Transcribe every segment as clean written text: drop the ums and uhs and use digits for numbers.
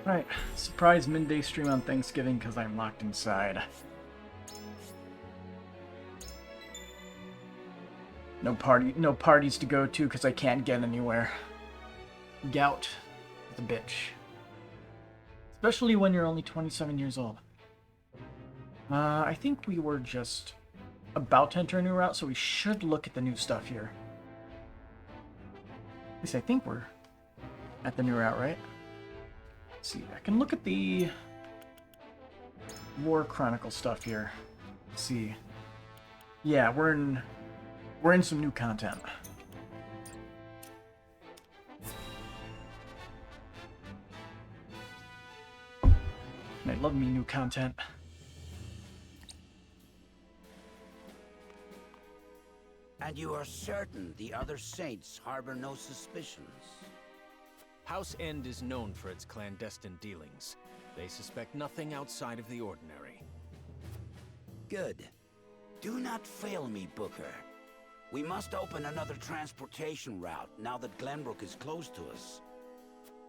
Right, surprise midday stream on Thanksgiving because I'm locked inside. No parties to go to because I can't get anywhere. Gout is a bitch. Especially when you're only 27 years old. I think we were just about to enter a new route, so we should look at the new stuff here. At least I think we're at the new route, right? Let's see, I can look at the War Chronicle stuff here. Let's see. Yeah, we're in some new content. I love me new content. And you are certain the other saints harbor no suspicions? House End is known for its clandestine dealings. They suspect nothing outside of the ordinary. Good. Do not fail me, Booker. We must open another transportation route now that Glenbrook is close to us.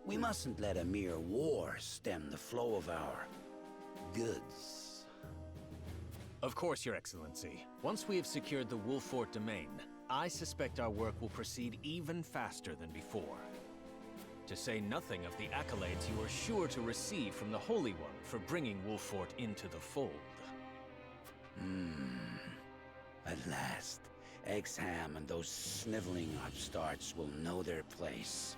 We mustn't let a mere war stem the flow of our goods. Of course, Your Excellency. Once we have secured the Wolfort domain, I suspect our work will proceed even faster than before. To say nothing of the accolades you are sure to receive from the Holy One for bringing Wolfort into the fold. At last, Exham and those sniveling upstarts will know their place.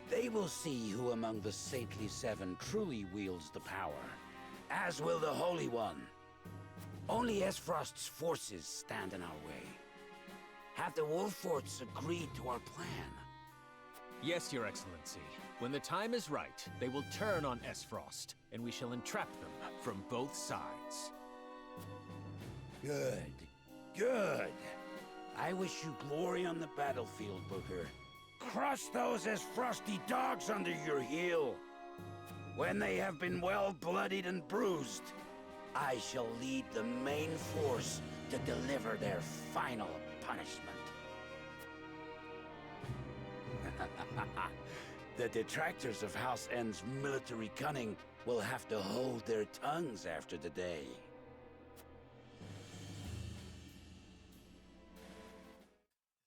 They will see who among the Saintly Seven truly wields the power, as will the Holy One. Only Esfrost's forces stand in our way. Have the Wolforts agreed to our plan? Yes, Your Excellency. When the time is right, they will turn on Esfrost, and we shall entrap them from both sides. Good. Good. I wish you glory on the battlefield, Booker. Crush those as frosty dogs under your heel. When they have been well bloodied and bruised, I shall lead the main force to deliver their final punishment. The detractors of House End's military cunning will have to hold their tongues after the day.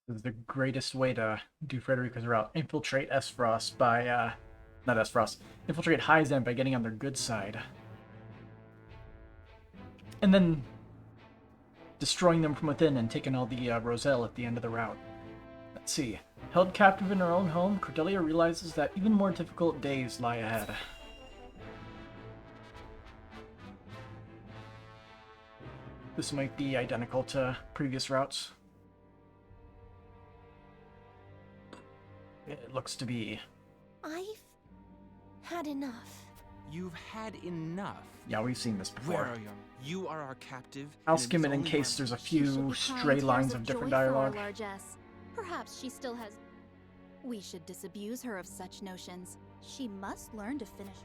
This is the greatest way to do Frederica's route. Infiltrate Esfrost by, not Esfrost. Infiltrate Hyzend by getting on their good side. And then destroying them from within and taking all the Roselle at the end of the route. Let's see. Held captive in her own home, Cordelia realizes that even more difficult days lie ahead. This might be identical to previous routes. It looks to be. I've had enough. You've had enough. Yeah, we've seen this before. Where are you? You are our captive. I'll skim it in case there's a few stray lines of different dialogue. Perhaps she still has. We should disabuse her of such notions. She must learn to finish.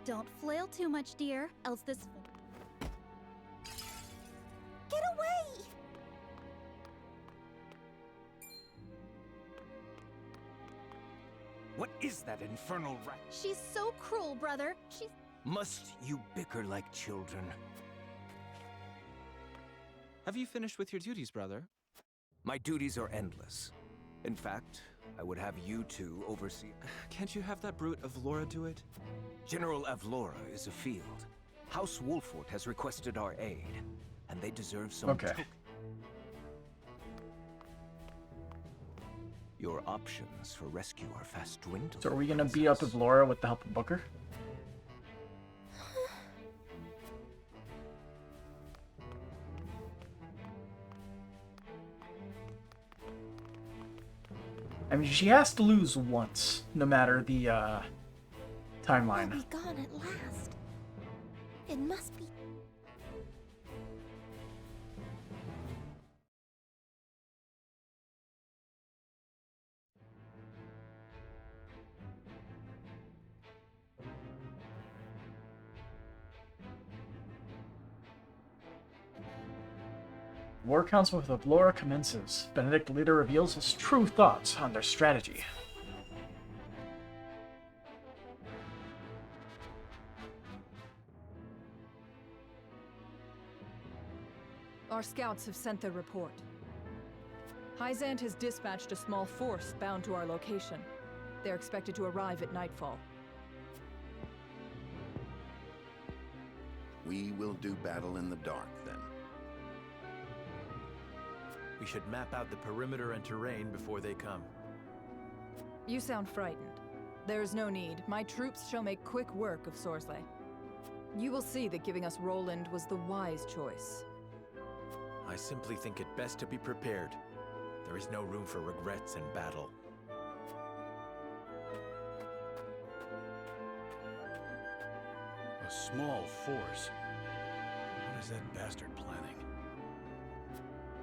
Don't flail too much, dear, else this. Get away! What is that infernal rat? She's so cruel, brother. She's. Must you bicker like children? Have you finished with your duties, brother? My duties are endless. In fact, I would have you two oversee... Can't you have that brute Avlora do it? General Avlora is afield. House Wolfort has requested our aid, and they deserve some... Okay. Your options for rescue are fast dwindling. So are we gonna beat up with Laura with the help of Booker? I mean, she has to lose once, no matter the timeline. I'll be gone at last. It must be. War Council with Avlora commences. Benedict later reveals his true thoughts on their strategy. Our scouts have sent their report. Hyzant has dispatched a small force bound to our location. They're expected to arrive at nightfall. We will do battle in the dark, then. We should map out the perimeter and terrain before they come. You sound frightened. There is no need. My troops shall make quick work of Sorsley. You will see that giving us Roland was the wise choice. I simply think it best to be prepared. There is no room for regrets in battle. A small force? What is that bastard planning?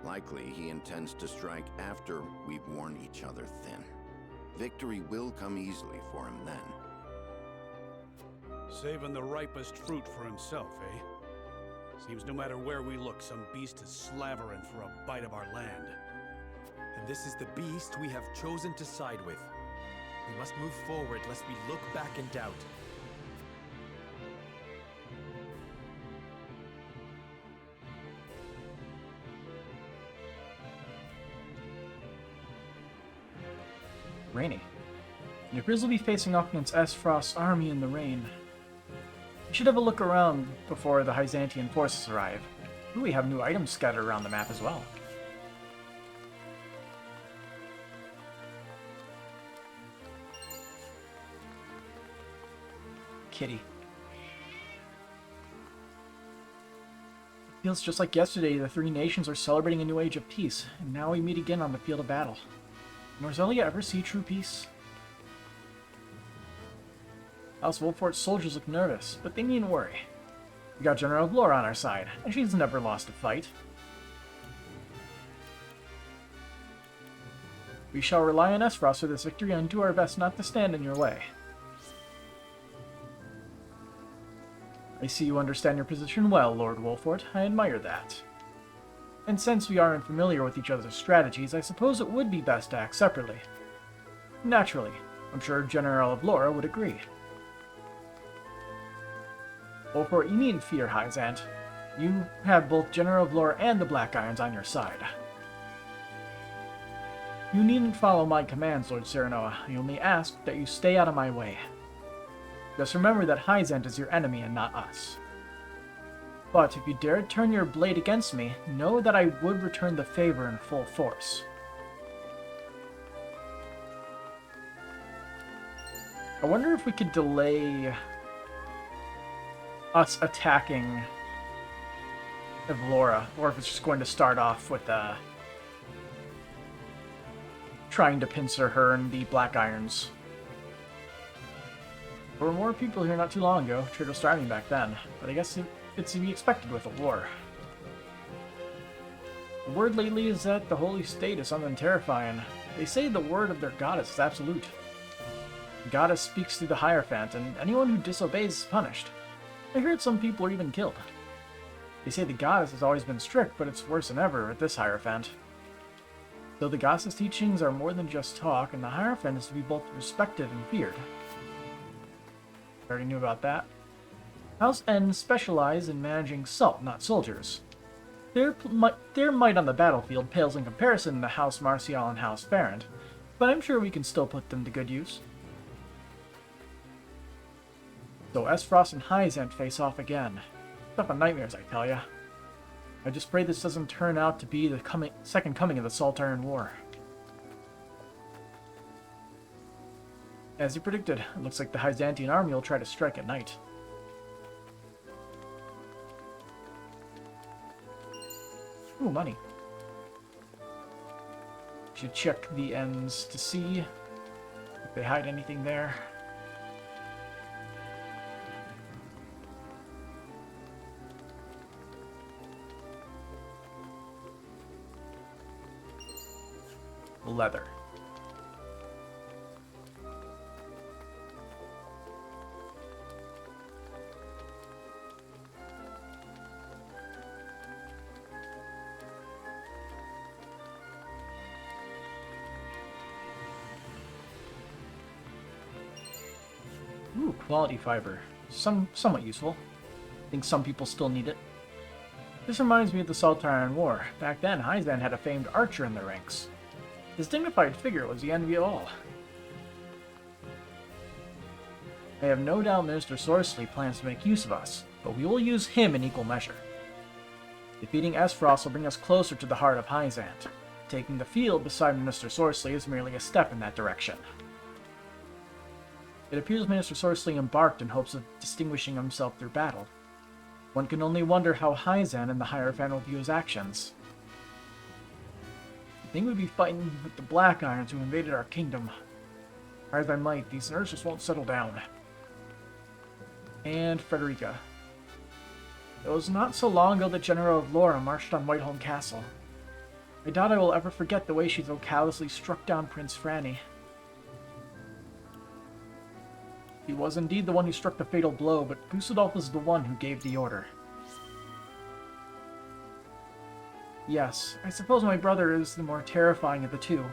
Likely he intends to strike after we've worn each other thin. Victory will come easily for him then. Saving the ripest fruit for himself, eh? Seems no matter where we look, some beast is slavering for a bite of our land. And this is the beast we have chosen to side with. We must move forward lest we look back in doubt. Rainy. It appears we'll be facing off against Frost's army in the rain. We should have a look around before the Hyzantian forces arrive. Ooh, we have new items scattered around the map as well. Kitty. Feels just like yesterday, the three nations are celebrating a new age of peace, and now we meet again on the field of battle. Norzelia ever see true peace? House Wolfort's soldiers look nervous, but they needn't worry. We got General Glora on our side, and she's never lost a fight. We shall rely on Frost for this victory and do our best not to stand in your way. I see you understand your position well, Lord Wolfort. I admire that. And since we aren't familiar with each other's strategies, I suppose it would be best to act separately. Naturally, I'm sure General Glora would agree. Wolfort, you needn't fear, Hyzant. You have both General Glora and the Black Irons on your side. You needn't follow my commands, Lord Serenoa. I only ask that you stay out of my way. Just remember that Hyzant is your enemy and not us. But if you dare turn your blade against me, know that I would return the favor in full force. I wonder if we could delay us attacking Evlora, or if it's just going to start off with trying to pincer her and the Black Irons. There were more people here not too long ago, Trader starving back then, but I guess it's to be expected with a war. The word lately is that the Holy State is something terrifying. They say the word of their goddess is absolute. The goddess speaks through the Hierophant, and anyone who disobeys is punished. I heard some people are even killed. They say the goddess has always been strict, but it's worse than ever with this Hierophant. Though the goddess' teachings are more than just talk, and the Hierophant is to be both respected and feared. I already knew about that. House N specialize in managing salt, not soldiers. Their might on the battlefield pales in comparison to House Martial and House Farrand, but I'm sure we can still put them to good use. So Frost and Hyzant face off again. Stuff of nightmares, I tell ya. I just pray this doesn't turn out to be the second coming of the Saltarian War. As you predicted, it looks like the Hyzantian army will try to strike at night. Ooh, money. Should check the ends to see if they hide anything there. Leather. Ooh, quality fiber. Somewhat useful. I think some people still need it. This reminds me of the Saltarian War. Back then, Hyzan had a famed archer in the ranks. His dignified figure was the envy of all. I have no doubt Minister Sorsley plans to make use of us, but we will use him in equal measure. Defeating Esfrost will bring us closer to the heart of Hyzant. Taking the field beside Minister Sorsley is merely a step in that direction. It appears Minister Sorsley embarked in hopes of distinguishing himself through battle. One can only wonder how Hyzan and the Hierophant will view his actions. I think we'd be fighting with the Black Irons who invaded our kingdom. Try as I might, these nerves just won't settle down. And Frederica. It was not so long ago that General of Laura marched on Whiteholm Castle. I doubt I will ever forget the way she so callously struck down Prince Franny. He was indeed the one who struck the fatal blow, but Gusudolf was the one who gave the order. Yes, I suppose my brother is the more terrifying of the two.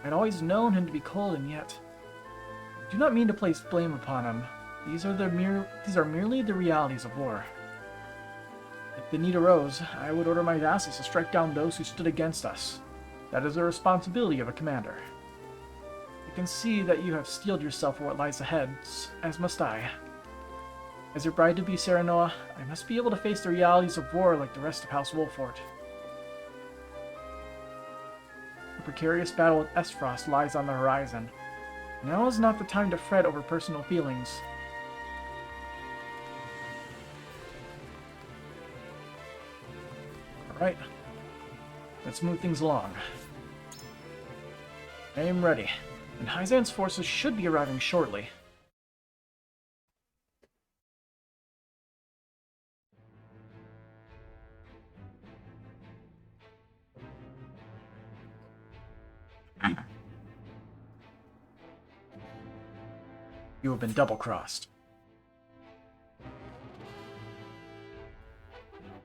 I'd always known him to be cold, and yet... I do not mean to place blame upon him. These are merely the realities of war. If the need arose, I would order my vassals to strike down those who stood against us. That is the responsibility of a commander. I can see that you have steeled yourself for what lies ahead, as must I. As your bride-to-be, Serenoa, I must be able to face the realities of war like the rest of House Wolfort. A precarious battle with Esfrost lies on the horizon. Now is not the time to fret over personal feelings. Alright, let's move things along. I am ready, and Hyzan's forces should be arriving shortly. You have been double-crossed.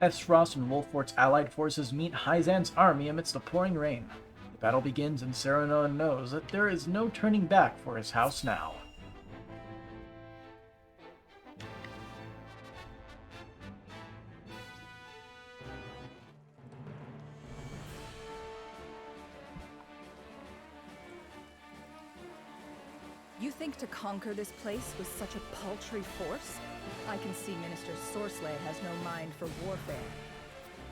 Esfrost and Wolfort's allied forces meet Hyzan's army amidst the pouring rain. The battle begins, and Serenoa knows that there is no turning back for his house now. You think to conquer this place with such a paltry force? I can see Minister Sorsley has no mind for warfare.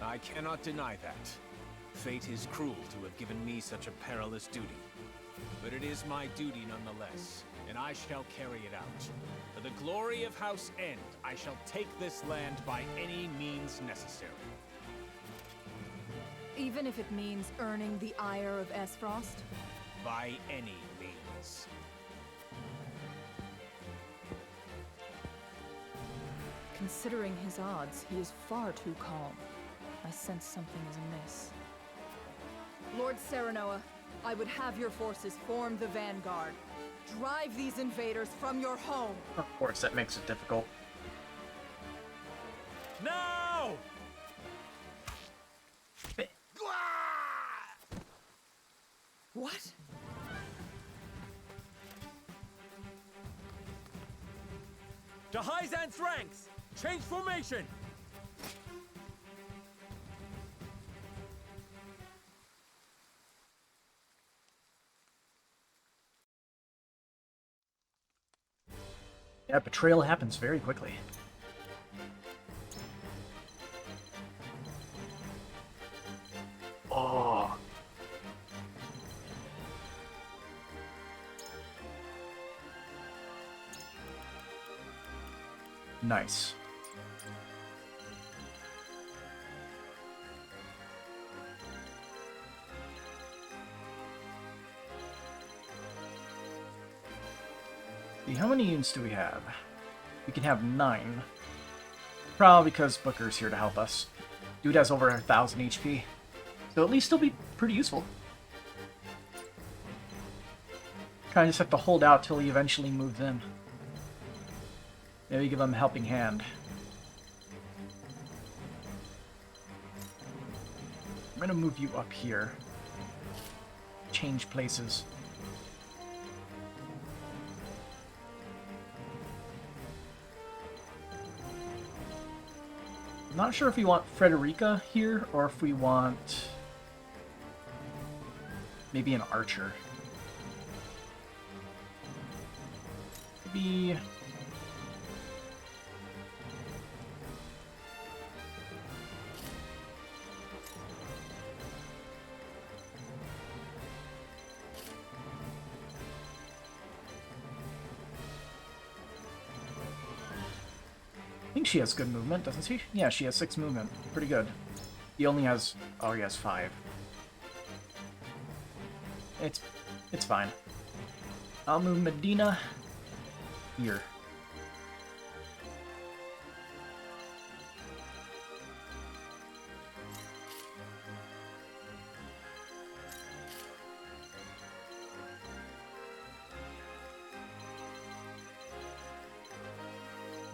I cannot deny that. Fate is cruel to have given me such a perilous duty. But it is my duty nonetheless, and I shall carry it out. For the glory of House End, I shall take this land by any means necessary. Even if it means earning the ire of Esfrost? By any means. Considering his odds, he is far too calm. I sense something is amiss. Lord Serenoa, I would have your forces form the vanguard. Drive these invaders from your home! Of course, that makes it difficult. No! What? To Hyzan's ranks! Change formation! Yeah, betrayal happens very quickly. Oh. Nice. See, how many units do we have? We can have 9. Probably because Booker's here to help us. Dude has over 1,000 HP. So at least he'll be pretty useful. Kinda just have to hold out till he eventually moves in. Maybe give him a helping hand. I'm gonna move you up here. Change places. I'm not sure if we want Frederica here or if we want maybe an archer. Maybe I think she has good movement, doesn't she? Yeah, she has 6 movement. Pretty good. He only has... oh, he has 5. It's fine. I'll move Medina here.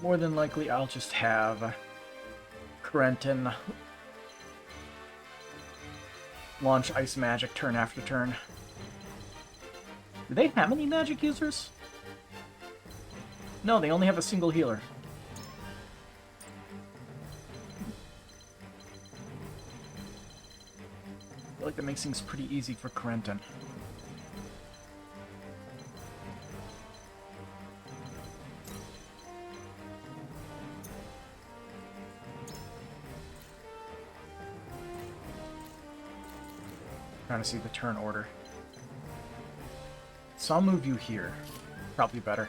More than likely, I'll just have Corentin launch Ice Magic turn after turn. Do they have any magic users? No, they only have a single healer. I feel like that makes things pretty easy for Corentin. Trying to see the turn order. So I'll move you here. Probably better.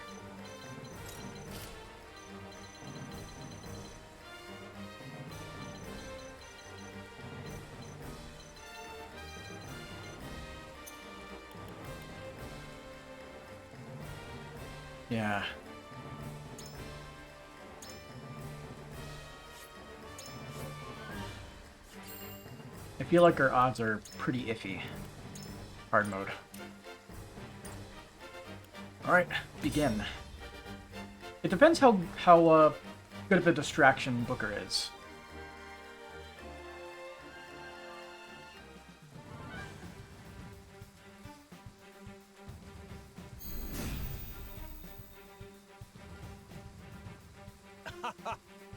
Yeah. I feel like our odds are pretty iffy. Hard mode. Alright, begin. It depends how good of a distraction Booker is.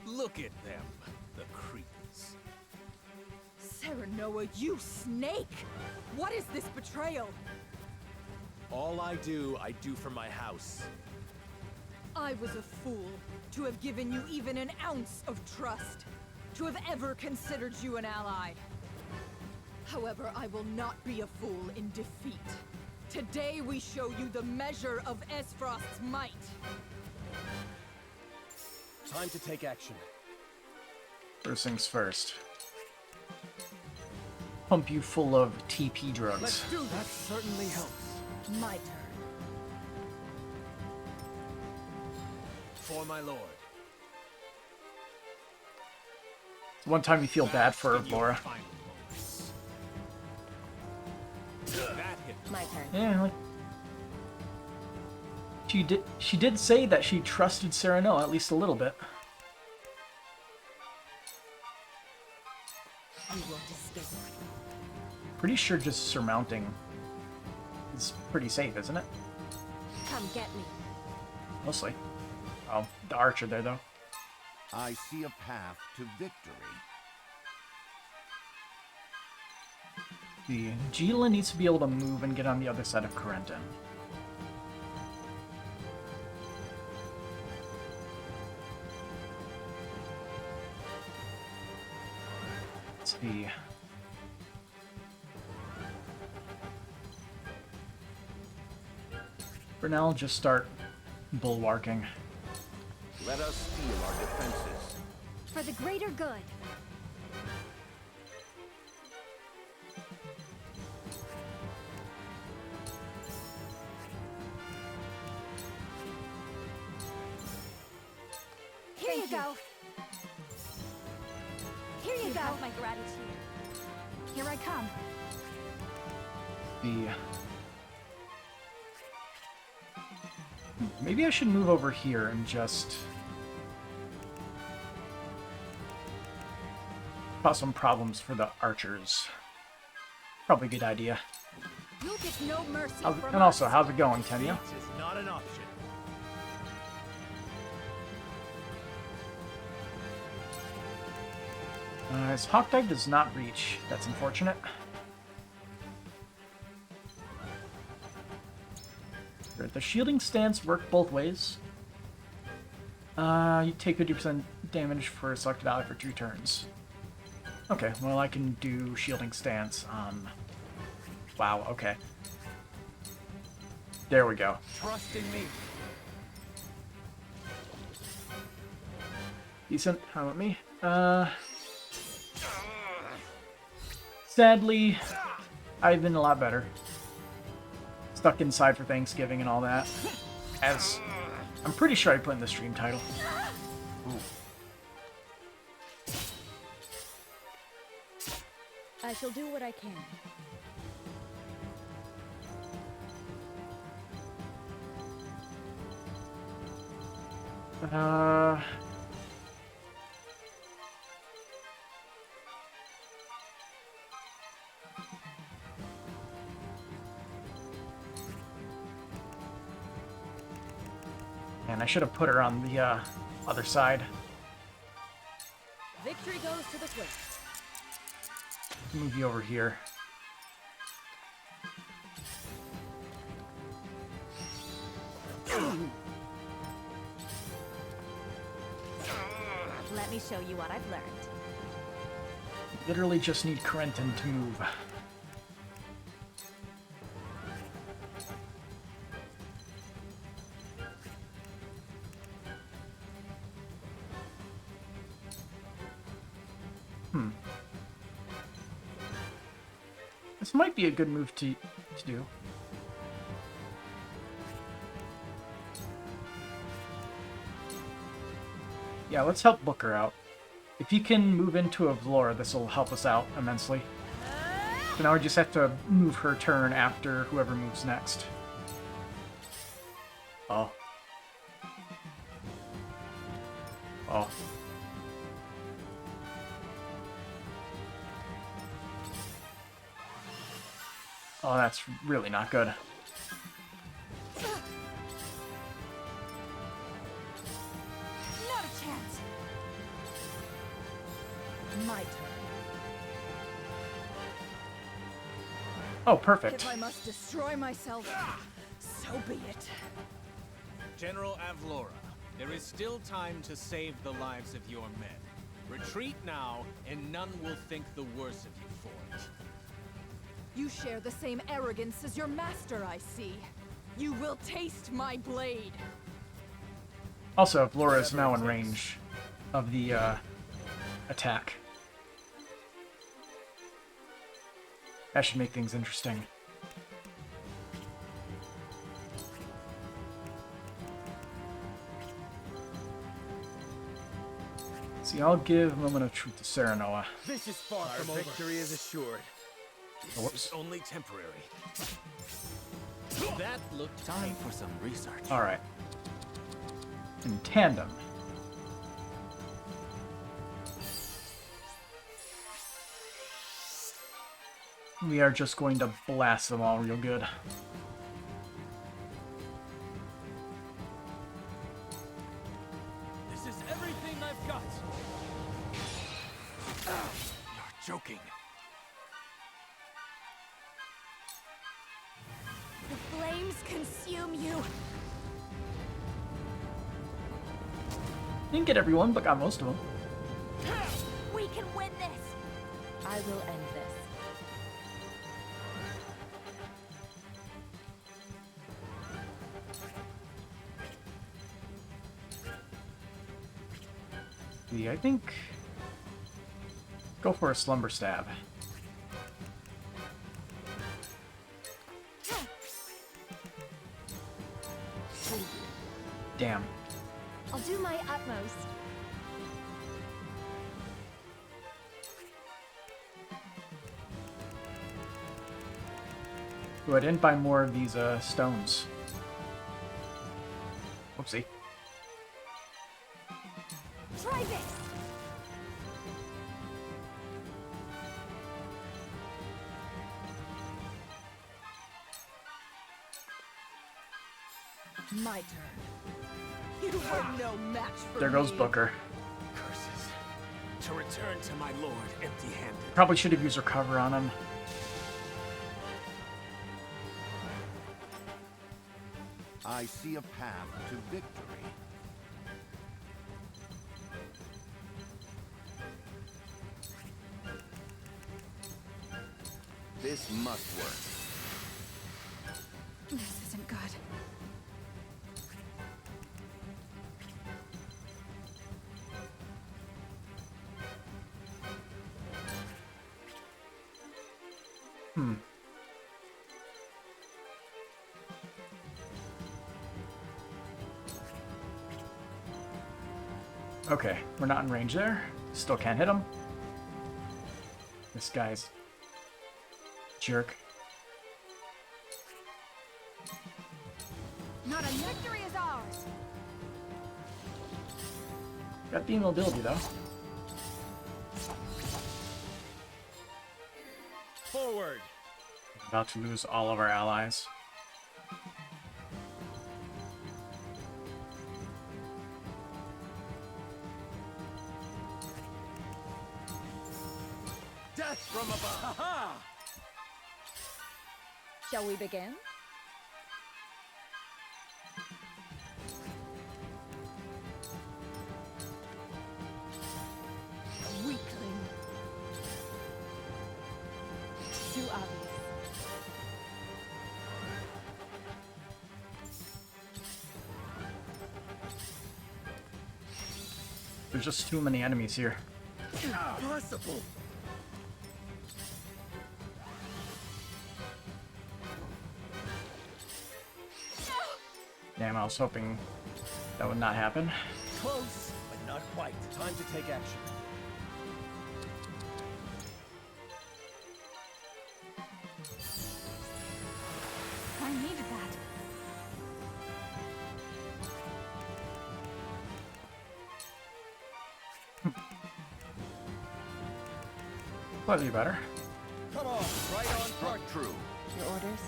Look at them, the creeps. Serenoa, you snake! What is this betrayal? All I do for my house. I was a fool to have given you even an ounce of trust, to have ever considered you an ally. However, I will not be a fool in defeat. Today we show you the measure of Esfrost's might. Time to take action. First things first. Pump you full of TP drugs. Let's do that. Certainly helps. My turn. For my lord. It's one time you feel bad for Laura. That hit. My turn. Yeah, like she did say that she trusted Serenoa at least a little bit. You won't escape. Pretty sure just surmounting is pretty safe, isn't it? Come get me. Mostly. Oh, the archer there though. I see a path to victory. The Gila needs to be able to move and get on the other side of Corentin. Let's see. For now, I'll just start bulwarking. Let us steel our defenses. For the greater good. Here you go. Here you go. Have my gratitude. Here I come. Maybe I should move over here and just cause some problems for the archers. Probably a good idea. You'll get no mercy from And also, us. how's it going, Kenya? It is not an option. His Hawk Dive does not reach. That's unfortunate. The shielding stance work both ways. You take 50% damage for a selected ally for 2 turns. Okay, well I can do shielding stance on... Wow, okay. There we go. Trust in me. Decent. How about me? Sadly, I've been a lot better. Stuck inside for Thanksgiving and all that. As I'm pretty sure I put in the stream title. Ooh. I shall do what I can. And I should have put her on the other side. Victory goes to the swift. Move you over here. Let me show you what I've learned. Literally just need Corentin to move. This might be a good move to do. Yeah, let's help Booker out. If he can move into a Vlora, this will help us out immensely. So now we just have to move her turn after whoever moves next. Oh. Oh. Oh, that's really not good. Not a chance. My turn. Oh, perfect. If I must destroy myself, so be it. General Avlora, there is still time to save the lives of your men. Retreat now, and none will think the worse of you for it. You share the same arrogance as your master, I see. You will taste my blade. Also, Vlora is now in range of the attack. That should make things interesting. See, I'll give Moment of Truth to Serenoa. This is far from over. Victory is assured. Oh, whoops. It's only temporary. That looked Time for some research. Alright. In tandem. We are just going to blast them all real good. This is everything I've got. You're joking. The flames consume you. Didn't get everyone, but got most of them. We can win this. I will end this. I think... Go for a Slumber Stab. Damn. I'll do my utmost. Ooh, I didn't buy more of these stones. Whoopsie. Try this. My turn. You were no match for There goes me. Booker. Curses. to return to my lord empty-handed. Probably should have used recover on him. I see a path to victory. This must work. This isn't good. Okay, we're not in range there. Still can't hit him. This guy's jerk. Not a victory is ours. Got the immobility though. Forward. About to lose all of our allies. Death from above. Ha Shall we begin? Weakling. Too obvious. There's just too many enemies here. Impossible. Damn, I was hoping that would not happen. Close, but not quite. Time to take action. I needed that. Slightly better. Come on, right on part. True. Your orders?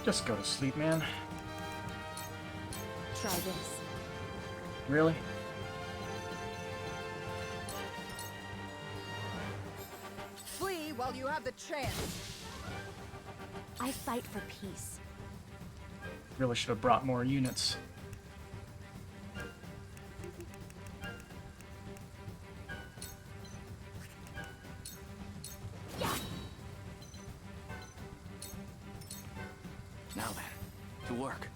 Just go to sleep, man. Try this. Really? Flee while you have the chance. I fight for peace. Really should have brought more units. Now then, to work.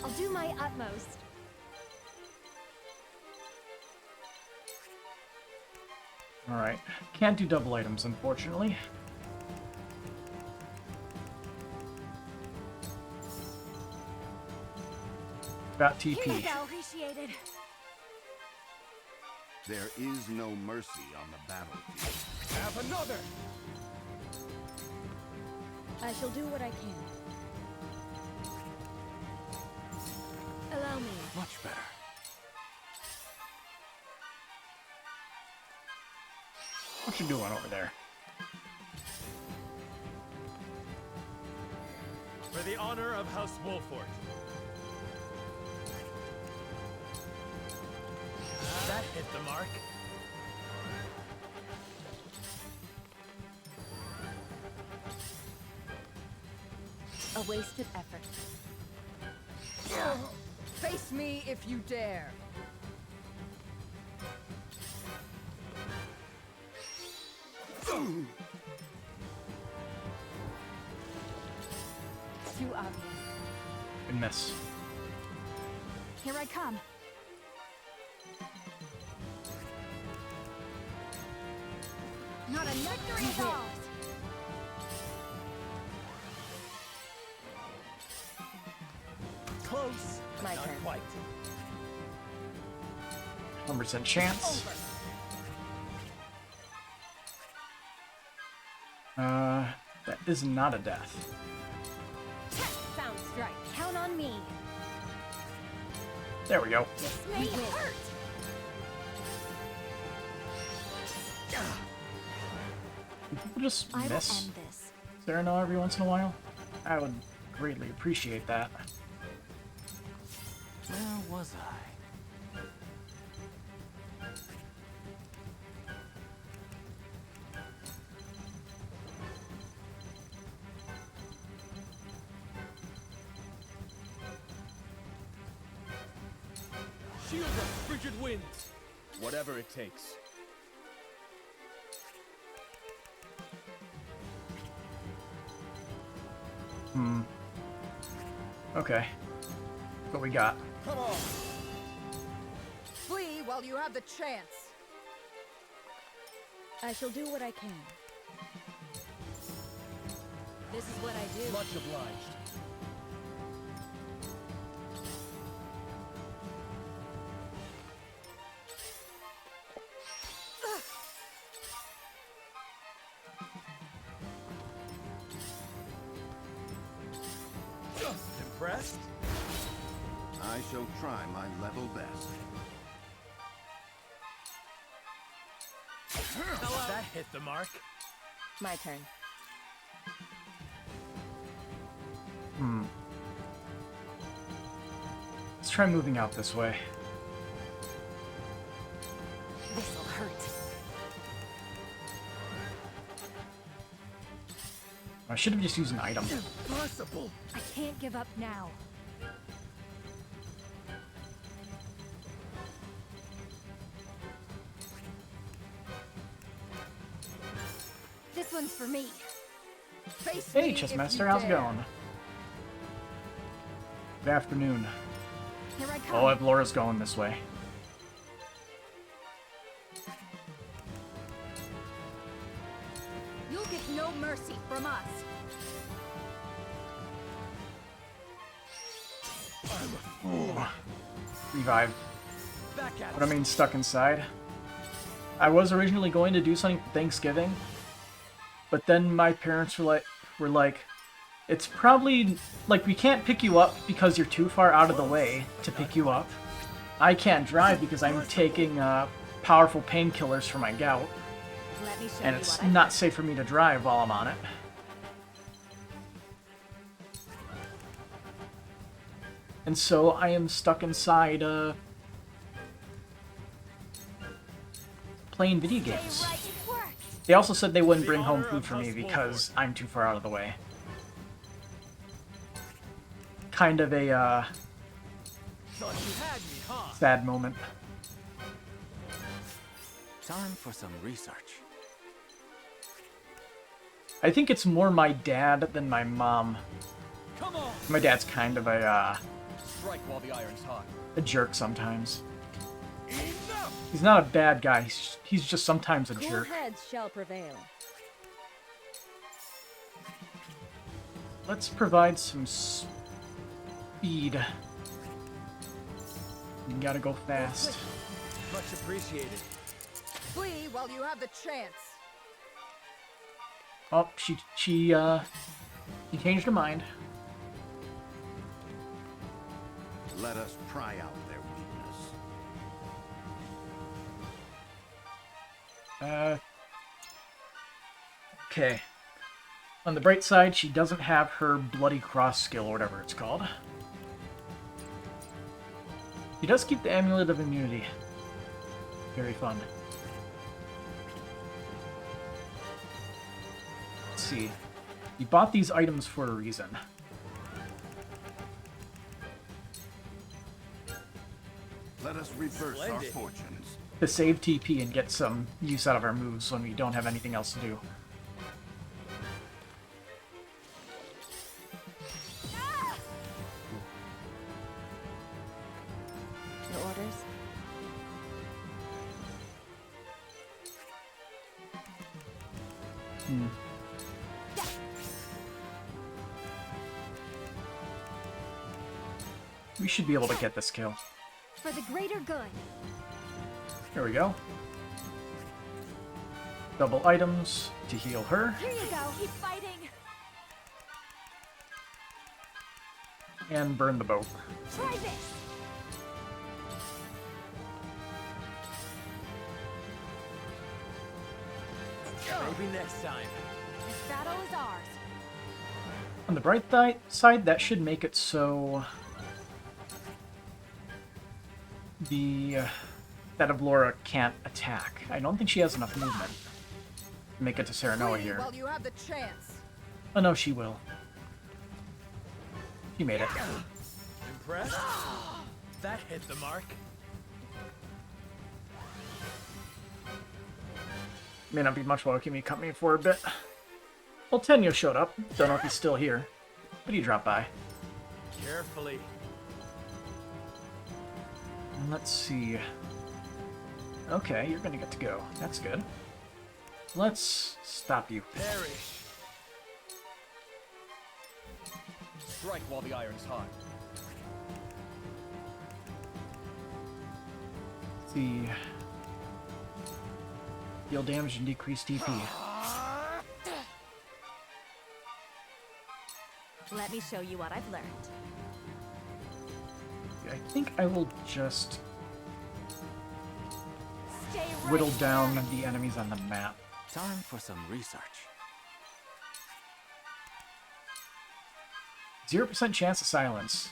I'll do my utmost. Alright. Can't do double items, unfortunately. Got TP. Appreciated. There is no mercy on the battlefield. Have another. I shall do what I can. Allow me. Much better. What you doing over there? For the honor of House Wolfort. That hit the mark. A wasted effort. Face me if you dare. Too obvious. Good miss. Here I come. Not a victory is ours. Close, but My not turn. quite. 100% chance. That is not a death. me. There we go. This may hurt. People just I will miss end this. Sereno every once in a while. I would greatly appreciate that. Where was I? Shield us, frigid winds! Whatever it takes. Okay. What we got? Come on! Flee while you have the chance. I shall do what I can. This is what I do. Much obliged. Impressed? I shall try my level best. That hit the mark. My turn. Let's try moving out this way. This'll hurt. I should have just used an item. Impossible! I can't give up now. This one's for me. Face Hey, me if Chessmaster, you how's it dare. going? Good afternoon. Here I come. Oh, Laura's going this way. You'll get no mercy from us. Revive. Back at What I mean, stuck inside. I was originally going to do something for Thanksgiving, but then my parents were like, it's probably, like, we can't pick you up because you're too far out of the way to pick you up. I can't drive because I'm taking powerful painkillers for my gout, Let me show and you it's what I not safe for me to drive while I'm on it. And so I am stuck inside, playing video games. Right, it worked. They also said they wouldn't bring home food for me because I'm too far out of the way. Kind of a, Thought you had me, huh? sad moment. Time for some research. I think it's more my dad than my mom. Come on! My dad's kind of Strike while the iron's hot. a jerk sometimes. Enough! He's not a bad guy, he's just sometimes a Cool jerk. heads shall prevail. Let's provide some speed. You gotta go fast. Much appreciated. Flee while you have the chance. Oh, she changed her mind. Let us pry out their weakness. Okay. On the bright side, she doesn't have her Bloody Cross skill, or whatever it's called. She does keep the Amulet of Immunity. Very fun. Let's see. You bought these items for a reason. Let us reverse our Splendid. fortunes. To save TP and get some use out of our moves when we don't have anything else to do. Your orders? We should be able to get this kill. For the greater good. Here we go. Double items to heal her. Here you go. Keep fighting. And burn the boat. Try this. Maybe next time. This battle is ours. On the bright side, that should make it so that Avlora can't attack. I don't think she has enough movement to make it to Serenoa here. While you have the chance. Oh no, she will. She made it. Impressed? That hit the mark. May not be much while keep me company for a bit. Well, Tenyo showed up. Don't know if he's still here, but he dropped by. Carefully. And let's see. Okay, you're gonna get to go. That's good. Let's stop you. Perish. Strike while the iron's hot. Let's see. Deal damage and decrease TP. Let me show you what I've learned. I think I will just Stay right whittle there. down the enemies on the map. Time for some research. 0% chance of silence.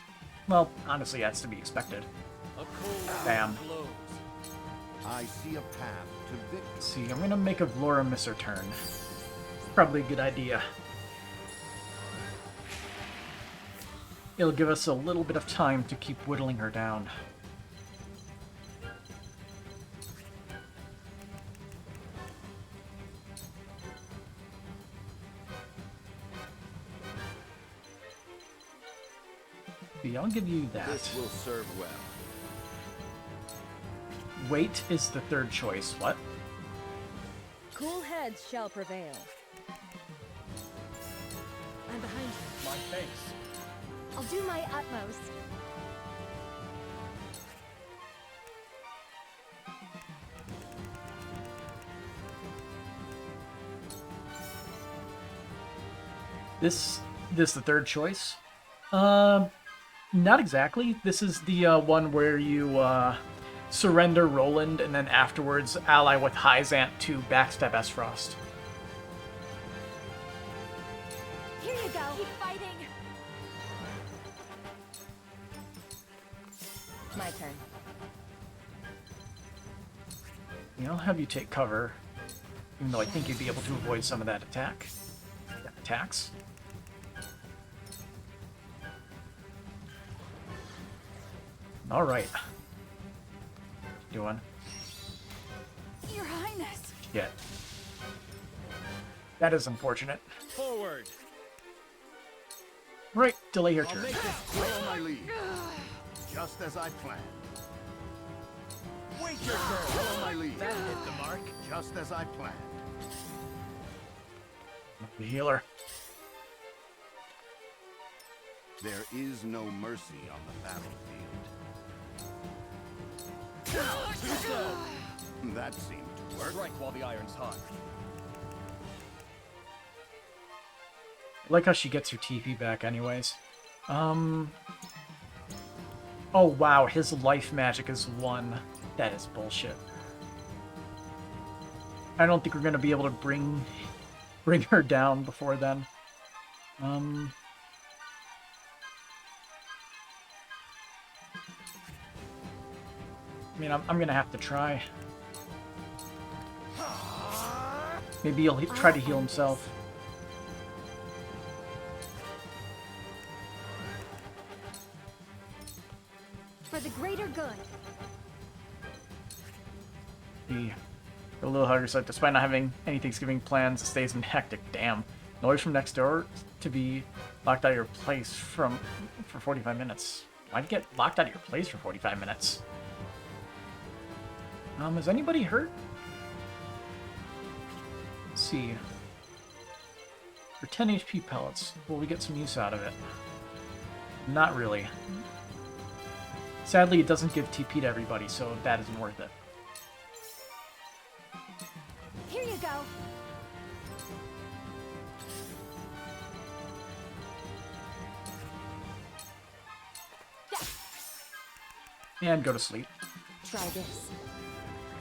Well, honestly, that's to be expected. A cold Bam. wind blows. I see a path to victory. Let's see, I'm gonna make Avlora miss her turn. Probably a good idea. It'll give us a little bit of time to keep whittling her down. See, I'll give you that. This will serve well. Wait is the third choice. What? Cool heads shall prevail. I'm behind you. My face. I'll do my utmost. This the third choice? Not exactly. This is the one where you surrender Roland and then afterwards ally with Hyzant to backstab Esfrost. Here you go. Keep fighting. My turn. Yeah, I'll have you take cover, even though I think you'd be able to avoid some of that attack. Attacks. All right. Doing. Your Highness. Shit. That is unfortunate. Forward. Right, delay her I'll turn. make this Follow my lead. Just as I planned. Wait your turn. Follow my lead. That hit the mark. Just as I planned. The healer. There is no mercy on the battlefield. That seemed to work. Strike while the iron's hot. I like how she gets her TP back anyways. Oh wow, his life magic is 1. That is bullshit. I don't think we're gonna be able to bring her down before then. I mean, I'm gonna have to try. Maybe he'll try to heal himself. For the greater good. The little hugger said, despite not having any Thanksgiving plans, it stays in hectic. Damn. Noise from next door to be locked out of your place for 45 minutes. Why'd you get locked out of your place for 45 minutes? Is anybody hurt? Let's see. For 10 HP pellets, will we get some use out of it? Not really. Sadly, it doesn't give TP to everybody, so that isn't worth it. Here you go. And go to sleep. Try this.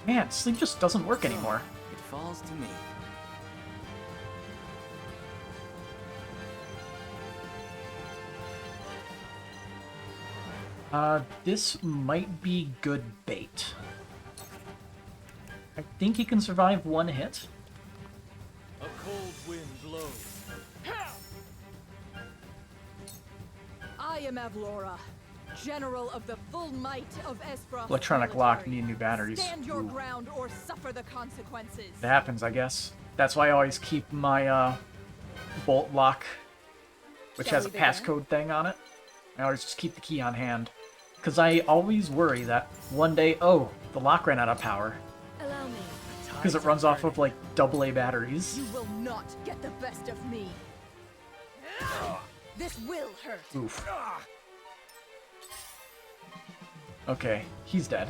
Man, sleep just doesn't work anymore. It falls to me. This might be good bait. I think he can survive one hit. A cold wind blows. I am Avlora, General of the full might of Esfrost. Electronic lock, need new batteries. Stand your Ooh. ground or suffer the consequences. That happens, I guess. That's why I always keep my bolt lock, which Shall has a we begin? passcode thing on it. I always just keep the key on hand. Because I always worry that one day, oh, the lock ran out of power. Allow me. Because it runs off of, like, AA batteries. You will not get the best of me. This will hurt. Oof. Okay, he's dead.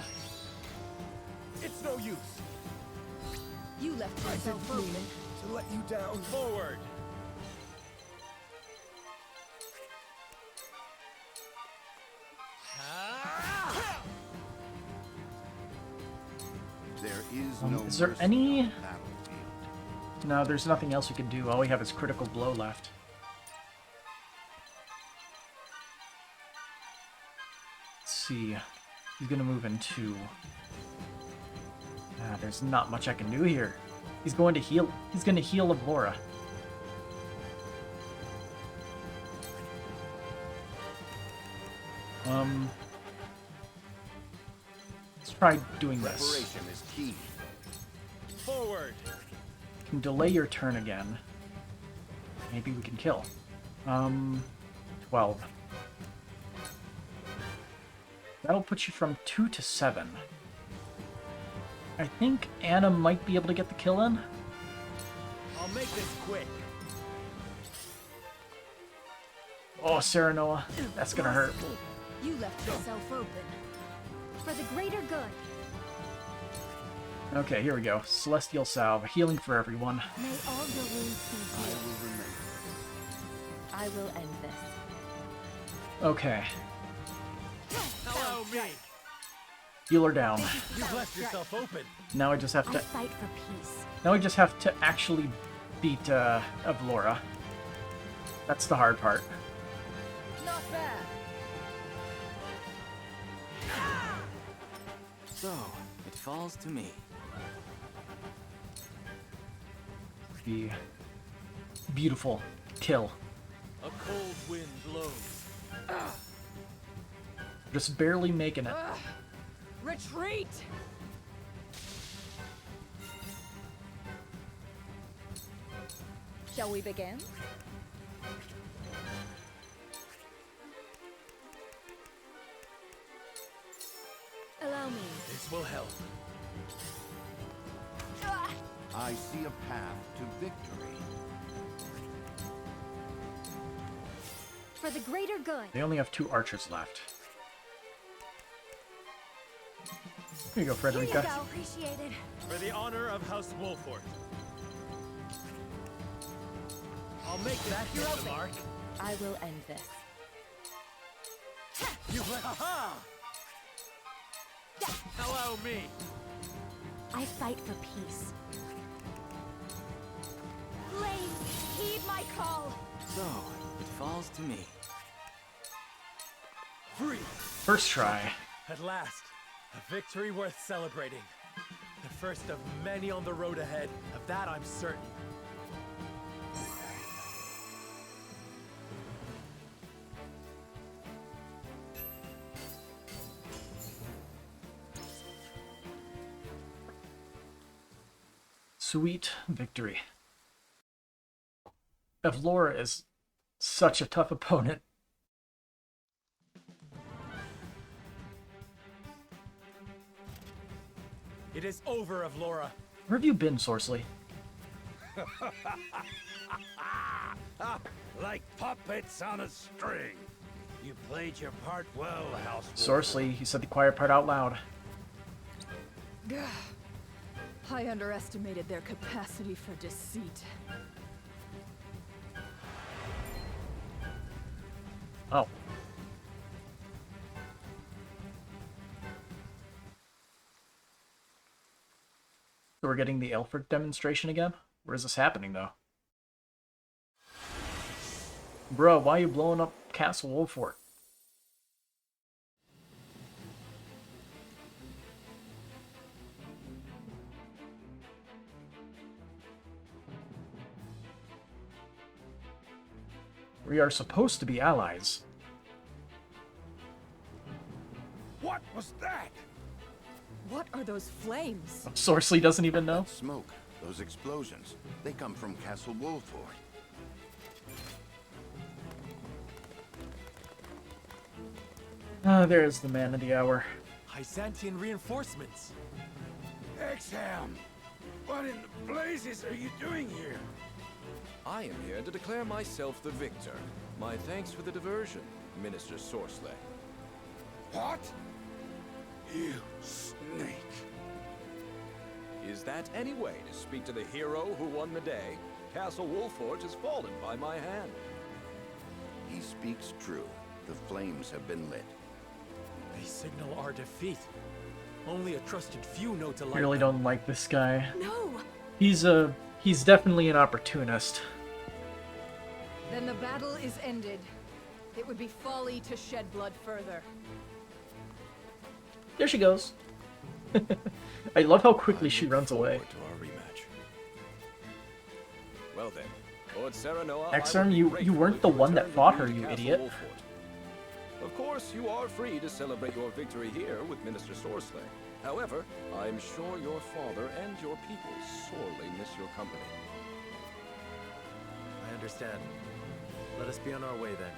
It's no use. You left yourself open. To let you down. Forward. There is no Is there mercy any... on the battlefield. No, there's nothing else we can do. All we have is critical blow left. Let's see. He's gonna move in 2. There's not much I can do here. He's going to heal. He's gonna heal Avlora. Let's try doing this. Preparation is key. Forward. Can delay your turn again. Maybe we can kill. 12. That'll put you from 2 to 7. I think Anna might be able to get the kill in. I'll make this quick. Oh, Serenoa. That's gonna hurt. You left yourself open. For the greater good. Okay, here we go. Celestial Salve. Healing for everyone. May all your wounds be I healed. will remember. I will end this. Okay. Allow me. Heal her down. You've left yourself open. Now I just have I to... fight for peace. Now we just have to actually beat, Avlora. That's the hard part. Not bad. So, it falls to me. The beautiful kill. A cold wind blows. Just barely making it. Retreat! Shall we begin? Allow me. This will help. I see a path to victory. For the greater good. They only have 2 archers left. Here you go, Here you Frederica. go. Appreciated. For the honor of House Wolfort. I'll make that hit the mark. I will end this. You've let... Ha-ha! Allow me. I fight for peace. Flames, heed my call. So, it falls to me. Free. First try. At last, a victory worth celebrating. The first of many on the road ahead. Of that I'm certain. Sweet victory. Avlora is such a tough opponent. It is over, Avlora. Where have you been, Sorsley? Like puppets on a string. You played your part well, House Wolfort. Sorsley, he said the quiet part out loud. I underestimated their capacity for deceit. Oh. So we're getting the Elford demonstration again? Where is this happening, though? Bro, why are you blowing up Castle Wolfort? We are supposed to be allies. What was that? What are those flames? Sorsley doesn't even know. That smoke, those explosions, they come from Castle Wolfort. Ah, there's the man of the hour. Byzantine reinforcements. Exham! What in the blazes are you doing here? I am here to declare myself the victor. My thanks for the diversion, Minister Sorsley. What? You snake. Is that any way to speak to the hero who won the day? Castle Wolfort has fallen by my hand. He speaks true. The flames have been lit. They signal our defeat. Only a trusted few know to I light really them. don't like this guy. No! He's definitely an opportunist. Then the battle is ended. It would be folly to shed blood further. There she goes. I love how quickly she runs away. To our rematch. Well then, Lord Serenoa, Exarm, you weren't the one that fought her, you idiot. Wolfort. Of course, you are free to celebrate your victory here with Minister Sorsley. However, I'm sure your father and your people sorely miss your company. I understand. Let us be on our way then.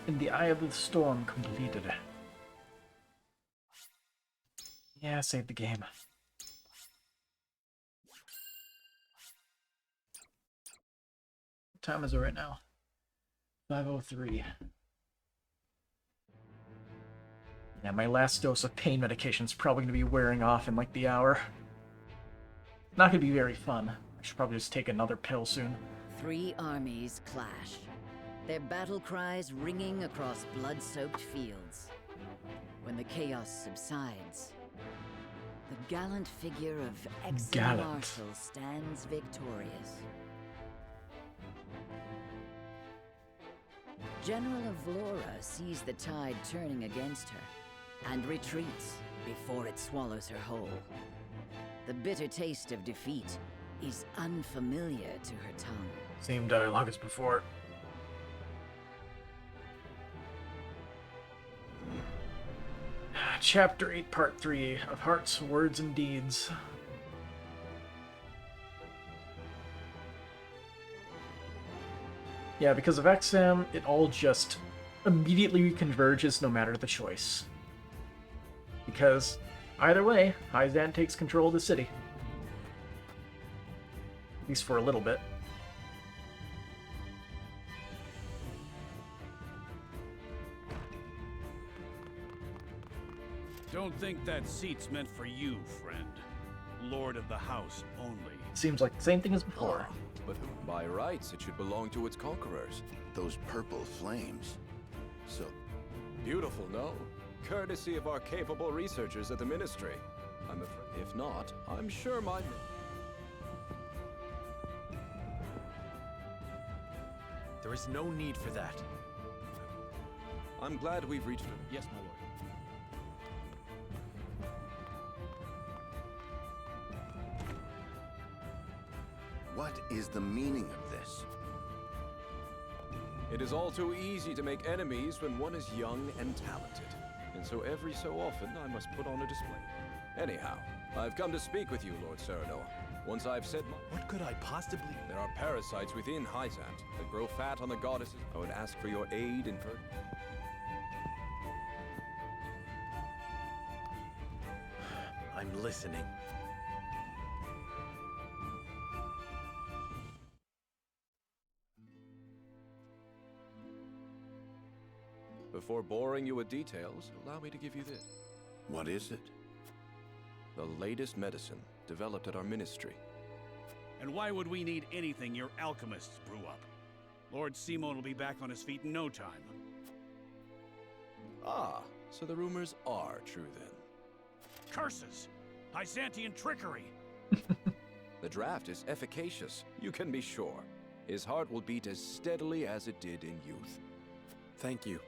In the Eye of the Storm completed. Yeah, save the game. What time is it right now? 5:03. Yeah, my last dose of pain medication is probably going to be wearing off in like the hour. Not going to be very fun. I should probably just take another pill soon. 3 armies clash, their battle cries ringing across blood-soaked fields. When the chaos subsides, the gallant figure of Exiled Marshal stands victorious. General Avlora sees the tide turning against her and retreats before it swallows her whole. The bitter taste of defeat is unfamiliar to her tongue. Same dialogue as before. Chapter 8, Part 3 of Hearts, Words, and Deeds. Yeah, because of Exam, it all just immediately converges no matter the choice. Because either way, Hyzan takes control of the city. At least for a little bit. Don't think that seat's meant for you, friend. Lord of the house only. Seems like the same thing as before. But by rights, it should belong to its conquerors. Those purple flames. So beautiful, no? Courtesy of our capable researchers at the Ministry. I'm afraid. If not, I'm sure my... There is no need for that. I'm glad we've reached... Yes, my lord. what is the meaning of this? It is all too easy to make enemies when one is young and talented. And so every so often, I must put on a display. Anyhow, I've come to speak with you, Lord Serenoa. Once I've said my... What could I possibly... There are parasites within Hyzant that grow fat on the goddesses. I would ask for your aid in... I'm listening. Before boring you with details, allow me to give you this. What is it? The latest medicine developed at our ministry. And why would we need anything your alchemists brew up? Lord Simon will be back on his feet in no time. Ah, So the rumors are true then. Curses! Byzantine trickery! The draft is efficacious, you can be sure. His heart will beat as steadily as it did in youth. Thank you.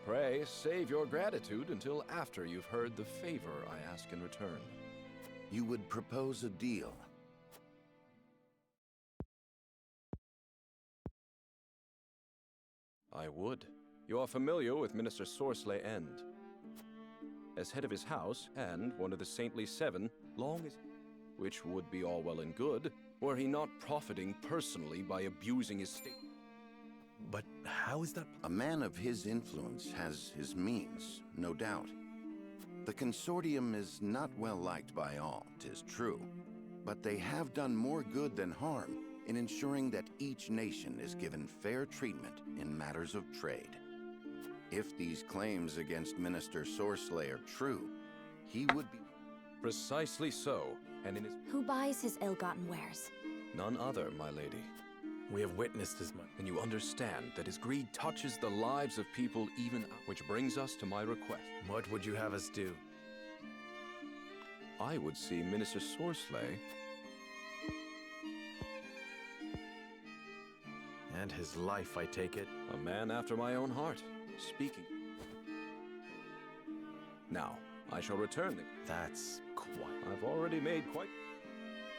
Pray, save your gratitude until after you've heard the favor I ask in return. You would propose a deal. I would. You are familiar with Minister Sorsley End. As head of his house, and one of the Saintly Seven, long as... which would be all well and good, were he not profiting personally by abusing his state. But how is that? A man of his influence has his means, no doubt. The consortium is not well liked by all, 'tis true. But they have done more good than harm in ensuring that each nation is given fair treatment in matters of trade. If these claims against Minister Sorsley are true, he would be... Precisely so, and in his... Who buys his ill-gotten wares? None other, my lady. We have witnessed as much. And you understand that his greed touches the lives of people even... Which brings us to my request. What would you have us do? I would see Minister Sorsley... And his life, I take it. A man after my own heart. Speaking. Now, I shall return the... That's quite... I've already made quite...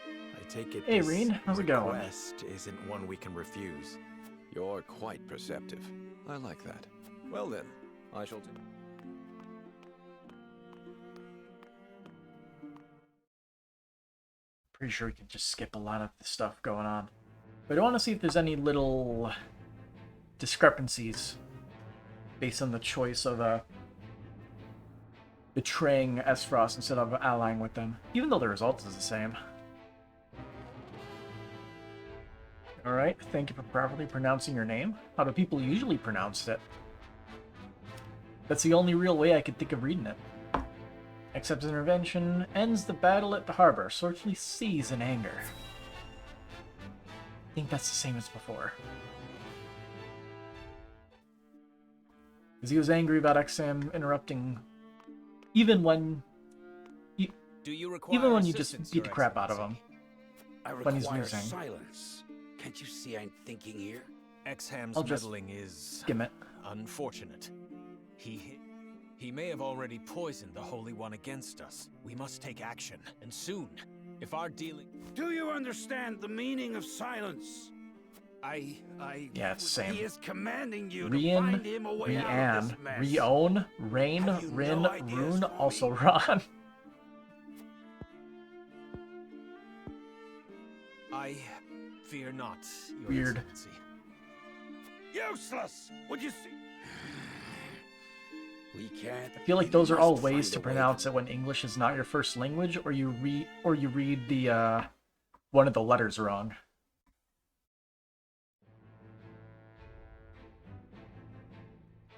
I take it Hey, this Reen, how's it going? request isn't one we can refuse. You're quite perceptive. I like that. Well then, I shall... Pretty sure we can just skip a lot of the stuff going on. But I want to see if there's any little discrepancies based on the choice of betraying Esfrost instead of allying with them, even though the result is the same. Alright, thank you for properly pronouncing your name. How do people usually pronounce it? That's the only real way I could think of reading it. Accepts intervention, ends the battle at the harbor. Sorsley sees in anger. I think that's the same as before. Because he was angry about XM interrupting, even when you just beat the crap out of him. I When he's require losing. silence. Can't you see I'm thinking here? Exham's I'll just meddling is skim it. unfortunate. He may have already poisoned the Holy One against us. We must take action, and soon. If our dealing... Do you understand the meaning of silence? Yeah, it's the same. He is commanding you to Rien, find him a way out of Rian, this mess. Rion, Rain, Have you Rin, no ideas Rune, for me? also Ron. I fear not, Your Weird. Excellency. Useless! Would you see? We can't. I feel like those are all ways to pronounce it when English is not your first language, or you read the one of the letters wrong.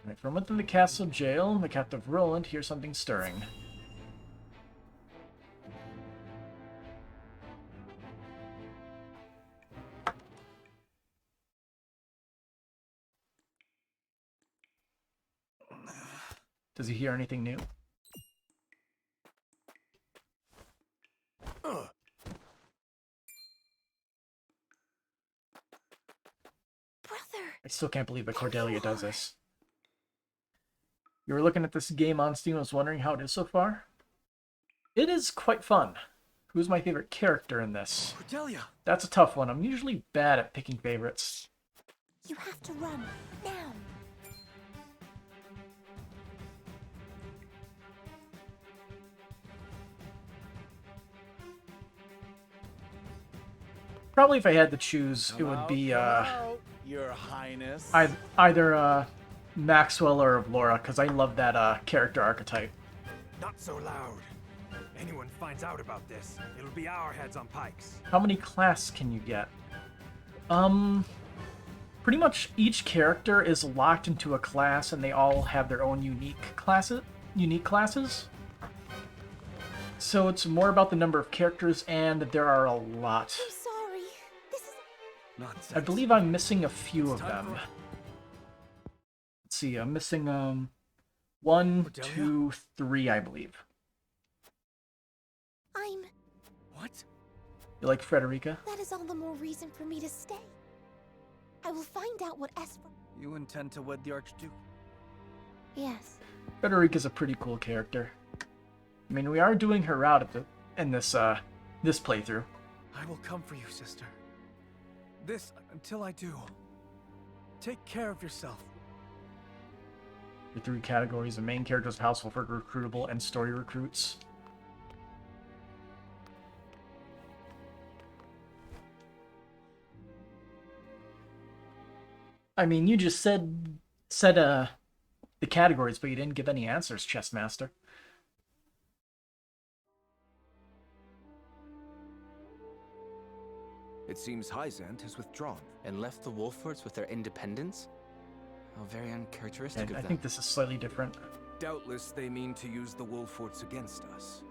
Right, from within the castle jail, the captive Roland hears something stirring. Does he hear anything new? I still can't believe that Cordelia does this. You were looking at this game on Steam and was wondering how it is so far? It is quite fun. Who's my favorite character in this? Cordelia! That's a tough one. I'm usually bad at picking favorites. You have to run, now! Probably if I had to choose, it would be Your Highness. either Maxwell or Laura, because I love that character archetype. Not so loud. Anyone finds out about this, it'll be our heads on pikes. How many class can you get? Pretty much each character is locked into a class, and they all have their own unique classes. So it's more about the number of characters, and there are a lot. I'm sorry. This is... Nonsense. I believe I'm missing a few of them. Let's see, I'm missing 1, Cordelia? 2, 3, I believe. I'm... What? You like Frederica? That is all the more reason for me to stay. I will find out what Esper... You intend to wed the Archduke? Yes. Frederica's a pretty cool character. I mean, we are doing her route at this playthrough. I will come for you, sister. This until I do. Take care of yourself. Your 3 categories of main characters, household recruitable, and story recruits. I mean, you just said the categories, but you didn't give any answers, Chessmaster. It seems Hyzant has withdrawn. And left the Wolforts with their independence? How very uncharacteristic And of I them. think this is slightly different. Doubtless they mean to use the Wolforts against us.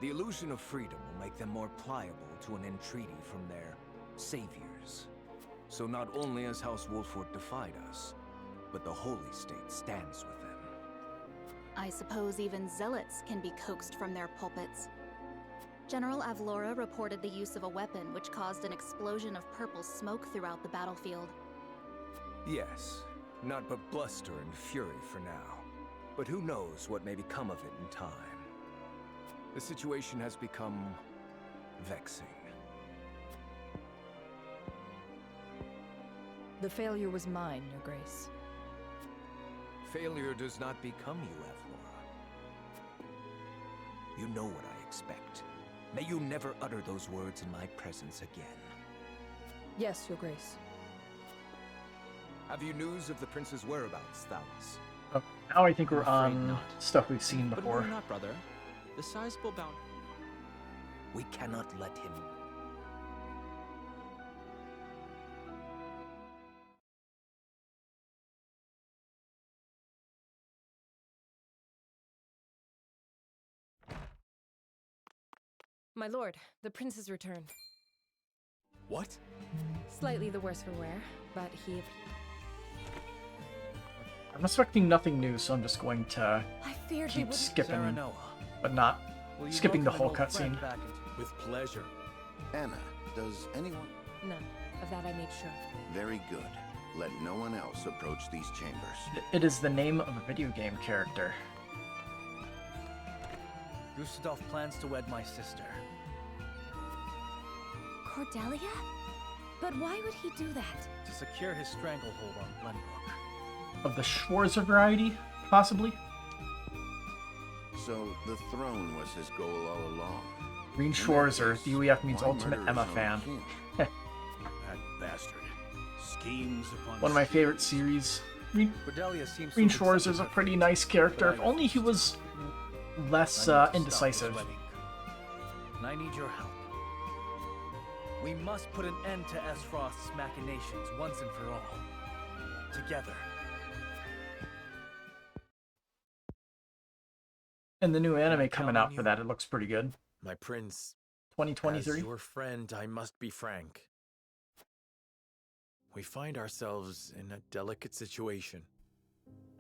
The illusion of freedom will make them more pliable to an entreaty from their saviors. So not only has House Wolfort defied us, but the Holy State stands with them. I suppose even zealots can be coaxed from their pulpits. General Avlora reported the use of a weapon which caused an explosion of purple smoke throughout the battlefield. Yes, not but bluster and fury for now. But who knows what may become of it in time. The situation has become vexing. The failure was mine, Your Grace. Failure does not become you, Avlora. You know what I expect. May you never utter those words in my presence again. Yes, Your Grace. Have you news of the prince's whereabouts, Thalos? Oh, now I think we're I'm afraid on not. stuff we've seen But before. worry not, brother. The sizable bounty... We cannot let him. My lord, the prince has returned. What? Slightly the worse for wear, but he... I'm expecting nothing new, so I'm just going to I feared we keep wouldn't... skipping, Serenoa, but not will you skipping the welcome whole an old friend cutscene. back into... With pleasure. Anna, does anyone... None. Of that I made sure. Very good. Let no one else approach these chambers. It is the name of a video game character. Gustave plans to wed my sister. Cordelia? But why would he do that? To secure his stranglehold on Glenbrook. Of the Schwarzer variety, possibly? So the throne was his goal all along. Green In that Schwarzer, case, the UEF means why Ultimate murder Emma his own fan. king? That bastard. Schemes upon One of my schemes. favorite series. Green Cordelia seems Green so Schwarzer's a accepted pretty nice character. If only he was less I need to stop indecisive. this wedding. And I need your help. We must put an end to Esfrost's machinations once and for all. Together. And the new anime coming out for that, it looks pretty good. My prince, 2023. as your friend, I must be frank. We find ourselves in a delicate situation.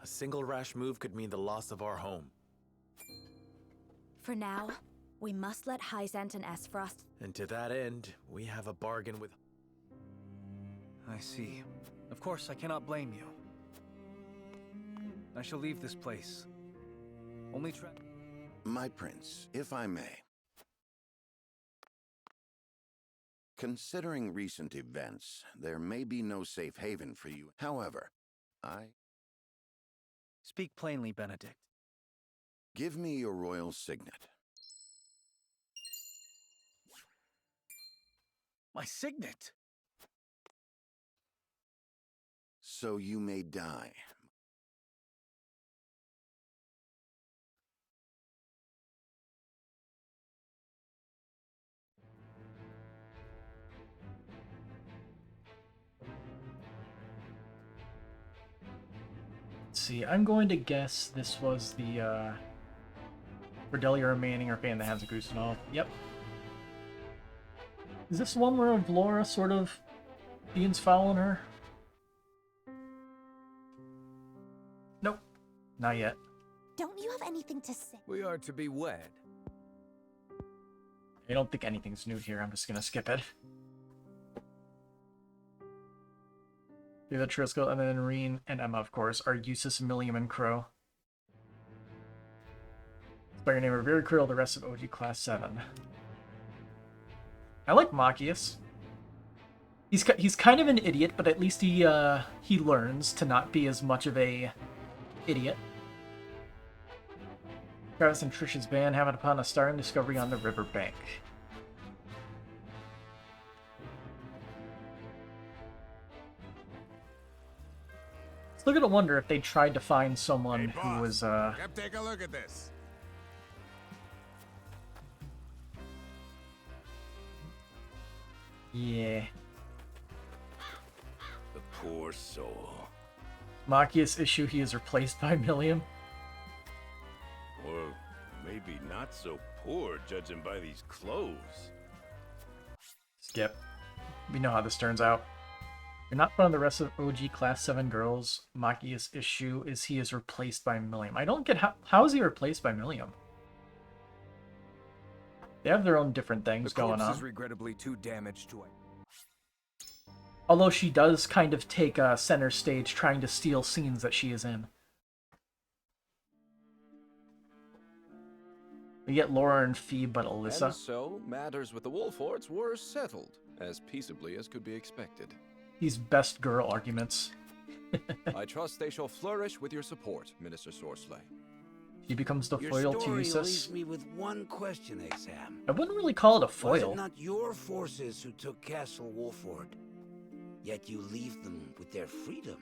A single rash move could mean the loss of our home. For now, we must let Hyzant and Esfrost... And to that end, we have a bargain with... I see. Of course, I cannot blame you. I shall leave this place. Only try... My prince, if I may. Considering recent events, there may be no safe haven for you. However, Speak plainly, Benedict. Give me your royal signet. My signet! So you may die. Let's see, I'm going to guess this was the Cordelia remaining or fan that has a Gustav. Yep. Is this one where Avlora sort of Ian's following her? Nope. Not yet. don't you have anything to say? We are to be wed. I don't think anything's new here. I'm just gonna skip it. The Triskel, and then Reen and Emma, of course, are Eustace, Milliam, and Crow. By your name are very cruel. The rest of OG Class 7. I like Machias. He's kind of an idiot, but at least he learns to not be as much of a idiot. Travis and Trish's band happen upon a startling discovery on the riverbank. It's looking to wonder if they tried to find someone who was Come take a look at this. Yeah. The poor soul. Machias issue, he is replaced by Milliam. Or maybe not so poor, judging by these clothes. Skip. We know how this turns out. You're not one of the rest of OG Class 7 girls. Machias' issue is he is replaced by Milliam. I don't get how is he replaced by Milliam? They have their own different things going on. Is regrettably too damaged to it. Although she does kind of take center stage trying to steal scenes that she is in. We get Laura and Phoebe, but Alyssa. And so, matters with the Wolforts were settled, as peaceably as could be expected. These best girl arguments. I trust they shall flourish with your support, Minister Sorsley. She becomes the Your foil to story Eustace. leaves me with one question, Exam. I wouldn't really call it a Was foil. it not your forces who took Castle Wolford? Yet you leave them with their freedom.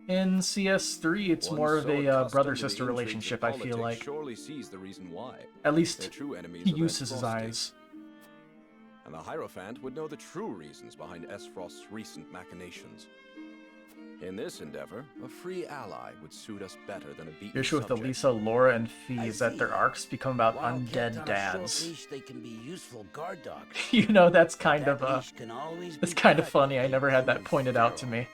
In CS3, it's One more of so a accustomed brother-sister to the intrigues of relationship, I feel politics like. surely sees the reason why. At least Their true enemies he are uses his Frosty. eyes. And the Hierophant would know the true reasons behind Esfrost's recent machinations. In this endeavor, a free ally would suit us better than a beaten The issue with subject. Elisa, Laura, and Fee is that their arcs become about While kept undead on a short dads. leash, they can be useful guard dogs. You know, that's kind That of leash can always that's be kind of cut funny. if I they never had that prove pointed out to thorough. me.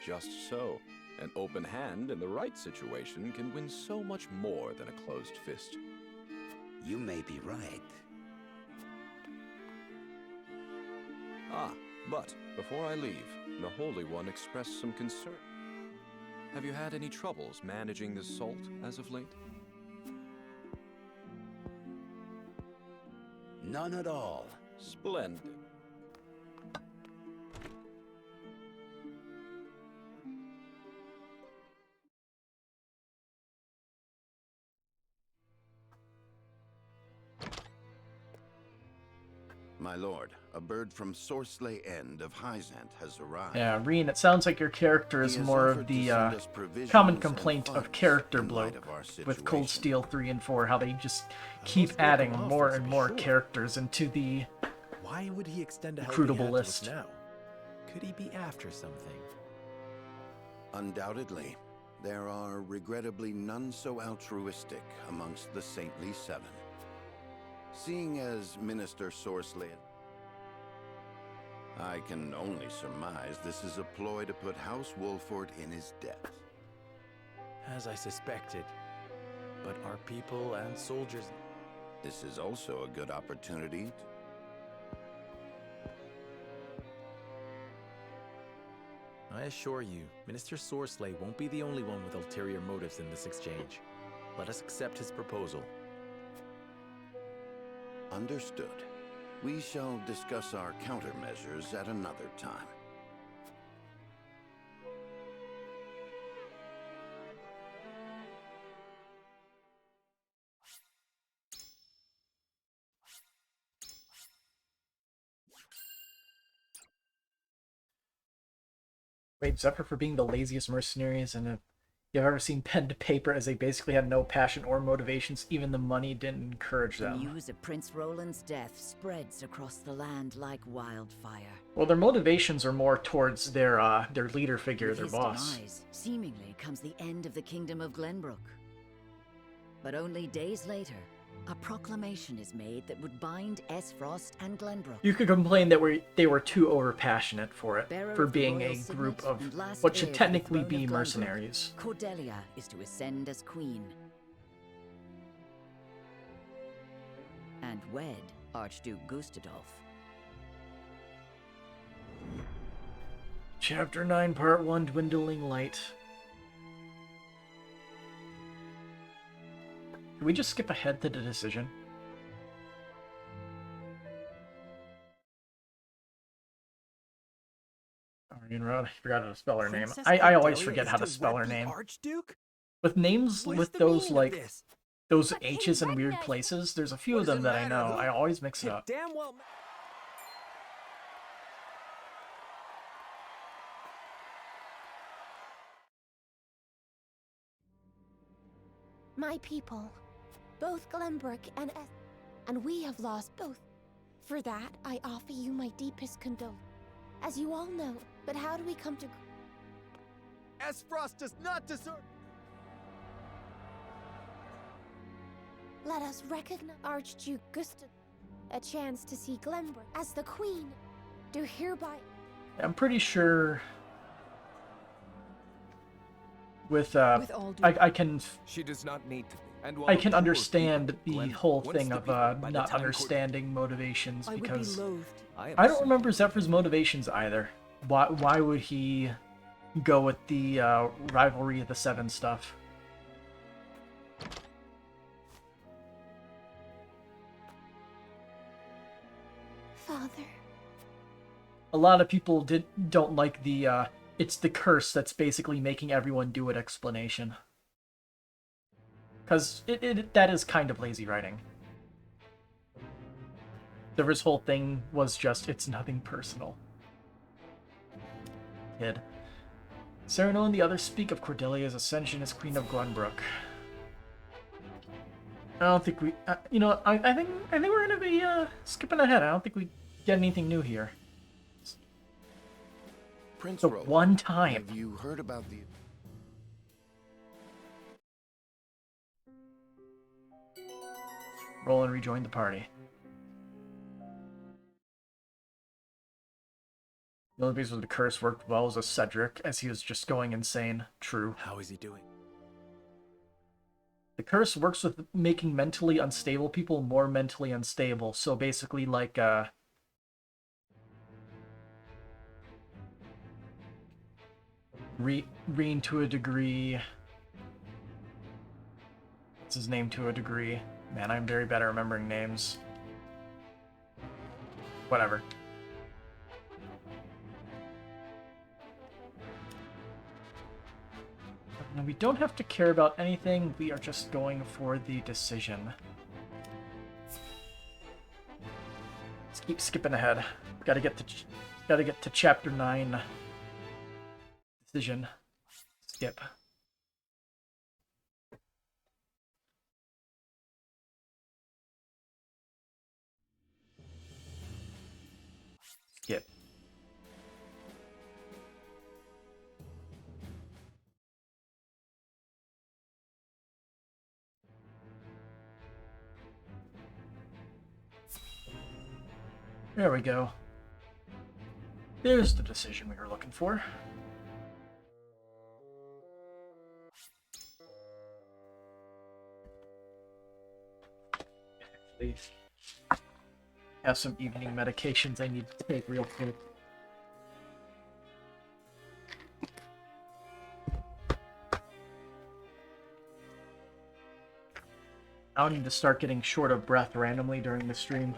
Just so. An open hand in the right situation can win so much more than a closed fist. You may be right. Ah, but before I leave, the Holy One expressed some concern. Have you had any troubles managing the salt as of late? None at all. Splendid. My lord, a bird from Sorsley End of Hyzant has arrived. Yeah, Reen, it sounds like your character is He has more of offered to the send us provisions common and complaint of funds character in light bloat of our with Cold situation. Steel 3 and 4, how they just keep adding more and more sure. characters into the Why would he extend a helping recruitable hand list. to us now? Could he be after something? Undoubtedly, there are regrettably none so altruistic amongst the Saintly Seven. Seeing as Minister Sorsley, I can only surmise this is a ploy to put House Wolford in his debt. As I suspected. But our people and soldiers... This is also a good opportunity I assure you, Minister Sorsley won't be the only one with ulterior motives in this exchange. Let us accept his proposal. Understood. We shall discuss our countermeasures at another time. Wait, Zephyr for being the laziest mercenaries and you've ever seen pen to paper, as they basically had no passion or motivations. Even the money didn't encourage The them. news of Prince Roland's death spreads across the land like wildfire. Well, their motivations are more towards their leader figure, With their his boss. demise, seemingly comes the end of the kingdom of Glenbrook. But only days later, a proclamation is made that would bind Esfrost and Glenbrook. You could complain that they were too overpassionate for it, Bearer for of the being a royal signet group of and last what heir should to the technically throne be of Glenbrook, mercenaries. Cordelia is to ascend as queen. and wed Archduke Gustadolf. Chapter 9, Part 1, Dwindling Light. Can we just skip ahead to the decision? I forgot how to spell her name. I always forget how to spell her name. Archduke? With names What is with the those, meaning of like, this? those H's in weird places, there's a few of them that I know. Who? I always mix it up. Damn well. My people, both Glenbrook and and we have lost both. For that, I offer you my deepest condolence. As you all know, but how do we come to... Esfrost does not deserve... Let us recognize Archduke Gustav, a chance to see Glenbrook as the queen. Do hereby... I'm pretty sure... With I can... She does not need to be. And I can understand the whole thing of not understanding motivations, because I don't remember Zephyr's motivations either. Why would he go with the rivalry of the Seven stuff? Father. A lot of people don't like the it's the curse that's basically making everyone do it explanation. Because that is kind of lazy writing. His whole thing was just, it's nothing personal. Kid. Cyrano and the others speak of Cordelia's ascension as Queen of Glenbrook. I don't think we... you know, I think we're gonna be skipping ahead. I don't think we get anything new here. Prince the Roland, one time. Have you heard about the... Roland rejoined the party. The only reason the curse worked well was with Cedric, as he was just going insane. True. How is he doing? The curse works with making mentally unstable people more mentally unstable. So basically, like, Reen to a degree. What's his name to a degree? Man, I'm very bad at remembering names. Whatever. Now, we don't have to care about anything. We are just going for the decision. Let's keep skipping ahead. Gotta get to chapter 9. Decision. Skip. Skip. There we go. There's the decision we were looking for. Please. Have some evening medications I need to take real quick. I'll need to start getting short of breath randomly during the stream.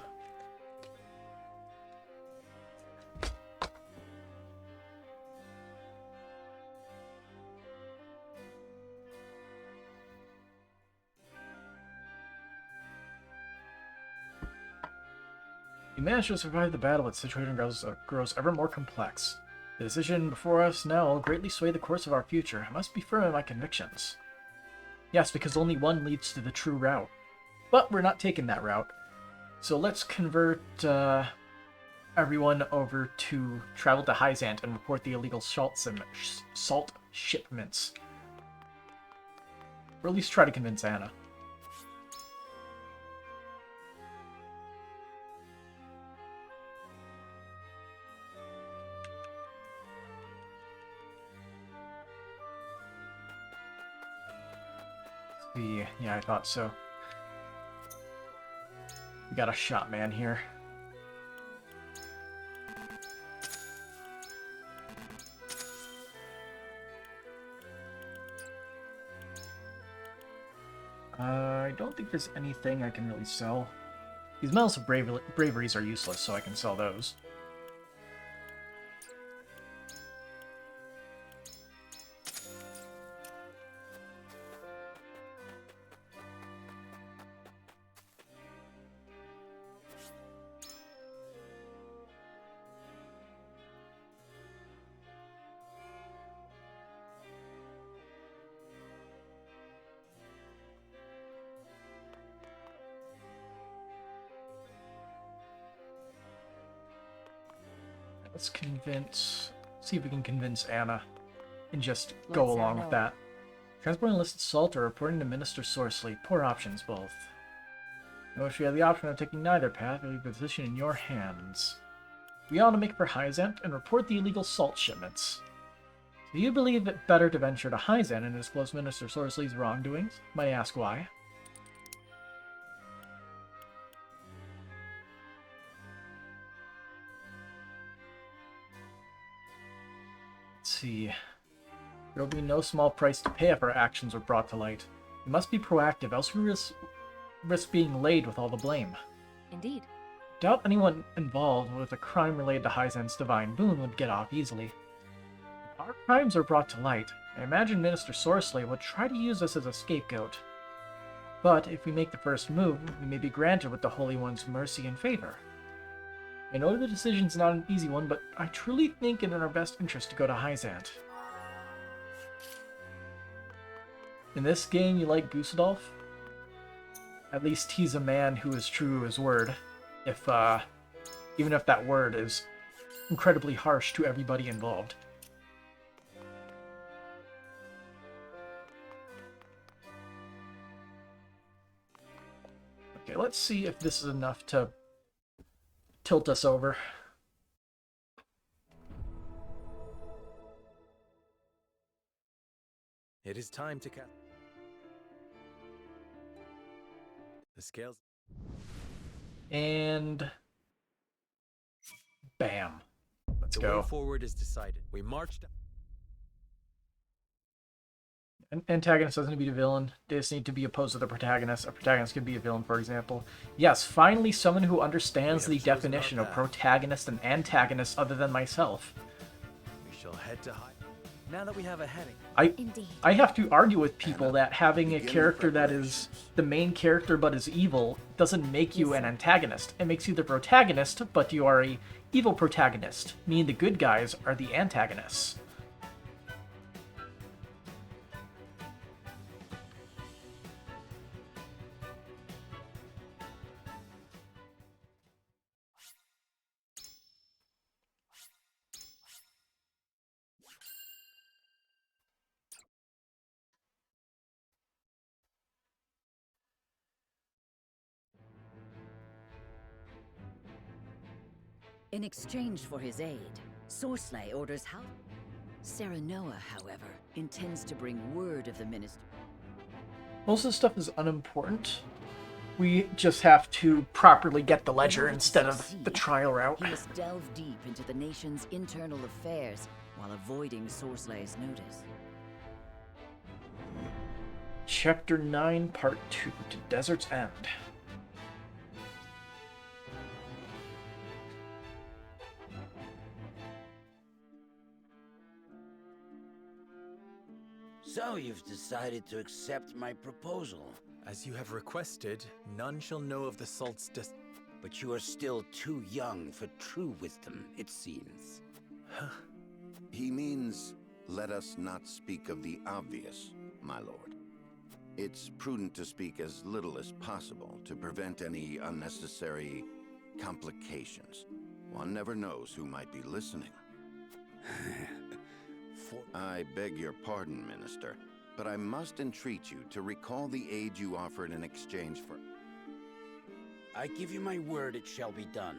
We managed to survive the battle, but the situation grows ever more complex. The decision before us now will greatly sway the course of our future. I must be firm in my convictions. Yes, because only one leads to the true route. But we're not taking that route. So let's convert everyone over to travel to Hyzant and report the illegal salt shipments. Or at least try to convince Anna. Yeah, I thought so. We got a shot man here. I don't think there's anything I can really sell. These medals of braveries are useless, so I can sell those. Let's see if we can convince Anna and just go along with that. Transporting illicit salt or reporting to Minister Sorsley. Poor options, both. Notice we have the option of taking neither path, or leave the position in your hands. We ought to make for Hyzant and report the illegal salt shipments. Do you believe it better to venture to Hyzant and disclose Minister Sorsley's wrongdoings? Might I ask why? See. There will be no small price to pay if our actions are brought to light. We must be proactive, else we risk being laid with all the blame. Indeed. Doubt anyone involved with a crime related to Hyzant's divine boon would get off easily. If our crimes are brought to light, I imagine Minister Sorsley would try to use us as a scapegoat. But if we make the first move, we may be granted with the Holy One's mercy and favor. I know the decision's not an easy one, but I truly think it in our best interest to go to Hyzant. In this game, you like Gustadolf? At least he's a man who is true to his word. Even if that word is incredibly harsh to everybody involved. Okay, let's see if this is enough to tilt us over. It is time to cast the scales. And bam. Let's the go. way forward is decided. We marched. An antagonist doesn't need to be the villain. They just need to be opposed to the protagonist. A protagonist can be a villain, for example. Yes, finally someone who understands the definition of protagonist and antagonist other than myself. We shall head to high. Now that we have a heading. I have to argue with people that having a character that is the main character but is evil doesn't make you an antagonist. It makes you the protagonist, but you are a evil protagonist, meaning the good guys are the antagonists. In exchange for his aid, Sorsley orders help. Serenoa, however, intends to bring word of the minister. Most of the stuff is unimportant. We just have to properly get the ledger instead of the trial route. He must delve deep into the nation's internal affairs while avoiding Sorsley's notice. Chapter 9, Part 2, to Desert's End. So you've decided to accept my proposal. As you have requested, none shall know of the salt's But you are still too young for true wisdom, it seems. He means, let us not speak of the obvious, my lord. It's prudent to speak as little as possible to prevent any unnecessary complications. One never knows who might be listening. I beg your pardon, Minister, but I must entreat you to recall the aid you offered in exchange for... I give you my word it shall be done.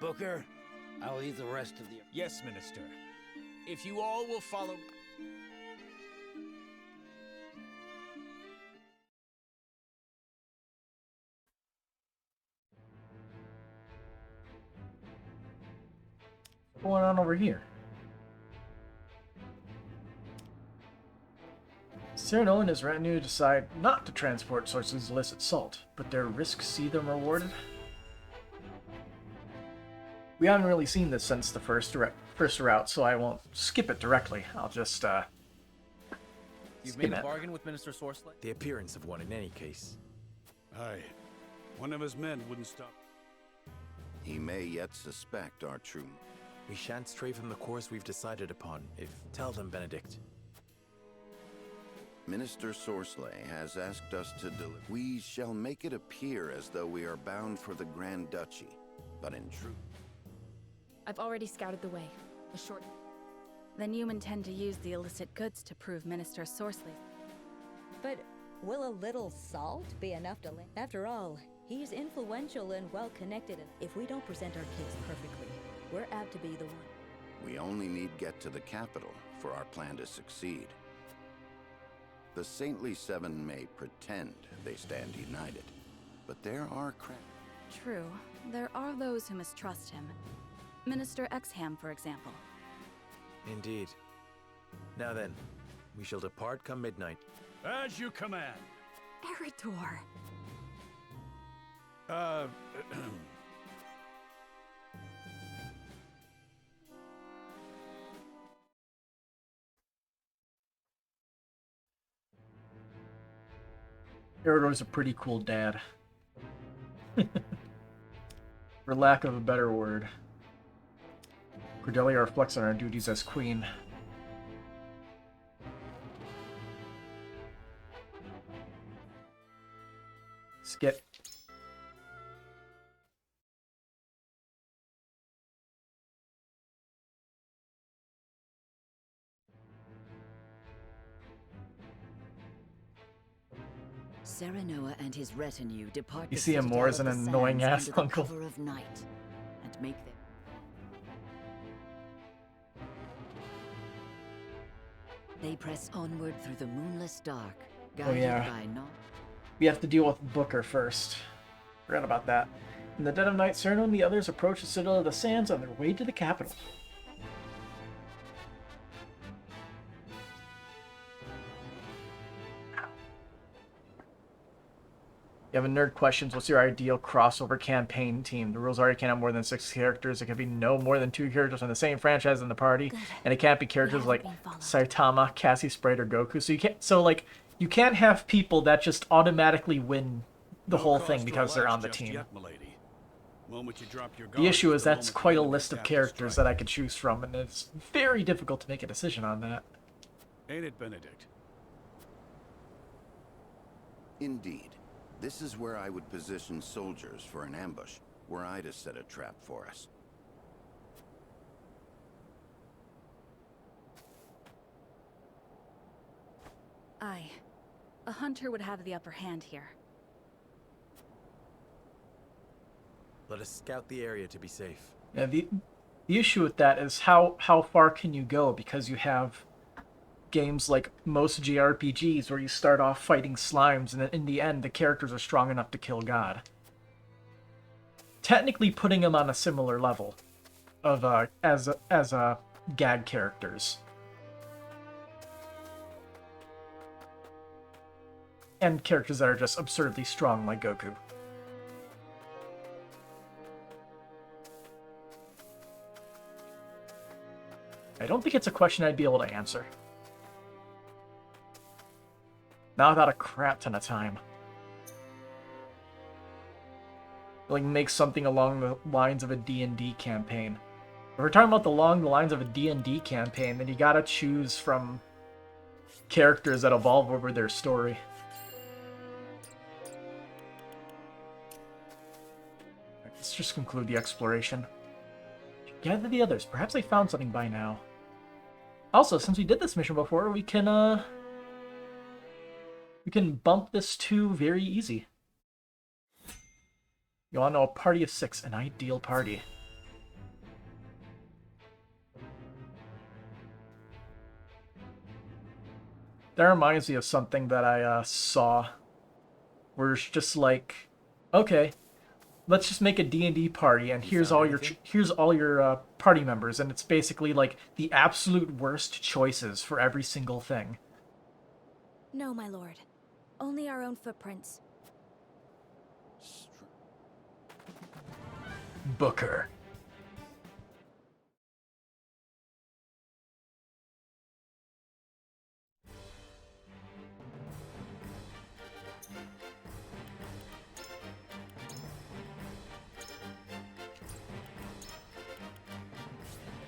Booker, I'll leave the rest of the... Yes, Minister. If you all will follow... going on over here? Cyrano and his retinue decide not to transport Sorsley's illicit salt, but their risks see them rewarded. We haven't really seen this since the first route, so I won't skip it directly. I'll just, You've made a bargain with Minister Sorsley? The appearance of one in any case. Aye. One of his men wouldn't stop. He may yet suspect our true... We shan't stray from the course we've decided upon, if... Tell them, Benedict. Minister Sorsley has asked us to deliver. We shall make it appear as though we are bound for the Grand Duchy, but in truth... I've already scouted the way. A short... Then you intend to use the illicit goods to prove Minister Sorsley. But will a little salt be enough to... After all, he's influential and well-connected, and if we don't present our case perfectly, we're apt to be the one. We only need get to the capital for our plan to succeed. The Saintly Seven may pretend they stand united, but there are True. There are those who mistrust him. Minister Exham, for example. Indeed. Now then, we shall depart come midnight. As you command. Eridor. Eridor's a pretty cool dad. For lack of a better word. Cordelia reflects on our duties as queen. Skip. Serenoa and his retinue depart. You see him more as an annoying ass uncle. Cover of night, and make them. They press onward through the moonless dark, guided by no. We have to deal with Booker first. Forgot about that. In the dead of night, Cyrano and the others approach the Citadel of the Sands on their way to the capital. You have a nerd questions. What's your ideal crossover campaign team? The rules are you can't have more than 6 characters. It can be no more than 2 characters in the same franchise in the party, and it can't be characters like Saitama, Cassie, Sprite, or Goku. So you can't. So like you can't have people that just automatically win the whole thing because they're on the team. The issue is that's quite a list of characters that I could choose from, and it's very difficult to make a decision on that. Ain't it, Benedict? Indeed. This is where I would position soldiers for an ambush, were I to set a trap for us. Aye. A hunter would have the upper hand here. Let us scout the area to be safe. Yeah, the issue with that is how far can you go, because you have games like most JRPGs where you start off fighting slimes and then in the end the characters are strong enough to kill God. Technically putting them on a similar level of as gag characters. And characters that are just absurdly strong like Goku. I don't think it's a question I'd be able to answer. Not without a crap ton of time. Like, make something along the lines of a D&D campaign. If we're talking about along the lines of a D&D campaign, then you gotta choose from characters that evolve over their story. Let's just conclude the exploration. Gather the others. Perhaps they found something by now. Also, since we did this mission before, we can bump this to very easy. You all know a party of 6, an ideal party. That reminds me of something that I saw, where it's just like, okay, let's just make a D&D party, and here's all your party members, and it's basically like the absolute worst choices for every single thing. No, my lord. Only our own footprints. Booker.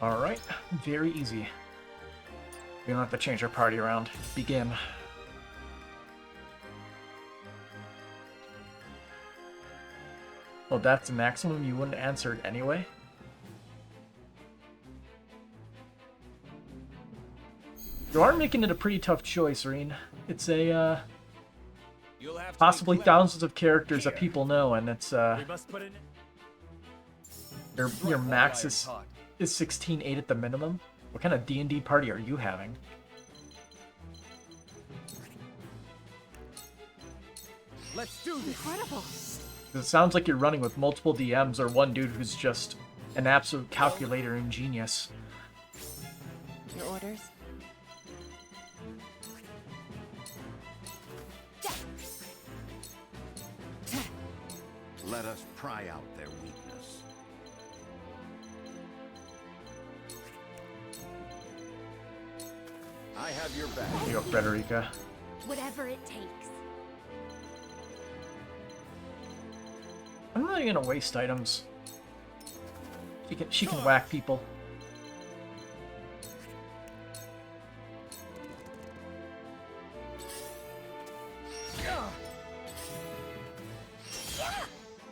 Alright, very easy. We don't have to change our party around. Begin. Well, that's the maximum. You wouldn't answer it anyway. You are making it a pretty tough choice, Reen. It's a, possibly thousands of characters that people know, and it's, your max is 16.8 at the minimum. What kind of D&D party are you having? Let's do this. Incredible. It sounds like you're running with multiple DMs or one dude who's just an absolute calculator and genius. Your orders? Let us pry out their weakness. I have your back. Here you go, Frederica. Whatever it takes. I'm really gonna waste items. She can whack people.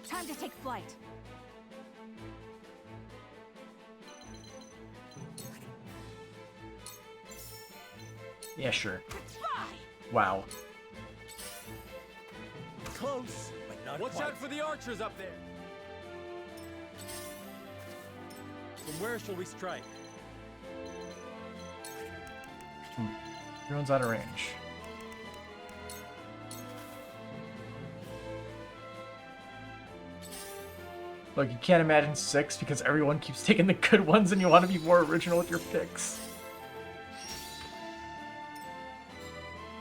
Time to take flight. Yeah, sure. Wow. Close, but not Watch out for the archers up there. From where shall we strike? Everyone's out of range. Look, you can't imagine 6 because everyone keeps taking the good ones and you want to be more original with your picks.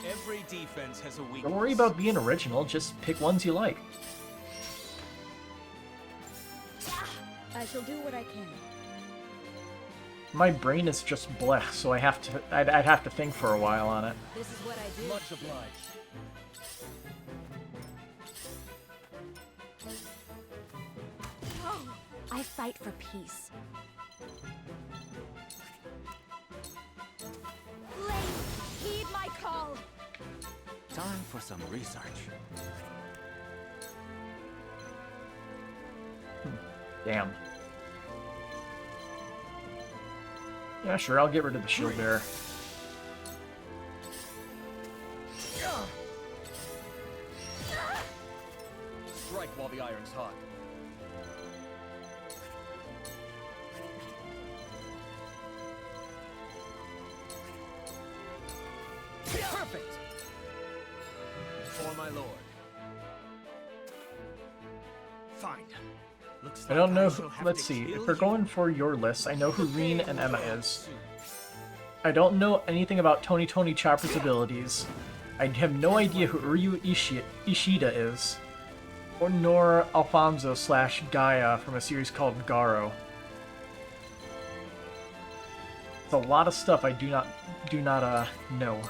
Every defense has a weakness. Don't worry about being original, just pick ones you like. I shall do what I can. My brain is just blech, so I'd have to think for a while on it. This is what I do. Much obliged. I fight for peace. Blade, heed my call. Time for some research. Damn. Yeah, sure, I'll get rid of the shield bearer. Strike while the iron's hot. Perfect! For my lord. Fine. Looks I don't know. shall have Let's to see. kill If we're you. going for your list, I know who Reen and Emma is. I don't know anything about Tony Chopper's abilities. I have no idea who Ryu Ishida is, or nor Alfonso / Gaia from a series called Garo. It's a lot of stuff I do not know.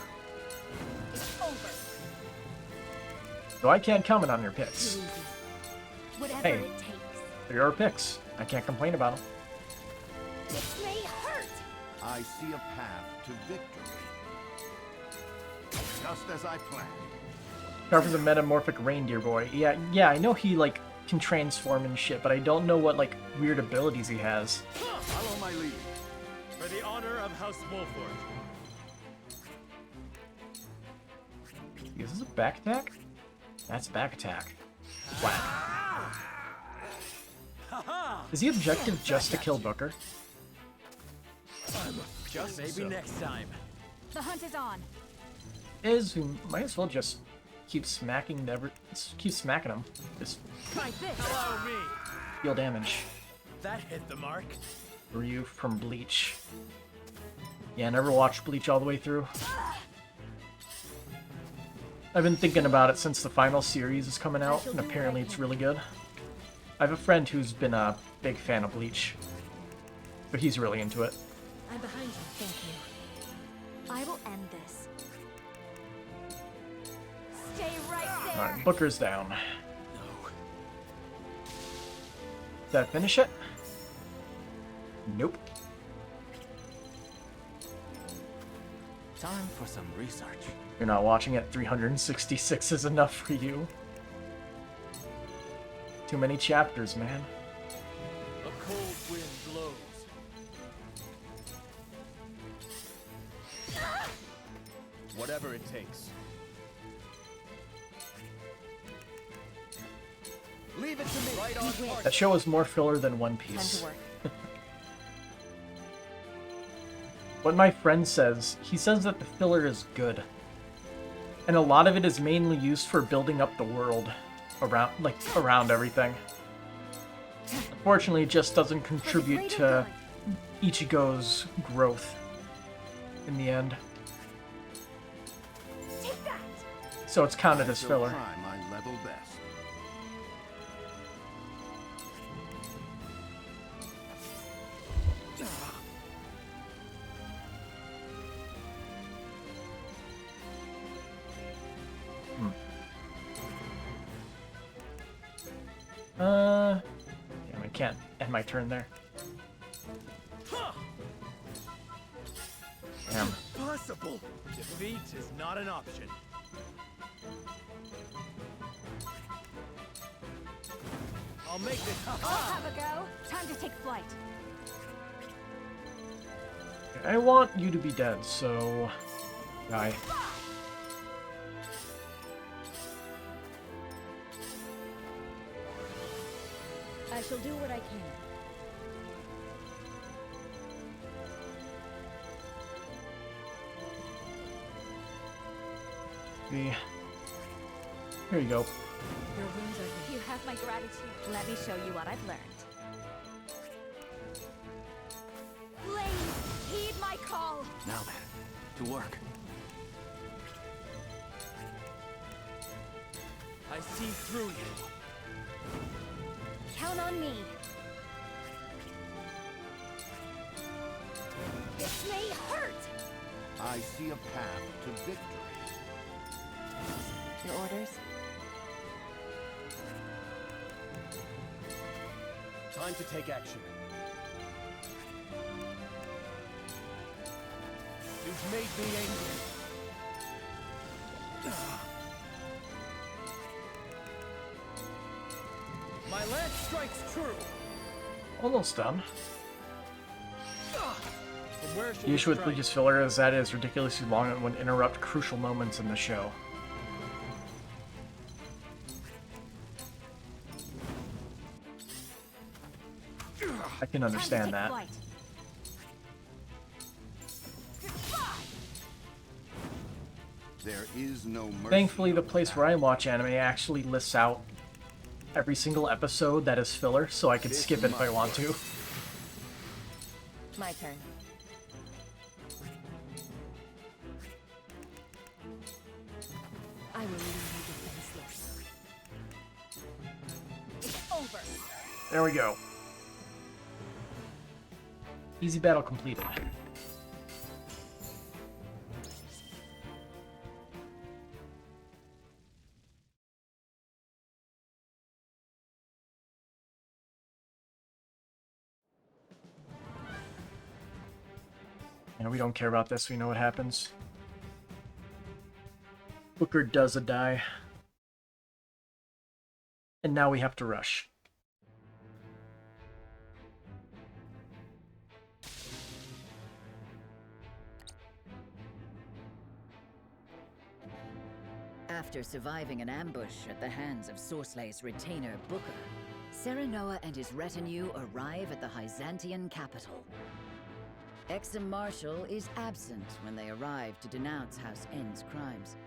So I can't comment on your picks. Whatever Hey. it takes. They're your picks. I can't complain about them. This may hurt. I see a path to victory. Just as I planned. Carver's a metamorphic reindeer boy. Yeah, I know he like can transform and shit, but I don't know what like weird abilities he has. Follow my lead. For the honor of House Wolford. Is this a back attack? That's back attack. Whack. Is the objective just to kill Booker? Just maybe next time. The hunt is on. We might as well just keep smacking him. Just Hello, me. deal damage. That hit the mark. Ryu from Bleach. Yeah, never watched Bleach all the way through. I've been thinking about it since the final series is coming out, and apparently it's really good. I have a friend who's been a big fan of Bleach, but he's really into it. I'm behind you, thank you. I will end this. Stay right there. Alright, Booker's down. No. Did that finish it? Nope. Time for some research. You're not watching it. 366 is enough for you. Too many chapters, man. A cold wind blows. Whatever it takes. Leave it to me. Right on target. That show is more filler than One Time Piece. to work. What my friend says, he says that the filler is good. And a lot of it is mainly used for building up the world around everything. Unfortunately, it just doesn't contribute to Ichigo's growth in the end. So it's counted as filler. Try my level best. Damn, I can't end my turn there. Damn. Possible. Defeat is not an option. I'll make this. I'll have a go. Time to take flight. I want you to be dead, so die. I shall do what I can. Here you go. Your wounds are healed. You have my gratitude. Let me show you what I've learned. Please, heed my call. Now then, to work. I see through you. Count on me. This may hurt. I see a path to victory. Your orders? Time to take action. You've made me angry. My lance strikes true. Almost done. From where shall The issue with strike? Bleach's filler is that it is ridiculously long and would interrupt crucial moments in the show. I can understand that. There is no mercy. Thankfully, the place where I watch anime actually lists out every single episode that is filler, so I could skip it if I want to. My turn. I will leave you defenseless. It's over. There we go. Easy battle completed. And we don't care about this, we know what happens. Booker does a die. And now we have to rush. After surviving an ambush at the hands of Sorsley's retainer, Booker, Serenoa and his retinue arrive at the Byzantian capital. Exum Marshal is absent when they arrive to denounce House N's crimes.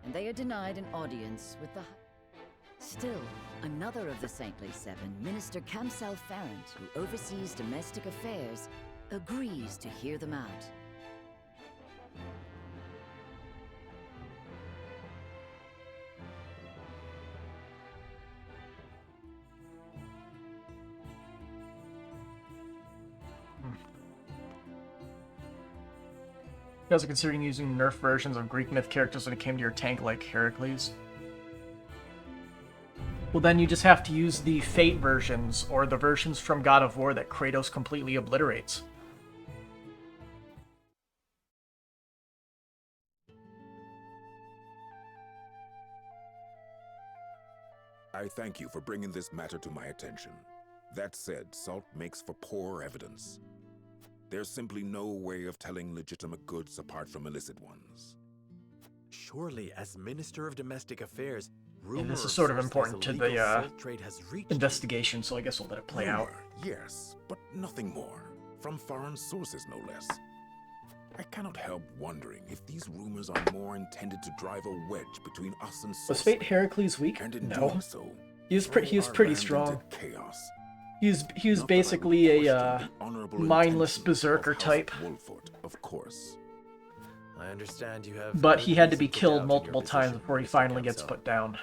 and they are denied an audience with the... Still, another of the Saintly Seven, Minister Kamsal Farrant, who oversees domestic affairs, agrees to hear them out. You guys are considering using nerf versions of Greek myth characters when it came to your tank like Heracles? Well, then you just have to use the Fate versions, or the versions from God of War that Kratos completely obliterates. I thank you for bringing this matter to my attention. That said, salt makes for poor evidence. There's simply no way of telling legitimate goods apart from illicit ones. Surely, as Minister of Domestic Affairs, And this is sort of important to the investigation, so I guess we'll let it play out. Yes, but nothing more. From foreign sources, no less. I cannot help wondering if these rumors are more intended to drive a wedge between us and Was Fate Heracles weak? No. He was pretty strong. He was basically a mindless berserker type. Of course. I understand you have. But he had to be killed multiple times before he finally gets put down.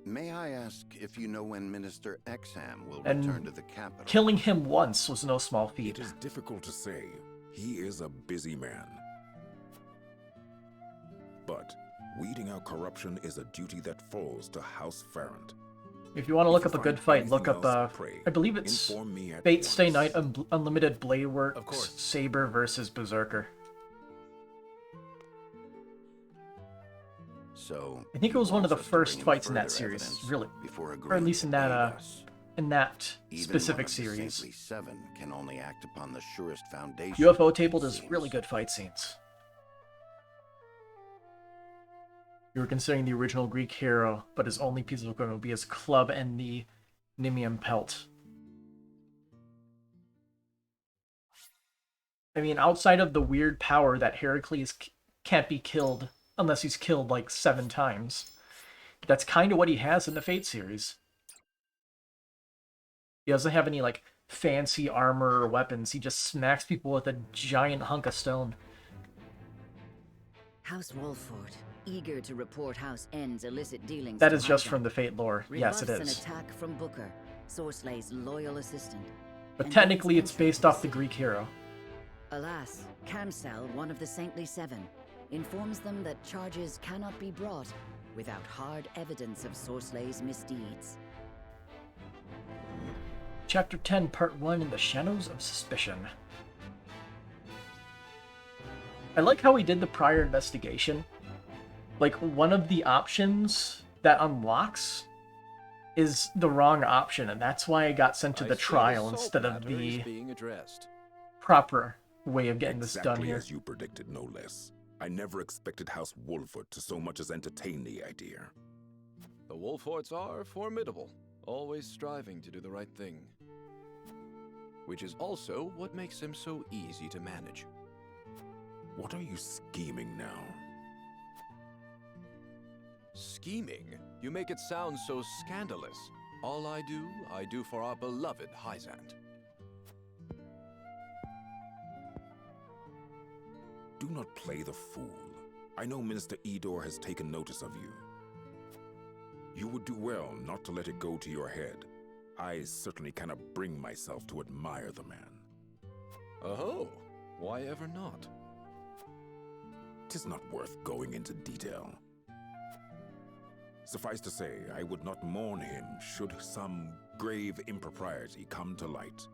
May I ask if you know when Minister Exham will return to the capital? Killing him once was no small feat. It is difficult to say. He is a busy man. But weeding out corruption is a duty that falls to House Farrant. If you want to look up a good fight, look up, I believe it's Fate Stay Night Unlimited Blade Works Saber versus Berserker. So I think it was one of the first fights in that series, really, or at least in that specific series. Can only act upon the surest foundation. UFO Table does really good fight scenes. You were considering the original Greek hero, but his only piece of equipment would be his club and the Nimium pelt. I mean, outside of the weird power that Heracles can't be killed unless he's killed like 7 times, that's kind of what he has in the Fate series. He doesn't have any like fancy armor or weapons. He just smacks people with a giant hunk of stone. House Wolfort, eager to report House N's illicit dealings. That is just from the Fate lore. Yes, it Rebuffs is. an attack from Booker, Sorsley's loyal assistant. But technically, it's based off the Greek hero. Alas, Kamsal, one of the Saintly Seven, informs them that charges cannot be brought without hard evidence of Sorsley's misdeeds. Chapter 10, Part 1, In the Shadows of Suspicion. I like how he did the prior investigation. Like, one of the options that unlocks is the wrong option, and that's why I got sent to the trial instead of the proper way of getting this done here. As you predicted, no less. I never expected House Wolfort to so much as entertain the idea. The Wolforts are formidable, always striving to do the right thing. Which is also what makes them so easy to manage. What are you scheming now? Scheming? You make it sound so scandalous. All I do for our beloved Hyzant. Do not play the fool. I know Minister Edor has taken notice of you. You would do well not to let it go to your head. I certainly cannot bring myself to admire the man. Oh, why ever not? 'Tis not worth going into detail. Suffice to say, I would not mourn him should some grave impropriety come to light.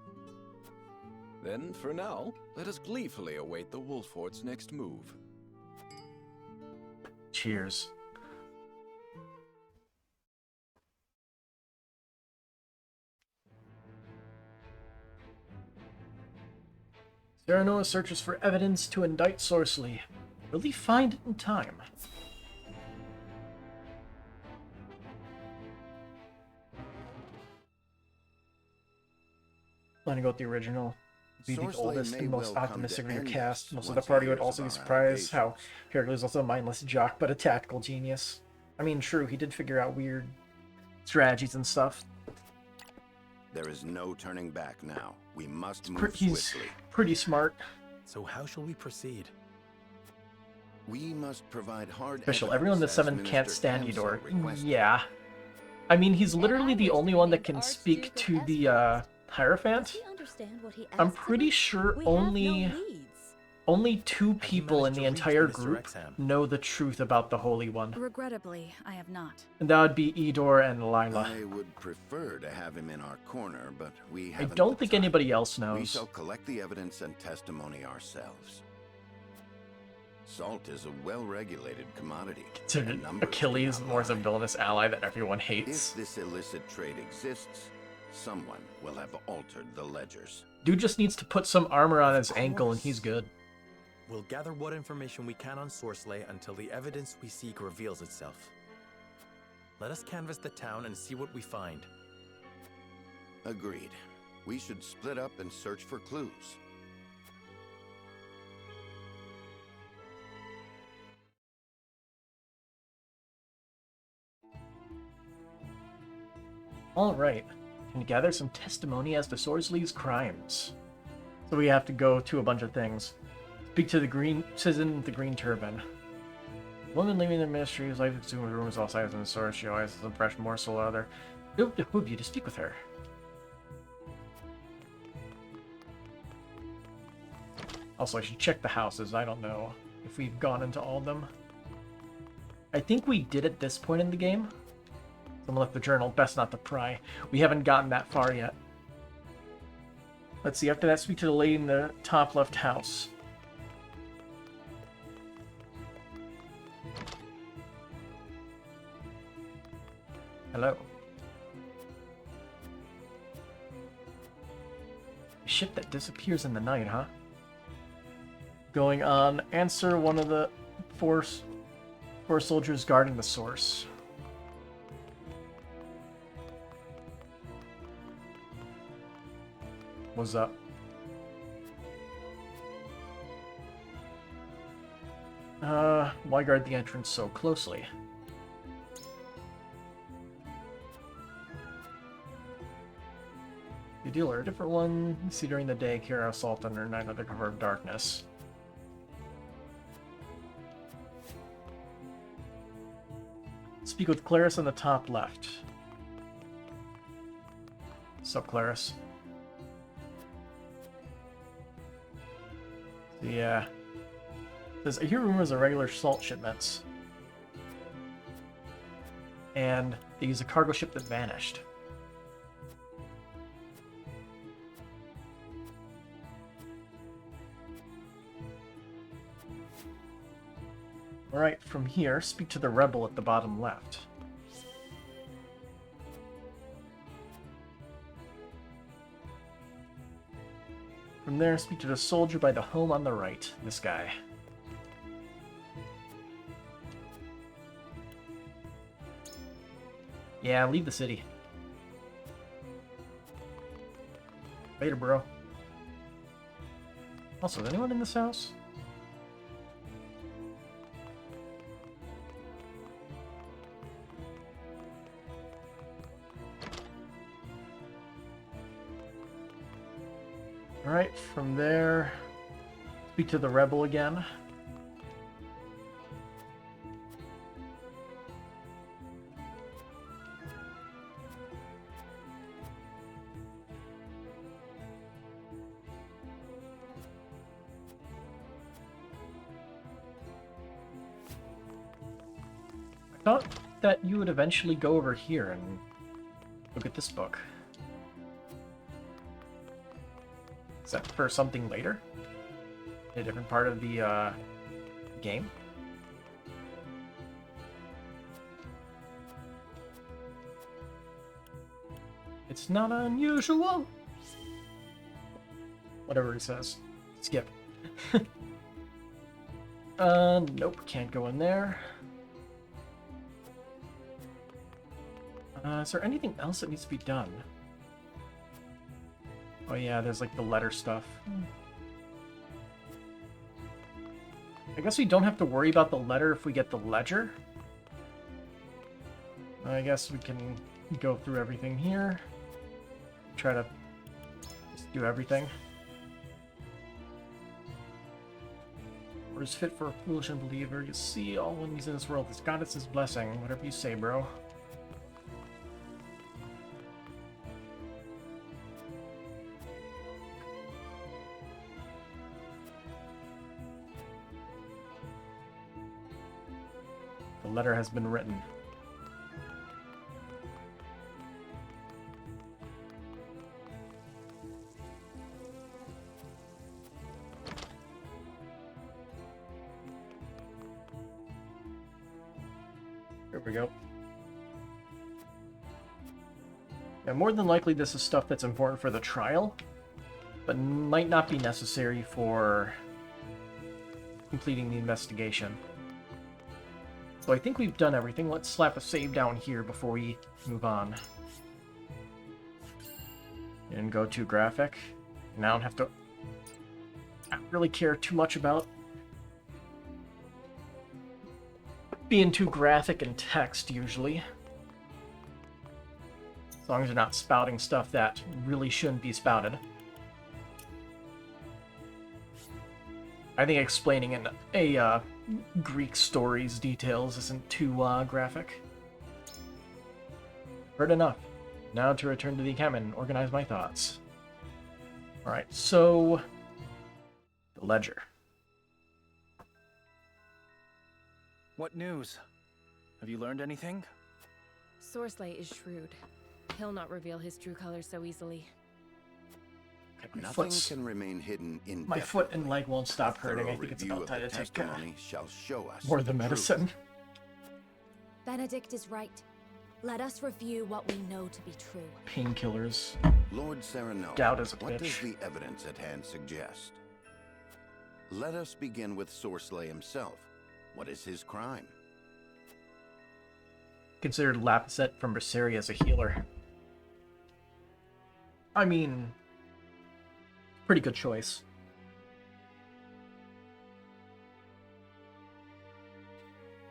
Then, for now, let us gleefully await the Wolfort's next move. Cheers. Serenoa searches for evidence to indict Sorsley. Will he find it in time? I'm gonna go with the original. Be the Sorsley oldest may and most well come optimistic to of your envy cast. us Most of the once he party would hears also of be our surprised how allegations. Hercules is also a mindless jock, but a tactical genius. I mean, true, he did figure out weird strategies and stuff. There is no turning back now. We must He's move swiftly. pretty smart. So how shall we proceed? We must provide hard Official, evidence everyone in the as Seven Minister can't stand Kamsa Eudor. requested. Yeah. I mean, he's literally the only one that can speak to the Hierophant. I'm pretty sure only 2 people in the entire group know the truth about the Holy One. Regrettably, I have not. And that would be Eudor and Lila. I would prefer to have him in our corner, but we I haven't don't the think time. anybody else We knows. shall collect the evidence and testimony ourselves. Salt is a well-regulated commodity. Considered Achilles more as a villainous ally that everyone hates. If this illicit trade exists, someone will have altered the ledgers. Dude just needs to put some armor on his ankle and he's good. We'll gather what information we can on Sorsley until the evidence we seek reveals itself. Let us canvass the town and see what we find. Agreed. We should split up and search for clues. Alright. Can gather some testimony as to Sorsley's crimes. So we have to go to a bunch of things. Speak to the green citizen with the green turban. Woman leaving the ministry whose life consumed with rumors all sides and source. She always has a fresh morsel or other. It would behoove you to speak with her. Also, I should check the houses. I don't know if we've gone into all of them. I think we did at this point in the game. Someone left the journal. Best not to pry. We haven't gotten that far yet. Let's see. After that, speak to the lady in the top left house. Hello. A ship that disappears in the night, huh? Going on. Answer one of the four soldiers guarding the source. What's up? Why guard the entrance so closely? The dealer, a different one. See during the day, carry assault under night under cover of darkness. Speak with Claris on the top left. Sup, Claris? Yeah. Says, I hear rumors of regular salt shipments. And they use a cargo ship that vanished. Alright, from here, speak to the rebel at the bottom left. From there, speak to the soldier by the home on the right. This guy. Yeah, leave the city. Later, bro. Also, is anyone in this house? Alright, from there, speak to the rebel again. I thought that you would eventually go over here and look at this book. Is that for something later? A different part of the game? It's not unusual. Whatever he says. Skip. Nope, can't go in there. Is there anything else that needs to be done? Oh yeah, there's like the letter stuff. I guess we don't have to worry about the letter if we get the ledger. I guess we can go through everything here. Try to just do everything. Or is fit for a foolish unbeliever. You see, all ones in this world. It's God, it's his blessing. Whatever you say, bro. The letter has been written. There we go. Yeah, more than likely this is stuff that's important for the trial, but might not be necessary for completing the investigation. So I think we've done everything. Let's slap a save down here before we move on. And go to graphic. And I don't have to really care too much about being too graphic in text, usually. As long as you're not spouting stuff that really shouldn't be spouted. I think explaining in a Greek story's details isn't too graphic. Heard enough. Now to return to the encampment and organize my thoughts. Alright, so... the ledger. What news? Have you learned anything? Sorsley is shrewd. He'll not reveal his true colors so easily. Nothing can remain hidden indefinitely. My foot and leg won't stop hurting. I think it's about time to take shall show us more of the medicine. Benedict is right. Let us review what we know to be true. Painkillers. Lord Serenoa, Gout is a what bitch. does the evidence at hand suggest? Let us begin with Sorsley himself. What is his crime? Considered Lapiset from Berseria as a healer. I mean, pretty good choice.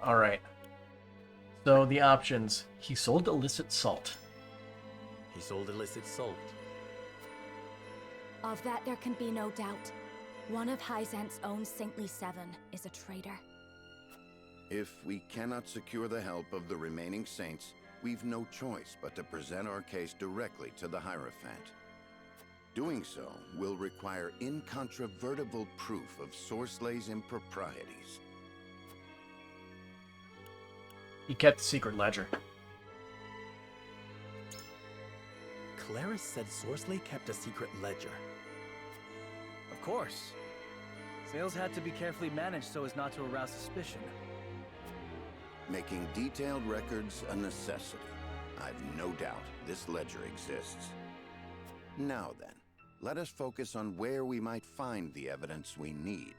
Alright. So the options. He sold illicit salt. He sold illicit salt. Of that there can be no doubt. One of Hyzant's own Saintly Seven is a traitor. If we cannot secure the help of the remaining saints, we've no choice but to present our case directly to the Hierophant. Doing so will require incontrovertible proof of Sorsley's improprieties. He kept the secret ledger. Clarice said Sorsley kept a secret ledger. Of course. Sales had to be carefully managed so as not to arouse suspicion. Making detailed records a necessity. I've no doubt this ledger exists. Now then, let us focus on where we might find the evidence we need.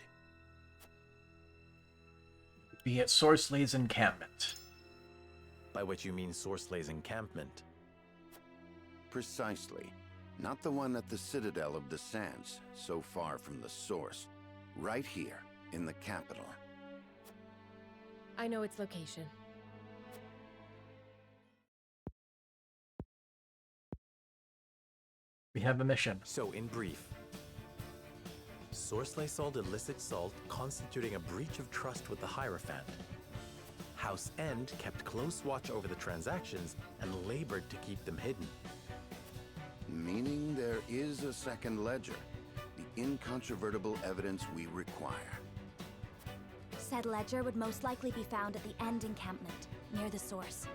Be at Sorsley's encampment. By which you mean Sorsley's encampment? Precisely. Not the one at the Citadel of the Sands, so far from the source. Right here, in the capital. I know its location. We have a mission. So, in brief, Sorsley sold illicit salt, constituting a breach of trust with the Hierophant. House End kept close watch over the transactions and labored to keep them hidden. Meaning there is a second ledger, the incontrovertible evidence we require. Said ledger would most likely be found at the End encampment, near the source.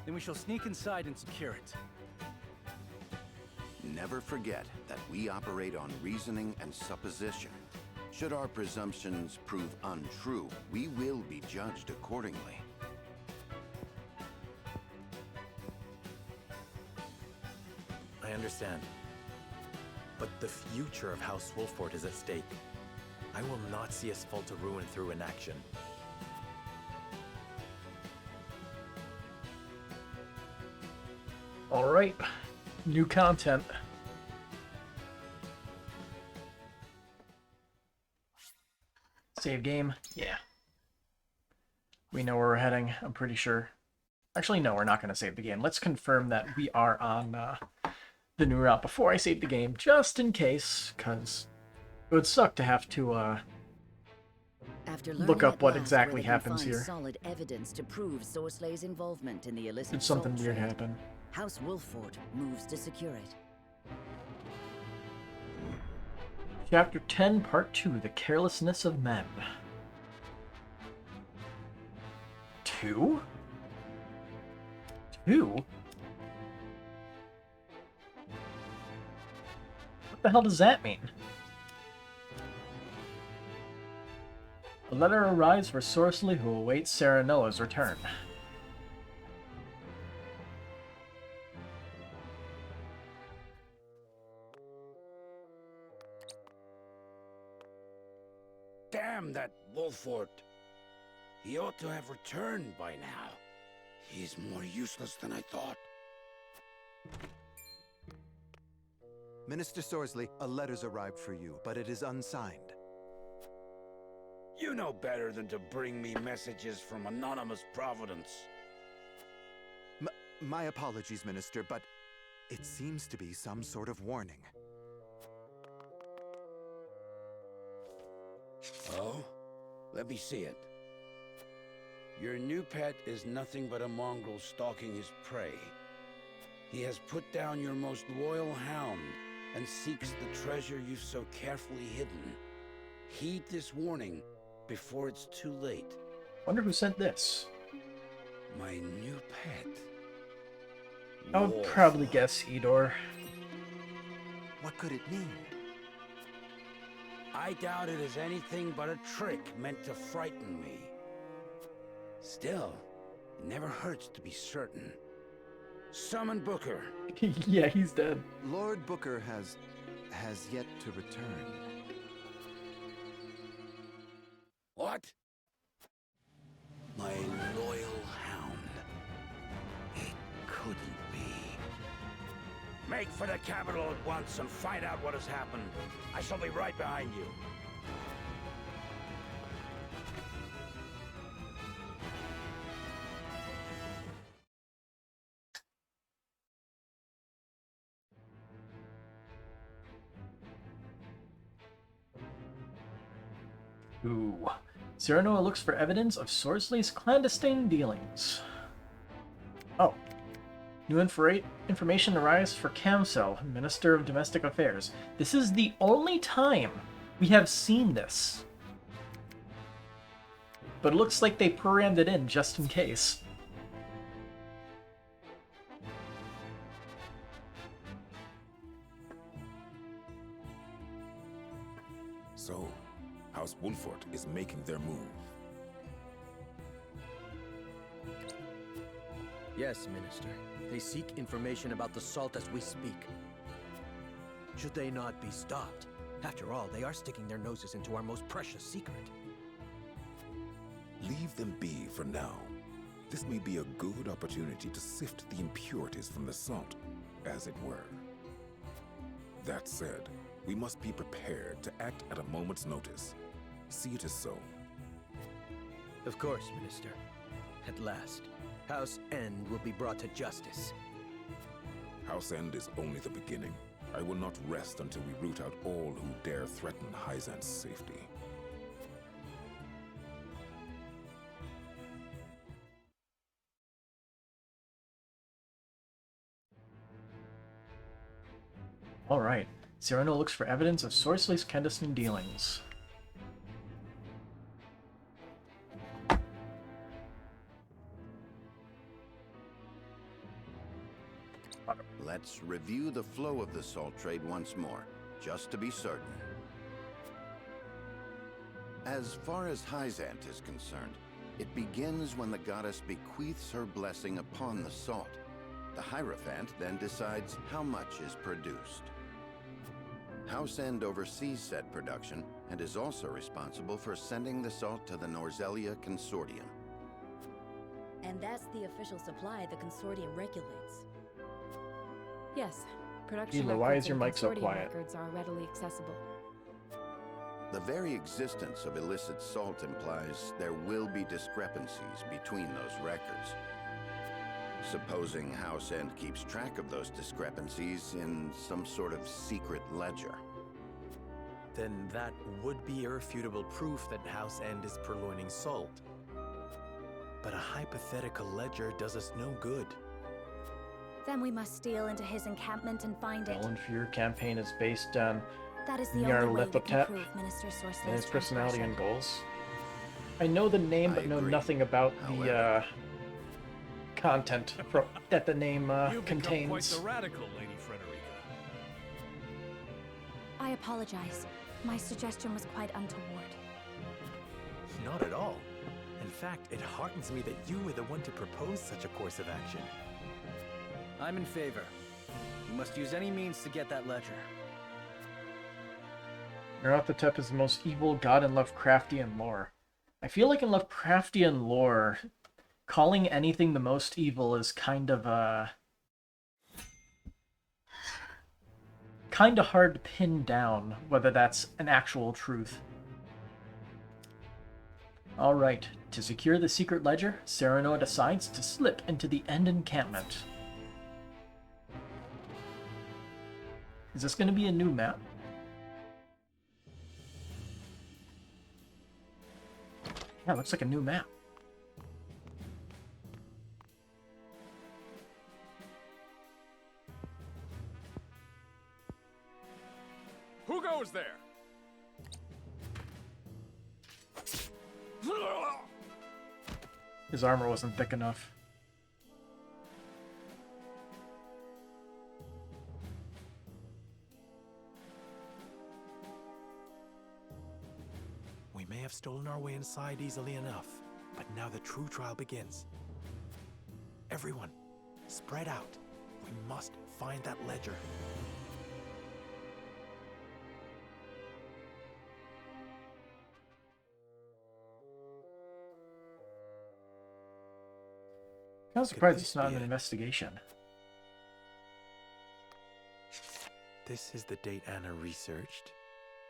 Then we shall sneak inside and secure it. Never forget that we operate on reasoning and supposition. Should our presumptions prove untrue, we will be judged accordingly. I understand. But the future of House Wolffort is at stake. I will not see us fall to ruin through inaction. Alright. New content. Save game? Yeah. We know where we're heading, I'm pretty sure. Actually, no, we're not going to save the game. Let's confirm that we are on the new route before I save the game, just in case, because it would suck to have to After look up what exactly happens here. Solid evidence to prove Sorsley's involvement in the illicit Did something salt weird trade, happen? House Wolffort moves to secure it. Chapter 10, Part 2, The Carelessness of Men. 2? 2? What the hell does that mean? A letter arrives for Sorsley, who awaits Serenoa's return. Damn that Wolffort! He ought to have returned by now. He's more useless than I thought. Minister Sorsley, a letter's arrived for you, but it is unsigned. You know better than to bring me messages from anonymous Providence. My apologies, Minister, but it seems to be some sort of warning. Oh? Let me see it. Your new pet is nothing but a mongrel stalking his prey. He has put down your most loyal hound and seeks the treasure you've so carefully hidden. Heed this warning before it's too late. Wonder who sent this. My new pet. I would probably guess Edor. What could it mean? I doubt it is anything but a trick meant to frighten me. Still, it never hurts to be certain. Summon Booker. Yeah, he's dead. Lord Booker has yet to return. What? My loyal hound. It couldn't be. Make for the capital at once and find out what has happened. I shall be right behind you. Ooh. Serenoa looks for evidence of Sorsley's clandestine dealings. Oh. New information arrives for Camsel, Minister of Domestic Affairs. This is the only time we have seen this. But it looks like they programmed it in just in case. So, House Wolffort is making their move. Yes, Minister. They seek information about the salt as we speak. Should they not be stopped? After all, they are sticking their noses into our most precious secret. Leave them be for now. This may be a good opportunity to sift the impurities from the salt, as it were. That said, we must be prepared to act at a moment's notice. See it as so. Of course, Minister. At last, House End will be brought to justice. House End is only the beginning. I will not rest until we root out all who dare threaten Hyzant's safety. Alright. Serenoa looks for evidence of Sorsley's clandestine dealings. Let's review the flow of the salt trade once more, just to be certain. As far as Hyzant is concerned, it begins when the goddess bequeaths her blessing upon the salt. The Hierophant then decides how much is produced. House End oversees said production and is also responsible for sending the salt to the Norzelia Consortium. And that's the official supply the consortium regulates. Yes, production Ela, why records is your and mic so consortium quiet? records are readily accessible. The very existence of illicit salt implies there will be discrepancies between those records. Supposing House End keeps track of those discrepancies in some sort of secret ledger. Then that would be irrefutable proof that House End is purloining salt. But a hypothetical ledger does us no good. Then we must steal into his encampment and find it. Ellen for your campaign is based on That is the only way we can Nyarlathotep prove Minister Sorsley's and his personality and transgression. goals. I know the name, but know nothing about the content that the name You've contains. become quite the radical, Lady Frederica. I apologize. My suggestion was quite untoward. Not at all. In fact, it heartens me that you were the one to propose such a course of action. I'm in favor. We must use any means to get that ledger. Nyarlathotep is the most evil god in Lovecraftian lore. I feel like in Lovecraftian lore, calling anything the most evil is kind of hard to pin down whether that's an actual truth. Alright, to secure the secret ledger, Serenoa decides to slip into the End encampment. Is this going to be a new map? Yeah, it looks like a new map. Who goes there? His armor wasn't thick enough. We may have stolen our way inside easily enough, but now the true trial begins. Everyone, spread out. We must find that ledger. I'm surprised it's not an investigation. This is the date Anna researched.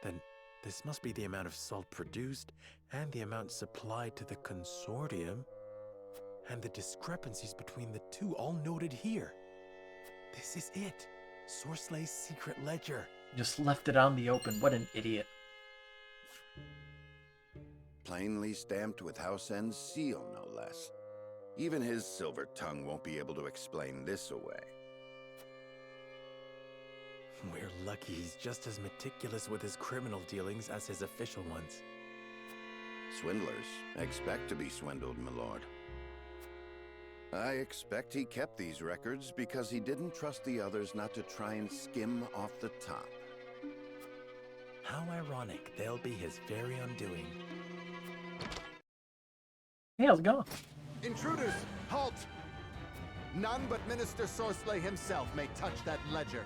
Then this must be the amount of salt produced and the amount supplied to the consortium, and the discrepancies between the two all noted here. This is it. Sorsley's secret ledger. Just left it on the open. What an idiot. Plainly stamped with House End's seal, no less. Even his silver tongue won't be able to explain this away. We're lucky he's just as meticulous with his criminal dealings as his official ones. Swindlers expect to be swindled, my lord. I expect he kept these records because he didn't trust the others not to try and skim off the top. How ironic they'll be his very undoing. Hey, how's it going? Intruders, halt! None but Minister Sorsley himself may touch that ledger.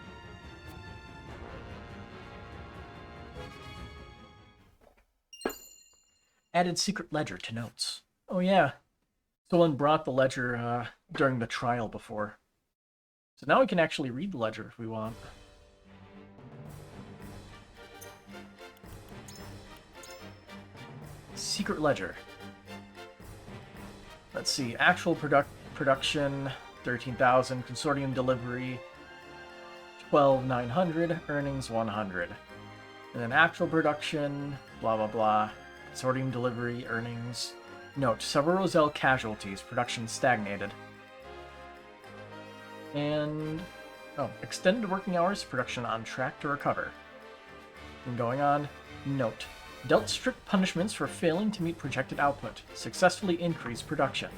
Added secret ledger to notes. Oh yeah. Someone brought the ledger during the trial before. So now we can actually read the ledger if we want. Secret ledger. Let's see. Actual production, 13,000. Consortium delivery, 12,900. Earnings, 100. And then actual production, blah, blah, blah. Consortium delivery, earnings. Note, several Roselle casualties. Production stagnated. And... oh, extended working hours. Production on track to recover. And going on. Note, dealt strict punishments for failing to meet projected output. Successfully increased production.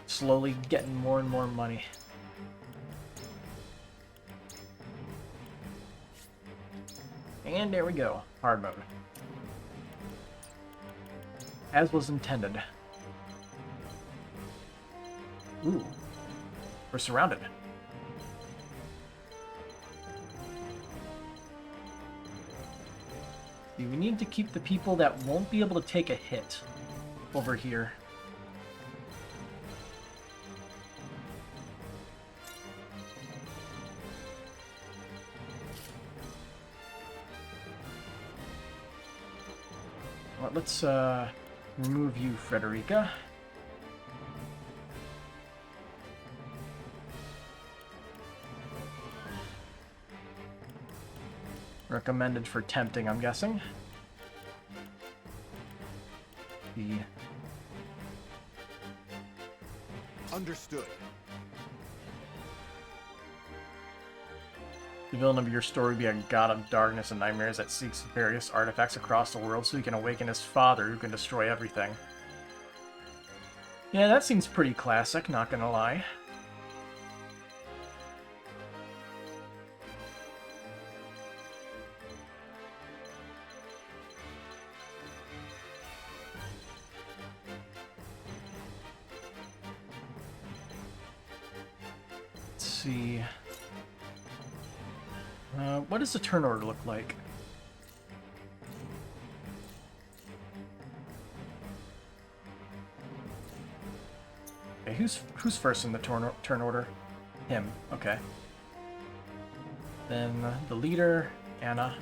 Slowly getting more and more money. And there we go. Hard mode. As was intended. Ooh. We're surrounded. See, we need to keep the people that won't be able to take a hit over here. Well, let's remove you, Frederica. Recommended for tempting, I'm guessing. The Understood. The villain of your story be a god of darkness and nightmares that seeks various artifacts across the world so he can awaken his father who can destroy everything. Yeah, that seems pretty classic, not gonna lie. Let's see. What does the turn order look like? Okay, who's first in the turn order? Him. Okay. Then the leader, Anna.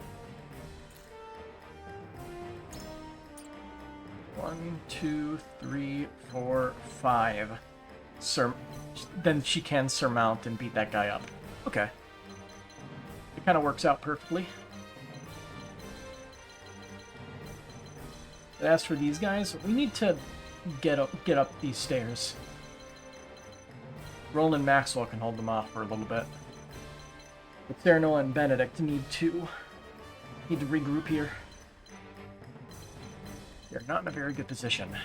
1, 2, 3, 4, 5. Then she can surmount and beat that guy up. Okay. It kind of works out perfectly. But as for these guys, we need to get up these stairs. Roland Maxwell can hold them off for a little bit. But Serenola and Benedict need to regroup here. They're not in a very good position.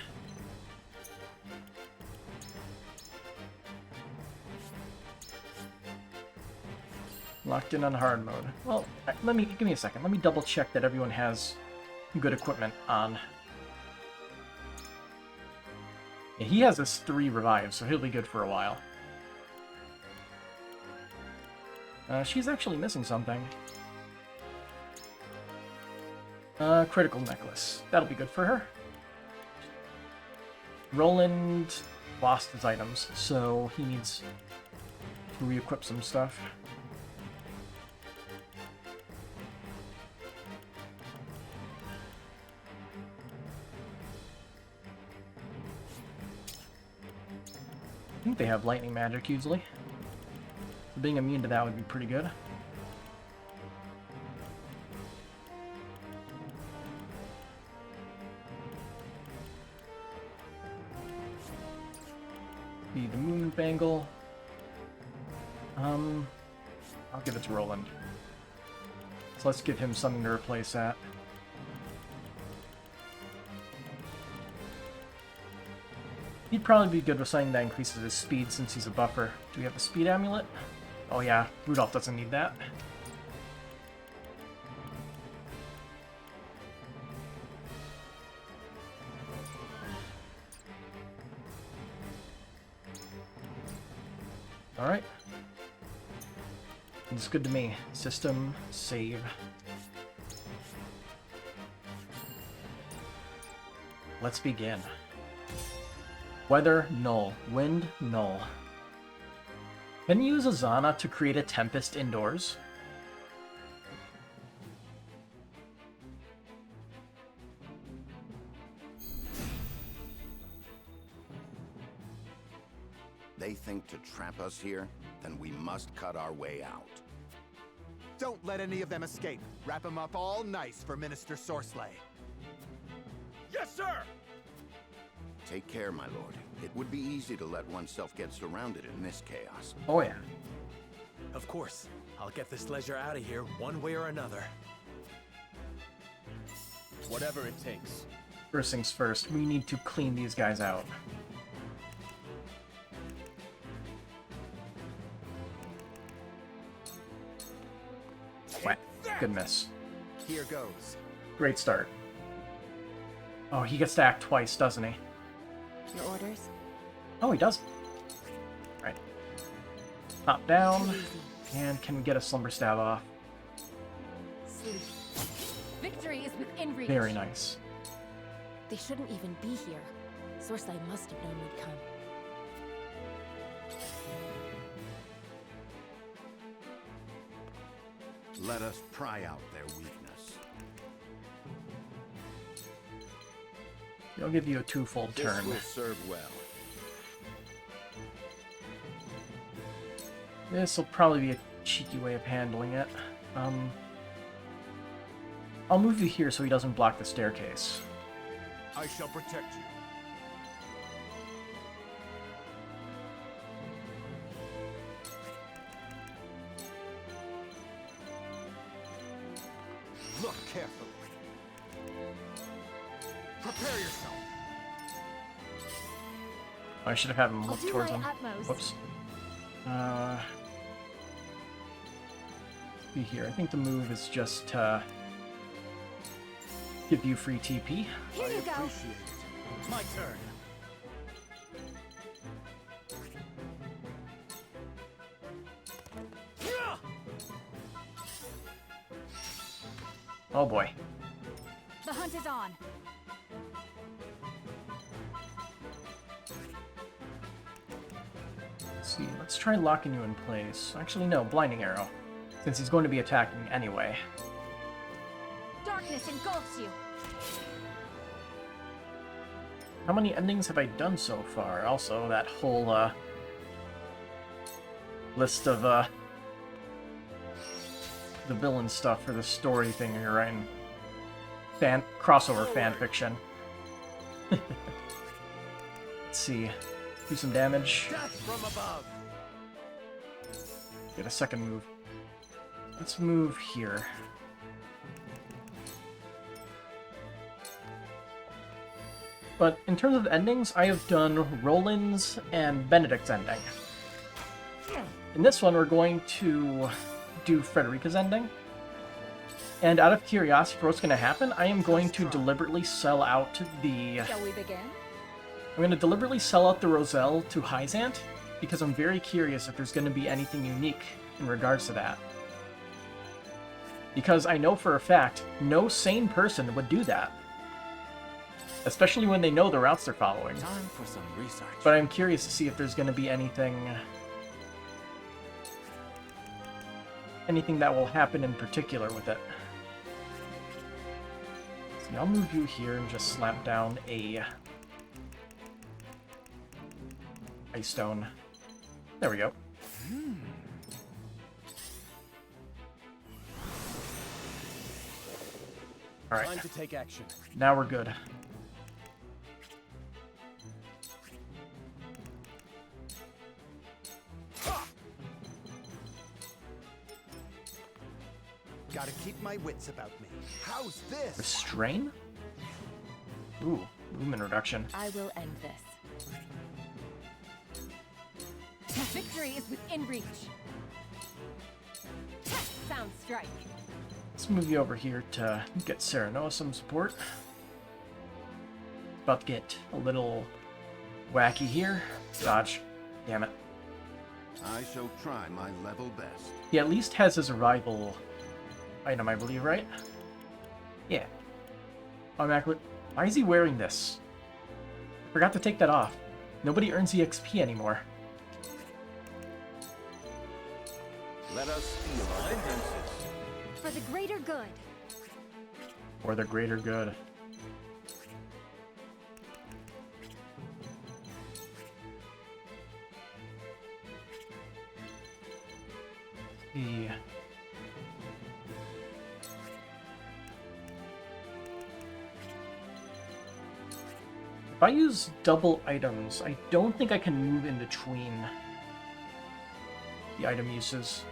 Locked in on hard mode. Well, give me a second. Let me double check that everyone has good equipment on. Yeah, he has this 3 revives, so he'll be good for a while. She's actually missing something. Critical necklace. That'll be good for her. Roland lost his items, so he needs to re-equip some stuff. I think they have lightning magic usually. So being immune to that would be pretty good. The moon bangle. I'll give it to Roland. So let's give him something to replace that. He'd probably be good with something that increases his speed since he's a buffer. Do we have a speed amulet? Oh yeah, Rudolph doesn't need that. Alright. It's good to me. System, save. Let's begin. Weather, null. Wind, null. Can you use Azana to create a tempest indoors? They think to trap us here? Then we must cut our way out. Don't let any of them escape. Wrap them up all nice for Minister Sorsley. Yes, sir! Take care, my lord. It would be easy to let oneself get surrounded in this chaos. Oh yeah. Of course. I'll get this ledger out of here one way or another. Whatever it takes. First things first, we need to clean these guys out. Wet. Good miss. Here goes. Great start. Oh, he gets to act twice, doesn't he? Your orders? Oh, he does. Right. Hop down, and can get a slumber stab off. Sleep. Victory is within reach. Very nice. They shouldn't even be here. Sorsley must have known we'd come. Let us pry out their weakness. I'll give you a twofold turn. This will serve well. This will probably be a cheeky way of handling it. I'll move you here so he doesn't block the staircase. I shall protect you. Look carefully. Prepare yourself. I should have had him I'll look do towards my him. utmost. Whoops. Be here. I think the move is just to give you free TP. Here you go. Appreciate it. My turn. Oh boy. The hunt is on. Let's see. Let's try locking you in place. Actually, no. Blinding arrow. Since he's going to be attacking anyway. Darkness engulfs you. How many endings have I done so far? Also, that whole, list of, the villain stuff for the story thing you're writing. Crossover fan fiction. Let's see. Do some damage. Death from above. Get a second move. Let's move here. But in terms of endings, I have done Roland's and Benedict's ending. In this one, we're going to do Frederica's ending. And out of curiosity for what's going to happen, I am going to deliberately sell out the... Shall we begin? I'm going to deliberately sell out the Roselle to Hyzant, because I'm very curious if there's going to be anything unique in regards to that. Because I know for a fact, no sane person would do that. Especially when they know the routes they're following. Time for some research. But I'm curious to see if there's going to be anything that will happen in particular with it. See, I'll move you here and just slap down a ice stone. There we go. All right. Time to take action. Now we're good. Gotta keep my wits about me. How's this? Restrain? Ooh, movement reduction. I will end this. Victory is within reach. Sound strike. Let's move you over here to get Serenoa some support. About to get a little wacky here. Dodge. Damn it. I shall try my level best. He at least has his arrival item, I believe, right? Yeah. Automatically. Why is he wearing this? I forgot to take that off. Nobody earns the XP anymore. Let us feel our differences. For the greater good. For the greater good. The if I use double items, I don't think I can move in between the item uses.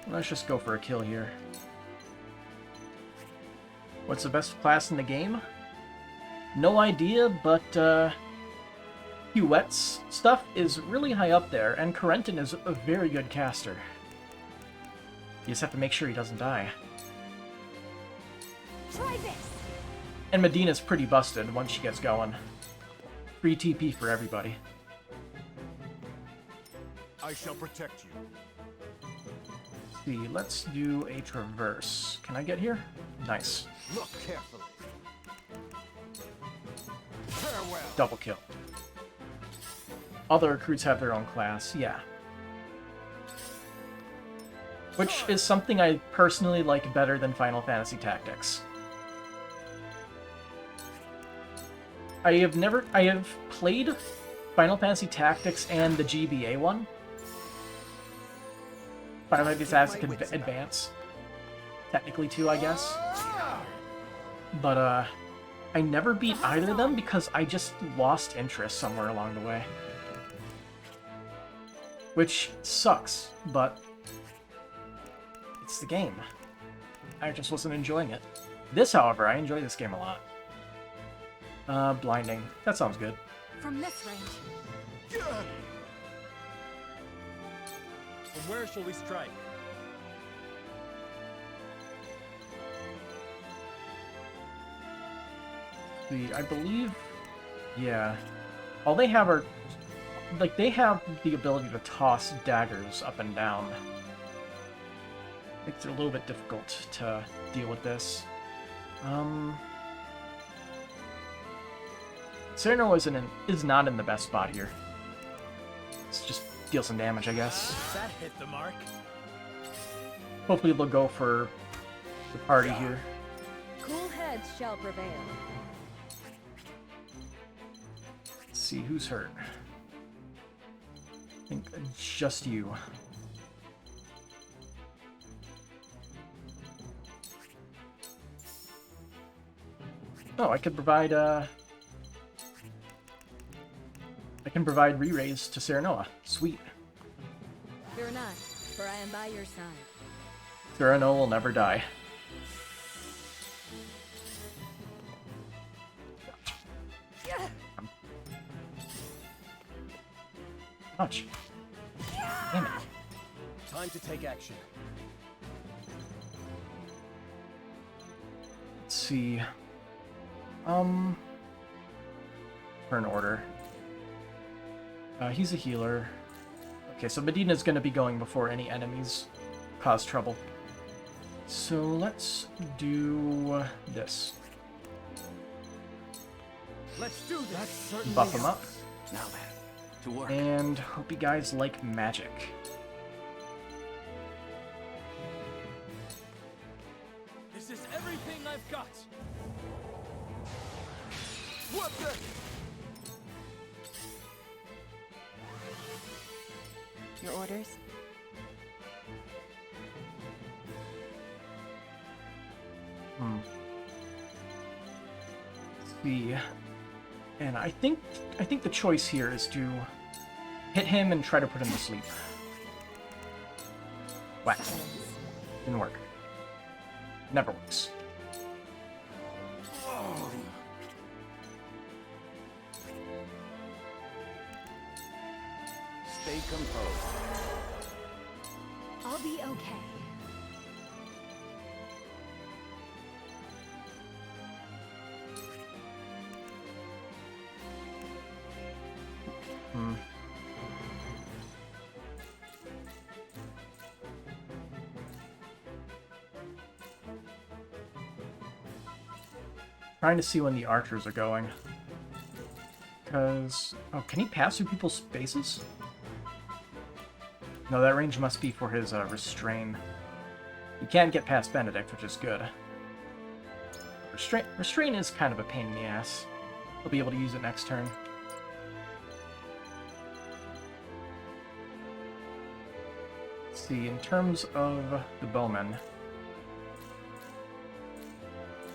Let's just go for a kill here. What's the best class in the game? No idea, but Huette's stuff is really high up there, and Corentin is a very good caster. You just have to make sure he doesn't die. Try this. And Medina's pretty busted once she gets going. Free TP for everybody. I shall protect you. See, let's do a traverse. Can I get here? Nice. Look carefully. Farewell. Double kill. All the recruits have their own class, yeah. which is something I personally like better than Final Fantasy Tactics. I have played Final Fantasy Tactics and the GBA one. Final Fantasy Tactics Advance. Technically too, I guess. But, I never beat either of them because I just lost interest somewhere along the way. Which sucks, but it's the game. I just wasn't enjoying it. This, however, I enjoy this game a lot. Blinding. That sounds good. From this range. From where shall we strike? I believe... Yeah. All they have are... Like, they have the ability to toss daggers up and down. Makes it a little bit difficult to deal with this. Cyrano is not in the best spot here. Let's just deal some damage, I guess. That hit the mark. Hopefully they'll go for the party here. Cool heads shall prevail. Let's see, who's hurt? I think just you. Oh, I could provide, I can provide re-raise to Serenoa. Sweet. Fear not, for I am by your side. Serenoa will never die. Much. Damn it. Time to take action. Let's see. Turn order. He's a healer. Okay, so Medina's gonna be going before any enemies cause trouble. So let's do this. Let's do this. Buff him up. Now then, to work. And hope you guys like magic. This is everything I've got. What the? Your orders? Let's see. And I think the choice here is to hit him and try to put him to sleep. Whack. Didn't work. Never works. Stay composed. I'll be okay. Trying to see when the archers are going. Because... Oh, can he pass through people's spaces? No, that range must be for his restrain. You can't get past Benedict, which is good. Restrain is kind of a pain in the ass. He'll be able to use it next turn. Let's see, in terms of the bowmen,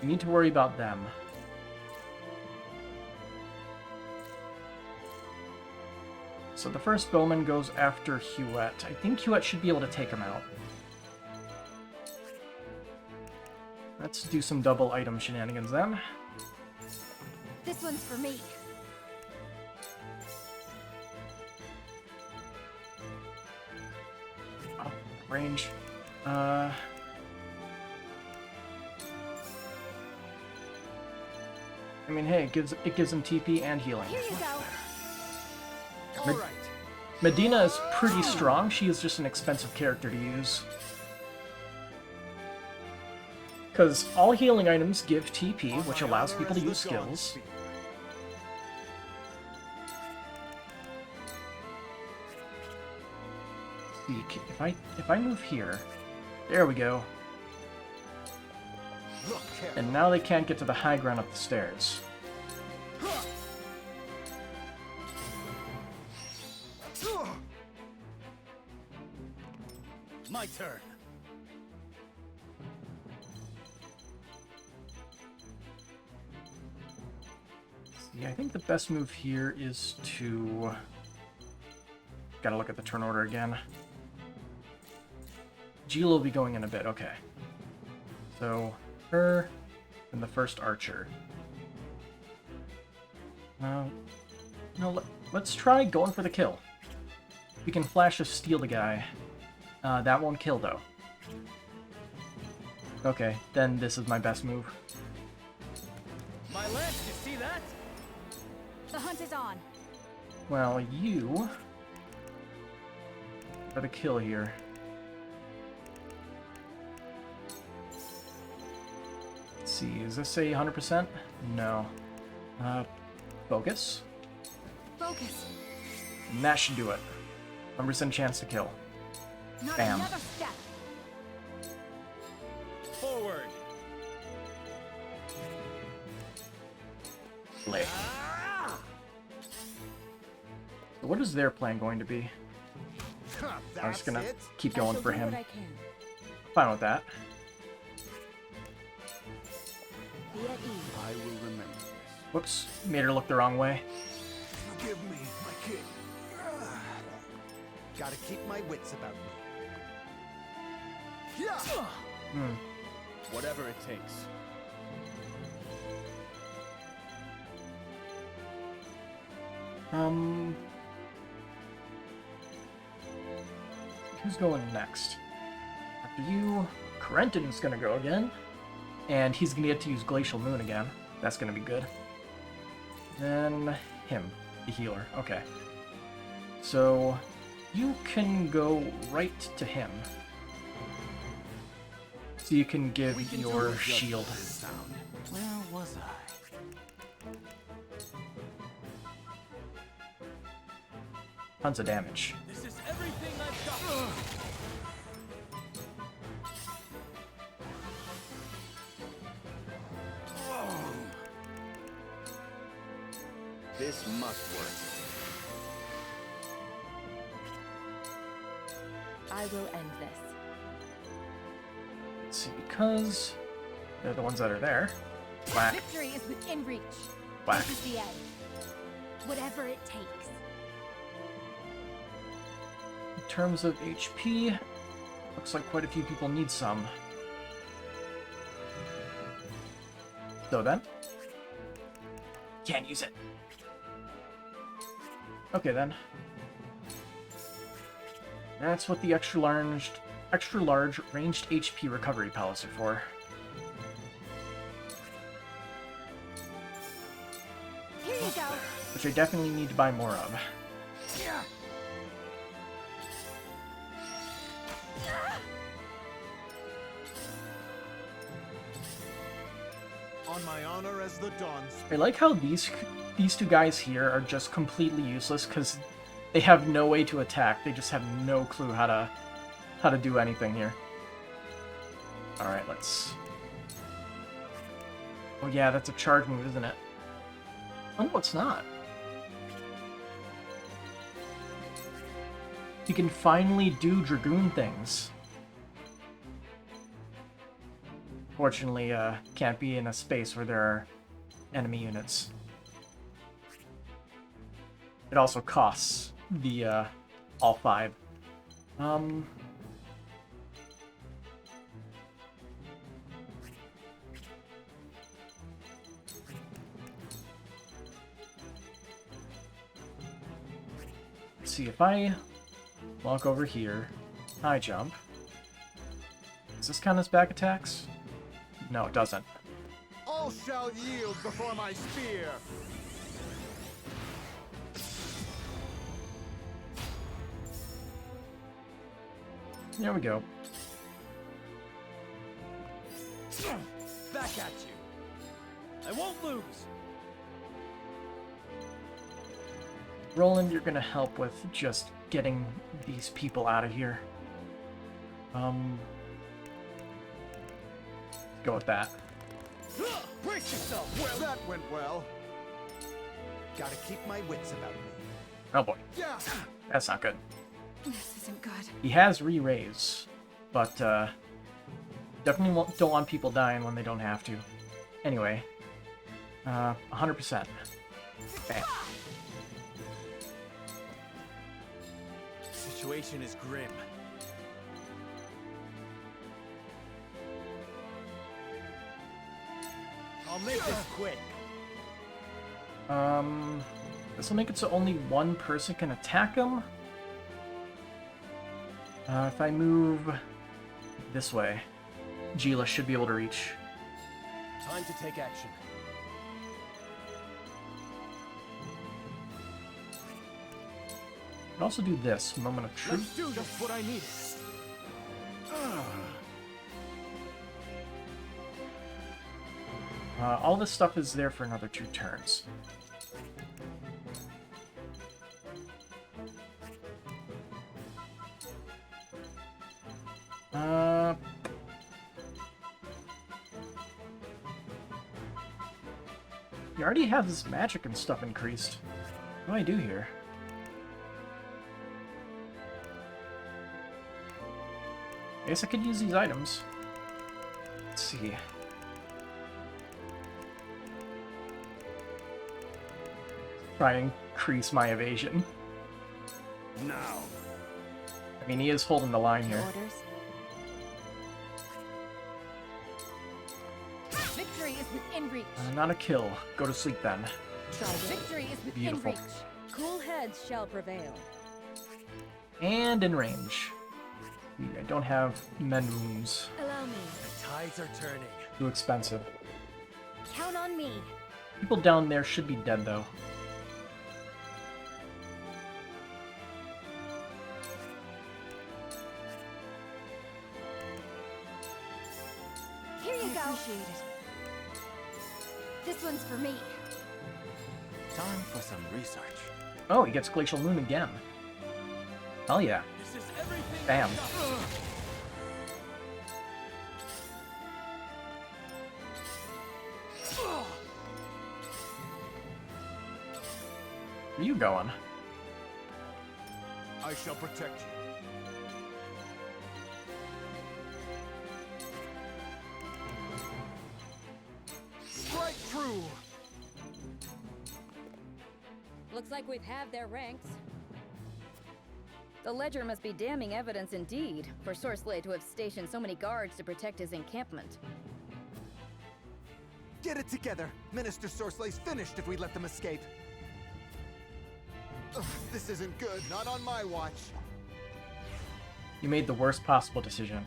we need to worry about them. So the first bowman goes after Huette. I think Huette should be able to take him out. Let's do some double item shenanigans then. This one's for me. Oh, range. I mean, hey, it gives him TP and healing. Here you go. Medina is pretty strong. She is just an expensive character to use. Because all healing items give TP, which allows people to use skills. See, if I move here, There we go. Look careful. And now they can't get to the high ground up the stairs. My turn. Yeah, I think the best move here is to... Gotta look at the turn order again. Jill will be going in a bit, okay. So, her and the first archer. No, let's try going for the kill. We can flash of steel the guy. That won't kill, though. Okay, then this is my best move. My lance, you see that? The hunt is on. Well, you... got a kill here. Let's see, is this a 100%? No. Focus? Focus. And that should do it. 100% chance to kill. Not Bam. another step. Forward. Play. So what is their plan going to be? I'm just gonna keep going for him. Fine with that. I will remember this. Whoops, made her look the wrong way. Forgive me, my kid. Gotta keep my wits about me. Hmm. Whatever it takes. Who's going next? After you, Corentin's gonna go again. And he's gonna get to use Glacial Moon again. That's gonna be good. Then him, the healer. Okay. So you can go right to him. So you can give your shield. Where was I? Tons of damage. This is everything I've got. This must work. I will end this. Let's see, because they're the ones that are there. Whack. Victory is within reach. Whack. This is the end. Whatever it takes. In terms of HP, looks like quite a few people need some. So then, can't use it. Okay then. That's what the extra large ranged HP recovery pellets are for. Here you go. Which I definitely need to buy more of. On my honor as the dawn. I like how these two guys here are just completely useless because they have no way to attack. They just have no clue how to do anything here. All right, let's. Oh yeah, that's a charge move, isn't it? Oh no, it's not. You can finally do Dragoon things. Fortunately, can't be in a space where there are enemy units. It also costs the, all 5. Let's see, if I walk over here, high jump. Does this count as back attacks? No, it doesn't. All shall yield before my spear. There we go. Back at you. I won't lose. Roland, you're gonna help with just getting these people out of here. Go with that. Brace yourself! Well, that went well. Gotta keep my wits about me. Oh boy. Yeah. That's not good. This isn't good. He has re-raise, but definitely don't want people dying when they don't have to. Anyway, 100%. Bam. The situation is grim. I'll make this quick. This will make it so only one person can attack him. If I move this way, Gila should be able to reach. Time to take action. I can also do this, Moment of Truth. Let's do just what I needed. All this stuff is there for another 2 turns. He already has his magic and stuff increased. What do I do here? I guess I could use these items. Let's see. Try and increase my evasion. Now. I mean, he is holding the line here. Orders. Victory is within reach. Not a kill. Go to sleep then. Victory is within Beautiful. reach. Cool heads shall prevail. And in range. I don't have mend wounds. Allow me. The tides are turning. Too expensive. Count on me. People down there should be dead though. Here you go. Appreciate it. This one's for me. Time for some research. Oh, he gets Glacial Moon again. Hell yeah. This is everything. Bam. Where you going? I shall protect you. Strike true! Looks like we've halved their ranks. The ledger must be damning evidence indeed, for Sorsley to have stationed so many guards to protect his encampment. Get it together! Minister Sorsley's finished if we let them escape. Ugh, this isn't good, not on my watch. You made the worst possible decision.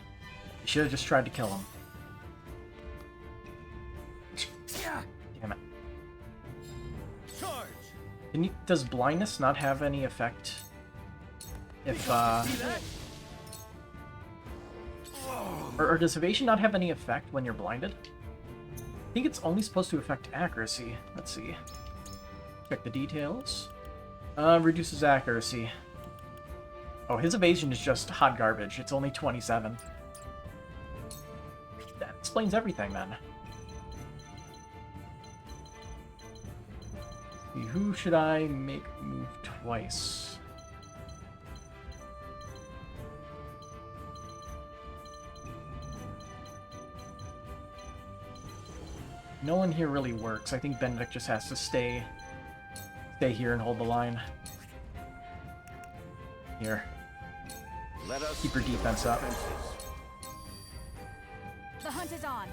You should have just tried to kill him. Damn it. Charge! Does blindness not have any effect? If, or does evasion not have any effect when you're blinded? I think it's only supposed to affect accuracy. Let's see. Check the details. Reduces accuracy. Oh, his evasion is just hot garbage. It's only 27. That explains everything, then. See, who should I make move twice? No one here really works. I think Benedict just has to stay here and hold the line. Here. Let us Keep your defense up. The hunt is on.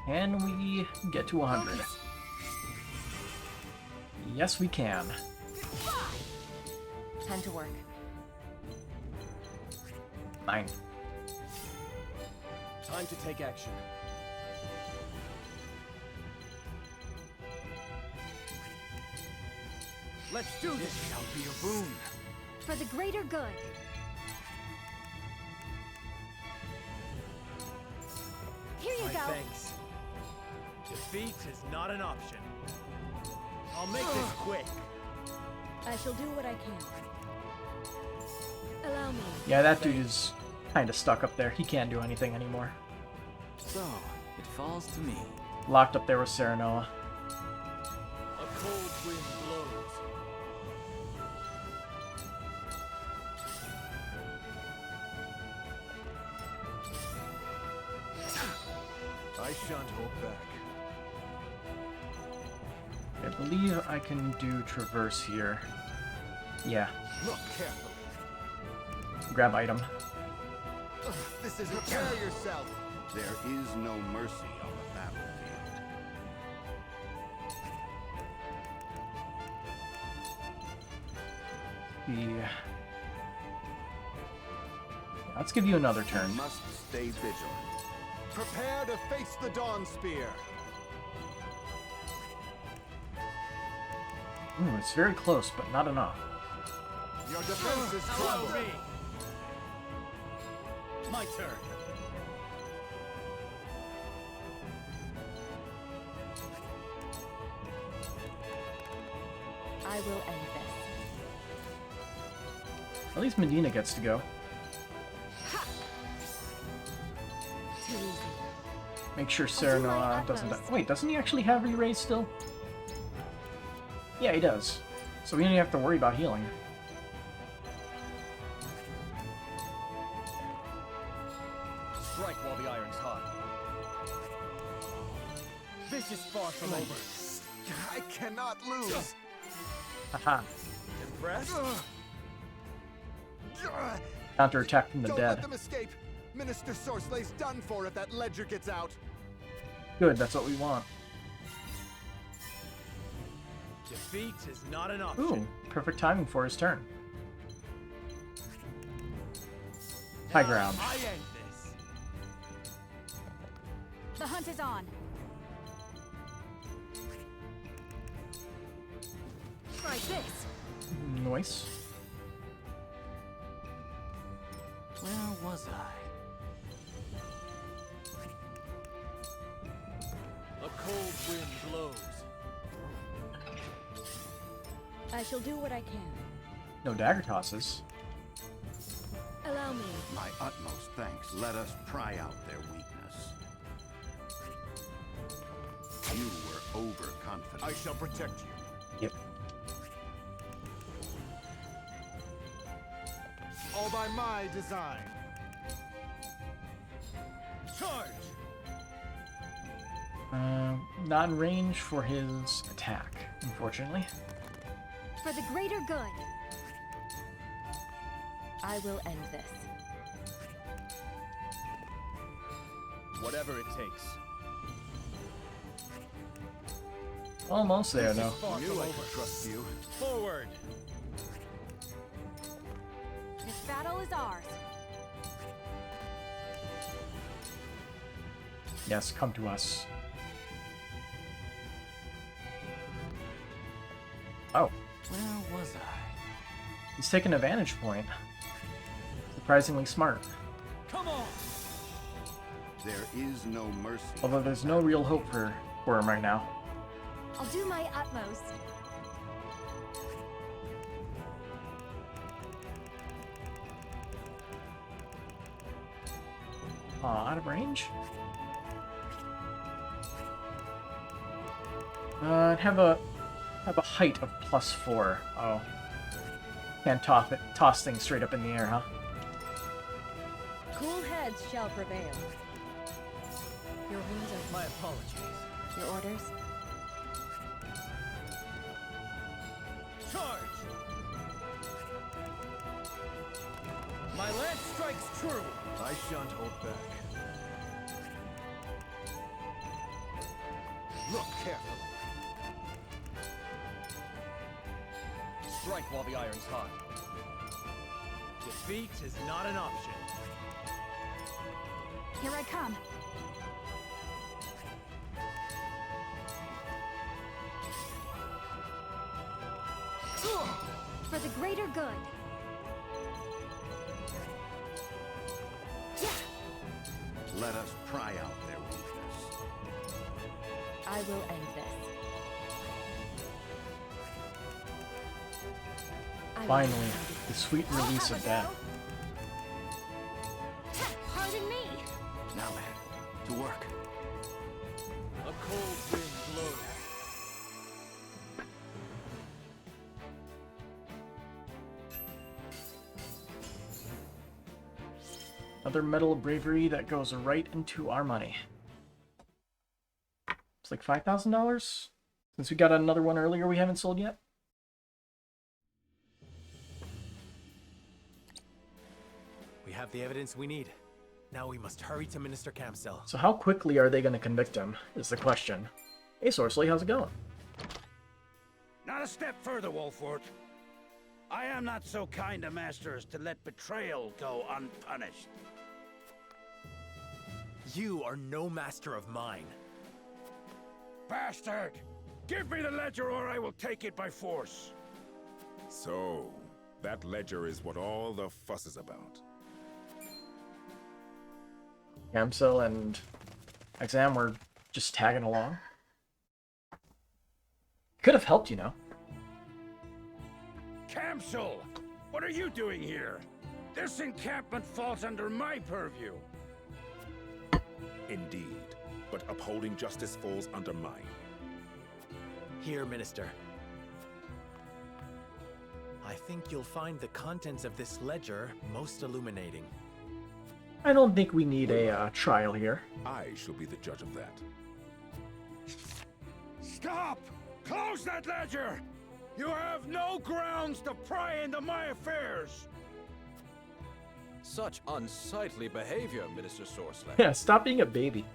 Can we get to 100? Yes, we can. Time to work. 9. Time to take action. Let's do this. This shall be a boon. For the greater good. Here you My go. thanks. Defeat is not an option. I'll make this quick. I shall do what I can. Allow me. Yeah, that dude is kind of stuck up there. He can't do anything anymore. So, it falls to me. Locked up there with Serenoa. A cold wind blows. I shan't hold back. I believe I can do traverse here. Yeah. Look carefully. Grab item. This is prepare yourself. There is no mercy on the battlefield. Yeah. Let's give you another turn. You must stay vigilant. Prepare to face the Dawn Spear. Ooh, it's very close, but not enough. Your defense is Follow strong. me. My turn. I will end this. At least Medina gets to go. Too easy. Make sure Serenoa doesn't die. Wait, doesn't he actually have re-raise still? Yeah, he does. So we don't even have to worry about healing. Strike while the iron's hot. This is far from over. I cannot lose. Haha. Impressed? Counterattack from the Don't dead. let them escape. Minister Sorsley's done for if that ledger gets out. Good, that's what we want. Defeat is not an option. Ooh, perfect timing for his turn. High ground. I end this. The hunt is on. Try this. Nice. Where was I? A cold wind blows. I shall do what I can. No dagger tosses. Allow me. My utmost thanks. Let us pry out their weakness. You were overconfident. I shall protect you. Yep. All by my design. Charge! Not in range for his attack, unfortunately. For the greater good. I will end this. Whatever it takes. Almost there, though. Far Knew from I over. could trust you. Forward! This battle is ours. Yes, come to us. Oh, Where was I? he's taking a vantage point. Surprisingly smart. Come on! There is no mercy. Although there's no real hope for him right now. I'll do my utmost. Out of range? Have a height of +4. Oh. Can't toss things straight up in the air, huh? Cool heads shall prevail. Your wounds are My apologies. your orders. Charge! My lance strikes true! I shan't hold back. Look carefully. Strike while the iron's hot. Defeat is not an option. Here I come. For the greater good. Let us pry out their weakness. I will end this. Finally, the sweet release of death. Another Medal of Bravery that goes right into our money. It's like $5,000? Since we got another one earlier we haven't sold yet? We have the evidence we need. Now we must hurry to Minister Camsell. So how quickly are they going to convict him, is the question. Hey, Sorsley, how's it going? Not a step further, Wolfort. I am not so kind a master as to let betrayal go unpunished. You are no master of mine. Bastard! Give me the ledger or I will take it by force. So, that ledger is what all the fuss is about. Camsell and Exam were just tagging along. Could have helped, you know. Camsell! What are you doing here? This encampment falls under my purview. Indeed, but upholding justice falls under mine. Here, Minister. I think you'll find the contents of this ledger most illuminating. I don't think we need a trial here. I shall be the judge of that. Stop! Close that ledger! You have no grounds to pry into my affairs! Such unsightly behavior, Minister Sorsley. Yeah, stop being a baby.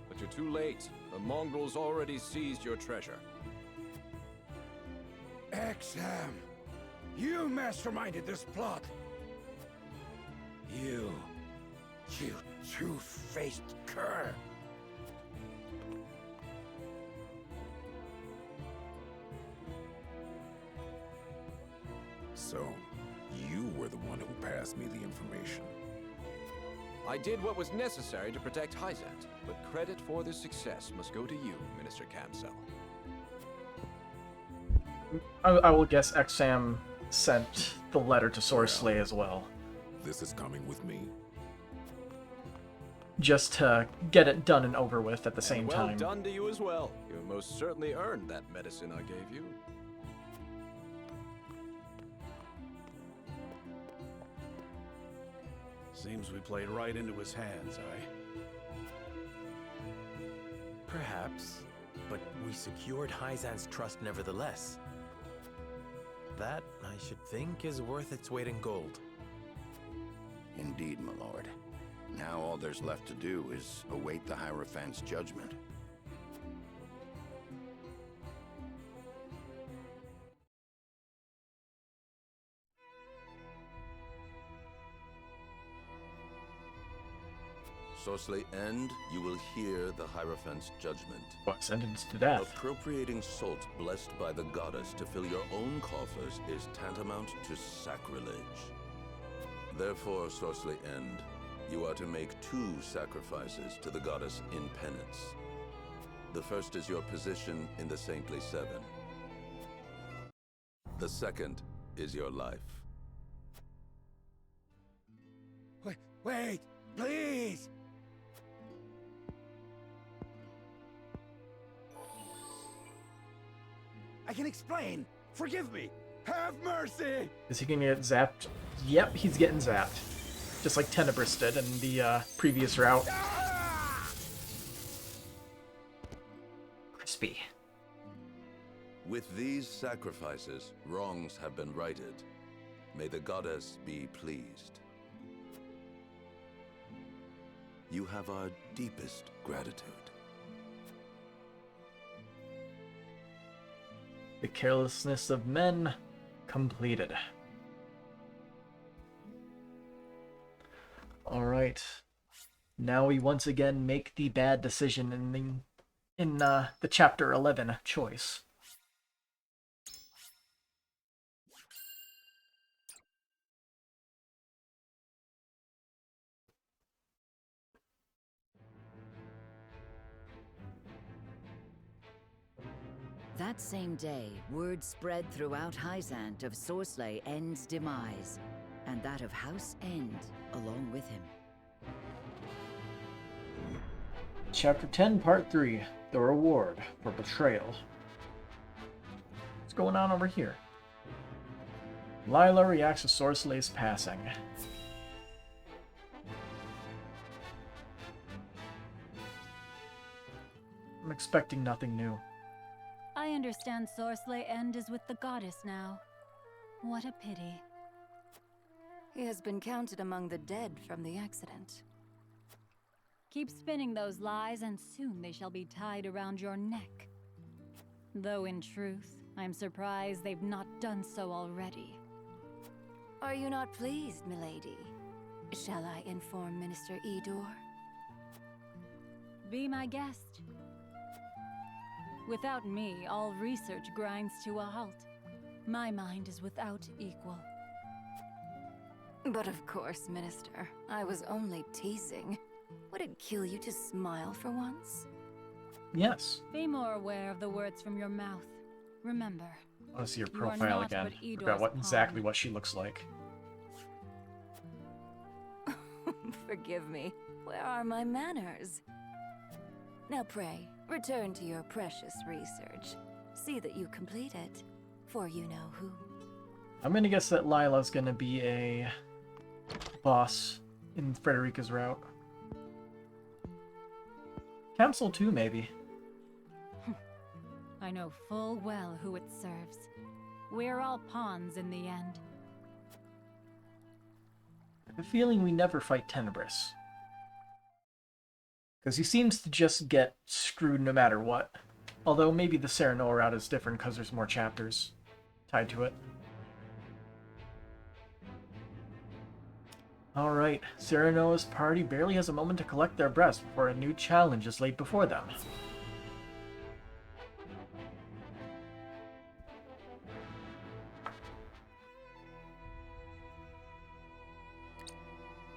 But you're too late. The mongrels already seized your treasure. Exam! You masterminded this plot! You two-faced cur! So, you were the one who passed me the information. I did what was necessary to protect Hyzant, but credit for the success must go to you, Minister Camsell. I will guess Exam sent the letter to Sorsley as well. This is coming with me. Just to get it done and over with at the same well time. Done to you as well. You most certainly earned that medicine I gave you. Seems we played right into his hands, Perhaps, but we secured Hyzant's trust nevertheless. That, I should think, is worth its weight in gold. Indeed, my lord. Now all there's left to do is await the Hierophant's judgment. Sorsley End, you will hear the Hierophant's judgment. What, sentence to death? Appropriating salt blessed by the goddess to fill your own coffers is tantamount to sacrilege. Therefore, Sorsley End, you are to make 2 sacrifices to the goddess in penance. The first is your position in the Saintly Seven. The second is your life. Wait, please! I can explain. Forgive me. Have mercy. Is he gonna get zapped? Yep, he's getting zapped. Just like Tenebris did in the previous route. Crispy. With these sacrifices, wrongs have been righted. May the goddess be pleased. You have our deepest gratitude. The carelessness of men completed. Alright. Now we once again make the bad decision in the Chapter 11 choice. That same day, word spread throughout Hyzant of Sorsley End's demise, and that of House End along with him. Chapter 10, Part 3, The Reward for Betrayal. What's going on over here? Lila reacts to Sorsley's passing. I'm expecting nothing new. I understand Sorsley End is with the goddess now. What a pity. He has been counted among the dead from the accident. Keep spinning those lies, and soon they shall be tied around your neck. Though in truth, I'm surprised they've not done so already. Are you not pleased, milady? Shall I inform Minister Edor? Be my guest. Without me, all research grinds to a halt. My mind is without equal. But of course, Minister, I was only teasing. Would it kill you to smile for once? Yes. Be more aware of the words from your mouth. Remember, I want to see her you are profile not again. but Edor's Forgot what pawn. exactly what she looks like. Forgive me. Where are my manners? Now pray, return to your precious research. See that you complete it, for you know who. I'm gonna guess that Lila's gonna be a boss in Frederica's route. Council too, maybe. I know full well who it serves. We're all pawns in the end. I have a feeling we never fight Tenebris. Because he seems to just get screwed no matter what. Although maybe the Serenoa route is different because there's more chapters tied to it. Alright, Serenoa's party barely has a moment to collect their breaths before a new challenge is laid before them.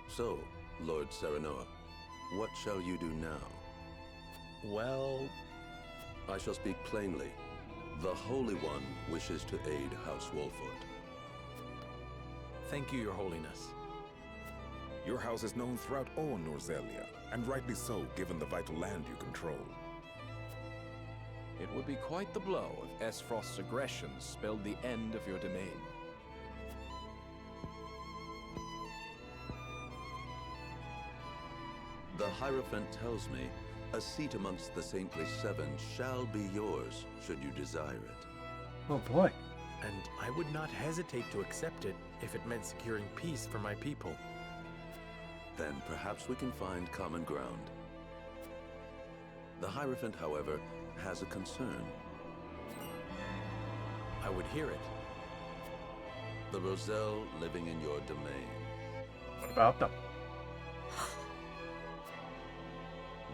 So, Lord Serenoa, what shall you do now? Well, I shall speak plainly. The Holy One wishes to aid House Wolford. thank you, Your Holiness. Your house is known throughout all Norzelia, and rightly so, given the vital land you control. It would be quite the blow if Esfrost's aggression spelled the end of your domain. The Hierophant tells me a seat amongst the Saintly Seven shall be yours, should you desire it. Oh boy. And I would not hesitate to accept it if it meant securing peace for my people. Then perhaps we can find common ground. The Hierophant, however, has a concern. I would hear it. The Roselle living in your domain. What about them?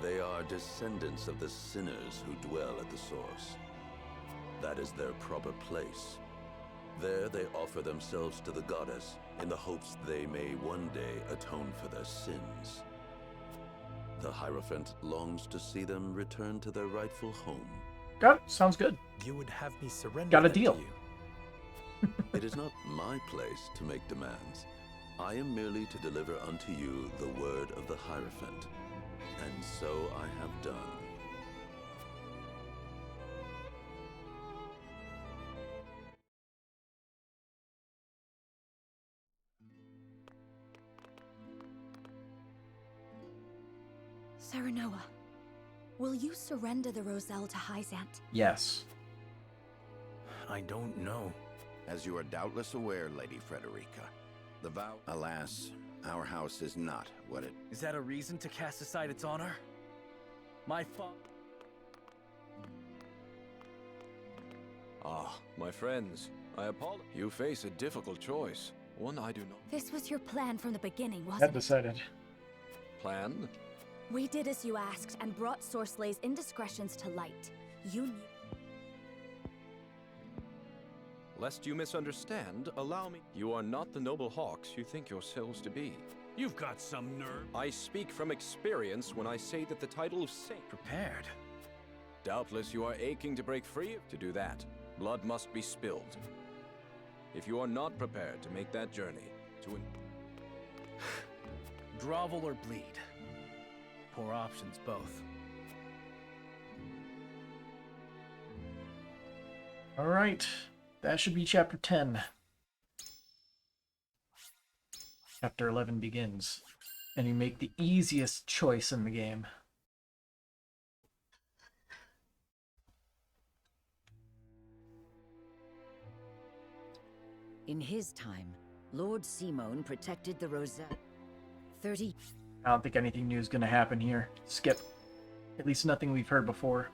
They are descendants of the sinners who dwell at the source. That is their proper place. There they offer themselves to the goddess in the hopes they may one day atone for their sins. The Hierophant longs to see them return to their rightful home. Got it. Sounds good. You would have me surrender Got a them to deal. you. It is not my place to make demands. I am merely to deliver unto you the word of the Hierophant. And so I have done. Serenoa, will you surrender the Roselle to Hyzant? Yes. I don't know. As you are doubtless aware, Lady Frederica, the vow... Alas, our house is not what it... Is that a reason to cast aside its honor? My fault. Ah, my friends, I apologize. You face a difficult choice. One I do not... This was your plan from the beginning, wasn't Had it? decided. Plan? We did as you asked and brought Sorsley's indiscretions to light. You knew... Lest you misunderstand, allow me... You are not the noble hawks you think yourselves to be. You've got some nerve. I speak from experience when I say that the title of saint... Prepared? Doubtless you are aching to break free. To do that, blood must be spilled. If you are not prepared to make that journey, to... Grovel or bleed? Poor options, both. Alright. That should be chapter 10. Chapter 11 begins. And you make the easiest choice in the game. In his time, Lord Simone protected the Roselle. 30... I don't think anything new is going to happen here. Skip. At least nothing we've heard before.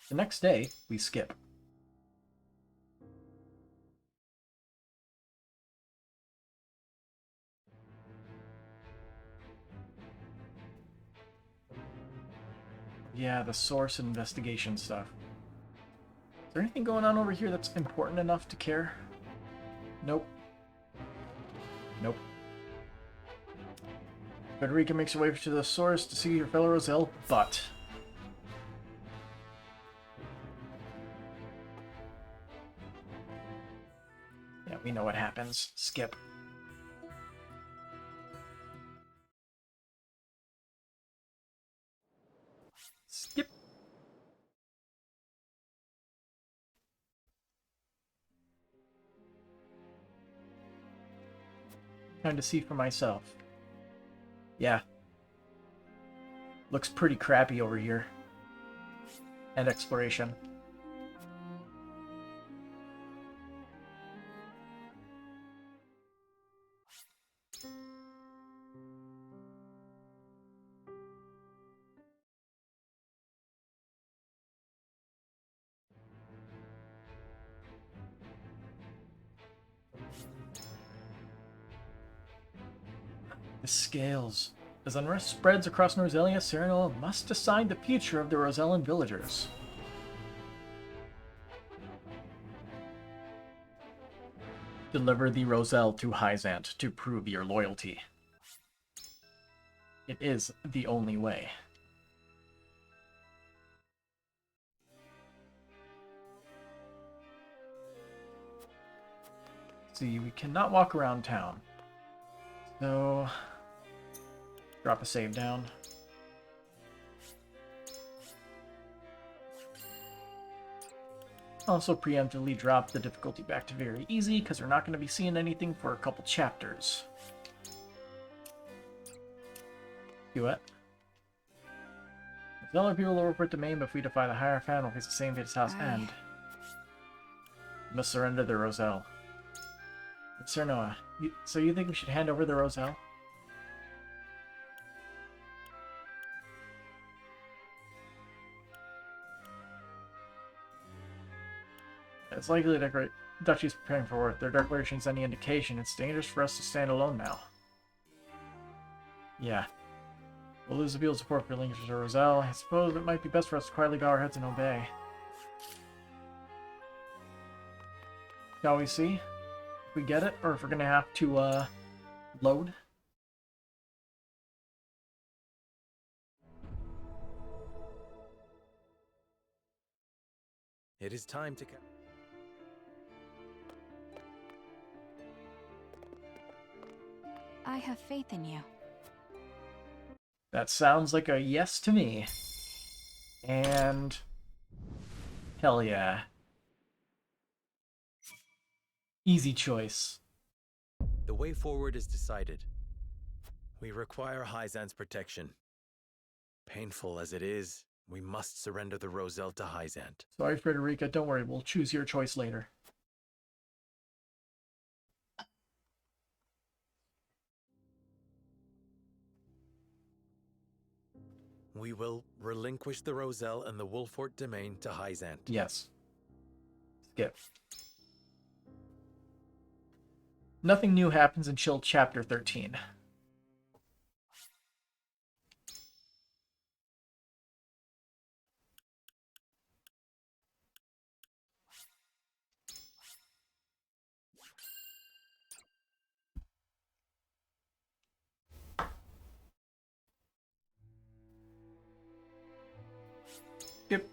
The next day, we skip. Yeah, the source investigation stuff. Is there anything going on over here that's important enough to care? Nope. Nope. Frederica makes her way to the source to see her fellow Roselle, but... yeah, we know what happens. Skip. Skip. Trying to see for myself. Yeah. Looks pretty crappy over here. And exploration. The scales. As unrest spreads across Norzelia, Serenoa must decide the future of the Rosellan villagers. Deliver the Roselle to Hyzant to prove your loyalty. It is the only way. See, we cannot walk around town. So, drop a save down. Also preemptively drop the difficulty back to very easy, because we're not going to be seeing anything for a couple chapters. Do it. The other people will report to Maine, but if we defy the Hierophant, we'll face the same fate as House End. We must surrender the Roselle. Sir Noah, so you think we should hand over the Roselle? It's likely the Duchy is preparing for war. If their declarations any indication, it's dangerous for us to stand alone now. Yeah. We'll lose the people's support for linkage to Roselle. I suppose it might be best for us to quietly bow our heads and obey. Shall we see if we get it, or if we're gonna have to load? It is time to... I have faith in you. That sounds like a yes to me. And... hell yeah. Easy choice. The way forward is decided. We require Hyzant's protection. Painful as it is, we must surrender the Roselle to Hyzant. Sorry, Frederica, don't worry, we'll choose your choice later. We will relinquish the Roselle and the Wolfort domain to Hyzant. Yes. Skip. Nothing new happens until Chapter 13. Yep.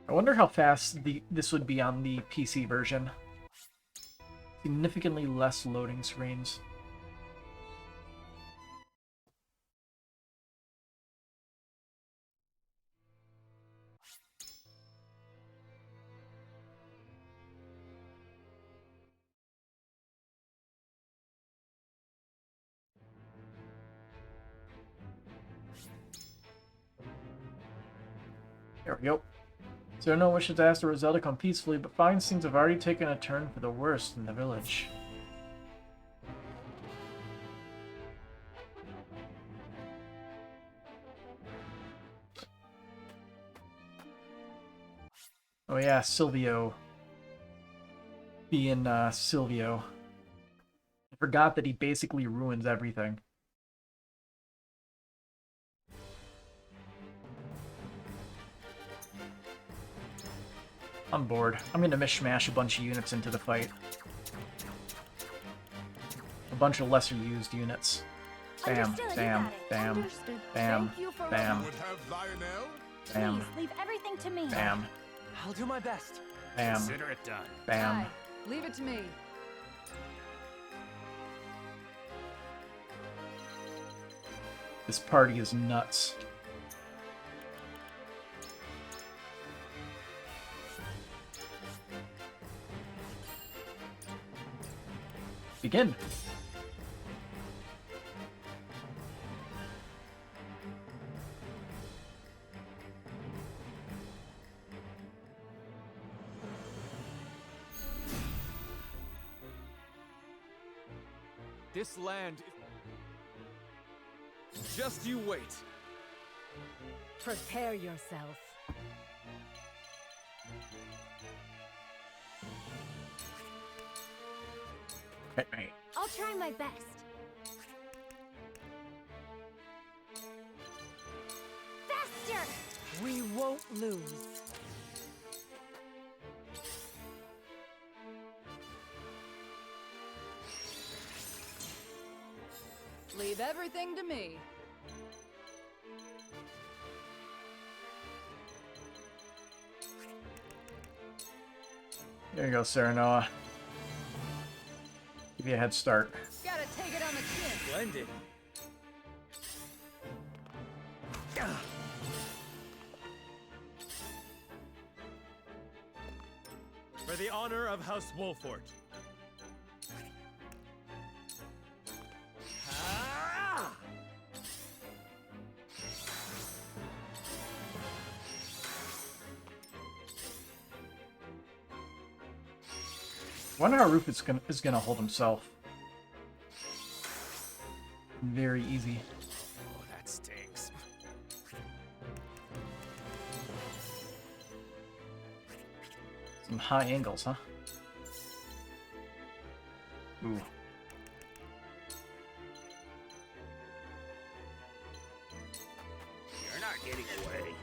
I wonder how fast this would be on the PC version. Significantly less loading screens. we go. Cyrano wishes to ask the Roselle to come peacefully, but finds things have already taken a turn for the worst in the village. Oh yeah, Silvio. Being Silvio. I forgot that he basically ruins everything. I'm bored. I'm gonna mishmash a bunch of units into the fight. A bunch of lesser used units. Bam, bam, bam, bam, bam, bam, Please, leave everything to me. bam, I'll do my best. bam, Consider it done. bam. Aye, leave it to me. This party is nuts. Begin. This land... Just you wait. Prepare yourself. Right. I'll try my best. Faster! We won't lose. Leave everything to me. There you go, Serenoa. Give you a head start. Gotta take it on the chin. Splendid. For the honor of House Wolfort. Wonder how Roof is gonna hold himself. Very easy. Oh, that stinks. Some high angles, huh? Ooh. You're not getting away.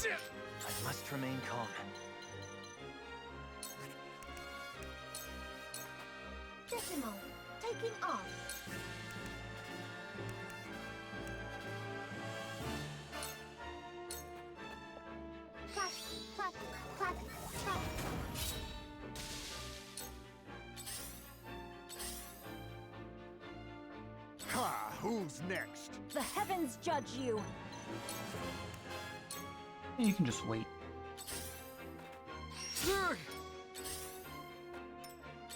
I must remain calm. Decimal, taking off. Clack, clack, clack, clack. Ha! Who's next? The heavens judge you. You can just wait.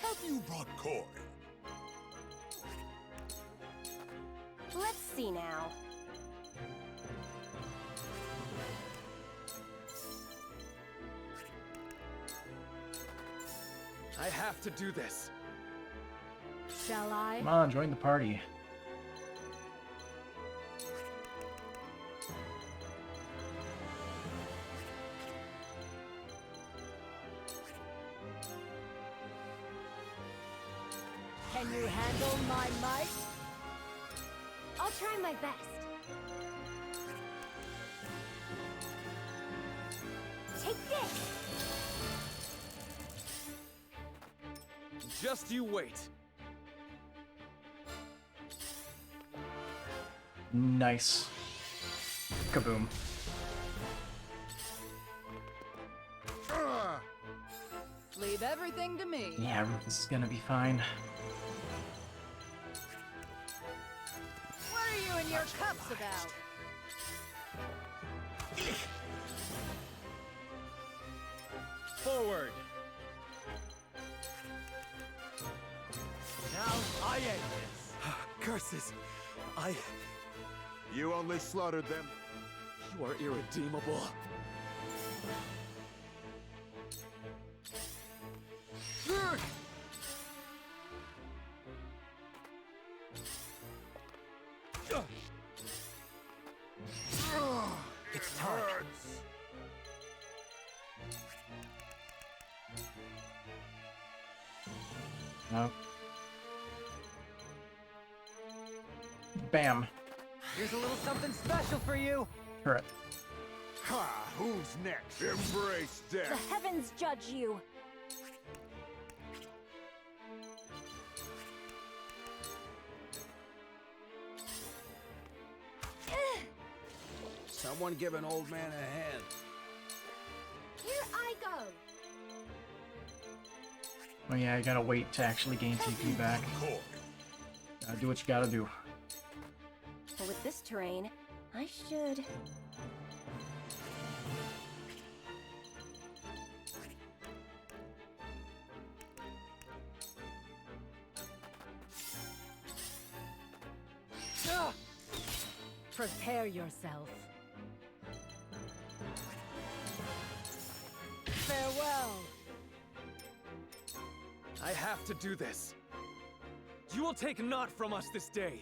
Have you brought coin? Let's see now. I have to do this. Shall I? Come on, join the party. Can you handle my might? I'll try my best. Take this! Just you wait. Nice. Kaboom. Leave everything to me. Yeah, Rufus is gonna be fine. What are you and your cups about? Forward. Now I end this. Curses! You only slaughtered them. You are irredeemable. It's time. No. Bam. Here's a little something special for you. Correct. Ha! Who's next? Embrace The death. heavens judge you. Someone give an old man a hand. Here I go. Oh yeah, I gotta wait to actually gain TP back. Gotta do what you gotta do. But with this terrain, I should... Prepare yourself. Farewell. I have to do this. You will take naught from us this day.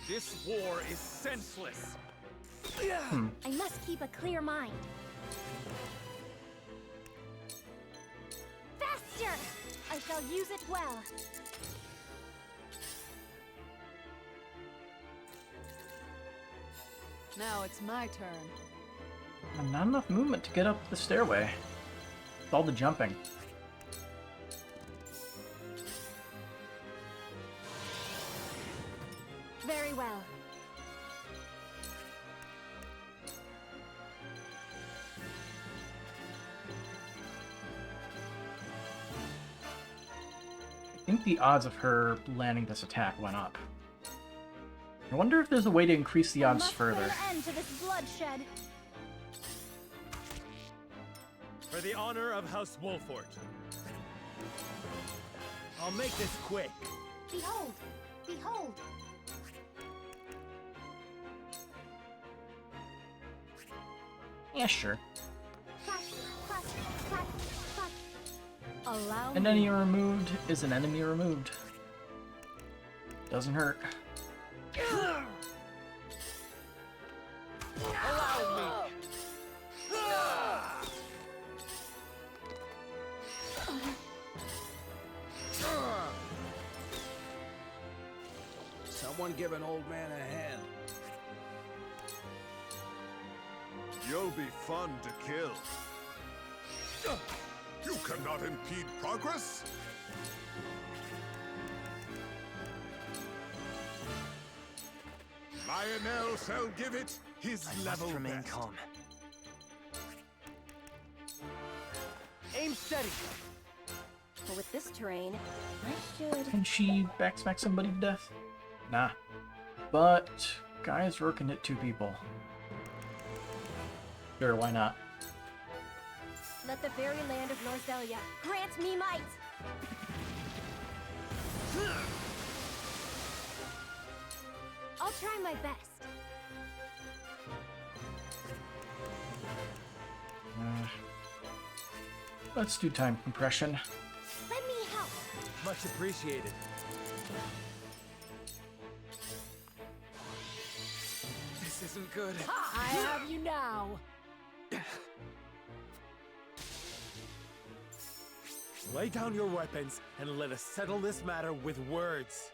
This war is senseless. I must keep a clear mind. Faster! I shall use it well. Now it's my turn. And not enough movement to get up the stairway. With all the jumping. Very well. I think the odds of her landing this attack went up. I wonder if there's a way to increase the odds further. Put an end to this bloodshed. For the honor of House Wolfort. I'll make this quick. Behold! Behold! Yeah, sure. Clack, clack, clack, clack. Allow An enemy removed is an enemy removed. Doesn't hurt. Allow me. Someone give an old man a hand. You'll be fun to kill. You cannot impede progress. Lionel shall give it his level Must remain best. calm. Aim steady. But with this terrain, I should... Can she backsmack somebody to death? Nah. But Geyser can hit 2 people. Sure, why not? Let the very land of Norzelia grant me might! I'll try my best. Let's do time compression. Let me help! Much appreciated. This isn't good. I have you now. Lay down your weapons and let us settle this matter with words.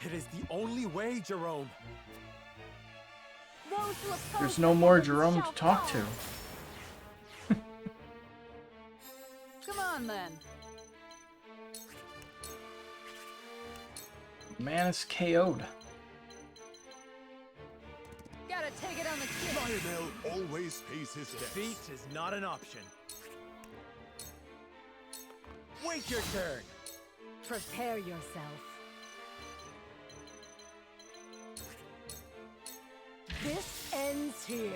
It is the only way, Jerome. Those who oppose There's no more Jerome to talk to. Come on then. Man is KO'd. Gotta take it on the chin. Lionel always pays his debts. Defeat is not an option. Wait your turn. Prepare yourself. This ends here.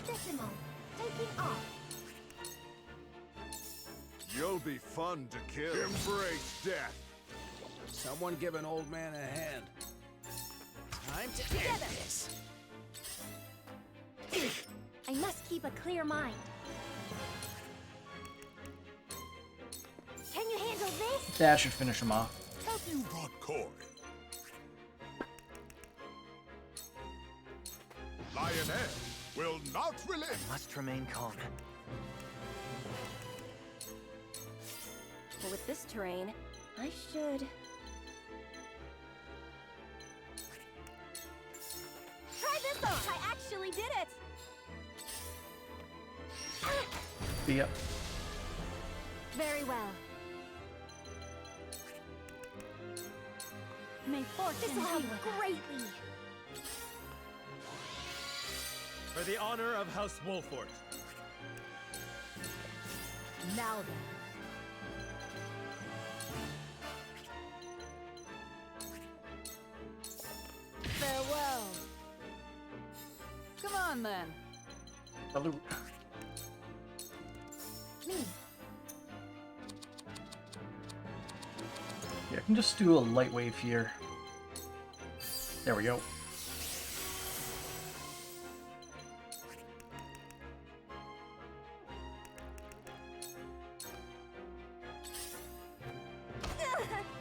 Decimal, taking off. be fun to kill. Embrace death. Someone give an old man a hand. Time to end this. I must keep a clear mind. Can you handle this? That should finish him off. Have you got coin? Lioness will not relent. Must remain calm. But with this terrain, I should... Try this on! I actually did it! Yep. Very well. May fortune This'll help greatly. For the honor of House Wolfort. Now then. Farewell. Come on, then. Salute. Me. Yeah, I can just do a light wave here. There we go.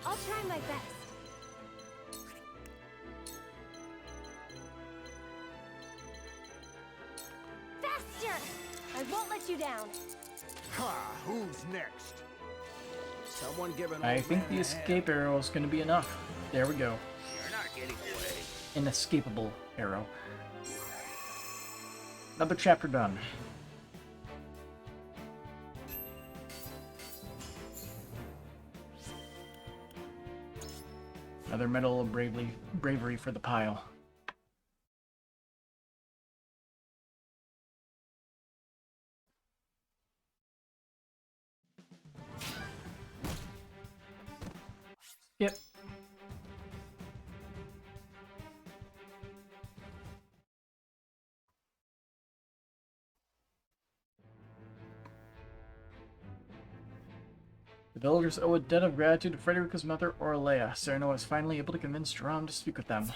I'll try my best. Faster! I won't let you down. Ha! Who's next? Someone give an I old think man the a escape arrow is going to be enough. There we go. You're not getting away. Inescapable arrow. Another chapter done. Another medal of bravery for the pile. Yep. The villagers owe a debt of gratitude to Frederica's mother, Orlea. Cyrano is finally able to convince Jerome to speak with them.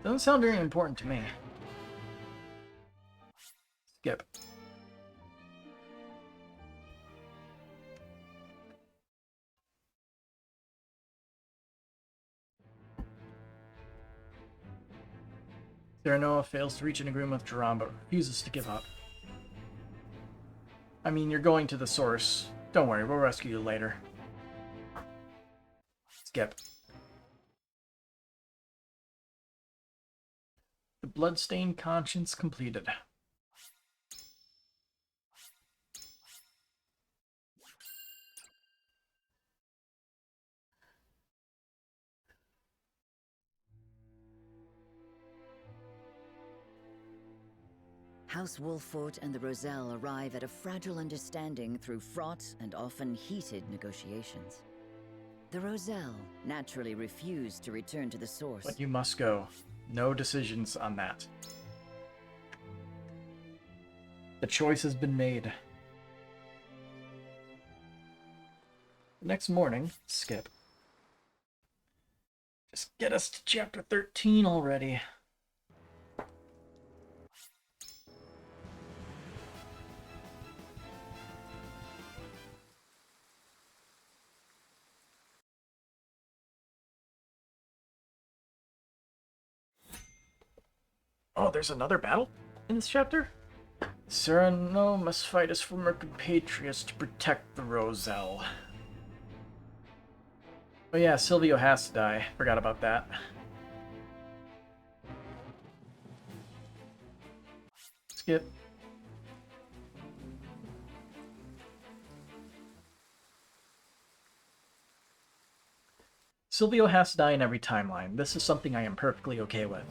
Doesn't sound very important to me. Skip. Cyrano fails to reach an agreement with Jerome, but refuses to give up. I mean, you're going to the source. Don't worry, we'll rescue you later. Skip. The bloodstained conscience completed. House Wolfort and the Roselle arrive at a fragile understanding through fraught and often heated negotiations. The Roselle naturally refuse to return to the source. But you must go. No decisions on that. The choice has been made. The next morning, skip. Just get us to chapter 13 already. Oh, there's another battle in this chapter? Cyrano must fight his former compatriots to protect the Roselle. Oh yeah, Silvio has to die. Forgot about that. Skip. Silvio has to die in every timeline. This is something I am perfectly okay with.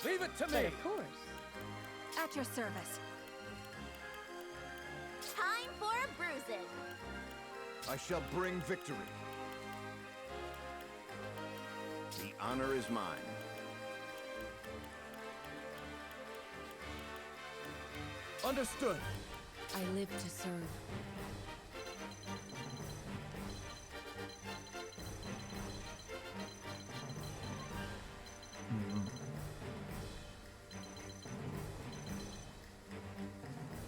Leave it to me! Of course. At your service. Time for bruises. I shall bring victory. The honor is mine. Understood. I live to serve.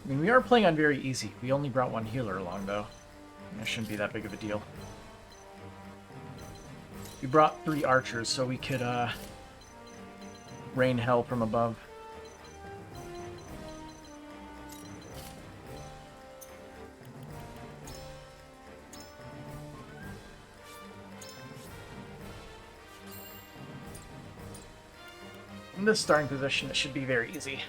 I mean, we are playing on very easy. We only brought one healer along, though. That shouldn't be that big of a deal. We brought 3 archers so we could, rain hell from above. In this starting position, it should be very easy.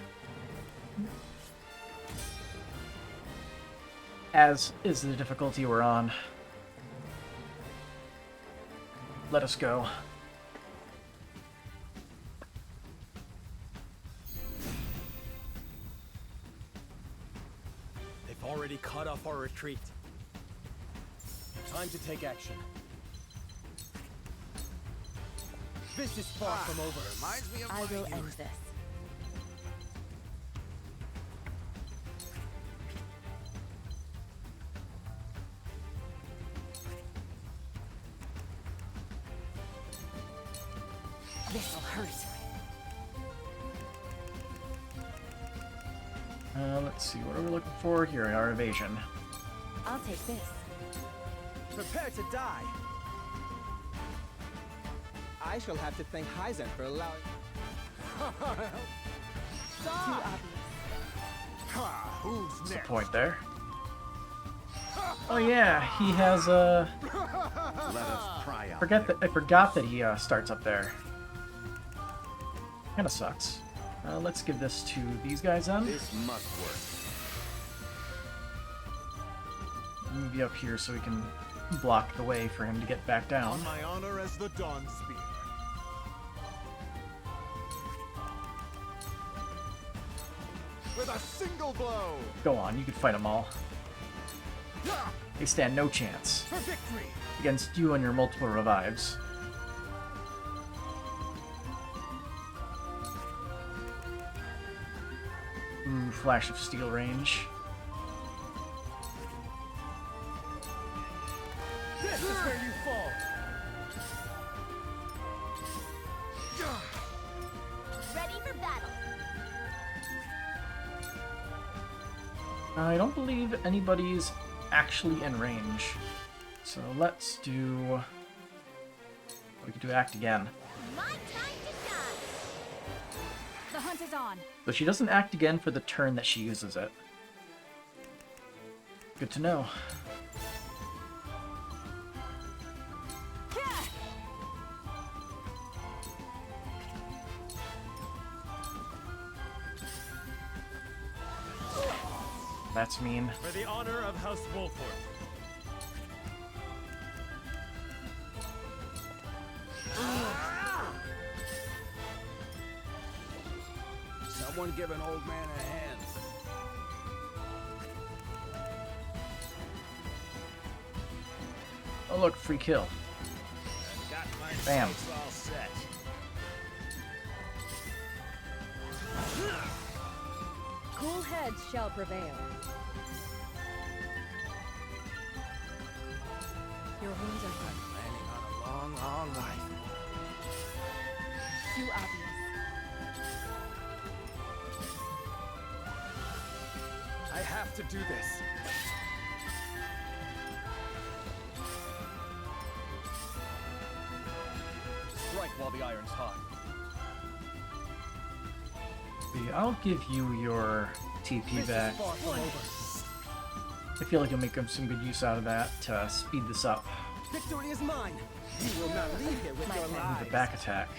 As is the difficulty we're on. Let us go. They've already cut off our retreat. Time to take action. This is far from over. Reminds me of I my will youth. end this. This'll hurt. Let's see, what are we looking for? Here, our evasion. I'll take this. Prepare to die. I shall have to thank Hyzen for allowing... Too obvious. Ha! Who's What's the next? point there? Oh yeah, he has a... Let us pry out. I forgot that he starts up there. Kinda sucks. Let's give this to these guys then. This must work. Move you up here so we can block the way for him to get back down. On my honor as the Dawn Spear. With a single blow. Go on, you can fight them all. They stand no chance For victory. against you and your multiple revives. Ooh, flash of steel range. This is where you fall. Ready for battle. I don't believe anybody's actually in range. So let's do... We could do act again. My time to shine. The hunt is on. So she doesn't act again for the turn that she uses it. Good to know. That's mean. For the honor of House Wolford. Someone give an old man a hand. Oh look, free kill. Got my Bam. sights all set. Cool heads shall prevail. Your wounds are good. Planning on a long, long life. Too obvious. I have to do this. Strike while the iron's hot. I'll give you your TP back. Far from over. I feel like you'll make some good use out of that to speed this up. Victory is mine. You will not leave here with your With lives. the back attack.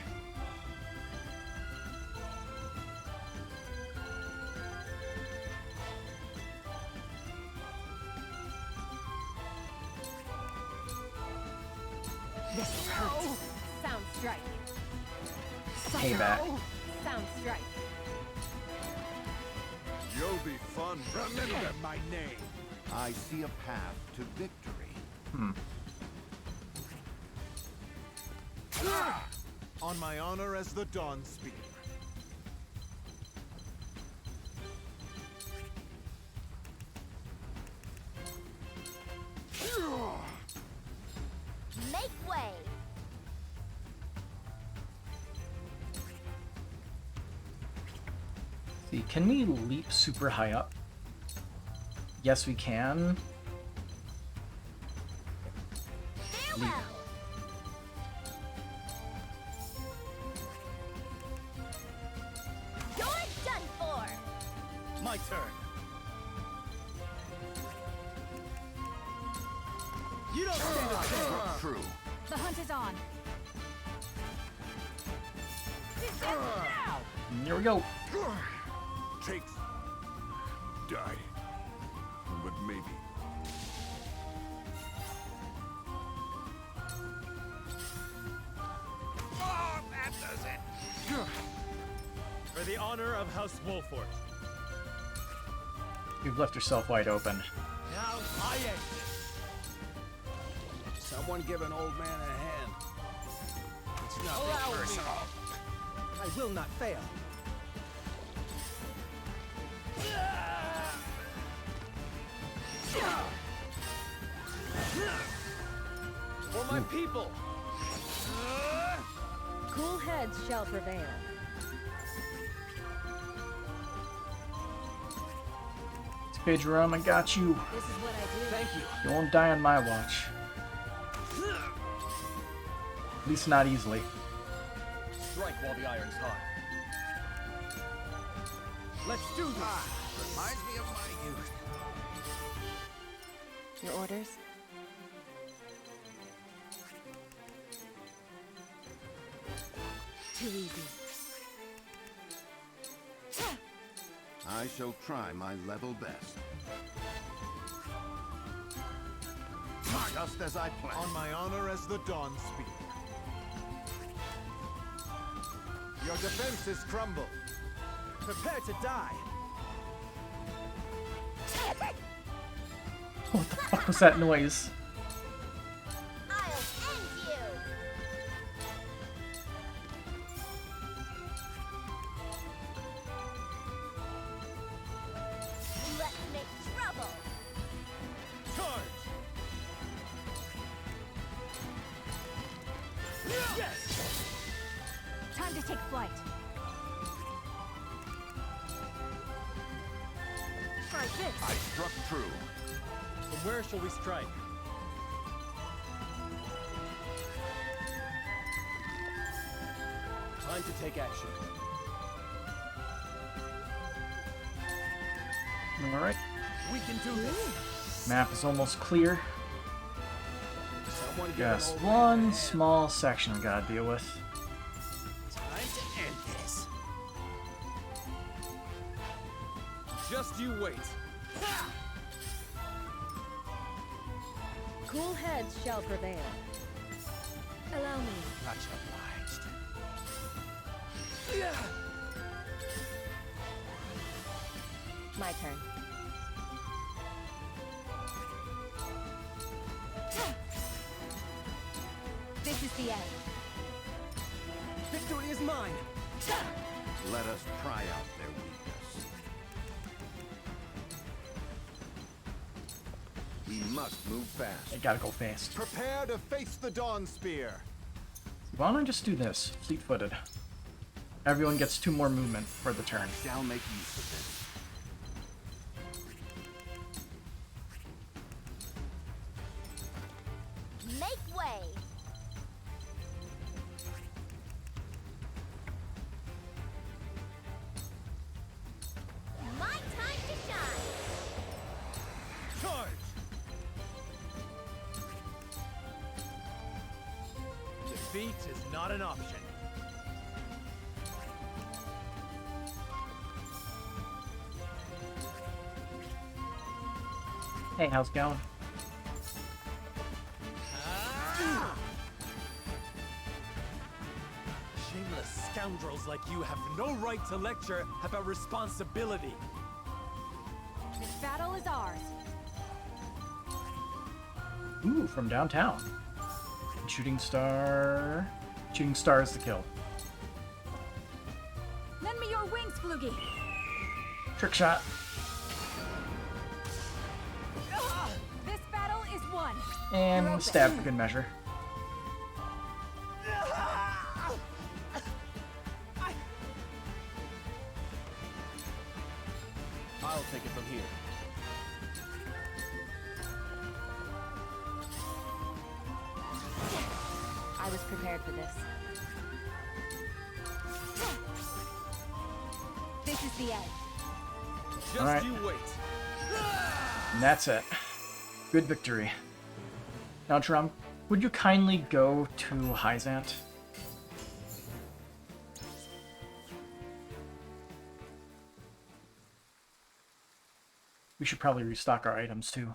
This'll hurt. Sound strike. Payback. Sound strike. You'll be fun. Remember my name. I see a path to victory. On my honor as the Dawn Speaker. Make way! See, can we leap super high up? Yes, we can. Leap. You're done for! My turn. You don't stand a chance. True. The hunt is on. Here we go. Takes. Die. But maybe. Oh, that does it. For the honor of House Wolfort. You've left yourself wide open. Now I end this. Someone give an old man a hand. It's nothing personal. I will not fail. For my people! Cool heads shall prevail. It's okay, Jerome, I got you. This is what I do. Thank you. You won't die on my watch. At least not easily. Strike while the iron's hot. Let's do this. Reminds me of my youth. Your orders? Too easy. I shall try my level best. Just as I planned. On my honor as the Dawn Speaker. Your defenses crumble. Prepare to die. What the fuck was that noise? I'll end you! Let's make trouble! Charge! Yes! Time to take flight. Try this! I struck true. From where shall we strike? Time to take action. Alright. We can do this. Map is almost clear. Someone give Yes, an old man one a hand. small section we gotta deal with. Time to end this. Just you wait. Cool heads shall prevail. Allow me. Much obliged. My turn. This is the end. Victory is mine. Let us try out their weakness. We must move fast. I gotta go fast. Prepare to face the Dawn Spear. Why don't I just do this? Fleet-footed. Everyone gets 2 more movement for the turn. Shall make use of this. Make way! My time to shine! Charge! Defeat is not an option. Hey, how's it going? Shameless scoundrels like you have no right to lecture about responsibility. This battle is ours. Ooh, from downtown. Shooting star. Shooting star is the kill. Lend me your wings, Floogie. Trick shot. This battle is won. And stab for good measure. I'll take it from here. I was prepared for this. This is the end. Just Alright. you wait. And that's it. Good victory. Now, Trump, would you kindly go to Hyzant? We should probably restock our items too.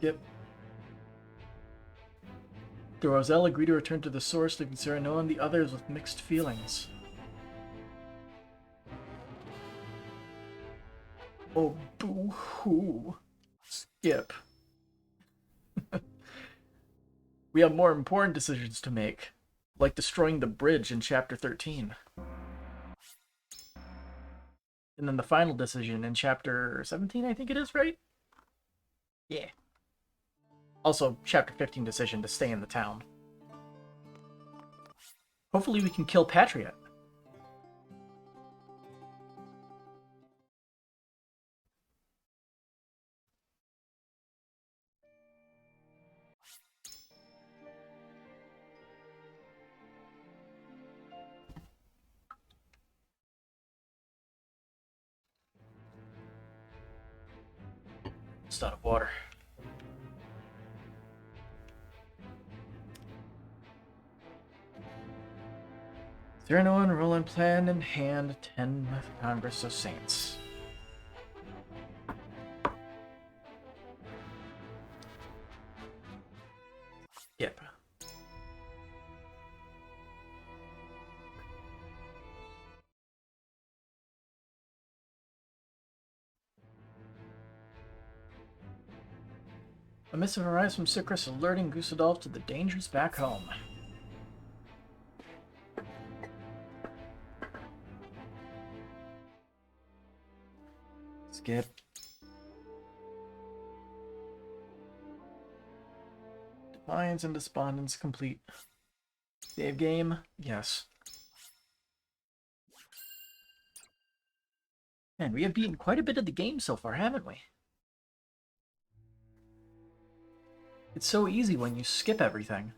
Yep. The Roselle agreed to return to the source, leaving Cyrano and the others with mixed feelings. Oh, boo-hoo. Skip. We have more important decisions to make, like destroying the bridge in Chapter 13. And then the final decision in Chapter 17, I think it is, right? Yeah. Also, Chapter 15 decision to stay in the town. Hopefully we can kill Patriatte. It's out of water. Cyrano and Roland plan in hand attend the Congress of Saints. Yep. A missive arrives from Sycris alerting Gussadolf to the dangers back home. Skip. Defiance and Despondence complete. Save game? Yes. And we have beaten quite a bit of the game so far, haven't we? It's so easy when you skip everything.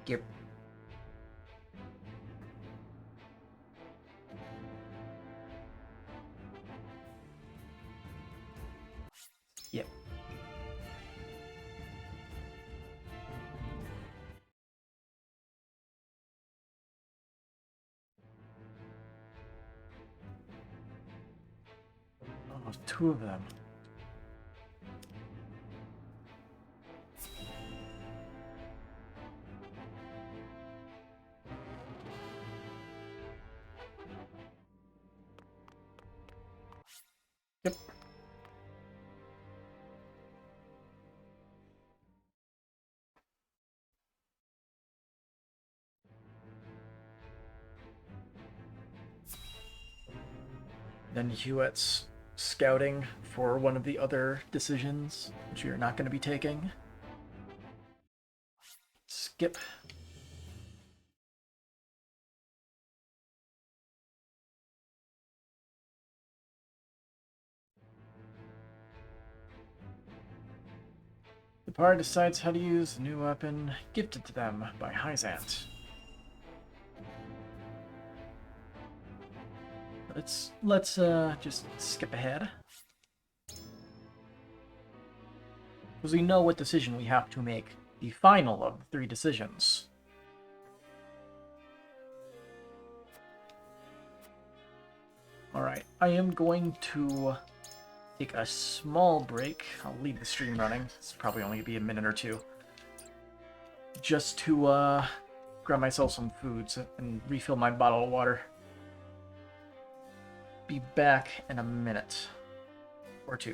Yep. Yep. Oh, two of them. Yep. Then Hewitt's scouting for one of the other decisions, which you're not going to be taking. Skip. The party decides how to use the new weapon gifted to them by Hyzant. Let's just skip ahead. Because we know what decision we have to make. The final of the 3 decisions. Alright, I am going to take a small break. I'll leave the stream running. It's probably only going to be a minute or 2. Just to grab myself some foods and refill my bottle of water. Be back in a minute or 2.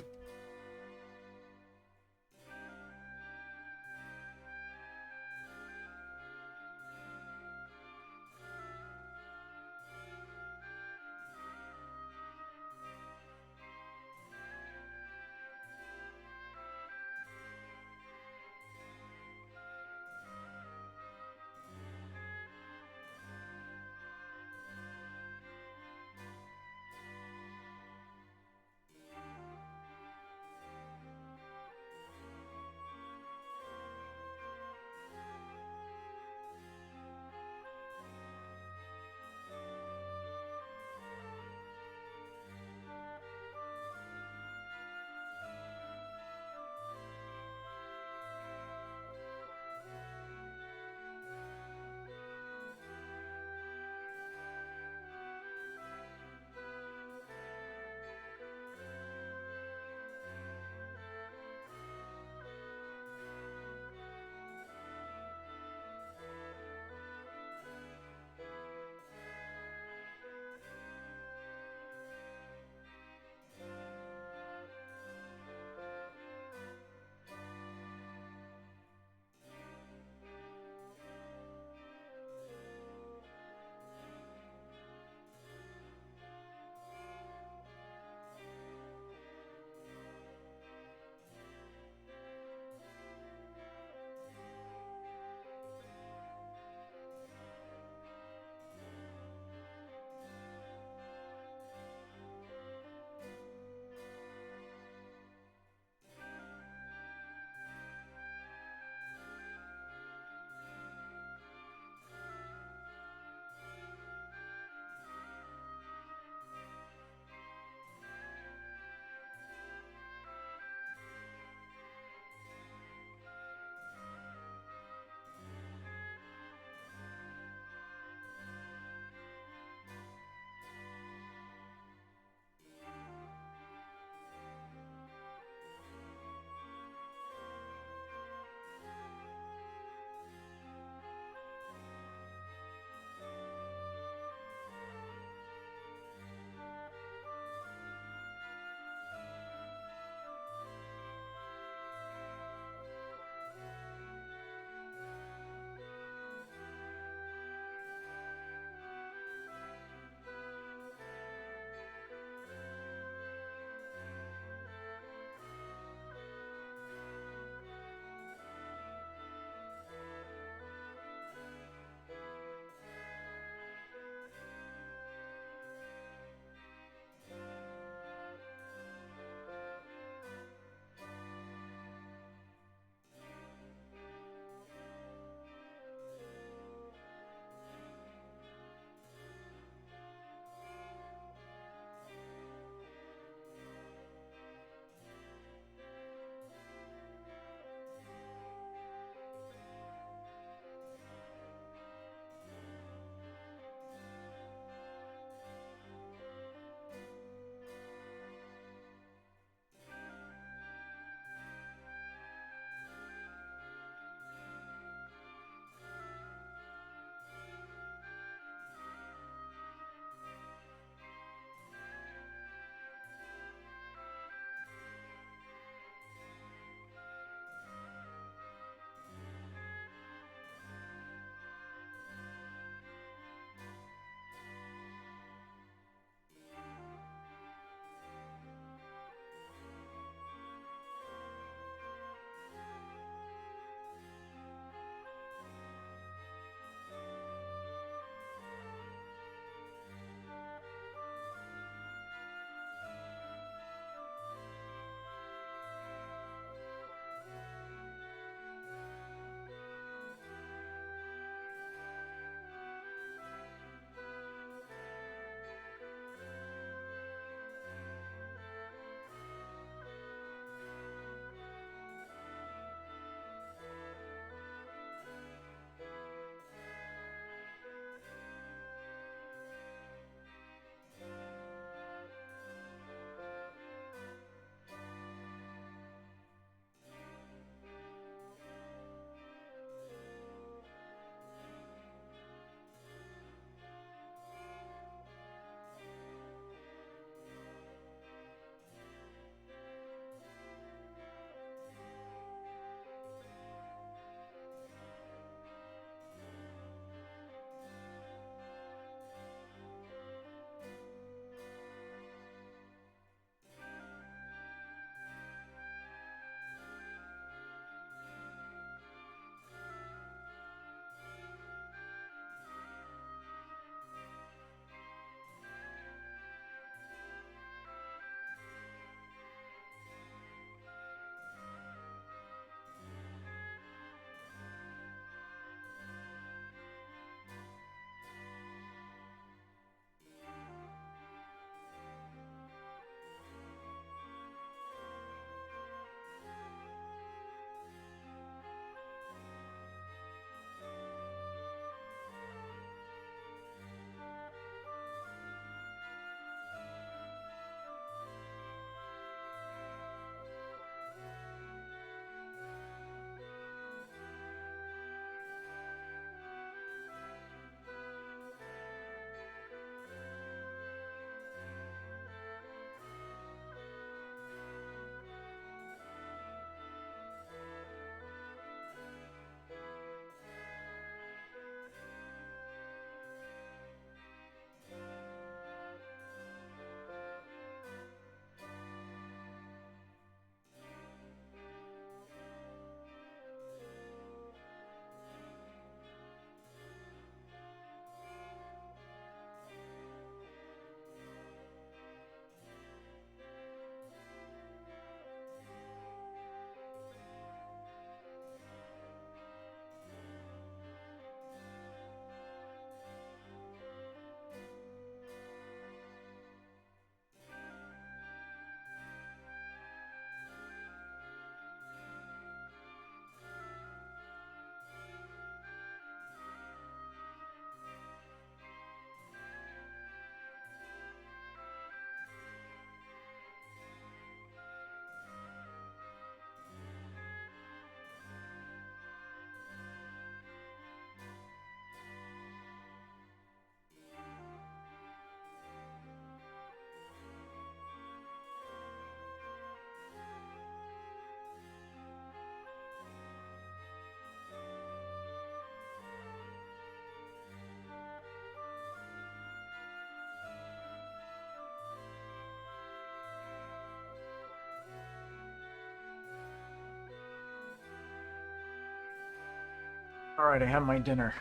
Alright, I have my dinner.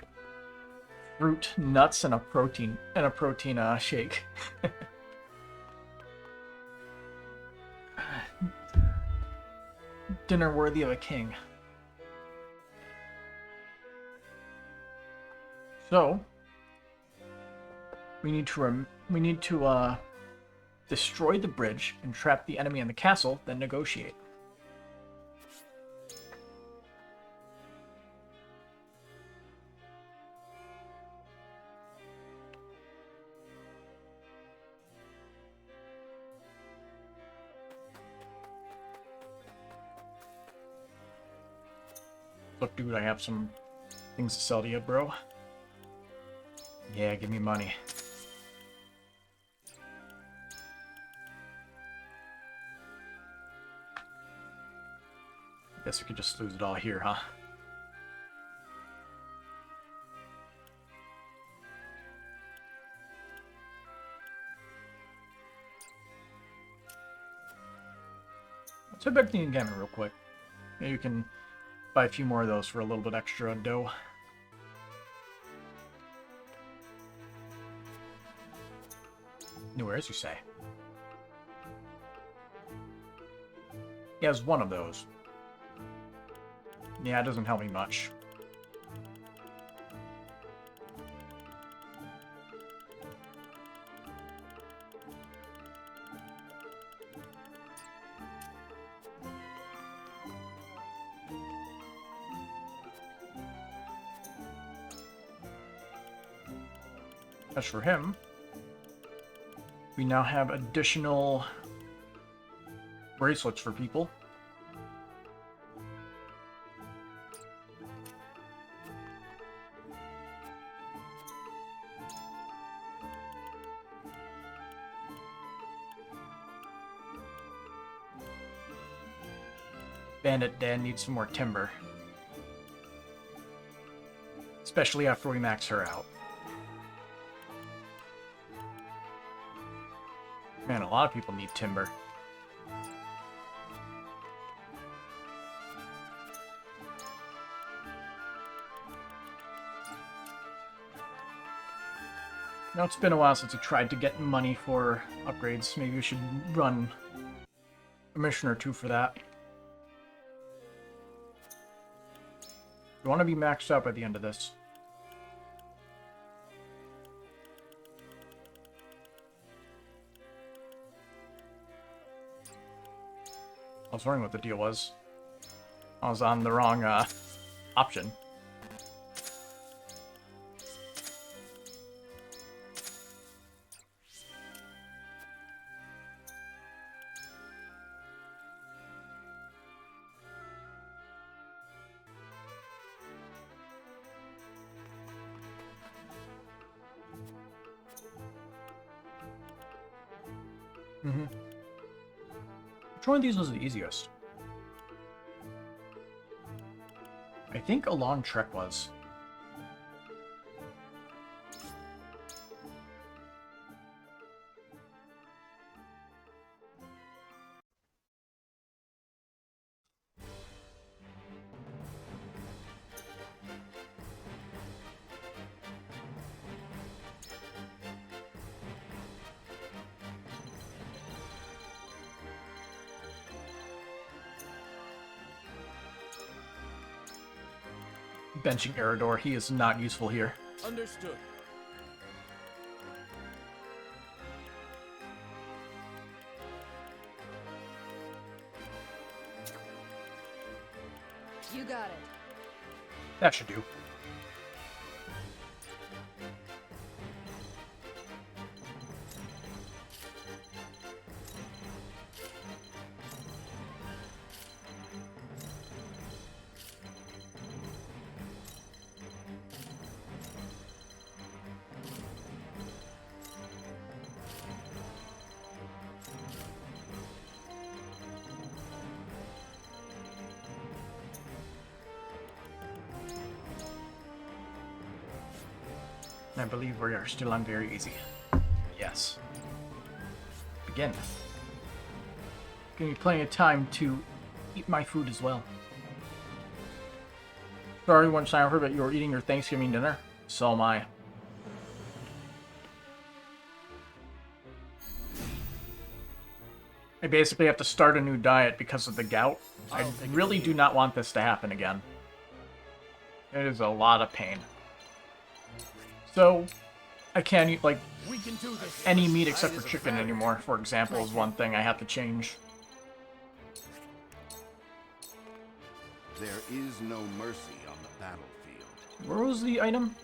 Fruit, nuts, and a protein shake. Dinner worthy of a king. So we need to destroy the bridge and trap the enemy in the castle, then negotiate. Look, dude, I have some things to sell to you, bro. Yeah, give me money. Guess we could just lose it all here, huh? Let's head back to the encampment real quick. Maybe you can buy a few more of those for a little bit extra dough. Where is, you say? He has one of those. Yeah, it doesn't help me much. As for him, we now have additional bracelets for people. Bandit Dan needs some more timber. Especially after we max her out. Man, a lot of people need timber. Now it's been a while since I tried to get money for upgrades. Maybe we should run a mission or two for that. We want to be maxed out by the end of this. I was wondering what the deal was. I was on the wrong option. Which one of these was the easiest? I think a long trek was. Benching Eridor, he is not useful here. Understood. You got it. That should do. I believe we are still on very easy. Yes. Begin. Give me plenty of time to eat my food as well. Sorry, one time I heard that you were eating your Thanksgiving dinner. So am I. I basically have to start a new diet because of the gout. I really do not want this to happen again. It is a lot of pain. So, I can't eat, like, any meat except for chicken anymore, for example, is one thing I have to change. There is no mercy on the battlefield. Where was the item?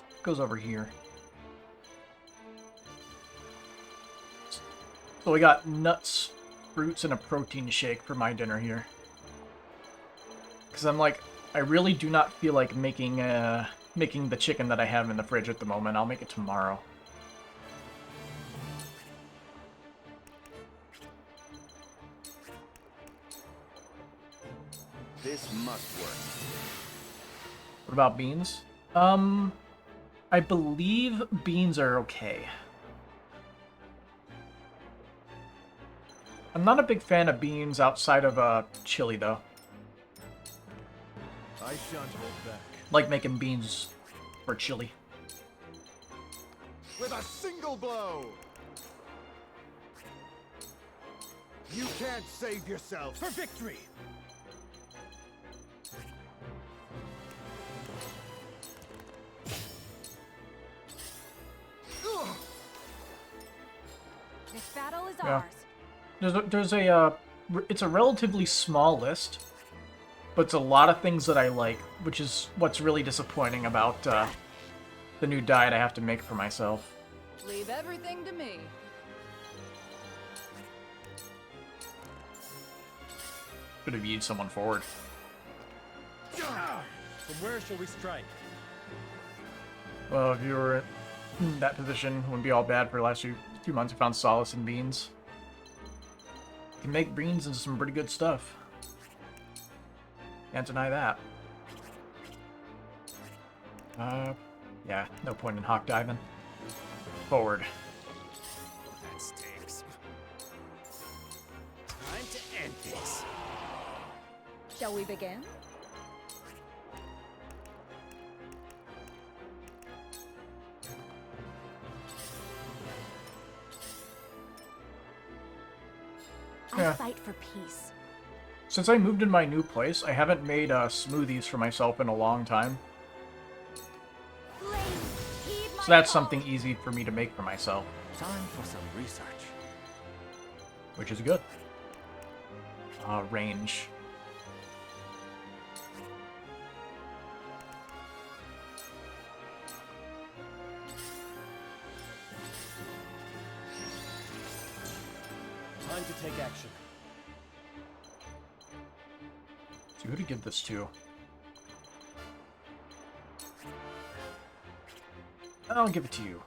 It goes over here. So we got nuts, fruits, and a protein shake for my dinner here. Because I'm like, I really do not feel like making the chicken that I have in the fridge at the moment. I'll make it tomorrow. This must work. What about beans? I believe beans are okay. I'm not a big fan of beans outside of chili, though. I shan't hold back. Like making beans for chili. With a single blow! You can't save yourself! For victory! This battle is Yeah. ours. It's a relatively small list, but it's a lot of things that I like, which is what's really disappointing about the new diet I have to make for myself. Leave everything to me. Could have yeeted someone forward. From where shall we strike? Well, if you were in that position, it wouldn't be all bad for the last few months. I found solace in beans. You can make beans into some pretty good stuff. Can't deny that. Yeah, no point in hawk diving. Forward. That stinks. Time to end this. Shall we begin? Yeah. I fight for peace. Since I moved in my new place, I haven't made smoothies for myself in a long time. So that's something easy for me to make for myself. Time for some research. Which is good. Range. Time to take action. So who to give this to? I'll give it to you.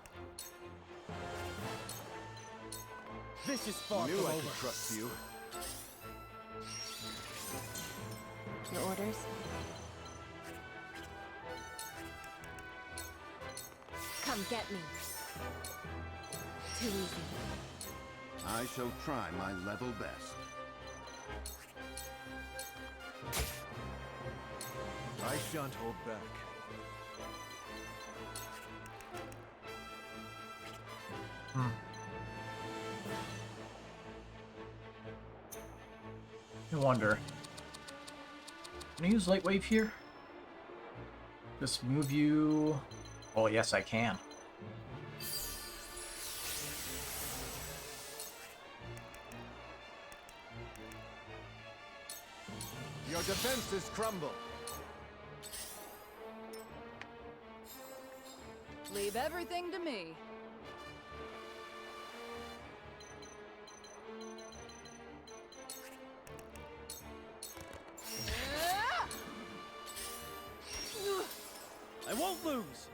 This is far Knew from I over. could trust you. Your orders? Come get me. Too easy. I shall try my level best. I shan't hold back. I wonder. Can I use light wave here? Just move you. Oh, yes, I can. Your defenses crumble. Leave everything to me. I won't lose.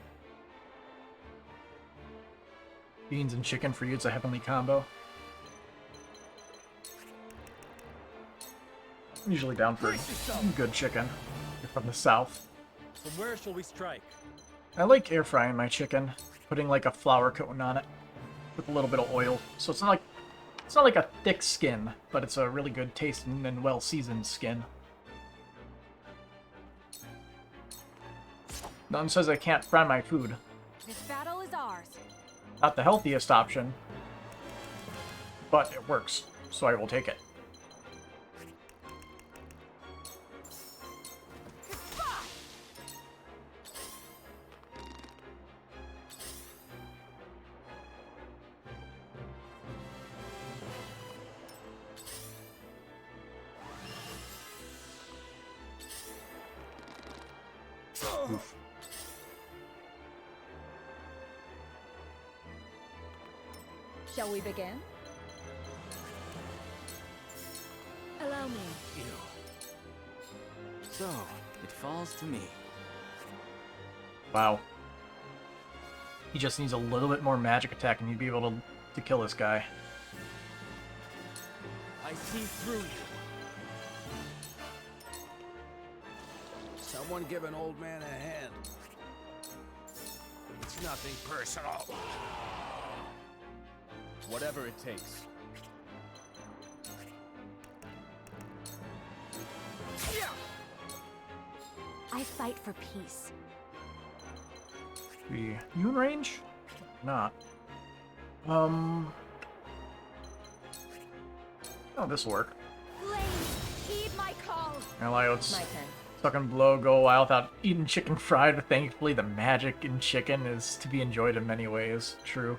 Beans and chicken for you, it's a heavenly combo. I'm usually down for good chicken. You're from the south. From where shall we strike? I like air frying my chicken, putting like a flour coating on it with a little bit of oil. So it's not like a thick skin, but it's a really good tasting and well seasoned skin. None says I can't fry my food. This battle is ours. Not the healthiest option, but it works, so I will take it. Oof. Shall we begin? Allow me. So, it falls to me. Wow. He just needs a little bit more magic attack and he'd be able to kill this guy. I see through you. Someone give an old man a hand. It's nothing personal. Whatever it takes. I fight for peace. Be you in range? Not. Oh, this'll work. Flames, heed my call. Let's My turn. suck and blow, go a while without eating chicken fried, but thankfully the magic in chicken is to be enjoyed in many ways. True.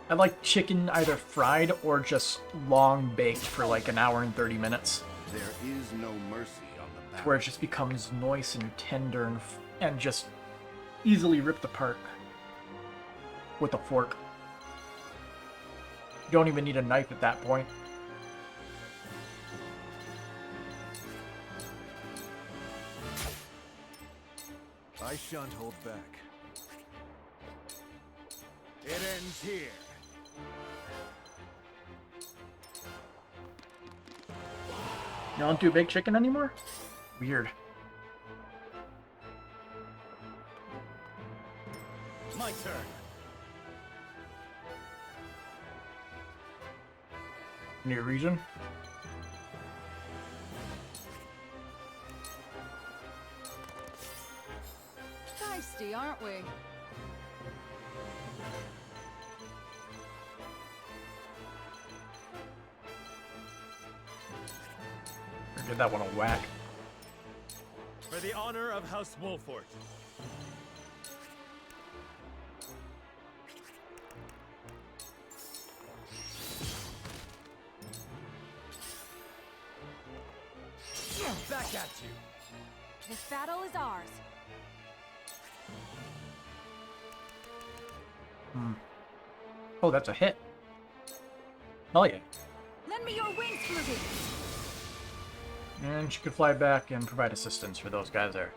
I like chicken either fried or just long baked for like an hour and 30 minutes. There is no mercy on the back. Where it just becomes nice and tender and just easily ripped apart with a fork. You don't even need a knife at that point. I shan't hold back. It ends here. You don't do baked chicken anymore? Weird. My turn. Any reason? Feisty, aren't we? Or did that one a whack? For the honor of House Wolfort. Back at you. This battle is ours. Oh, that's a hit. Hell yeah. Lend me your wings, Ruby. And she could fly back and provide assistance for those guys there.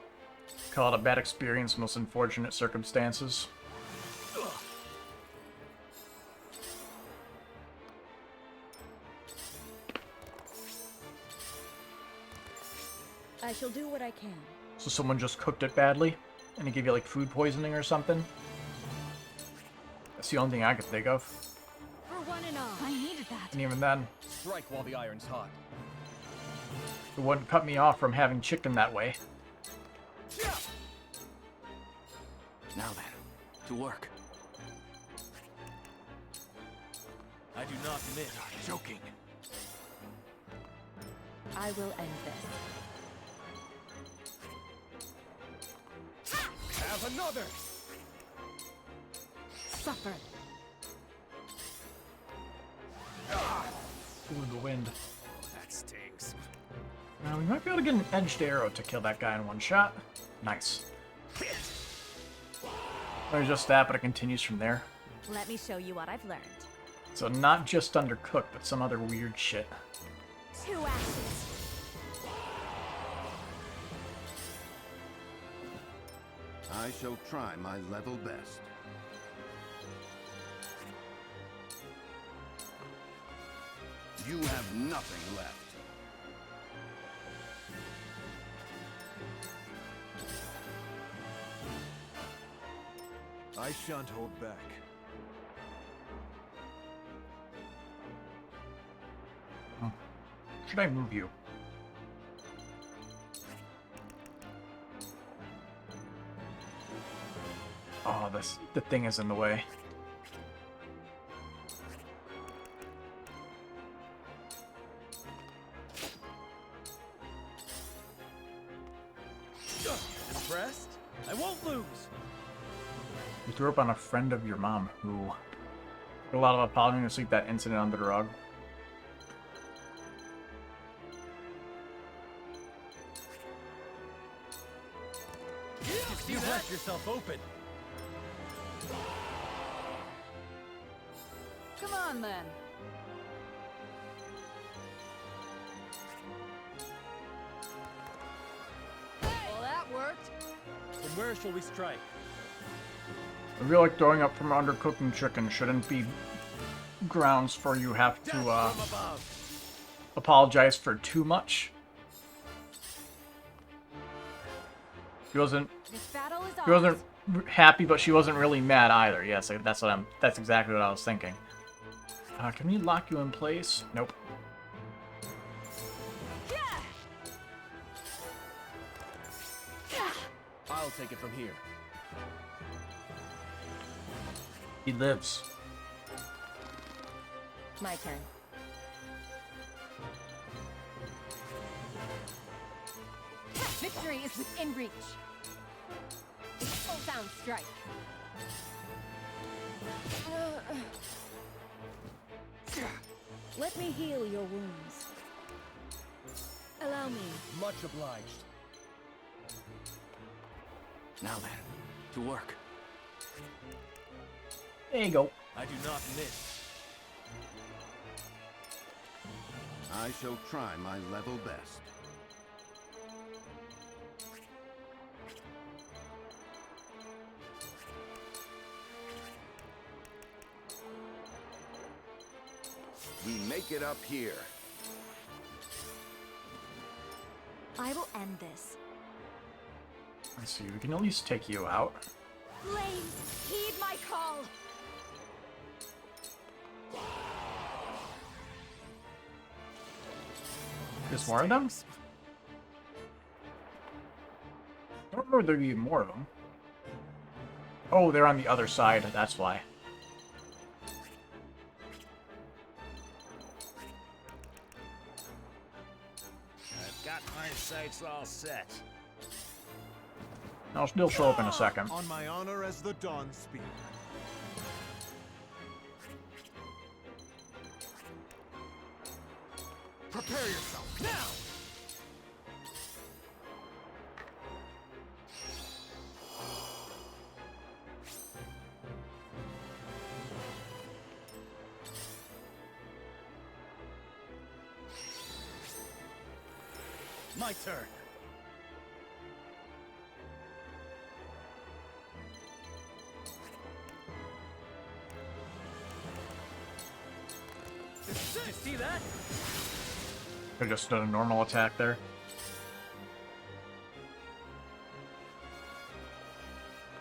Call it a bad experience, most unfortunate circumstances. I shall do what I can. So someone just cooked it badly, and it gave you like food poisoning or something? That's the only thing I could think of. For one and all. I needed that. And even then, Strike while the iron's hot. it wouldn't cut me off from having chicken that way. Now then, to work. I do not miss joking. I will end this. Have another! Suffer. Ooh, the wind. That stings. Now we might be able to get an edged arrow to kill that guy in one shot. Nice. There's just that, but it continues from there. Let me show you what I've learned. So not just undercooked, but some other weird shit. 2 ashes. I shall try my level best. You have nothing left. I shan't hold back. Should I move you? Oh, the thing is in the way. Impressed? I won't lose. You threw up on a friend of your mom who put a lot of apology to sweep that incident under the rug. You left yourself open. Come on, then. Well, that worked. From where shall we strike? I feel like throwing up from undercooking chicken shouldn't be grounds for you have to apologize for too much. She wasn't happy, but she wasn't really mad either. Yes, that's exactly what I was thinking. Can we lock you in place? Nope. I'll take it from here. He lives. My turn. Victory is within reach. Full sound strike. Let me heal your wounds. Allow me. Much obliged. Now then, to work. There you go. I do not miss. I shall try my level best. We make it up here. I will end this. Let's see, we can at least take you out. Flames, heed my call. There's more of them? I don't remember there being more of them. Oh, they're on the other side, that's why. I've got my sights all set. I'll still show up in a second. On my honor as the Dawn Speaker. Prepare yourself now! My turn. Did you see that? Could just done a normal attack there.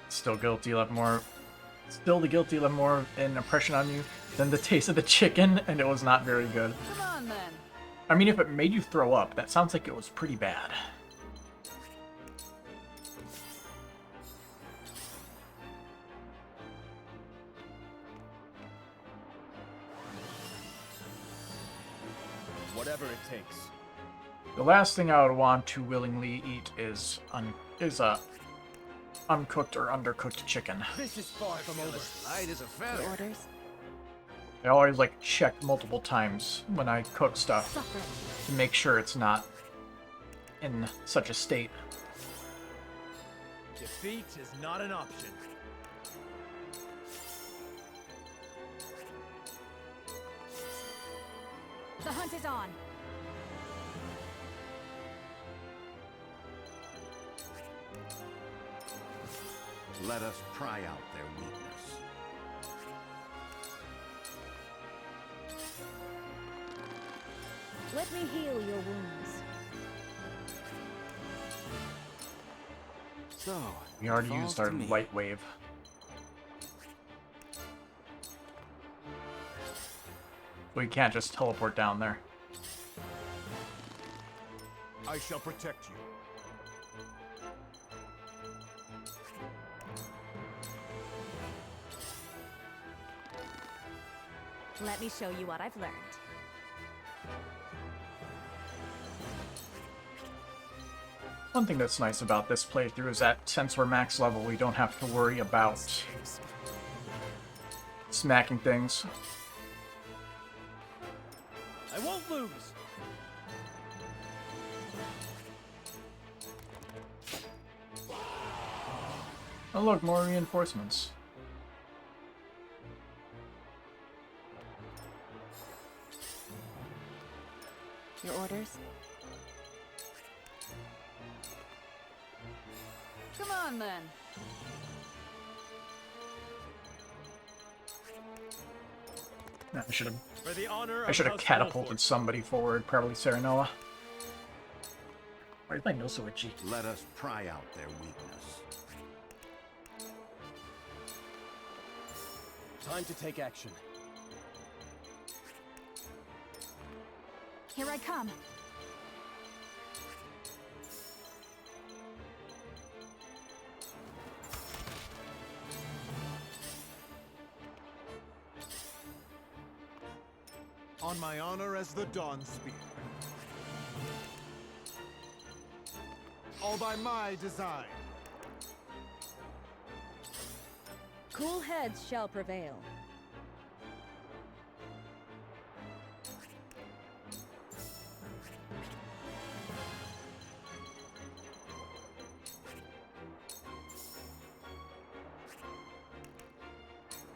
Still guilty, left more. Still the guilty left more of an impression on you than the taste of the chicken, and it was not very good. Come on, then. I mean, if it made you throw up, that sounds like it was pretty bad. Whatever it takes. The last thing I would want to willingly eat is uncooked or undercooked chicken. This is far from over. Light as a feather. Orders. I always like check multiple times when I cook stuff to make sure it's not in such a state. Defeat is not an option. The hunt is on. Let us pry out their weakness. Let me heal your wounds. So, We already used our light wave. We can't just teleport down there. I shall protect you. Let me show you what I've learned. One thing that's nice about this playthrough is that since we're max level, we don't have to worry about smacking things. I won't lose. Oh look, more reinforcements. Your orders? Come on, then. Nah, I should For the honor have of House catapulted somebody forward, probably Serenoa. Why is my nose so itchy? Let us pry out their weakness. Time to take action. Here I come. On my honor as the Dawn Spear. All by my design. Cool heads shall prevail.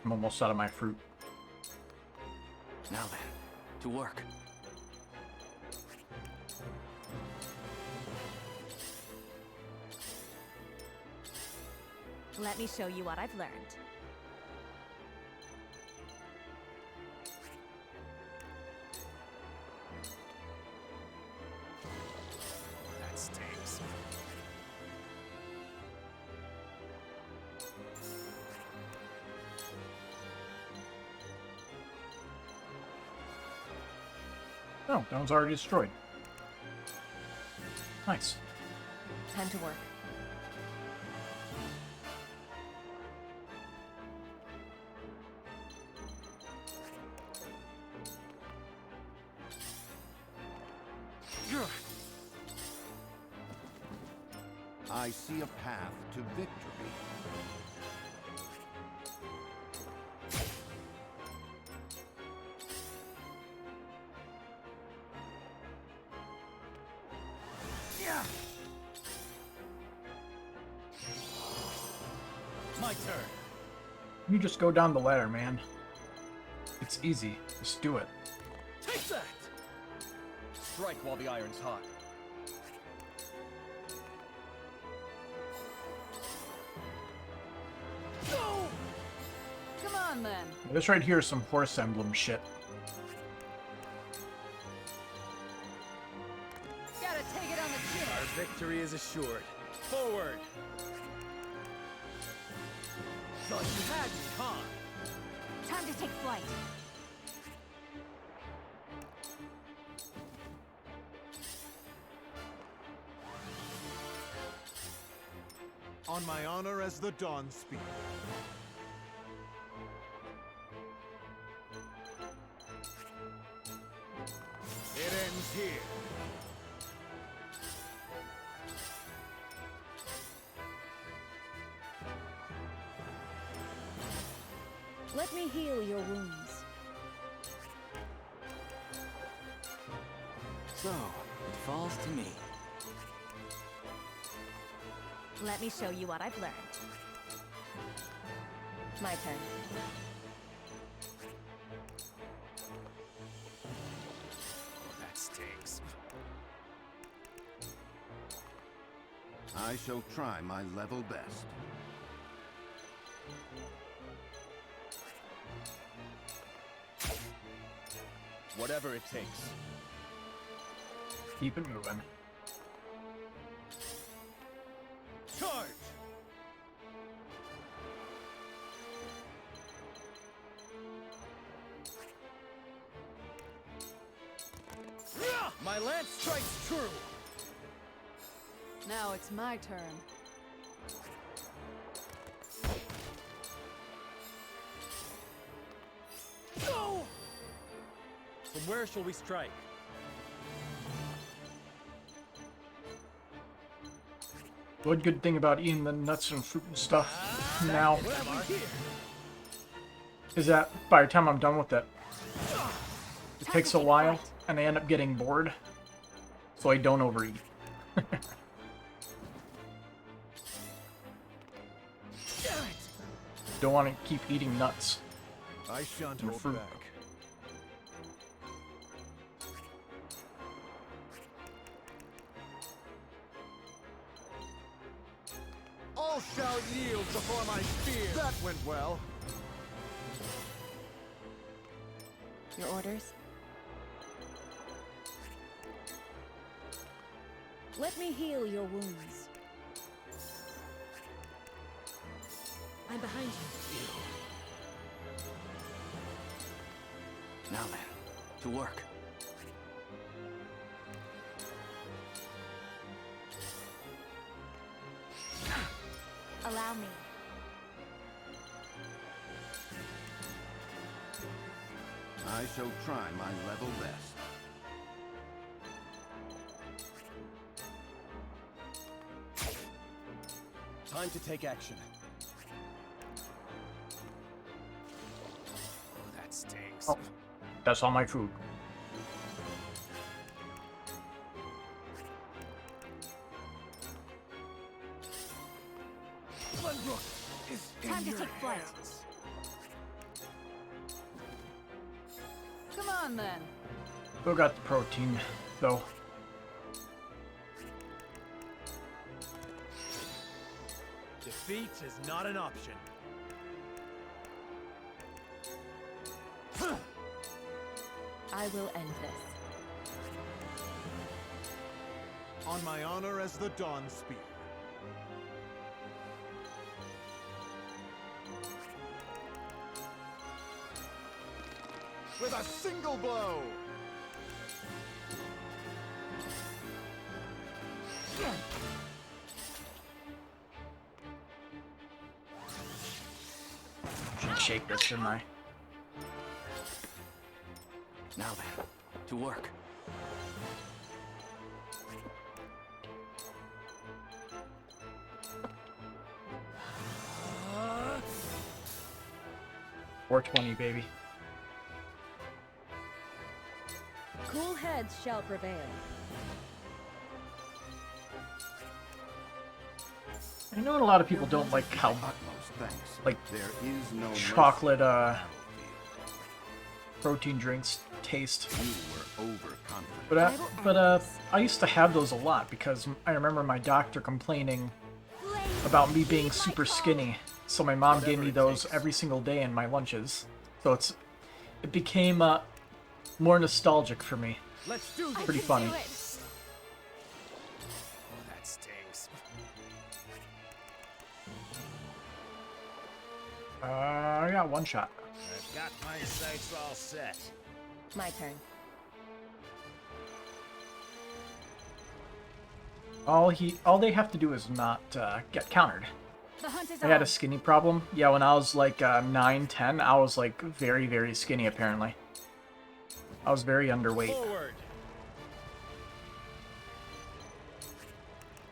I'm almost out of my fruit. Now then, to work. Let me show you what I've learned. That stinks. Oh, that one's already destroyed. Nice. Time to work. I see a path to victory. Yeah. My turn. You just go down the ladder, man. It's easy. Just do it. Take that. Strike while the iron's hot. Go! Come on, then. This right here is some horse emblem shit. Gotta take it on the chin. Our victory is assured. Forward. Thought you had me, huh? Time to take flight. On my honor as the Dawn Spear. It ends here. Let me heal your wounds. So, it falls to me. Let me show you what I've learned. My turn. That stinks. I shall try my level best. Whatever it takes. Keep it moving. Charge! My lance strikes true! Now it's my turn. Go! From where shall we strike? One good thing about eating the nuts and fruit and stuff now is that by the time I'm done with it, it takes a while and I end up getting bored, so I don't overeat. Don't want to keep eating nuts. I shan't and hold fruit. back. All shall yield before my spear. That went well. Your orders? Let me heal your wounds. I'm behind you. Now then, to work. Allow me. I shall try my level best. Time to take action. Oh, that stinks. Oh, that's all my food. Time to take flight. Come on then. Still got the protein, though. Defeat is not an option. I will end this. On my honor as the Dawn Spear. With a single blow! Should shake this, shouldn't I? Now then, to work. Uh, 420, baby. Cool heads shall prevail. I know a lot of people don't like how, like, chocolate, protein drinks taste. But I used to have those a lot because I remember my doctor complaining about me being super skinny. So my mom gave me those every single day in my lunches. So it became more nostalgic for me. Let's do this. Pretty funny. Oh, that stinks. I got one shot. I've got my sights all set. My turn. All they have to do is not get countered. The hunt is I had on. a skinny problem. Yeah, when I was like 9, 10, I was like very, very skinny apparently. I was very underweight. Forward.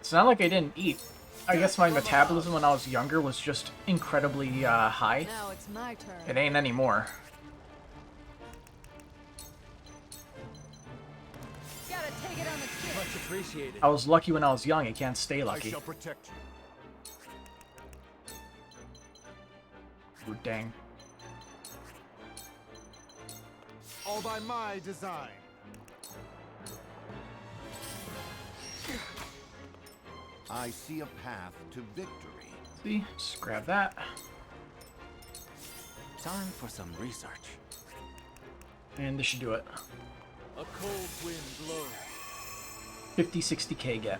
It's not like I didn't eat. I guess my metabolism when I was younger was just incredibly high. Now it's my turn. It ain't anymore. Gotta take it on the chin. Much appreciated. I was lucky when I was young. I can't stay I lucky. shall protect you. Ooh, dang. All by my design. I see a path to victory. See? Just grab that. Time for some research. And this should do it. A cold wind blows. 50, 60k again.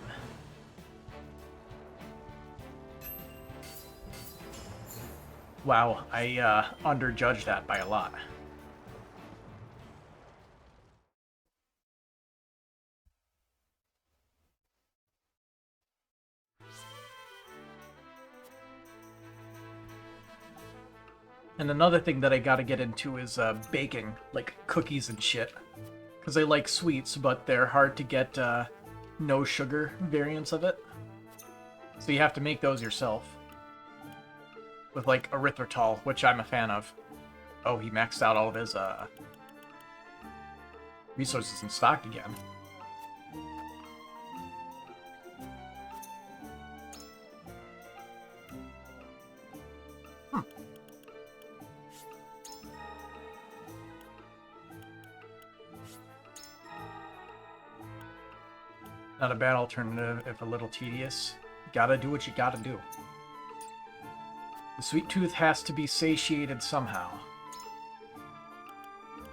Wow, I underjudged that by a lot. And another thing that I gotta get into is baking, like cookies and shit. Because I like sweets, but they're hard to get no sugar variants of it. So you have to make those yourself. With like erythritol, which I'm a fan of. Oh, he maxed out all of his resources in stock again. Not a bad alternative, if a little tedious. Gotta do what you gotta do. The sweet tooth has to be satiated somehow.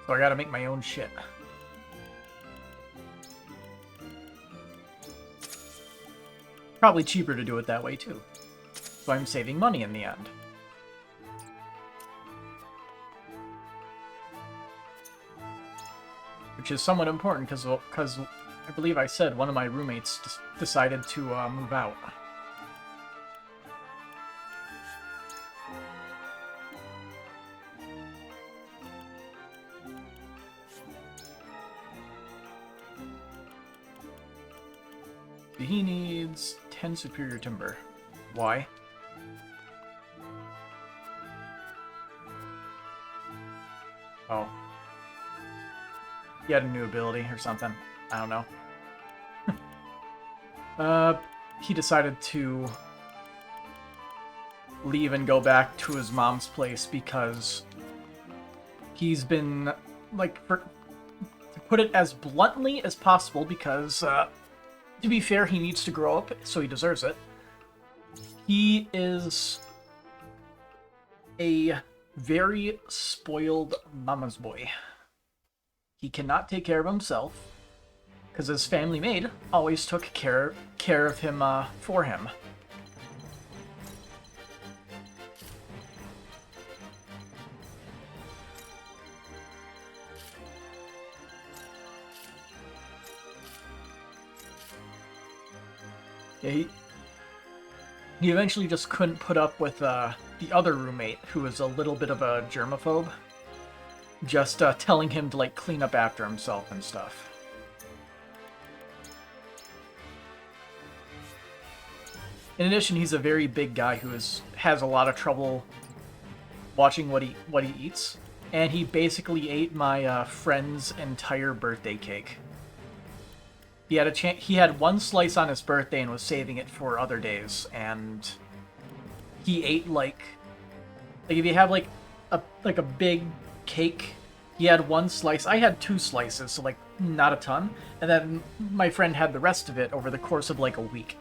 So I gotta make my own shit. Probably cheaper to do it that way too. So I'm saving money in the end. Which is somewhat important because I believe I said one of my roommates decided to move out. He needs 10 superior timber. Why? Oh. He had a new ability or something. I don't know. He decided to leave and go back to his mom's place because he's been, like, to put it as bluntly as possible, because, to be fair, he needs to grow up, so he deserves it. He is a very spoiled mama's boy. He cannot take care of himself, because his family maid always took care of him for him. Yeah, he eventually just couldn't put up with the other roommate, who was a little bit of a germaphobe, just telling him to, like, clean up after himself and stuff. In addition, he's a very big guy who has a lot of trouble watching what he eats, and he basically ate my friend's entire birthday cake. He had one slice on his birthday and was saving it for other days, and he ate like if you have like a big cake, he had one slice. I had 2 slices, so like not a ton, and then my friend had the rest of it over the course of like a week,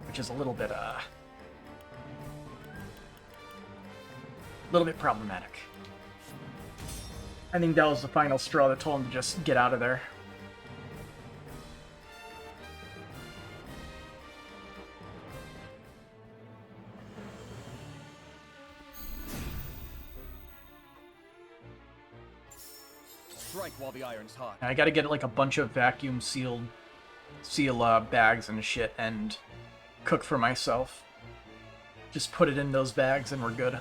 which is a little bit problematic. I think that was the final straw that told him to just get out of there. Strike while the iron's hot. I gotta get like a bunch of vacuum seal bags and shit and cook for myself. Just put it in those bags and we're good.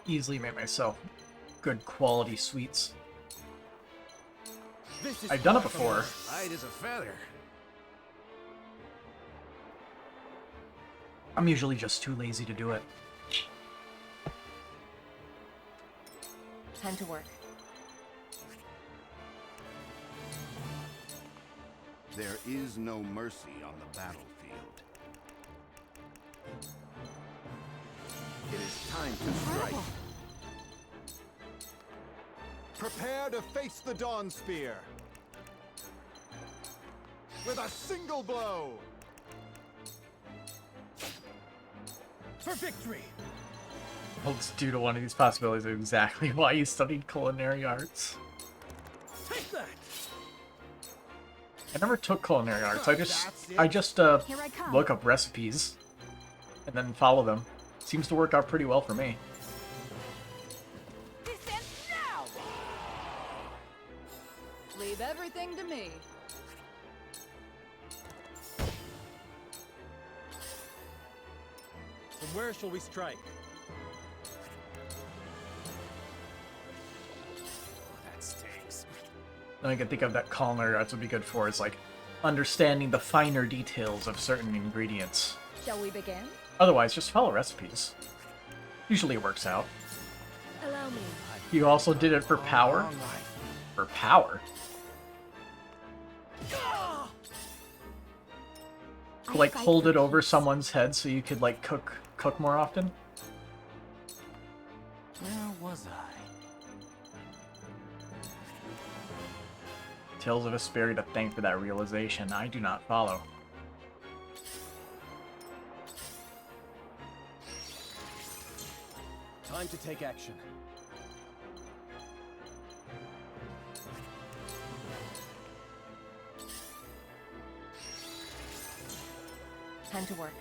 Easily make myself good quality sweets. I've done it before. Light as a feather. I'm usually just too lazy to do it. Time to work. There is no mercy on the battlefield. It is time to strike. Prepare to face the Dawn Spear. With a single blow. For victory! Holds due to one of these possibilities of exactly why you studied culinary arts. Take that! I never took culinary arts. I just look up recipes and then follow them. Seems to work out pretty well for me. where shall we strike? That stinks. I can think of that culinary arts would be good for is like understanding the finer details of certain ingredients. Shall we begin? Otherwise, just follow recipes. Usually it works out. Allow me. You also did it for power? For power? Like hold it over someone's head so you could like cook more often? Where was I? Tales of a Sperry to thank for that realization. I do not follow. Time to take action. Time to work.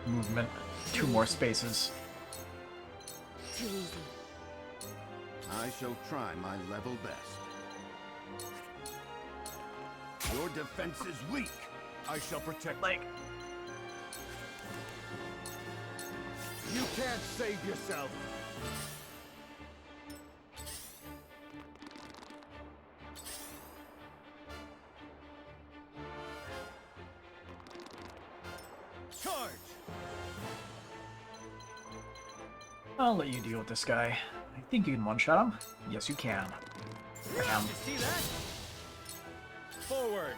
Movement. 2 more spaces. Too easy. I shall try my level best. Your defense is weak. I shall protect. Like. You can't save yourself. Charge! I'll let you deal with this guy. I think you can one-shot him. Yes, you can. Bam. You see that? Forward!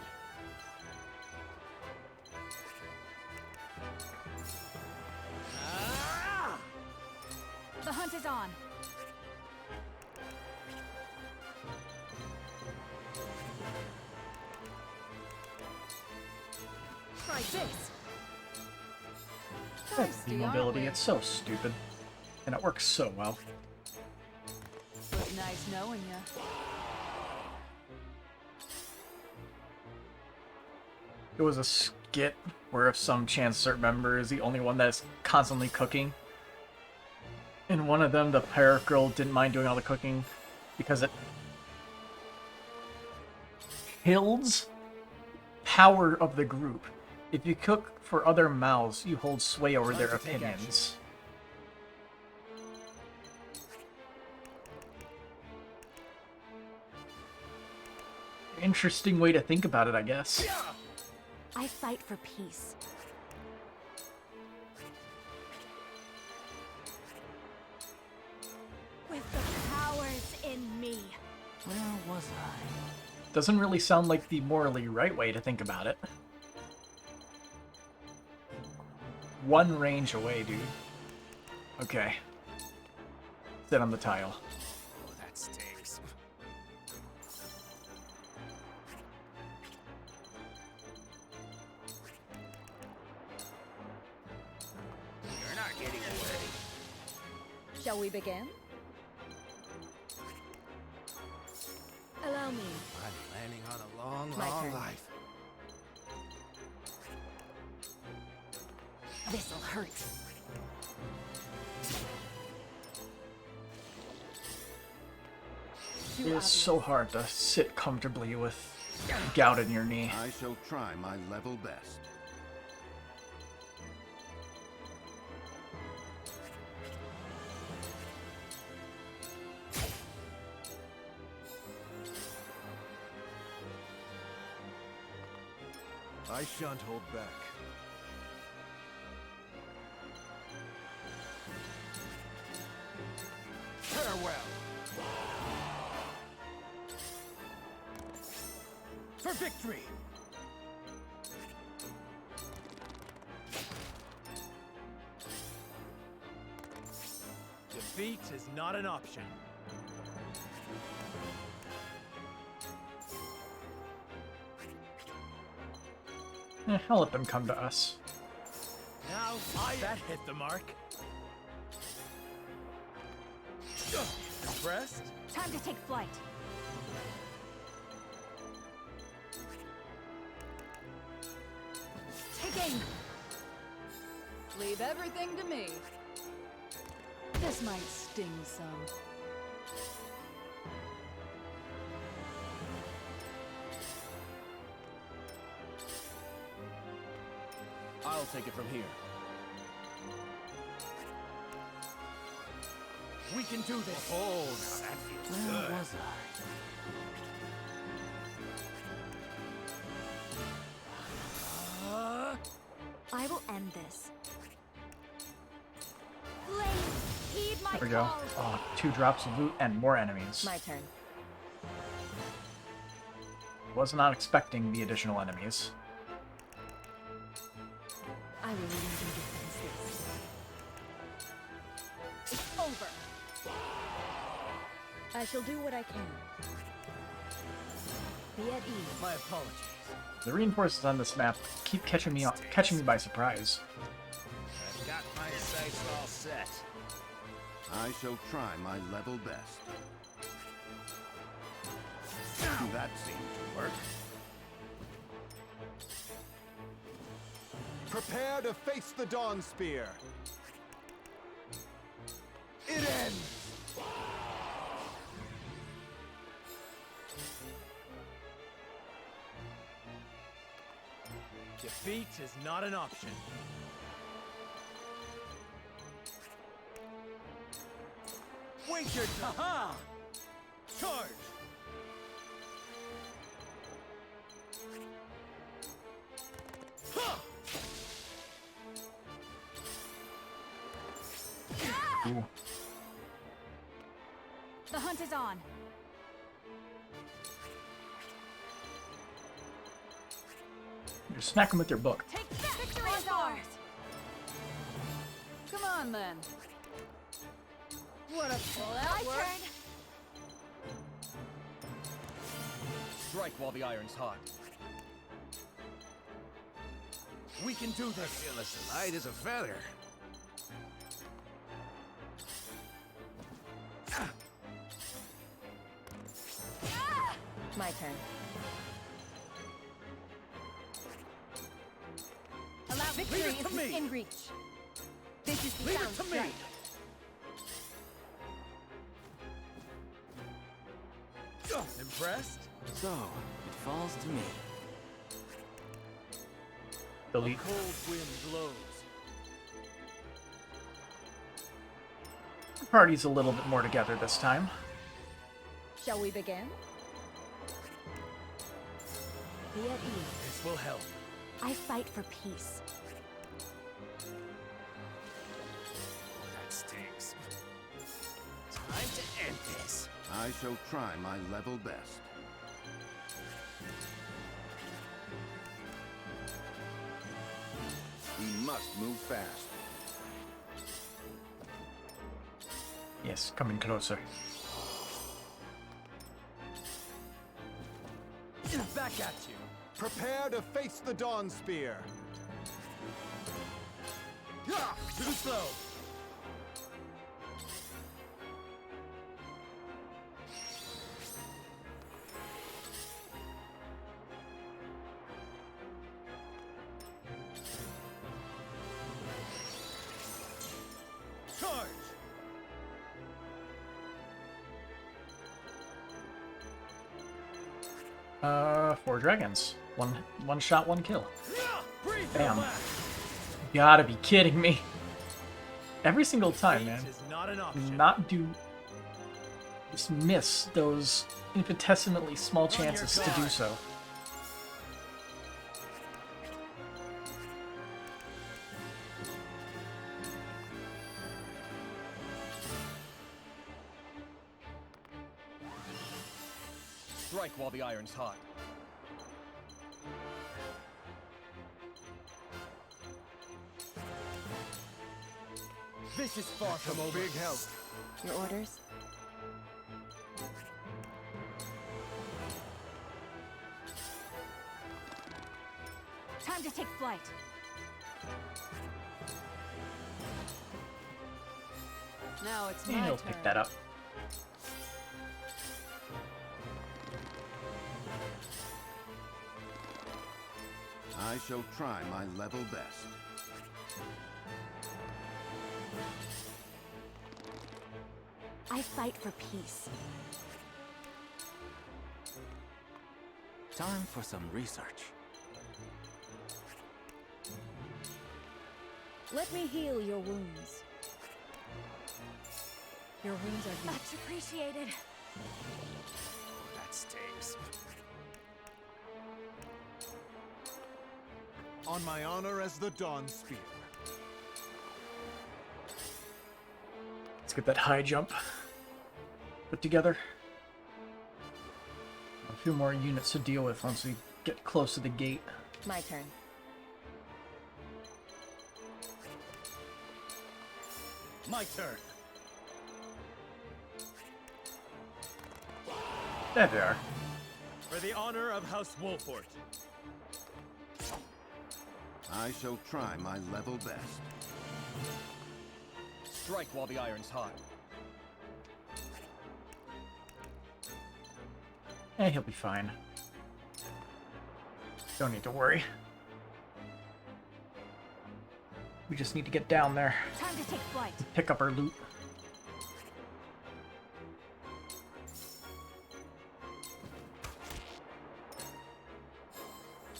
Ah! The hunt is on. Try this. That's the mobility. It's so stupid. And it works so well. Was nice knowing ya. It was a skit where if some chance certain member is the only one that's constantly cooking. And one of them, the pirate girl, didn't mind doing all the cooking because it kills power of the group. If you cook for other mouths, you hold sway over their opinions. Interesting way to think about it, I guess. I fight for peace. With the powers in me. Where was I? Doesn't really sound like the morally right way to think about it. 1 range away, dude. Okay. Sit on the tile. Oh, that stinks. You're not getting away. Shall we begin? Allow me. I'm planning on a long, My long turn. life. This'll hurt. It is so hard to sit comfortably with gout in your knee. I shall try my level best. I shan't hold back. Farewell! For victory! Defeat is not an option. I'll let them come to us. Now, that hit the mark. Impressed? Time to take flight. Take aim. Leave everything to me. This might sting some. take it from here. We can do this. Oh, now that feels good. Where was I will end this. Flame, heed my There we go. call. Oh, 2 drops of loot and more enemies. My turn. Was not expecting the additional enemies. I will lead you defenseless. It's over. I shall do what I can. Be at ease. My apologies. The reinforcements on this map keep catching me by surprise. I've got my sights all set. I shall try my level best. That seemed to work. Prepare to face the Dawn Spear. It ends! Defeat is not an option. Wait your turn. Ha! Charge! Ooh. The hunt is on. Just smack them with your book. Take that! Victory is ours! Come on, then. What a pull out! My turn! Strike while the iron's hot. We can do this. I feel as light as a feather. My turn. Allow victory Leave it to is me. within reach. This is the Leave sound it to me. strike. Impressed? So, it falls to me. Delete. A cold wind blows. The party's a little bit more together this time. Shall we begin? Be at ease. This will help. I fight for peace. That stinks. Time to end this. I shall try my level best. We must move fast. Yes, coming closer. Back at you. Prepare to face the Dawn Spear. Too slow. Charge. 4 dragons. One shot, 1 kill. Breathe Bam. relax. You gotta be kidding me. Every single time, man. Is not an Do option. not do... Just miss those infinitesimally small chances to do so. Strike while the iron's hot. This is far from over. Big help. Your orders? Time to take flight. Now it's And my he'll turn. pick that up. I shall try my level best. I fight for peace. Time for some research. Let me heal your wounds. Your wounds are healed. Much appreciated. That stings. On my honor as the Dawn Spear. Let's get that high jump put together. A few more units to deal with once we get close to the gate. My turn. My turn. There they are. For the honor of House Wolfort. I shall try my level best. Strike while the iron's hot. Eh, he'll be fine. Don't need to worry. We just need to get down there. Time to take flight. Pick up our loot.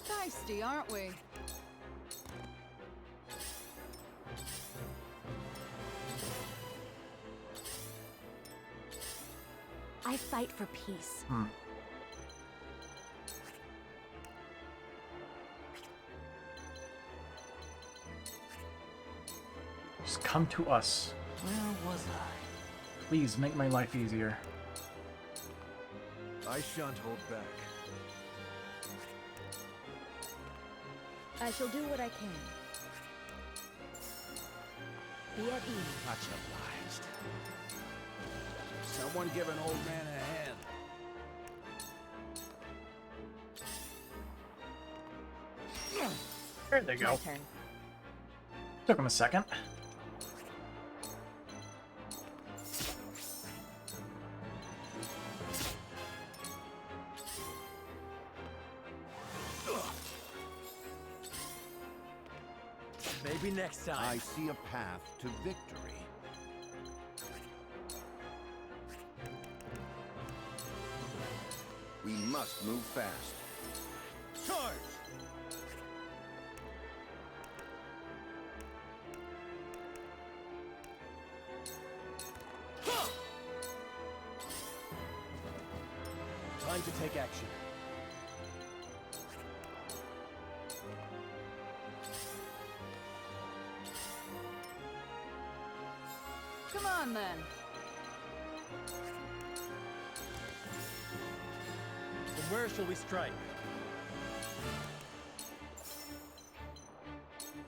Feisty, aren't we? I fight for peace. Just come to us. Where was I? Please make my life easier. I shan't hold back. I shall do what I can. Be at ease. Much obliged. Someone give an old man a hand. There they go. My turn. Took him a second. Maybe next time. I see a path to victory. We must move fast. Charge! Time to take action. Come on, then. Then where shall we strike?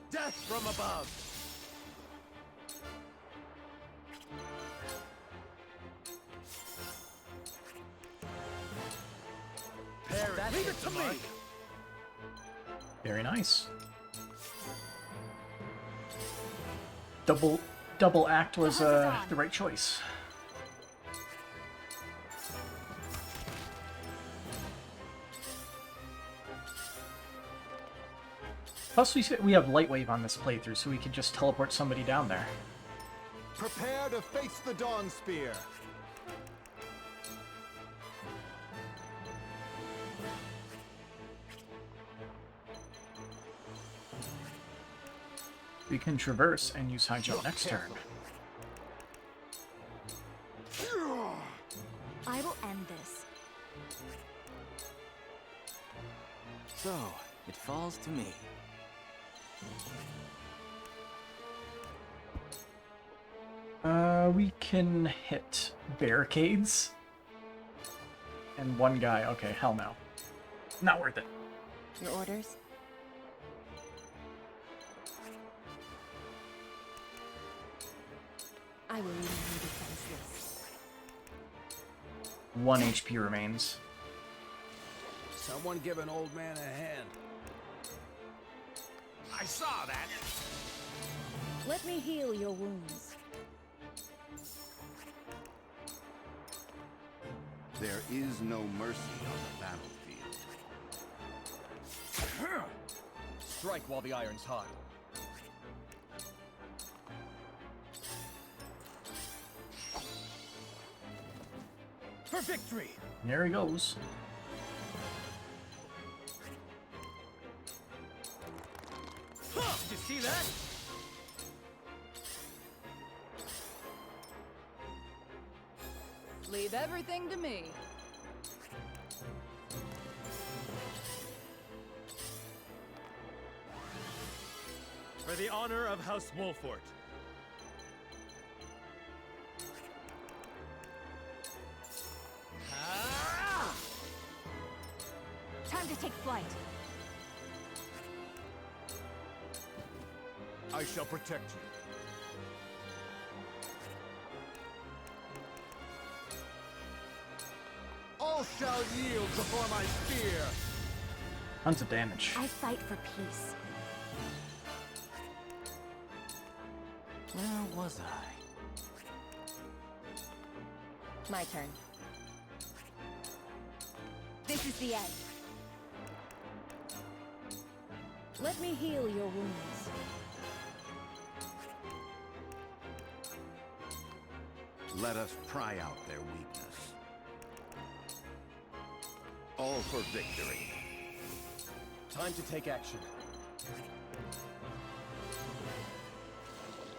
Death from above! Leave it to me! Very nice. Double act was the right choice. Plus, we have light wave on this playthrough, so we could just teleport somebody down there. Prepare to face the Dawn Spear. We can traverse and use high jump next turn. I will end this. So, it falls to me. We can hit barricades. And one guy. Okay, hell no. Not worth it. Your orders? I will leave you defenseless. 1 HP remains. Someone give an old man a hand. I saw that! Let me heal your wounds. There is no mercy on the battlefield. Strike while the iron's hot. For victory! There he goes. Did you see that? Leave everything to me. For the honor of House Wolfort. Time to take flight. I shall protect you. All shall yield before my spear. Tons of damage. I fight for peace. Where was I? My turn. This is the end. Let me heal your wounds. Let us pry out their weakness. All for victory. Time to take action.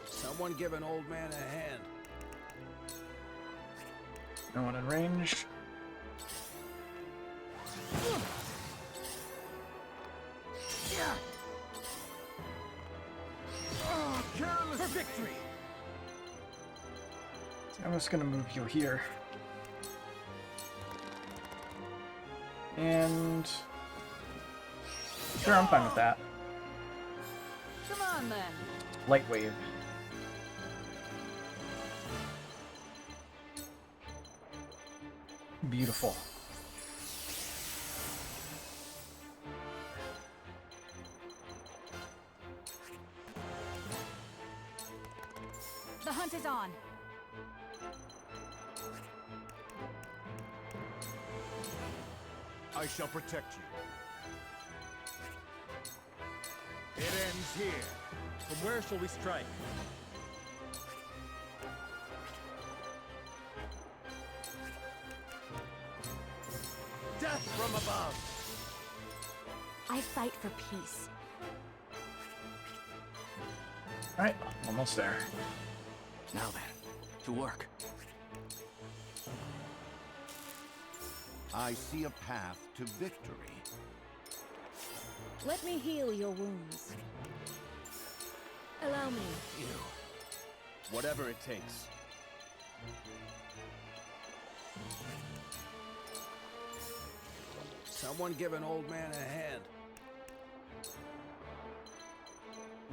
Someone give an old man a hand. No one in range. For victory! I'm just gonna move you here. And sure, I'm fine with that. Come on then. Light wave. Beautiful. The hunt is on. I shall protect you. It ends here. From where shall we strike? Death from above! I fight for peace. Alright, almost there. Now then, to work. I see a path to victory. Let me heal your wounds. Allow me. You. Whatever it takes. Someone give an old man a hand.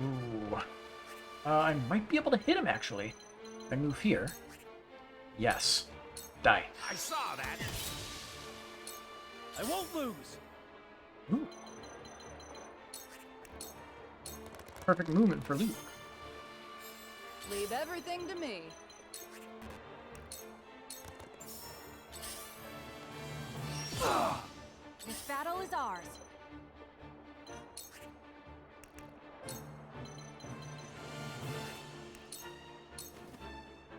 Ooh. I might be able to hit him, actually. If I move here. Yes. Die. I saw that! I won't lose! Ooh. Perfect movement for Luke. Leave everything to me. This battle is ours.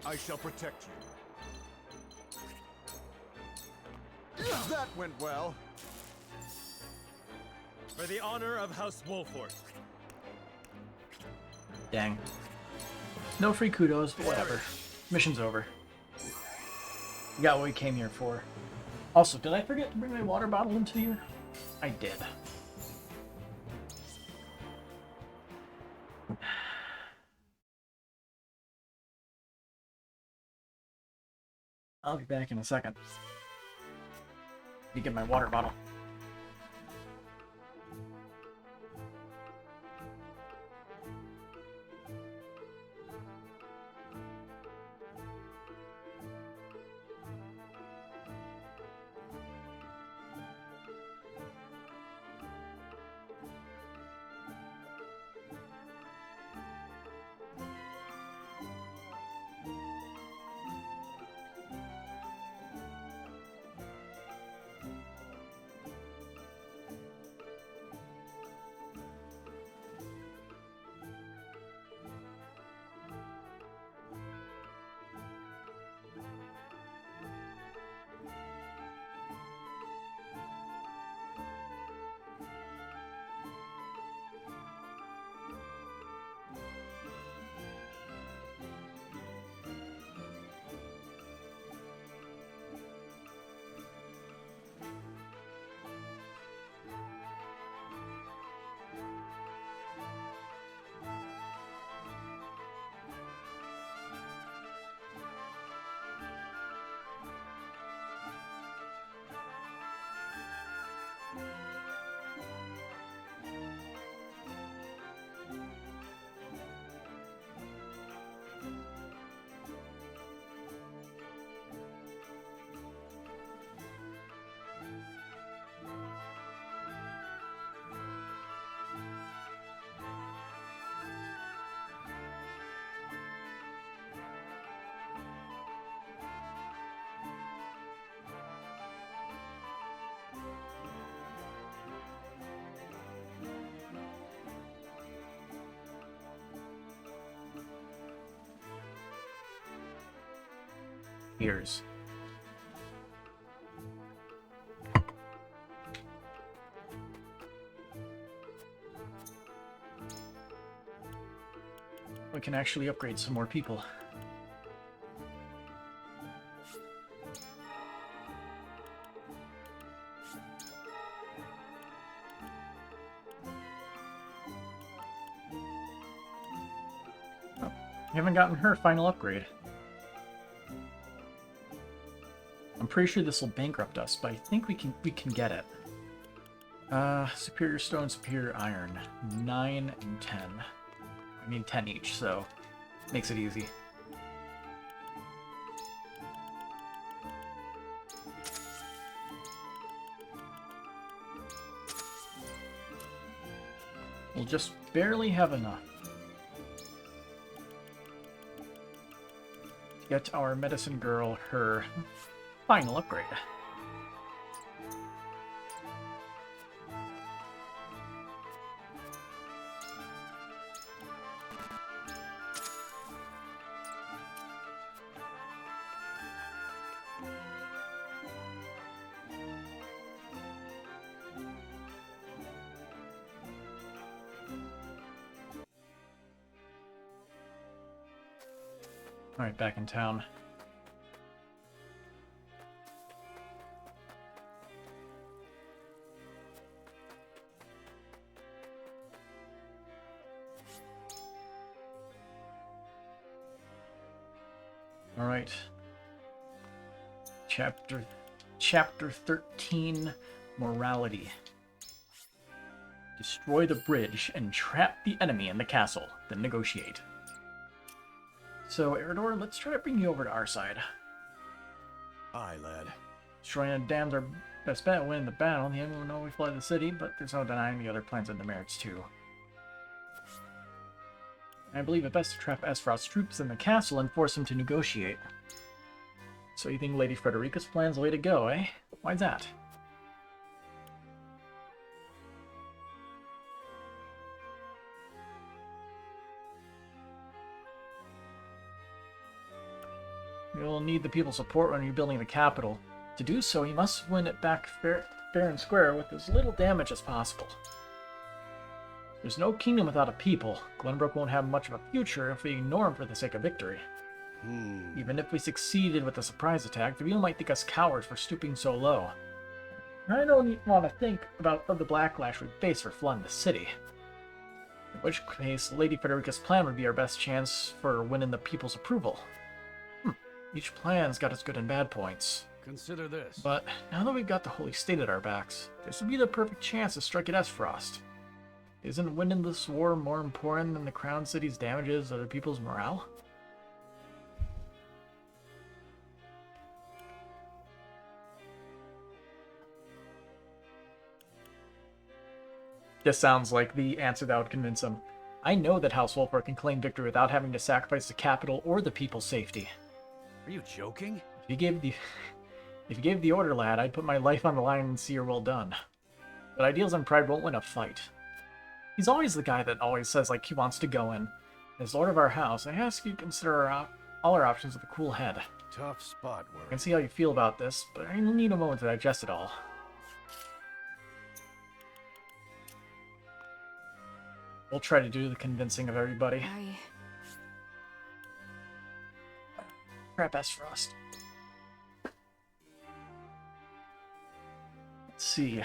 I shall protect you. That went well. For the honor of House Wolfort. Dang. No free kudos, but whatever. Mission's over. We got what we came here for. Also, did I forget to bring my water bottle into here? I did. I'll be back in a second. You get my water bottle. spears. We can actually upgrade some more people. Oh, we haven't gotten her final upgrade. I'm pretty sure this will bankrupt us, but I think we can get it. Superior stone, superior iron. 9 and 10. I need 10 each, so makes it easy. We'll just barely have enough. Get our medicine girl her final upgrade. Alright, back in town. Alright. Chapter 13, Morality. Destroy the bridge and trap the enemy in the castle, then negotiate. So, Eridor, let's try to bring you over to our side. Aye, lad. Destroying the dam's our best bet at winning the battle. The enemy will know we flood the city, but there's no denying the other plans and demerits too. I believe it best to trap Esfrost's troops in the castle and force them to negotiate. So you think Lady Frederica's plan's the way to go, eh? Why's that? You'll need the people's support when rebuilding the capital. To do so, you must win it back fair and square with as little damage as possible. There's no kingdom without a people. Glenbrook won't have much of a future if we ignore him for the sake of victory. Even if we succeeded with the surprise attack, the people might think us cowards for stooping so low. I don't want to think about the backlash we face for flooding the city. In which case, Lady Frederica's plan would be our best chance for winning the people's approval. Each plan's got its good and bad points. Consider this. But now that we've got the Holy State at our backs, this would be the perfect chance to strike at Esfrost. Isn't winning this war more important than the Crown City's damages to other people's morale? This sounds like the answer that would convince him. I know that House Wolford can claim victory without having to sacrifice the capital or the people's safety. Are you joking? If you gave the order, lad, I'd put my life on the line and see her well done. But ideals and pride won't win a fight. He's always the guy that always says like he wants to go in. As lord of our house, I ask you to consider all our options with a cool head. Tough spot, I can see how you feel about this, but I need a moment to digest it all. We'll try to do the convincing of everybody. Crap, Esfrost. Let's see.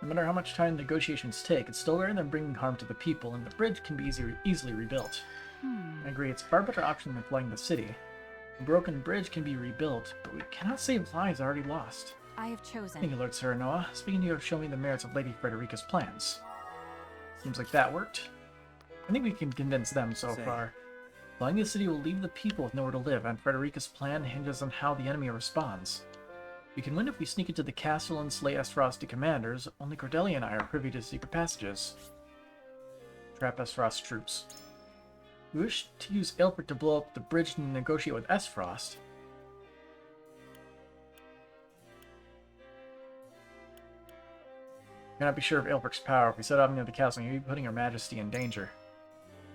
No matter how much time negotiations take, it's still better than bringing harm to the people, and the bridge can be easily rebuilt. I agree, it's a far better option than flooding the city. A broken bridge can be rebuilt, but we cannot save lives already lost. I have chosen. Thank you, Lord Serenoa. Speaking to you, have shown me the merits of Lady Frederica's plans. Seems like that worked. I think we can convince them so far. Flooding the city will leave the people with nowhere to live, and Frederica's plan hinges on how the enemy responds. We can win if we sneak into the castle and slay Esfrost's commanders. Only Cordelia and I are privy to secret passages. Trap Esfrost's troops. We wish to use Aelfric to blow up the bridge and negotiate with Frost. We cannot be sure of Aelfric's power. If we set out near the castle, you'd be putting Her Majesty in danger.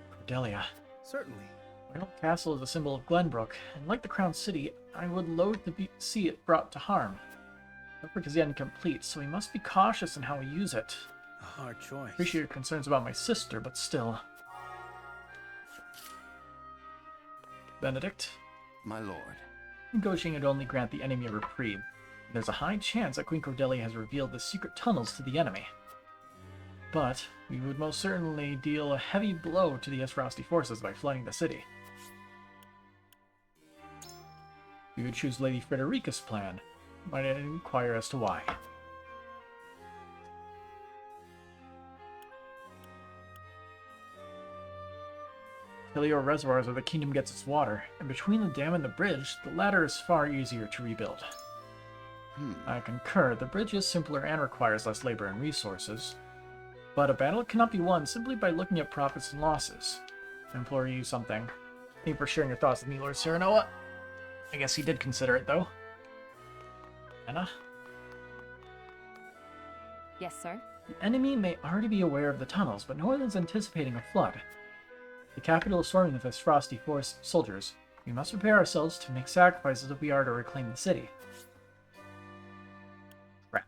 Cordelia. Certainly. Reynolds Castle is a symbol of Glenbrook, and like the Crown City, I would loathe to see it brought to harm. Aelfric is yet incomplete, so we must be cautious in how we use it. A hard choice. Appreciate your concerns about my sister, but still. Benedict? My lord. Negotiating would only grant the enemy a reprieve. There's a high chance that Queen Cordelia has revealed the secret tunnels to the enemy. But we would most certainly deal a heavy blow to the Esfrosti forces by flooding the city. We would choose Lady Frederica's plan. Might I inquire as to why? Helior reservoirs where the kingdom gets its water, and between the dam and the bridge, the latter is far easier to rebuild. I concur, the bridge is simpler and requires less labor and resources, but a battle cannot be won simply by looking at profits and losses. I implore you something. Thank you for sharing your thoughts with me, Lord Serenoa. I guess he did consider it, though. Anna? Yes, sir? The enemy may already be aware of the tunnels, but no one is anticipating a flood. The capital is swarming with Esfrosti force soldiers. We must prepare ourselves to make sacrifices if we are to reclaim the city. Right.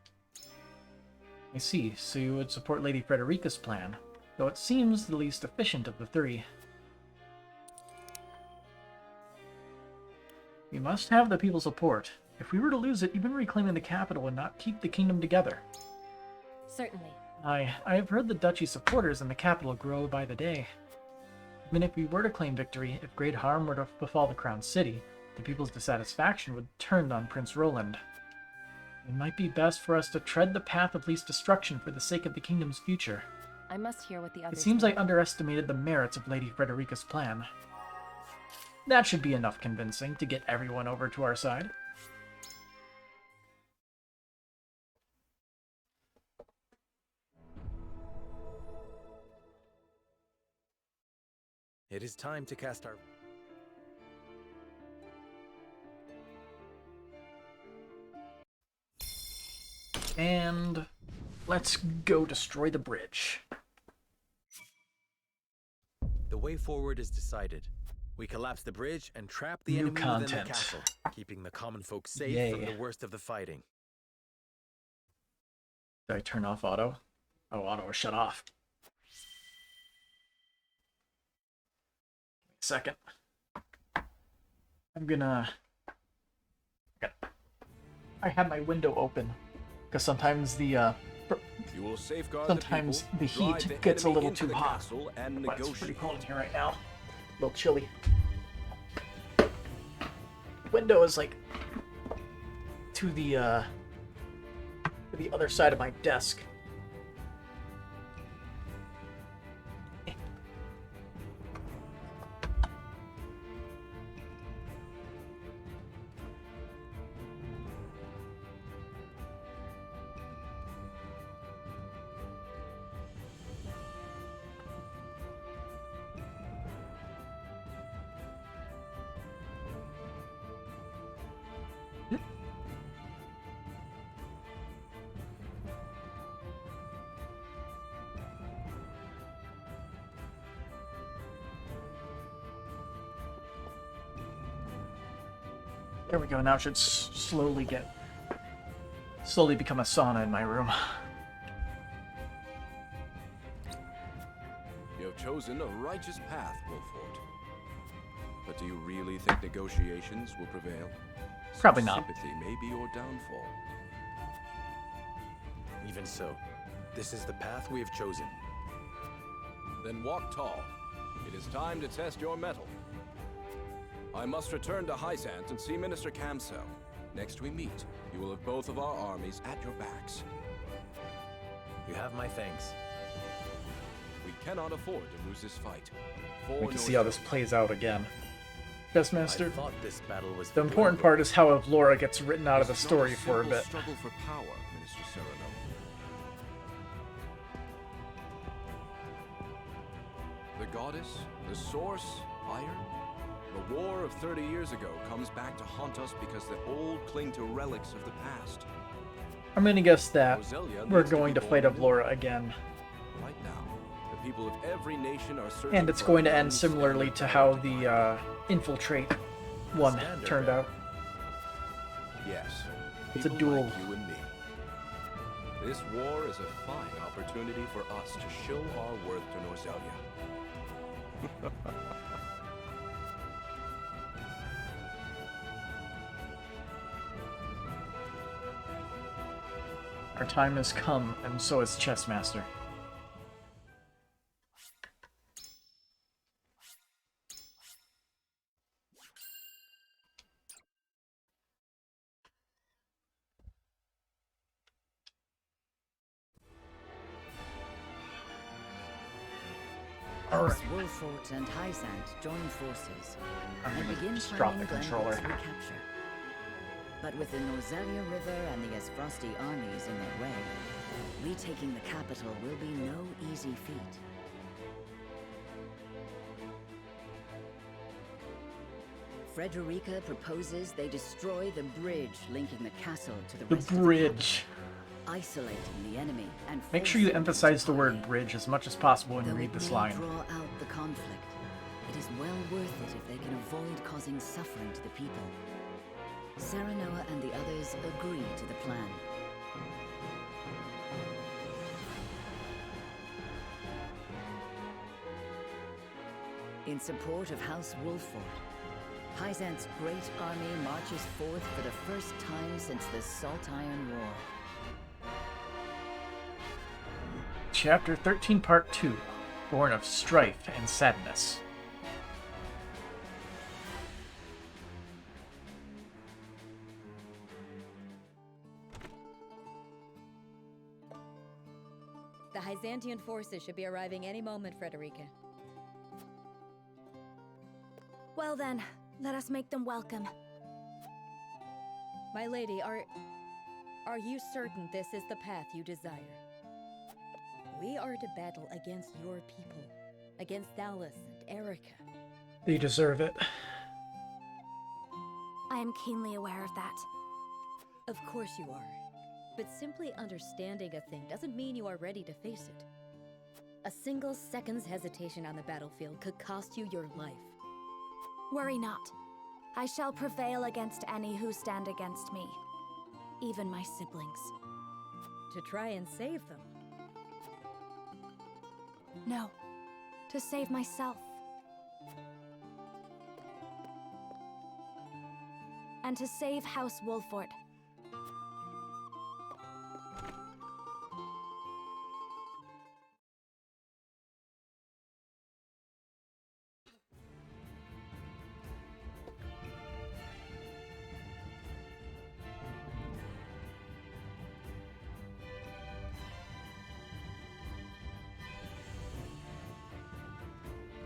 I see, so you would support Lady Frederica's plan, though it seems the least efficient of the three. We must have the people's support. If we were to lose it, even reclaiming the capital would not keep the kingdom together. Certainly. I have heard the duchy's supporters in the capital grow by the day. Even if we were to claim victory, if great harm were to befall the Crown City, the people's dissatisfaction would turn on Prince Roland. It might be best for us to tread the path of least destruction for the sake of the kingdom's future. I must hear what the others It seems say. I underestimated the merits of Lady Frederica's plan. That should be enough convincing to get everyone over to our side. It is time to cast our... And let's go destroy the bridge. The way forward is decided. We collapse the bridge and trap the New enemy within content. the castle, keeping the common folk safe Yay. from the worst of the fighting. Did I turn off auto? Oh, auto was shut off. Second. I'm gonna... I have my window open, because sometimes the, You will safeguard sometimes the heat gets a little too hot. But it's pretty cold in here right now. A little chilly. Window is like to the other side of my desk. There we go, now it should slowly become a sauna in my room. You have chosen a righteous path, Wolford. But do you really think negotiations will prevail? Probably not. Sympathy may be your downfall. Even so, this is the path we have chosen. Then walk tall. It is time to test your mettle. I must return to Hysant and see Minister Camsell. Next we meet, you will have both of our armies at your backs. You have my thanks. We cannot afford to lose this fight. We can see how this plays out again. Yes, Master. I thought this battle was The important part is how Avlora gets written out of the story for a bit. Struggle for power, Minister Sereno. The goddess, The source, iron? The war of 30 years ago comes back to haunt us because the old cling to relics of the past. I'm gonna guess that Roselia we're needs to going be to fight born anew. Avlora again. Right now, the people of every nation are searching And it's for going a to end young similarly standard to how bearer the Infiltrate one Standard turned bearer. out. Yes. It's a people duel. like you and me. This war is a fine opportunity for us to show our worth to Norzelia. Our time has come, and so has Chessmaster. House Wolfort and Hysant join forces and begin just drop planning the controller. Glenbrook's recapture. But with the Norzelia River and the Esfrosti armies in their way, retaking the capital will be no easy feat. Frederica proposes they destroy the bridge linking the castle to the The rest bridge. of the isolating the enemy and Make sure you forcing them emphasize to the word bridge as much as possible when you Though read it this may line. draw out the conflict, it is well worth it if they can avoid causing suffering to the people. Serenoa and the others agree to the plan. In support of House Wolfort, Hysant's great army marches forth for the first time since the Salt Iron War. Chapter 13, Part 2. Born of Strife and Sadness. The Hyzantian forces should be arriving any moment, Frederica. Well then, let us make them welcome. My lady, are you certain this is the path you desire? We are to battle against your people, against Dallas and Erica. They deserve it. I am keenly aware of that. Of course you are. But simply understanding a thing doesn't mean you are ready to face it. A single second's hesitation on the battlefield could cost you your life. Worry not. I shall prevail against any who stand against me. Even my siblings. To try and save them? No. To save myself. And to save House Wolfort.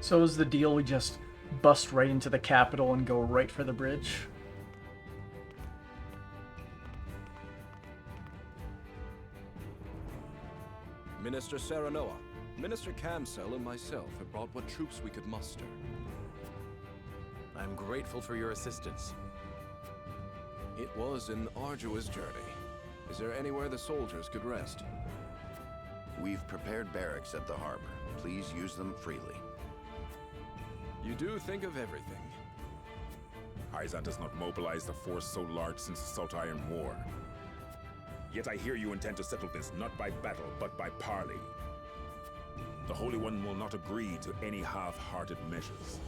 So is the deal we just bust right into the capital and go right for the bridge? Minister Serenoa, Minister Camsell, and myself have brought what troops we could muster. I'm grateful for your assistance. It was an arduous journey. Is there anywhere the soldiers could rest? We've prepared barracks at the harbor. Please use them freely. You do think of everything. Hysant has not mobilized a force so large since the Salt Iron War. Yet I hear you intend to settle this not by battle, but by parley. The Holy One will not agree to any half-hearted measures.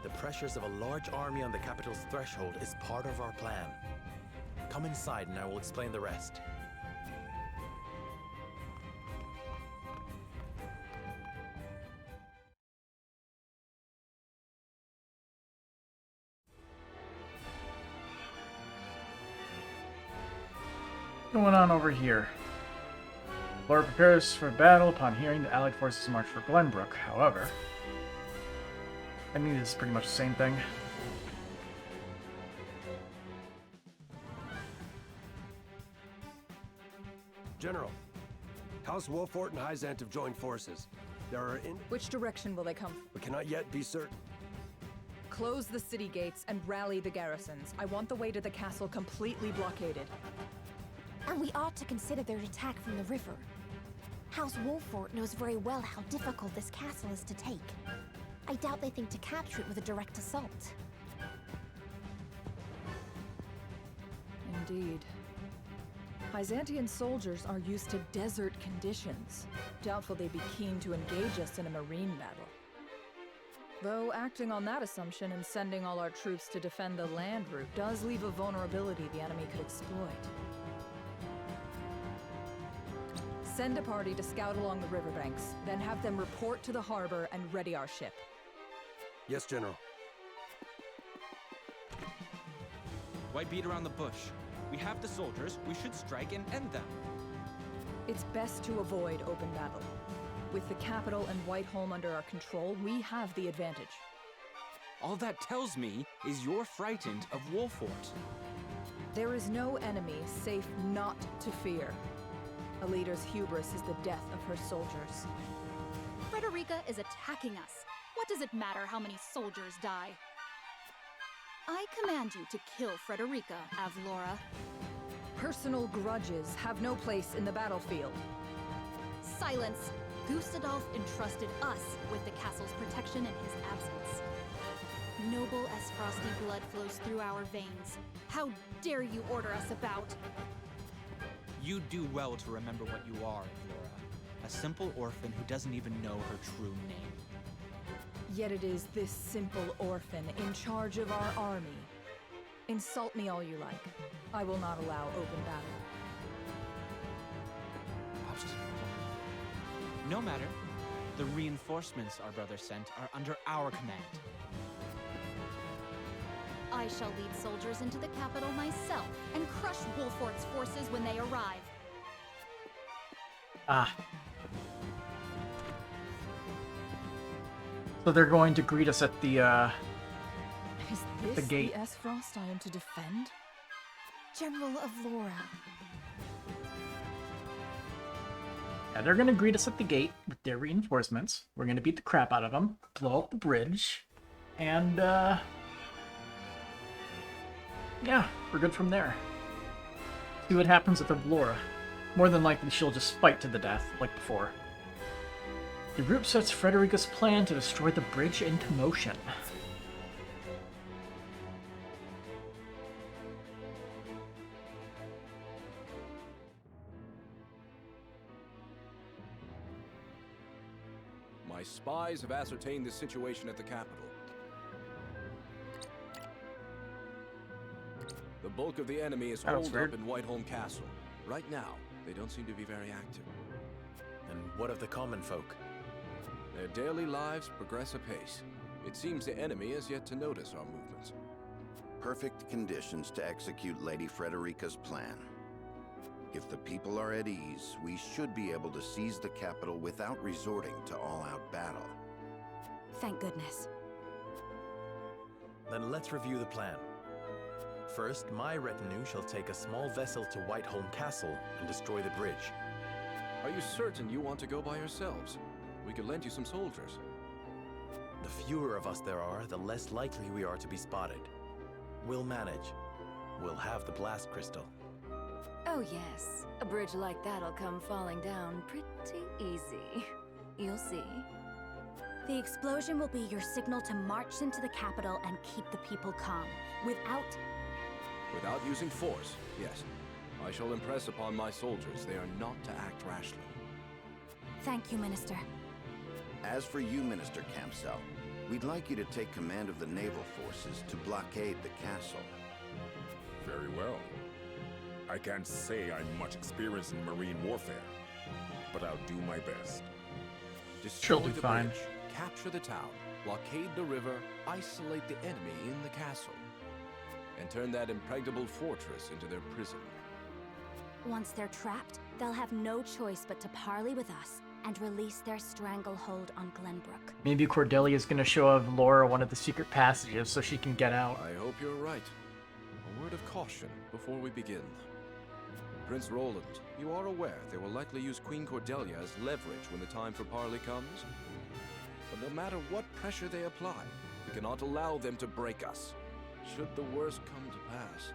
The pressures of a large army on the capital's threshold is part of our plan. Come inside and I will explain the rest. Going on over here. Laura prepares for battle upon hearing the Allied forces march for Glenbrook. However, I mean, this is pretty much the same thing. General, House Wolfort and Hysant have joined forces. There are Which direction will they come? We cannot yet be certain. Close the city gates and rally the garrisons. I want the way to the castle completely blockaded. And we ought to consider their attack from the river. House Wolfort knows very well how difficult this castle is to take. I doubt they think to capture it with a direct assault. Indeed. Byzantine soldiers are used to desert conditions. Doubtful they'd be keen to engage us in a marine battle. Though acting on that assumption and sending all our troops to defend the land route does leave a vulnerability the enemy could exploit. Send a party to scout along the riverbanks, then have them report to the harbor and ready our ship. Yes, General. Why beat around the bush? We have the soldiers, we should strike and end them. It's best to avoid open battle. With the capital and Whiteholm under our control, we have the advantage. All that tells me is you're frightened of Wolfort. There is no enemy safe not to fear. A leader's hubris is the death of her soldiers. Frederica is attacking us. What does it matter how many soldiers die? I command you to kill Frederica, Avlora. Personal grudges have no place in the battlefield. Silence! Gustadolf entrusted us with the castle's protection in his absence. Noble as frosty blood flows through our veins. How dare you order us about? You do well to remember what you are, Laura. A simple orphan who doesn't even know her true name. Yet it is this simple orphan in charge of our army. Insult me all you like. I will not allow open battle. No matter. The reinforcements our brother sent are under our command. I shall lead soldiers into the capital myself and crush Wolfort's forces when they arrive. Ah. So they're going to greet us at the Is this gate. the S-Frost I am to defend? General Avlora. Yeah, they're gonna greet us at the gate with their reinforcements. We're gonna beat the crap out of them, blow up the bridge, and yeah, we're good from there. See what happens with Avlora. More than likely, she'll just fight to the death, like before. The group sets Frederica's plan to destroy the bridge into motion. My spies have ascertained the situation at the capital. The bulk of the enemy is holed up in Whiteholm Castle. Right now, they don't seem to be very active. And what of the common folk? Their daily lives progress apace. It seems the enemy has yet to notice our movements. Perfect conditions to execute Lady Frederica's plan. If the people are at ease, we should be able to seize the capital without resorting to all-out battle. Thank goodness. Then let's review the plan. First, my retinue shall take a small vessel to Whiteholm Castle and destroy the bridge. Are you certain you want to go by yourselves? We could lend you some soldiers. The fewer of us there are, the less likely we are to be spotted. We'll manage. We'll have the blast crystal. Oh yes, a bridge like that'll come falling down pretty easy. You'll see. The explosion will be your signal to march into the capital and keep the people calm. Without using force, yes. I shall impress upon my soldiers they are not to act rashly. Thank you, Minister. As for you, Minister Campsell, we'd like you to take command of the naval forces to blockade the castle. Very well. I can't say I'm much experienced in marine warfare, but I'll do my best. Destroy the bridge, capture the town, blockade the river, isolate the enemy in the castle, and turn that impregnable fortress into their prison. Once they're trapped, they'll have no choice but to parley with us and release their stranglehold on Glenbrook. Maybe Cordelia's gonna show Laura one of the secret passages so she can get out. I hope you're right. A word of caution before we begin. Prince Roland, you are aware they will likely use Queen Cordelia as leverage when the time for parley comes? But no matter what pressure they apply, we cannot allow them to break us, should the worst come to pass.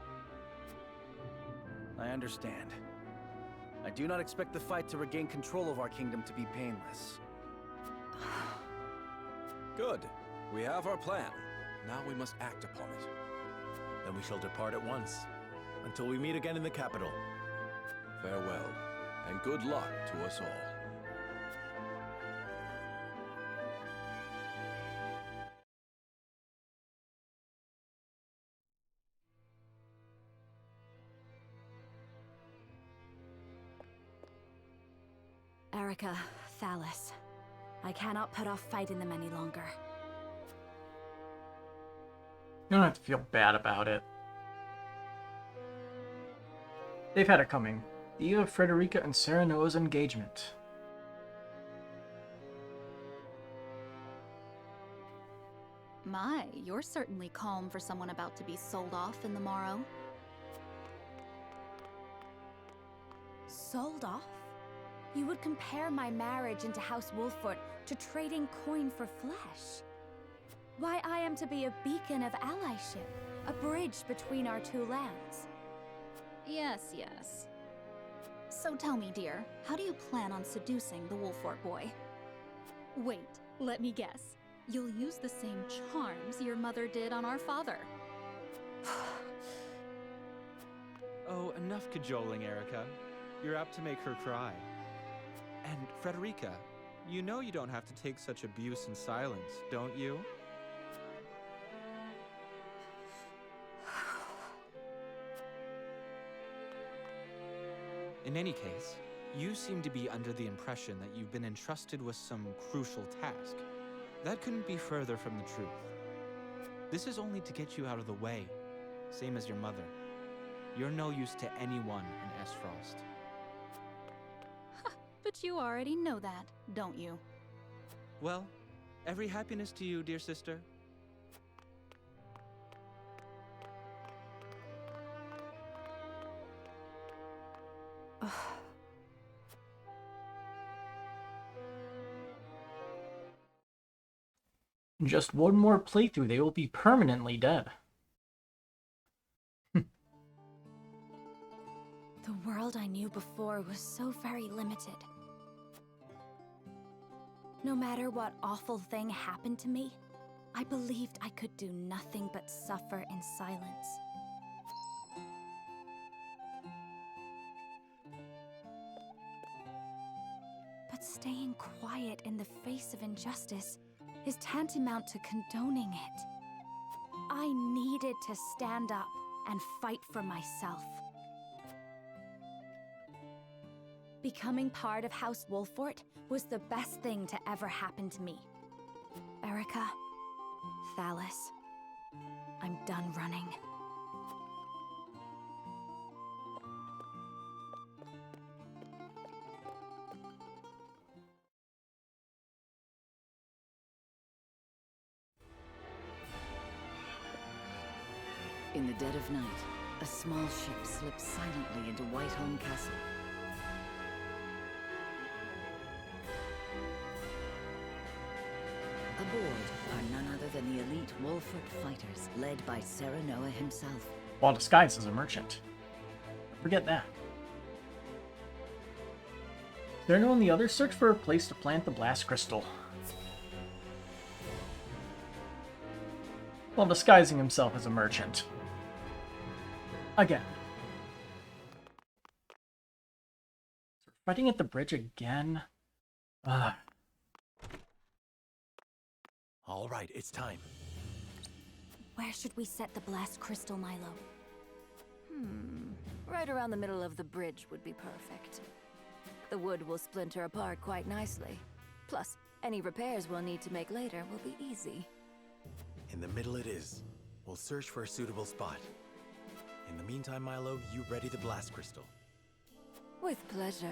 I understand. I do not expect the fight to regain control of our kingdom to be painless. Good. We have our plan. Now we must act upon it. Then we shall depart at once, until we meet again in the capital. Farewell, and good luck to us all. Erica, Thalas. I cannot put off fighting them any longer. You don't have to feel bad about it. They've had it coming. The eve of Frederica and Sarah Noah's engagement. My, you're certainly calm for someone about to be sold off in the morrow. Sold off? You would compare my marriage into House Wolford to trading coin for flesh. Why, I am to be a beacon of allyship, a bridge between our two lands. Yes, yes. So tell me, dear, how do you plan on seducing the Wolford boy? Wait, let me guess. You'll use the same charms your mother did on our father. Oh, enough cajoling, Erica. You're apt to make her cry. And Frederica, you know you don't have to take such abuse in silence, don't you? In any case, you seem to be under the impression that you've been entrusted with some crucial task. That couldn't be further from the truth. This is only to get you out of the way, same as your mother. You're no use to anyone in Esfrost. But you already know that, don't you? Well, every happiness to you, dear sister. In just one more playthrough, they will be permanently dead. The world I knew before was so very limited. No matter what awful thing happened to me, I believed I could do nothing but suffer in silence. But staying quiet in the face of injustice is tantamount to condoning it. I needed to stand up and fight for myself. Becoming part of House Wolford was the best thing to ever happen to me. Erica, Thalas, I'm done running. In the dead of night, a small ship slips silently into Whiteholm Castle. Aboard are none other than the elite Wolford fighters, led by Sarah Noah himself. While disguised as a merchant. Forget that. Sarah Noah and the others search for a place to plant the blast crystal. While disguising himself as a merchant. Again. Fighting at the bridge again? Ugh. All right, it's time. Where should we set the blast crystal, Milo? Right around the middle of the bridge would be perfect. The wood will splinter apart quite nicely. Plus, any repairs we'll need to make later will be easy. In the middle it is. We'll search for a suitable spot. In the meantime, Milo, you ready the blast crystal. With pleasure.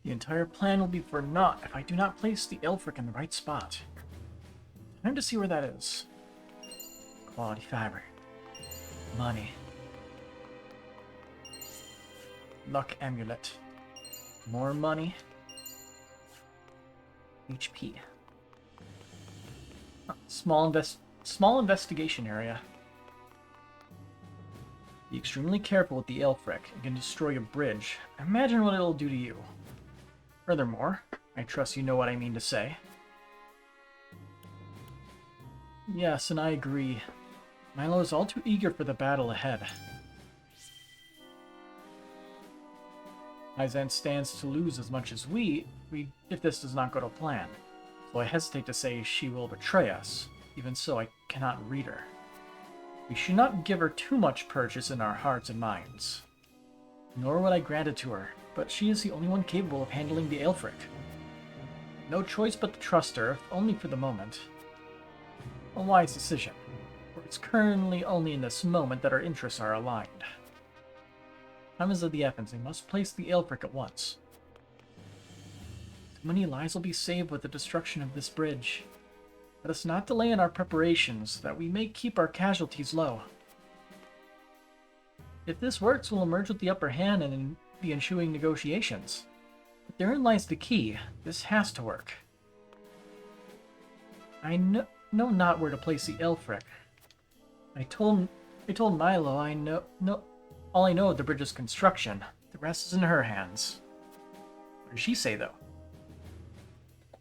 The entire plan will be for naught if I do not place the Elfric in the right spot. Time to see where that is. Quality fiber. Money. Luck amulet. More money. HP. Small investigation area. Be extremely careful with the Aelfric. It can destroy a bridge. Imagine what it'll do to you. Furthermore, I trust you know what I mean to say. Yes, and I agree. Milo is all too eager for the battle ahead. Hyzant stands to lose as much as we if this does not go to plan. So I hesitate to say she will betray us. Even so, I cannot read her. We should not give her too much purchase in our hearts and minds. Nor would I grant it to her, but she is the only one capable of handling the Aelfric. No choice but to trust her, if only for the moment. A wise decision, for it's currently only in this moment that our interests are aligned. Time is of the essence. We must place the Aelfric at once. Too many lives will be saved with the destruction of this bridge. Let us not delay in our preparations, that we may keep our casualties low. If this works, we'll emerge with the upper hand in the ensuing negotiations. But therein lies the key. This has to work. I know not where to place the Aelfric. I told Milo all I know of the bridge's construction. The rest is in her hands. What does she say, though?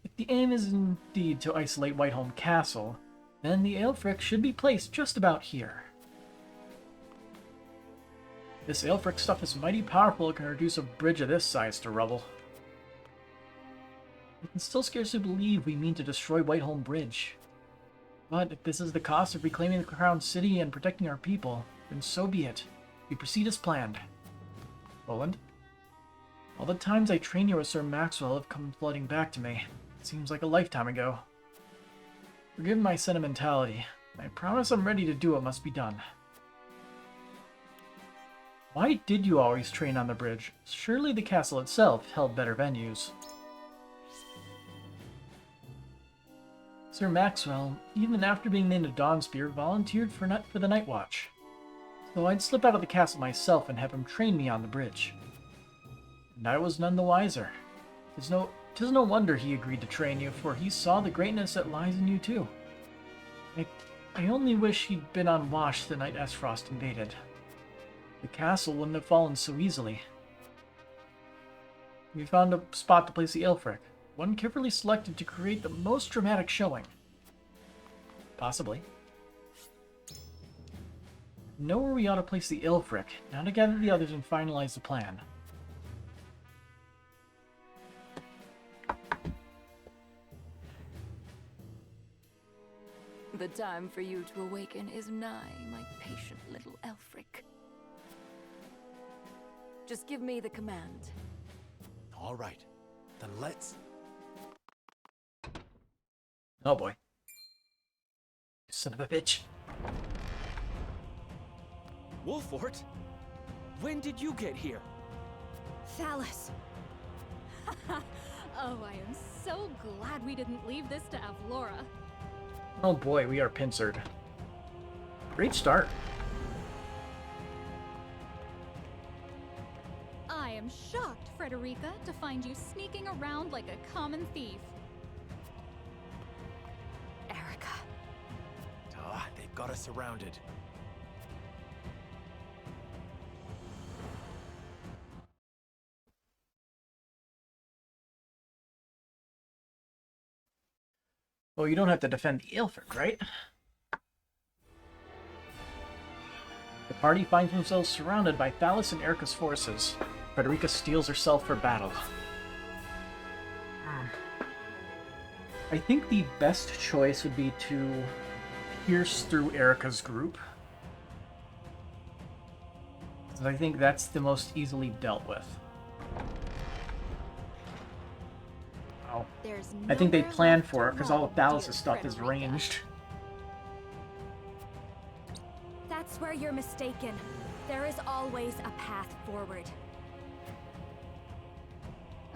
If the aim is indeed to isolate Whiteholm Castle, then the Aelfric should be placed just about here. This Aelfric stuff is mighty powerful. It can reduce a bridge of this size to rubble. I can still scarcely believe we mean to destroy Whiteholm Bridge. But if this is the cost of reclaiming the Crown City and protecting our people, then so be it. We proceed as planned. Roland? All the times I trained here with Sir Maxwell have come flooding back to me. It seems like a lifetime ago. Forgive my sentimentality. I promise I'm ready to do what must be done. Why did you always train on the bridge? Surely the castle itself held better venues. Sir Maxwell, even after being named a Dawnspear, volunteered for the Night Watch. So I'd slip out of the castle myself and have him train me on the bridge. And I was none the wiser. 'Tis no wonder he agreed to train you, for he saw the greatness that lies in you too. I only wish he'd been on watch the night Esfrost invaded. The castle wouldn't have fallen so easily. We found a spot to place the Aelfric, one carefully selected to create the most dramatic showing. Possibly. Know where we ought to place the Aelfric, now to gather the others and finalize the plan. The time for you to awaken is nigh, my patient little Aelfric. Just give me the command. All right, then let's... Oh boy. Son of a bitch. Wolfort? When did you get here? Phallus! Oh, I am so glad we didn't leave this to Avlora. Oh boy, we are pincered. Great start. I am shocked, Frederica, to find you sneaking around like a common thief. Erica. Ah, they've got us surrounded. Well, you don't have to defend the Aelfric, right? The party finds themselves surrounded by Phallus and Erica's forces. Frederica steels herself for battle. I think the best choice would be to pierce through Erica's group. So I think that's the most easily dealt with. Wow. I think they planned for it because all of Phallus' stuff is ranged. That's where you're mistaken. There is always a path forward.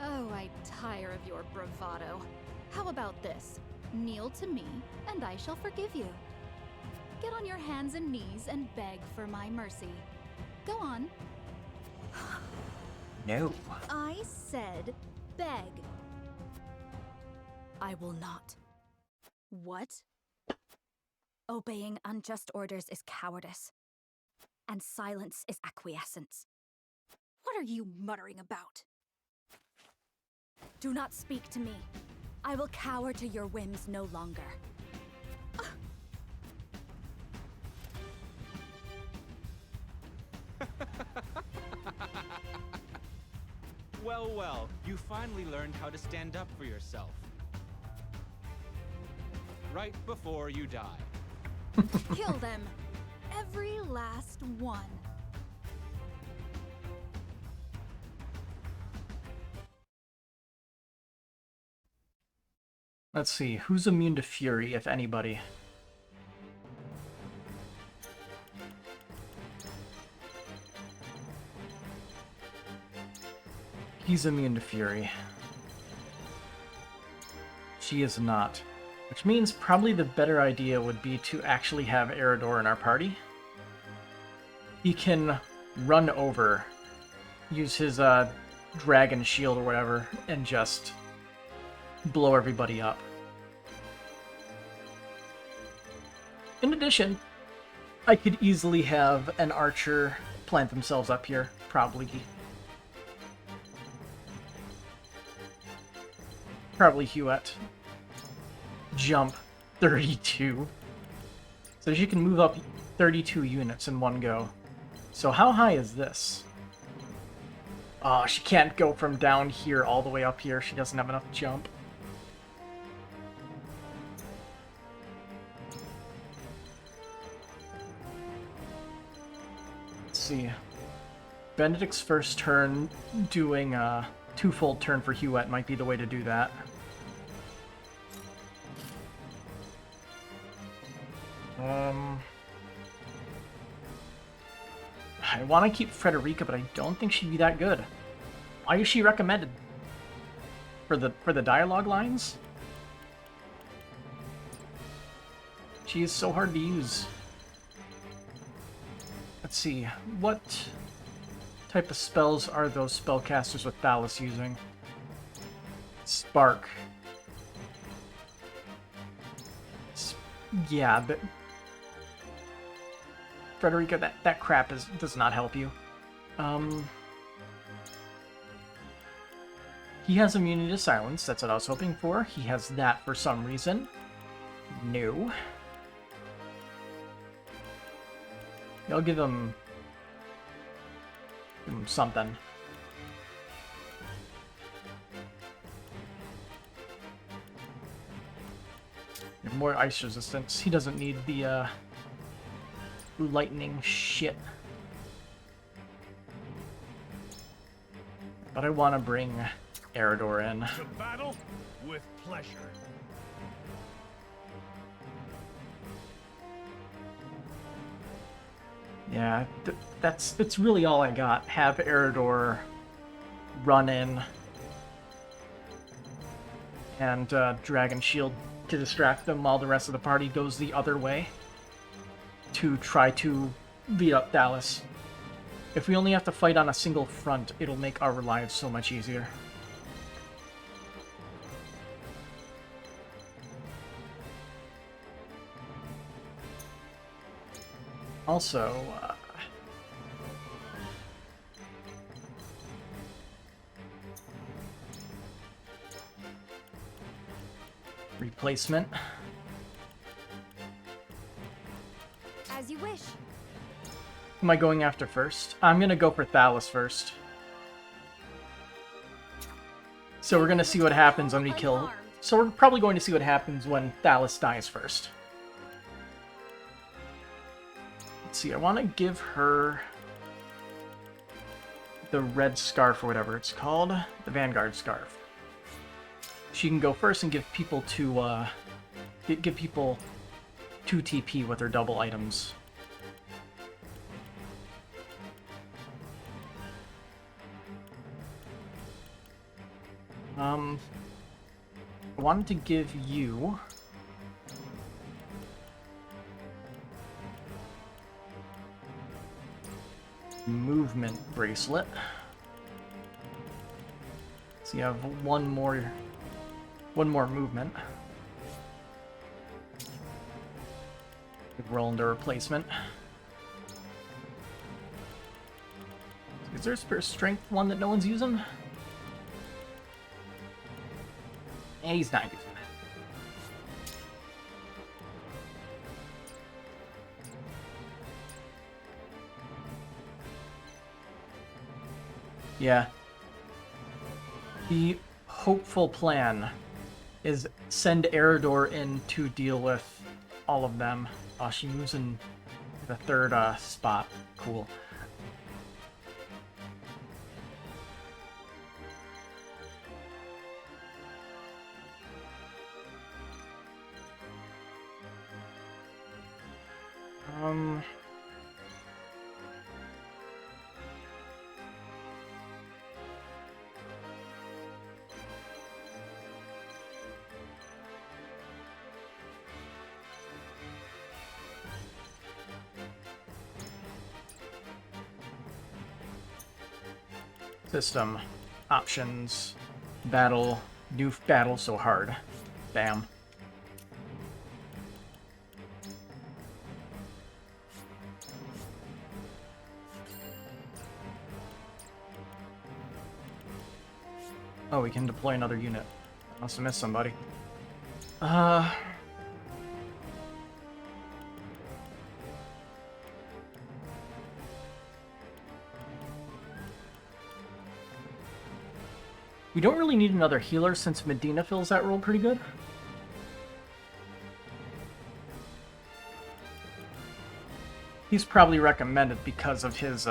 Oh, I tire of your bravado. How about this? Kneel to me, and I shall forgive you. Get on your hands and knees and beg for my mercy. Go on. No. I said beg. I will not. What? Obeying unjust orders is cowardice, and silence is acquiescence. What are you muttering about? Do not speak to me. I will cower to your whims no longer. Well, well, you finally learned how to stand up for yourself. Right before you die. Kill them. Every last one. Let's see, who's immune to fury, if anybody? He's immune to fury. She is not. Which means probably the better idea would be to actually have Eridor in our party. He can run over, use his dragon shield or whatever, and just blow everybody up. In addition, I could easily have an archer plant themselves up here, probably Huette. Jump 32. So she can move up 32 units in one go. So how high is this? Oh, she can't go from down here all the way up here. She doesn't have enough jump. Let's see. Benedict's first turn doing a twofold turn for Huette might be the way to do that. I want to keep Frederica, but I don't think she'd be that good. Why is she recommended? For the dialogue lines? She is so hard to use. Let's see, what type of spells are those spellcasters with Thalos using? Spark. Yeah, but Frederica, that crap does not help you. He has immunity to silence. That's what I was hoping for. He has that for some reason. No. I'll give him something. More ice resistance. He doesn't need the lightning shit. But I want to bring Eridor in. To battle with pleasure. Yeah, that's really all I got. Have Eridor run in and Dragon Shield to distract them while the rest of the party goes the other way to try to beat up Thalos. If we only have to fight on a single front, it'll make our lives so much easier. Also, replacement. As you wish. Who am I going after first? I'm gonna go for Thalos first. So we're gonna see what happens when we kill... So we're probably going to see what happens when Thalos dies first. Let's see, I want to give her the red scarf or whatever it's called. The Vanguard scarf. She can go first and give people give people 2 TP with her double items. I wanted to give you movement bracelet. So you have one more movement. Could roll into replacement. Is there a spirit strength one that no one's using? Yeah, he's not using that. Yeah. The hopeful plan is send Eridor in to deal with all of them. Oh, she moves in the third spot. Cool. System. Options. Battle. New battle so hard. Bam. Oh, we can deploy another unit. Must have missed somebody. We don't really need another healer since Medina fills that role pretty good. He's probably recommended because of his,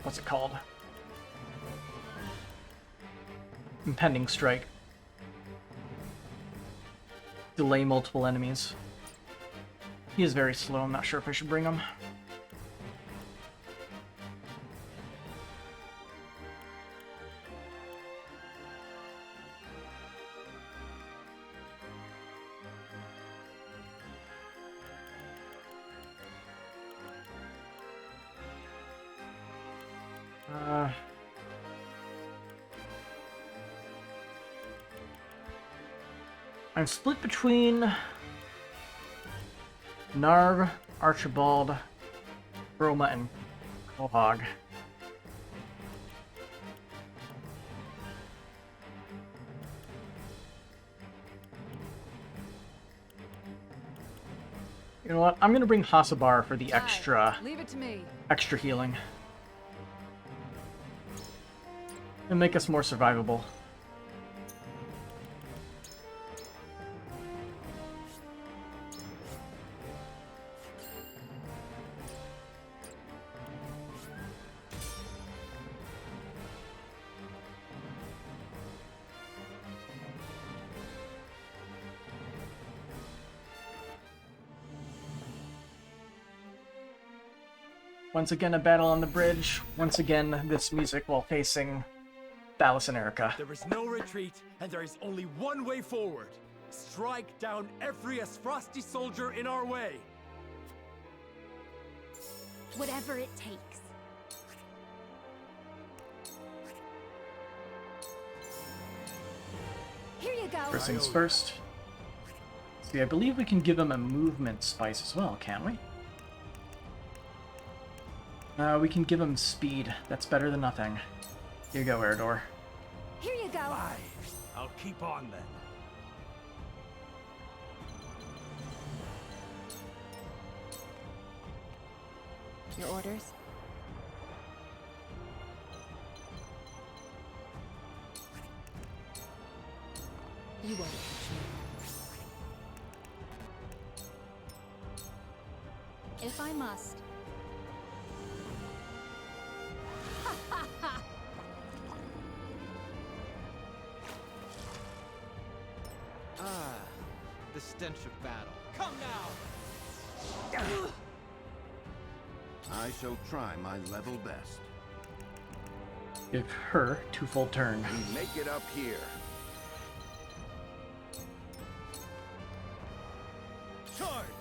what's it called? Impending strike. Delay multiple enemies. He is very slow, I'm not sure if I should bring him. I'm split between Narv, Archibald, Roma, and Quahog. You know what? I'm gonna bring Hasabar for the extra Leave it to me. extra healing. And make us more survivable. Once again, a battle on the bridge. Once again, this music while facing Thalos and Erica. There is no retreat, and there is only one way forward. Strike down every Asfrosti soldier in our way. Whatever it takes. Here you go. First things first. See, I believe we can give him a movement spice as well, can't we? We can give him speed. That's better than nothing. Here you go, Eridor. Here you go. Aye, I'll keep on then. Your orders? You won't catch me. If I must. The stench of battle. Come now! I shall try my level best. Give her 2 full turn. We make it up here. Charge!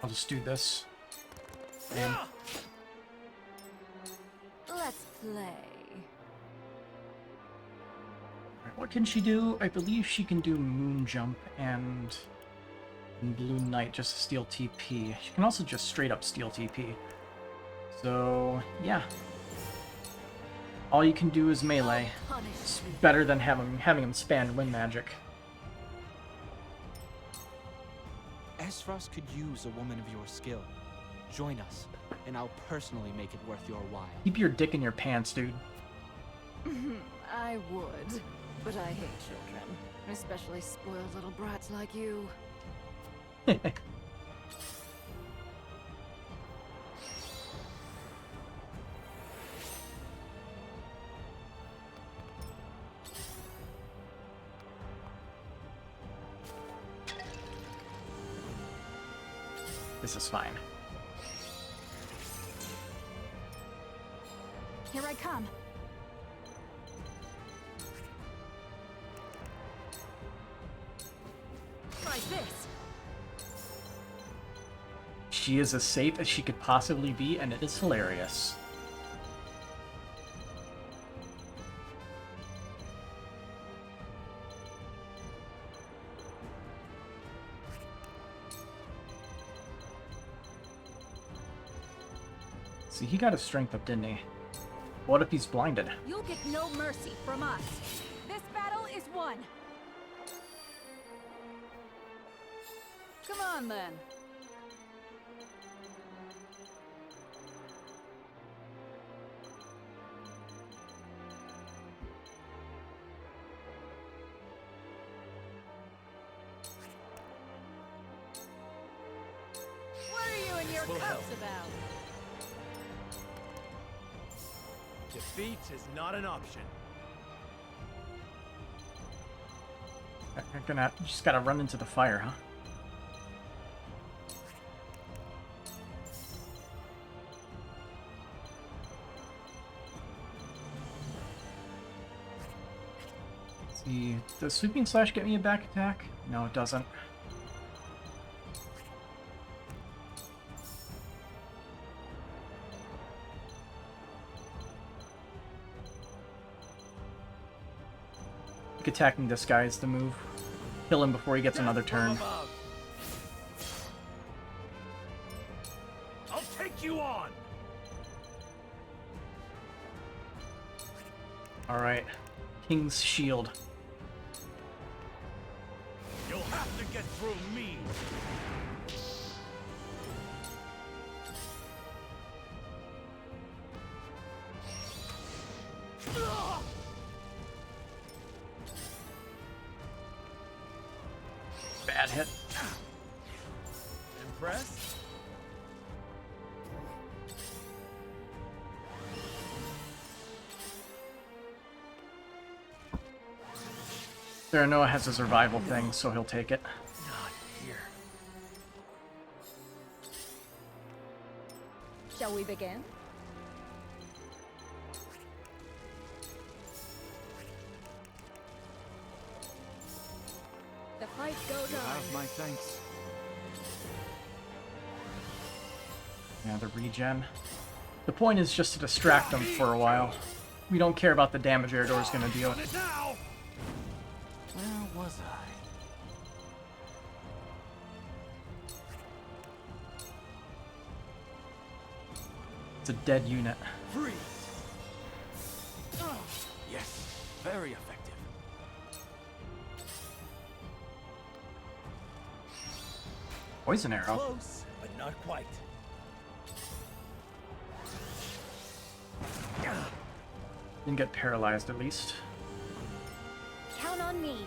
I'll just do this. And Let's play. what can she do? I believe she can do Moon Jump and Blue Knight just to steal TP. She can also just straight up steal TP. So, yeah. All you can do is melee. It's better than having him spam wind magic. Esros could use a woman of your skill. Join us, and I'll personally make it worth your while. Keep your dick in your pants, dude. I would, but I hate children, especially spoiled little brats like you. This is fine. Here I come. Try this. She is as safe as she could possibly be, and it is hilarious. See, he got his strength up, didn't he? What if he's blinded? You'll get no mercy from us. This battle is won. Come on, then. What are you and your cups about? Defeat is not an option. You just gotta run into the fire, huh? See, does Sweeping Slash get me a back attack? No, it doesn't. Attacking this guy is the move. Kill him before he gets another turn. I'll take you on. Alright. King's Shield. You'll have to get through me. Bad hit. Impressed? Serenoa has a survival thing, so he'll take it. Not here. Shall we begin? The fight goes You on. have my thanks. Yeah, the regen. The point is just to distract them for a while. We don't care about the damage Eredor's gonna deal. Where was I? It's a dead unit. Freeze! Yes, very effective. Poison arrow. Close, but not quite. Didn't get paralyzed at least. Count on me.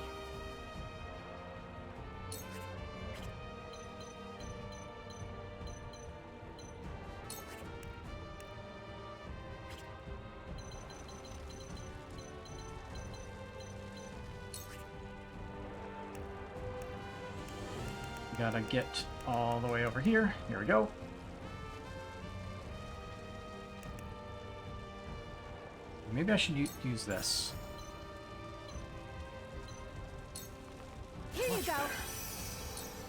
Gotta get all the way over here. Here we go. Maybe I should use this. Here you go.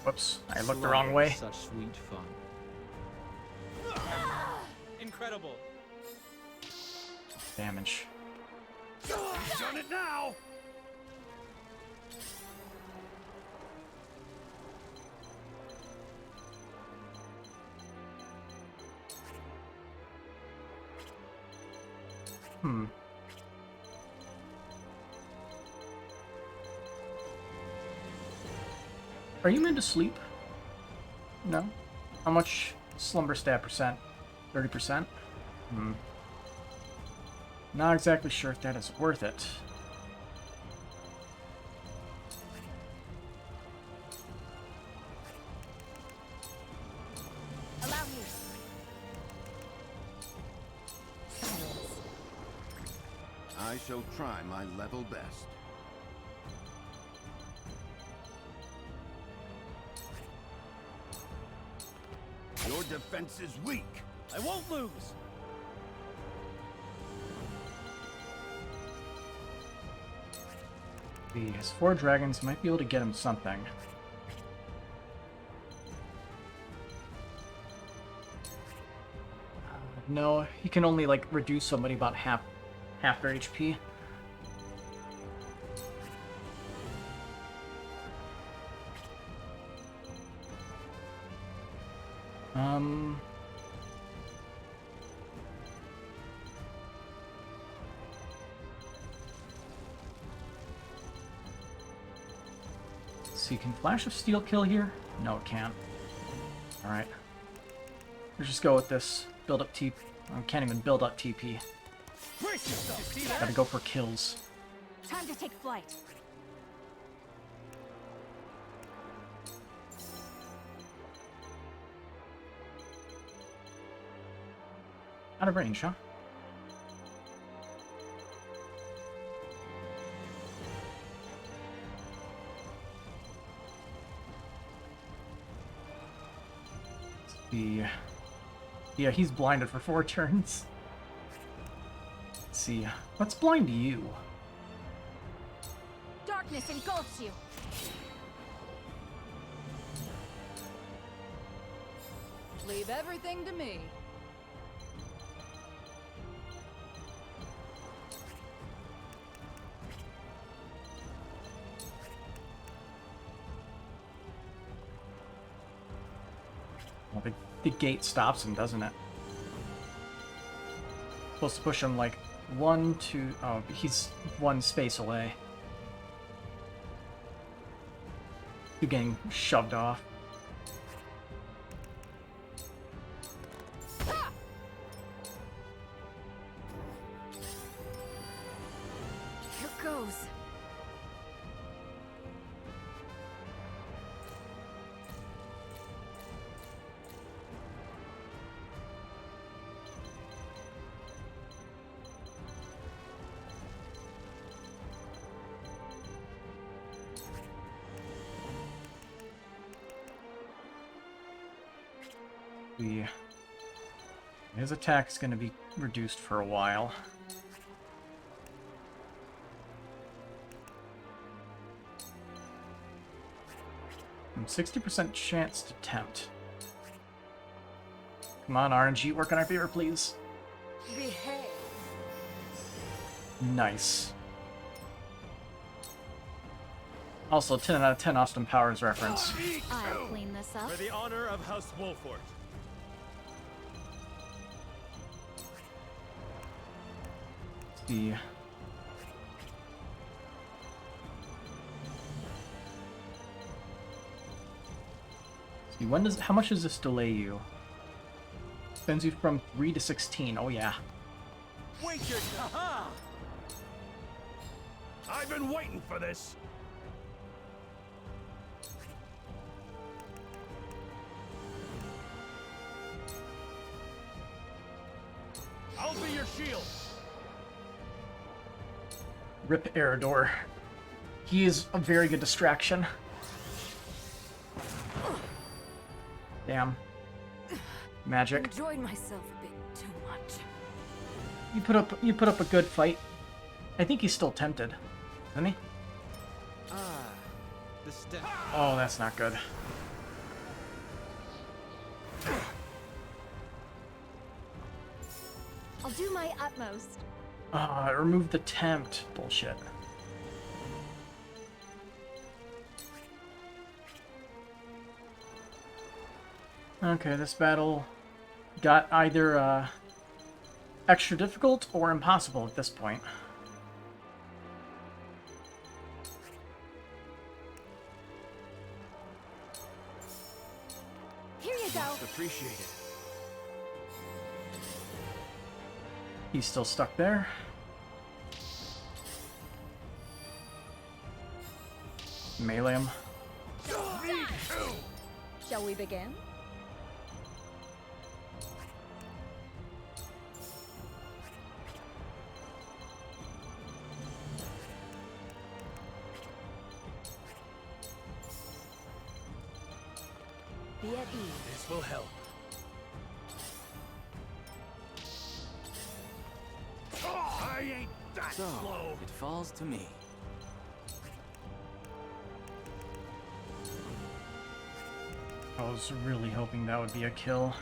Whoops, I looked the wrong way. Such sweet fun. Incredible. Damage. Done it now! Are you meant to sleep? No? How much slumber stat percent? 30%? Not exactly sure if that is worth it. Allow me. I shall try my level best. Your defense is weak. I won't lose. He has 4 dragons, might be able to get him something. No, he can only like reduce somebody about half their HP. So you can Flash of Steel kill here? No, it can't. Alright. Let's just go with this. Build up TP. I can't even build up TP. Gotta go for kills. Time to take flight. Out of range, huh? Yeah, he's blinded for 4 turns. Let's see. Let's blind you. Darkness engulfs you. Leave everything to me. Well, the gate stops him, doesn't it? Supposed to push him like 1, 2... Oh, he's 1 space away. You're getting shoved off. Here goes. His attack is going to be reduced for a while. And 60% chance to tempt. Come on, RNG, work in our favor, please. Behave. Nice. Also, 10 out of 10 Austin Powers reference. I'll clean this up. For the honor of House Wolfort. See. How much does this delay you? Sends you from 3 to 16. Oh yeah. Wait your aha! I've been waiting for this. I'll be your shield. Rip Eridor. He is a very good distraction. Damn. Magic. Enjoyed myself a bit too much. You put up a good fight. I think he's still tempted, isn't he? The step. Oh, that's not good. I'll do my utmost. Ah, remove the tempt. Bullshit. Okay, this battle got either extra difficult or impossible at this point. Here you go. Appreciate it. He's still stuck there. Melee him. Shall we begin? Be at ease. This will help. I ain't that slow. It falls to me. I was really hoping that would be a kill.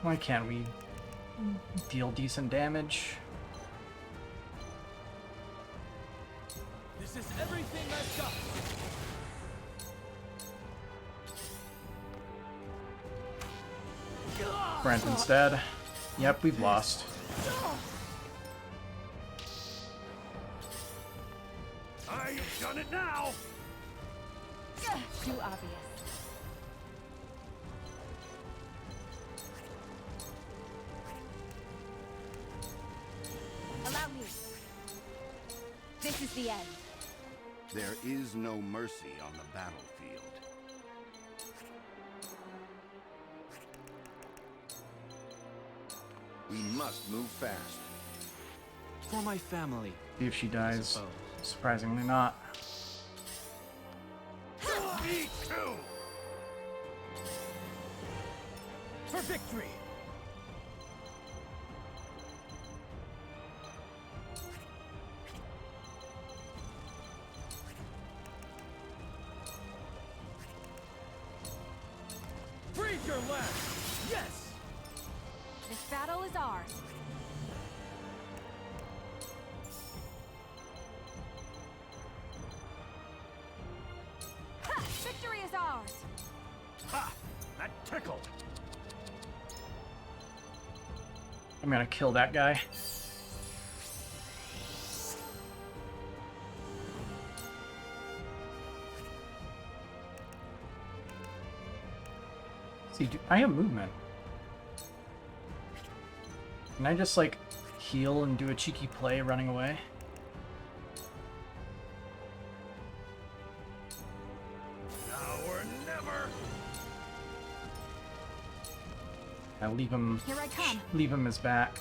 Why can't we deal decent damage? This is everything I've got. Brandon's dead. Yep, we've lost. I've done it now. Too obvious. Allow me. This is the end. There is no mercy on the battlefield. We must move fast. For my family. See if she dies. Surprisingly not. Me too. For victory. Breathe your last. Yes. This battle is ours. Ha! Victory is ours. Ha! That tickled. I'm gonna kill that guy. See, I have movement. Can I just, like, heal and do a cheeky play running away? Now or never. I leave him. Here I come. Leave him his back.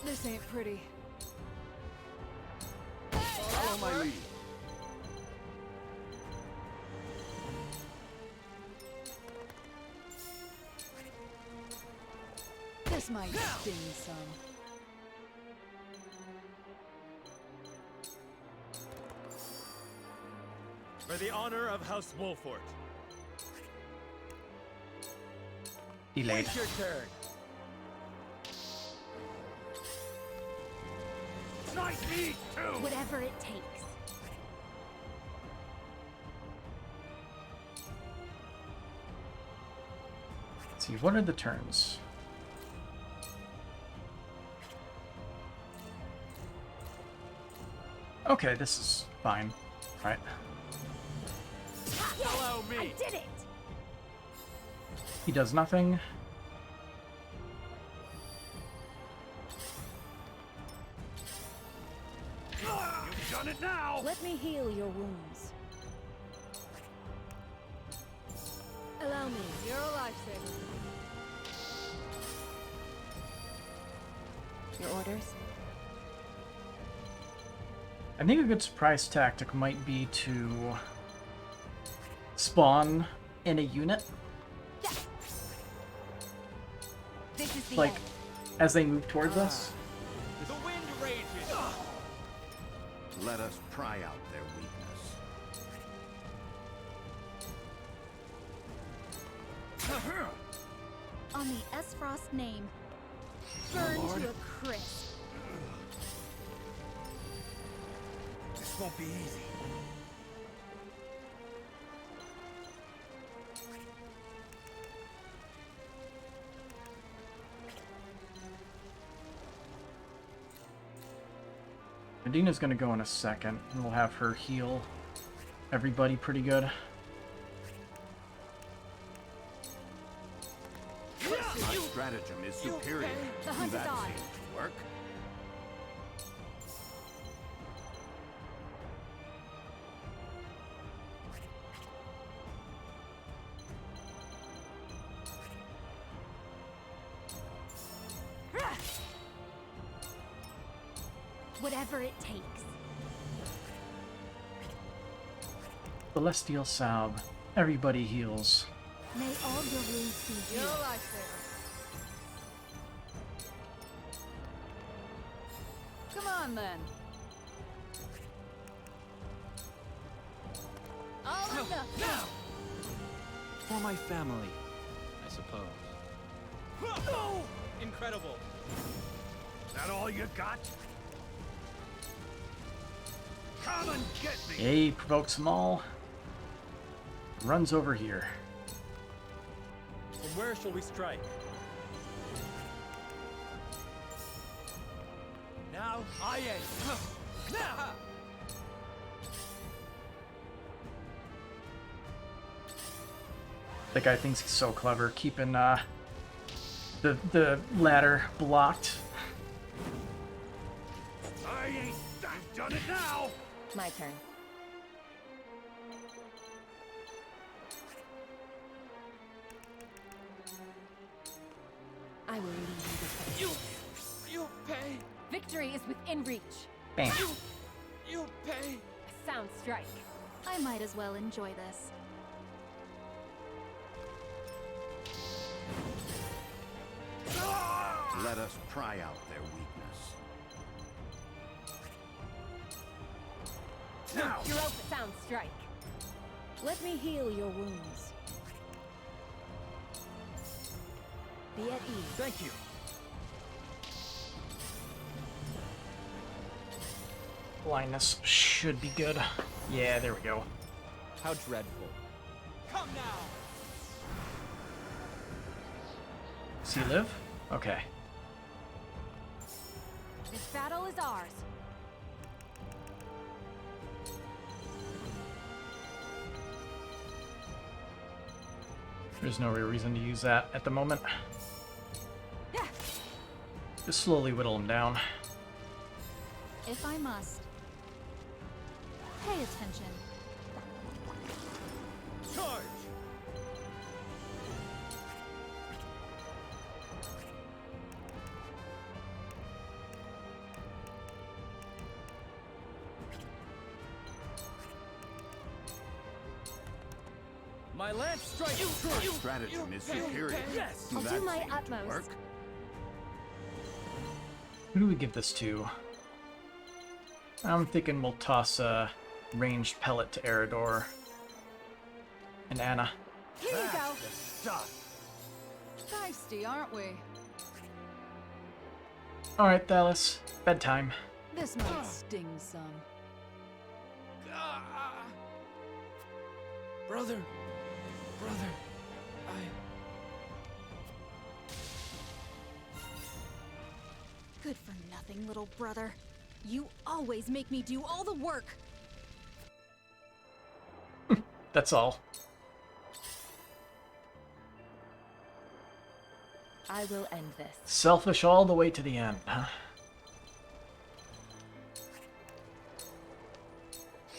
This ain't pretty. Follow my lead. This might sting some. For the honor of House Wolfort. Delayed. Wait your turn. Nice me too. Whatever it takes. Let's see, what are the turns? Okay, this is fine. Right. Follow me. I did it. He does nothing. You've done it now. Let me heal your wounds. Allow me. You're a lifesaver. Your orders? I think a good surprise tactic might be to spawn in a unit. This is the Like, end. as they move towards us. The wind rages. Let us pry out their weakness. On the Esfrost name, burn to a crisp. This won't be easy. Medina's gonna go in a second, and we'll have her heal everybody pretty good. Our stratagem is superior. The hunt is That on. seems to work. Whatever it takes. Celestial Salve. Everybody heals. May all your wounds be You're healed. a lifesaver. Come on, then. All or nothing. For my family, I suppose. Incredible. That all you got? Come and get me! He provokes them all. Runs over here. From where shall we strike? Now I aim. Now! That guy thinks he's so clever, keeping the ladder blocked. I've done it now! My turn. I will lead you to victory. You pay! Victory is within reach. Bam. You pay! A sound strike. I might as well enjoy this. Let us pry out their weakness. Now! You're out the sound strike. Let me heal your wounds. Be at ease. Thank you. Blindness should be good. Yeah, there we go. How dreadful. Come now! Does he live? Okay. This battle is ours. There's no real reason to use that at the moment. Just slowly whittle him down. If I must. Pay attention. Charge! My lance strikes true. Our stratagem is superior. Yes! I'll That do my seems to utmost. work. Who do we give this to? I'm thinking we'll toss a ranged pellet to Eridor and Anna. Here you go. Stuff. Feisty, aren't we? Alright, Thalos. Bedtime. This might sting some. Brother, Good for nothing, little brother. You always make me do all the work. That's all. I will end this. Selfish all the way to the end, huh?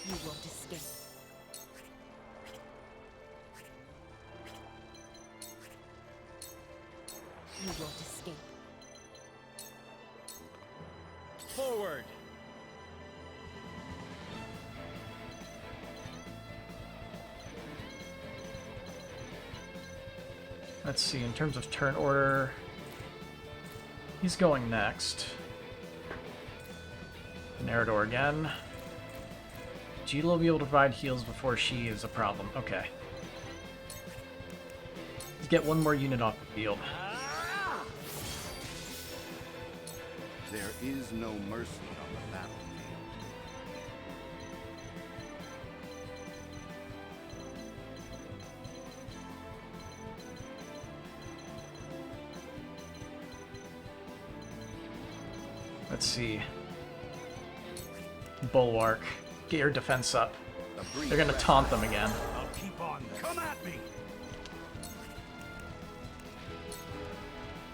You won't escape. You won't escape. Forward! Let's see, in terms of turn order, he's going next. Eridor again. Gila will be able to provide heals before she is a problem. Okay. Let's get one more unit off the field. There is no mercy on the battlefield. Let's see. Bulwark. Get your defense up. They're gonna taunt them again. I'll keep on. Come at me.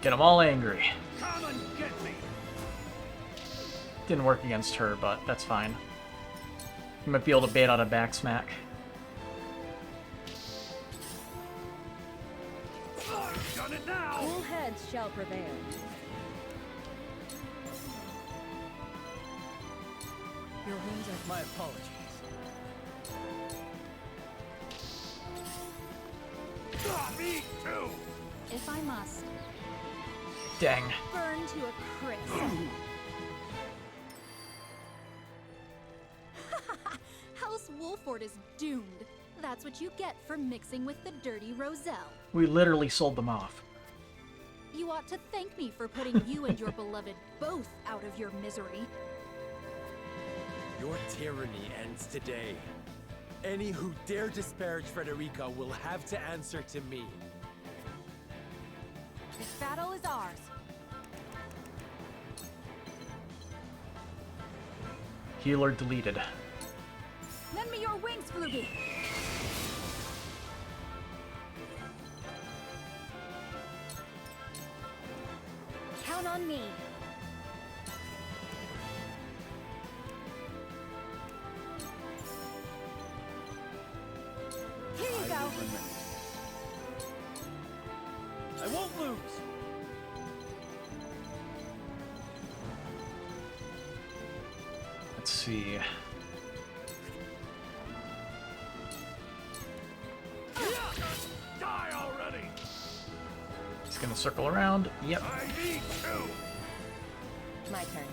Get them all angry. Come and get me. Didn't work against her, but that's fine. You might be able to bait out a back smack. I've done it now. Cool heads shall prevail. Your wounds are my apologies. Me too. If I must. Dang. Burn to a crisp. House Wolford is doomed. That's what you get for mixing with the dirty Roselle. We literally sold them off. You ought to thank me for putting you and your beloved both out of your misery. Your tyranny ends today. Any who dare disparage Frederica will have to answer to me. This battle is ours. Healer deleted. Lend me your wings, Flugy. Count on me. Here you go. I won't lose. Let's see. Die already. He's gonna circle around. Yep. I need to. My turn.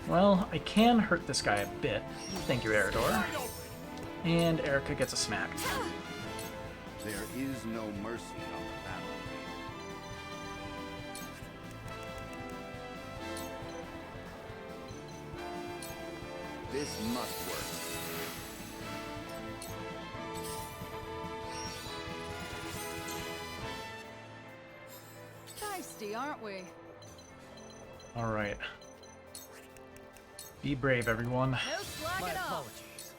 Well, I can hurt this guy a bit. Thank you, Eridor. And Erica gets a smack. There is no mercy on the battlefield. This must work. Feisty, aren't we? Alright. Be brave, everyone. No slack My at all. apologies.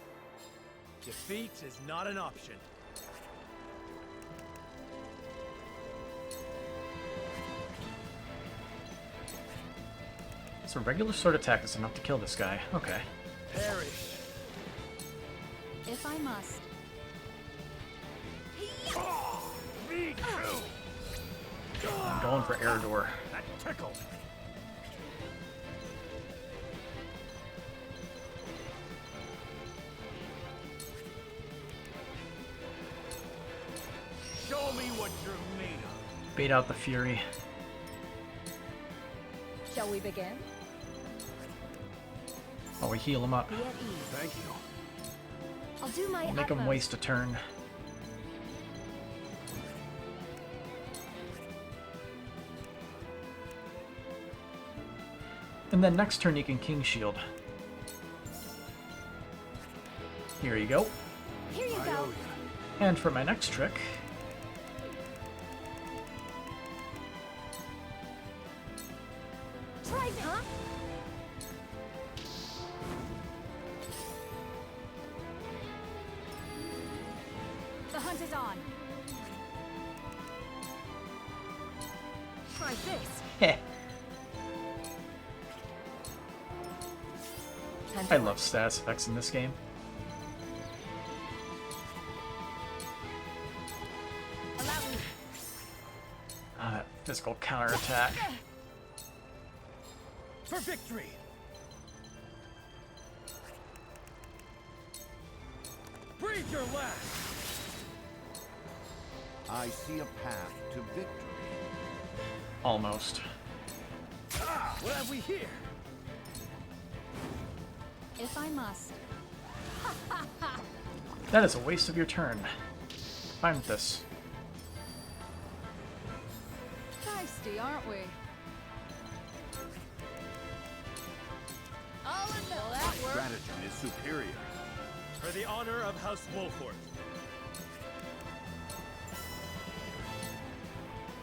Defeat is not an option. So regular sword attack is enough to kill this guy. Okay. Perish. If I must. Me too. I'm going for Eridor. That tickled. Show me what you're made of. Bait out the Fury. Shall we begin? While we heal him up. Be at ease. Thank you. I'll do my Make him utmost. waste a turn. And then next turn you can King Shield. Here you go. Here you go. And for my next trick, Try me, huh? The hunt is on. Try this. heh. I love status effects in this game. Allow me. Ah, that physical counterattack. For victory. Breathe your last. I see a path to victory. Almost. What have we here? If I must. That is a waste of your turn. Fine with this. Feisty, aren't we? All in the that works. Stratagem is superior. For the honor of House Wolford.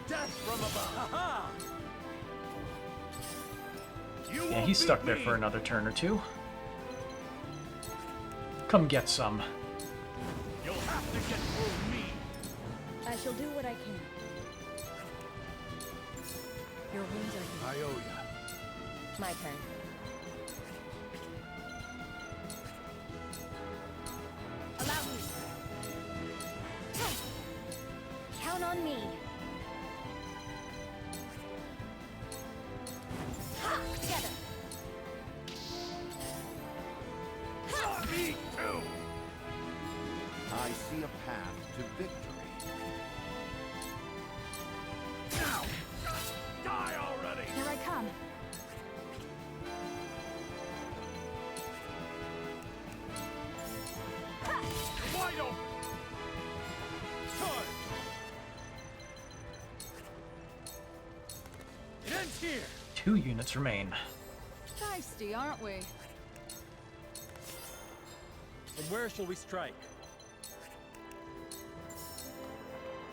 Death from above! Ha Yeah, he's stuck there for another turn or two. Come get some. You'll have to get through me. I shall do what I can. Your wounds are healed. I owe you. My turn. Allow me. Count on me. Ha! Together. Me too. I see a path to victory. Now, die already. Here I come. Wide open. Charge. It ends here. 2 units remain. Feisty, aren't we? From where shall we strike?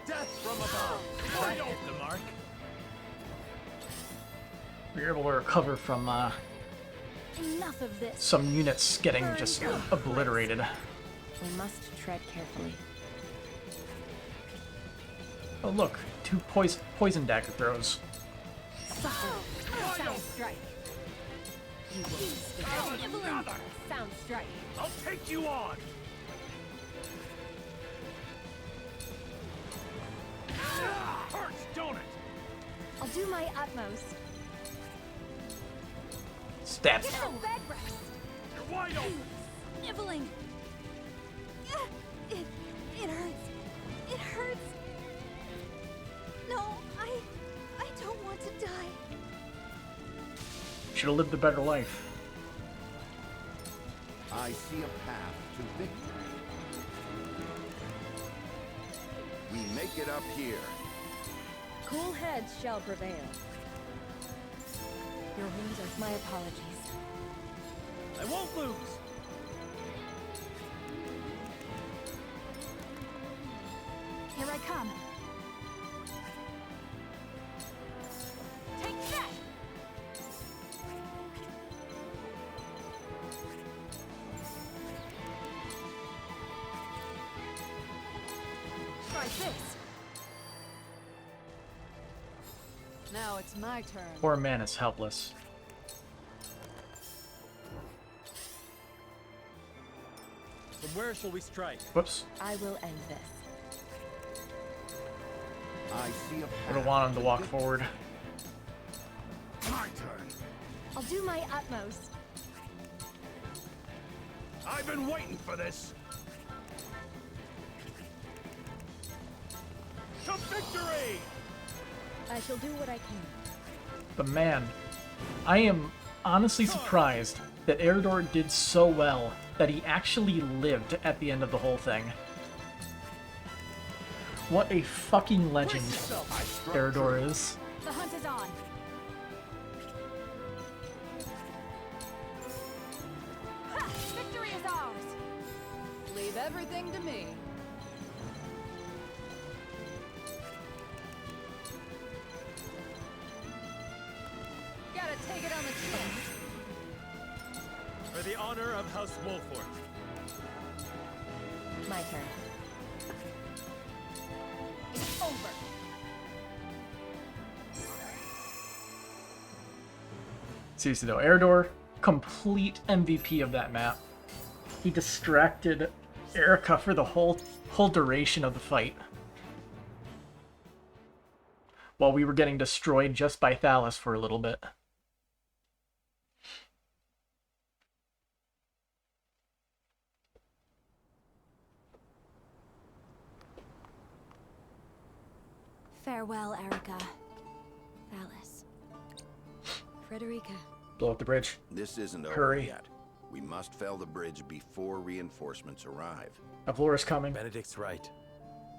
Death from above! Right hit the mark. We were able to recover from Enough of this. some units getting just obliterated. We must tread carefully. Oh look, 2 poison dagger throws. Sound strike. You will another. Sound strike. I'll take you on. Hurts, don't it? I'll do my utmost. Stab. Get some bed rest. You're wide open. Nibbling. It hurts. It hurts. No, I don't want to die. Should have lived a better life. I see a path to victory. We make it up here. Cool heads shall prevail. Your wounds are my apologies. I won't lose. Here I come. Take that. Try this. Now it's my turn. Poor man is helpless. From where shall we strike? Whoops. I will end this. I see a Would path. have wanted him to walk forward. My turn. I'll do my utmost. I've been waiting for this. To victory! I shall do what I can. But man, I am honestly surprised that Eredor did so well that he actually lived at the end of the whole thing. What a fucking legend Eredor is. The hunt is on. Ha! Victory is ours. Leave everything to me. Gotta take it on the chin. For the honor of House Wolford. My turn. It's over. Seriously though, Eredor, complete MVP of that map. He distracted Erica for the whole duration of the fight. While we were getting destroyed just by Thalas for a little bit. Farewell, Erica. Thalas. Frederica. Blow up the bridge. This isn't over Hurry. yet. We must fell the bridge before reinforcements arrive. Avlora's coming. Benedict's right.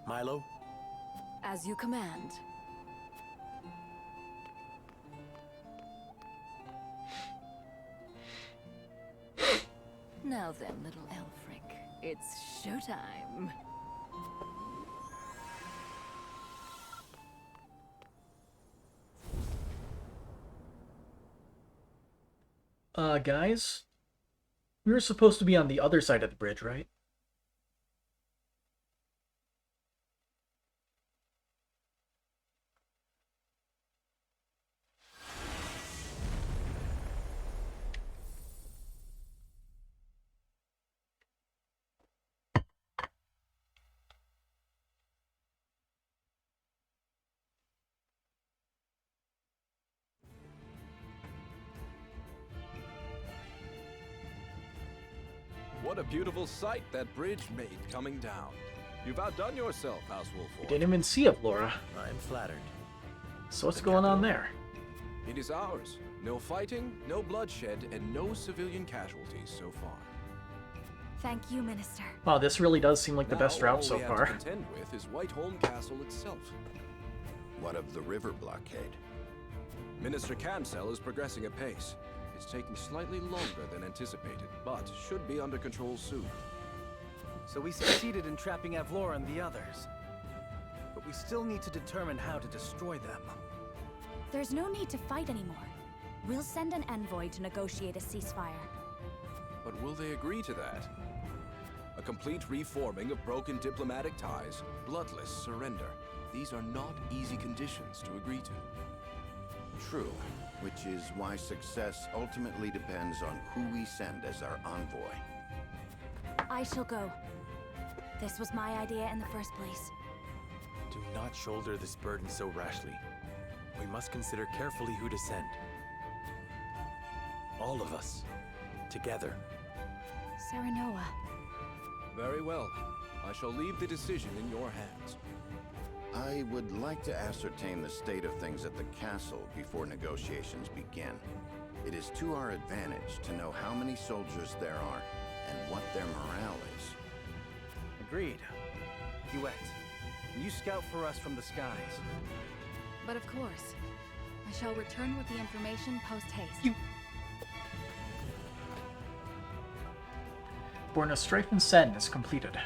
Milo? As you command. Now then, little Elfric, it's showtime. Guys? We were supposed to be on the other side of the bridge, right? What a beautiful sight that bridge made coming down. You've outdone yourself, House We Wolford. didn't even see Avlora. I'm flattered. So what's going on there? It is ours. No fighting, no bloodshed, and no civilian casualties so far. Thank you, Minister. Wow, this really does seem like the best route so all we far. have to contend with is Whiteholm Castle itself. What of the river blockade? Minister Camsell is progressing apace. It's taking slightly longer than anticipated, but should be under control soon. So we succeeded in trapping Avlora and the others. But we still need to determine how to destroy them. There's no need to fight anymore. We'll send an envoy to negotiate a ceasefire. But will they agree to that? A complete reforming of broken diplomatic ties, bloodless surrender. These are not easy conditions to agree to. True, which is why success ultimately depends on who we send as our envoy. I shall go. This was my idea in the first place. Do not shoulder this burden so rashly. We must consider carefully who to send. All of us. Together. Serenoa. Very well. I shall leave the decision in your hands. I would like to ascertain the state of things at the castle before negotiations begin. It is to our advantage to know how many soldiers there are and what their morale is. Agreed. Duet, you scout for us from the skies. But of course, I shall return with the information post-haste. Born of Strife and Sen is completed.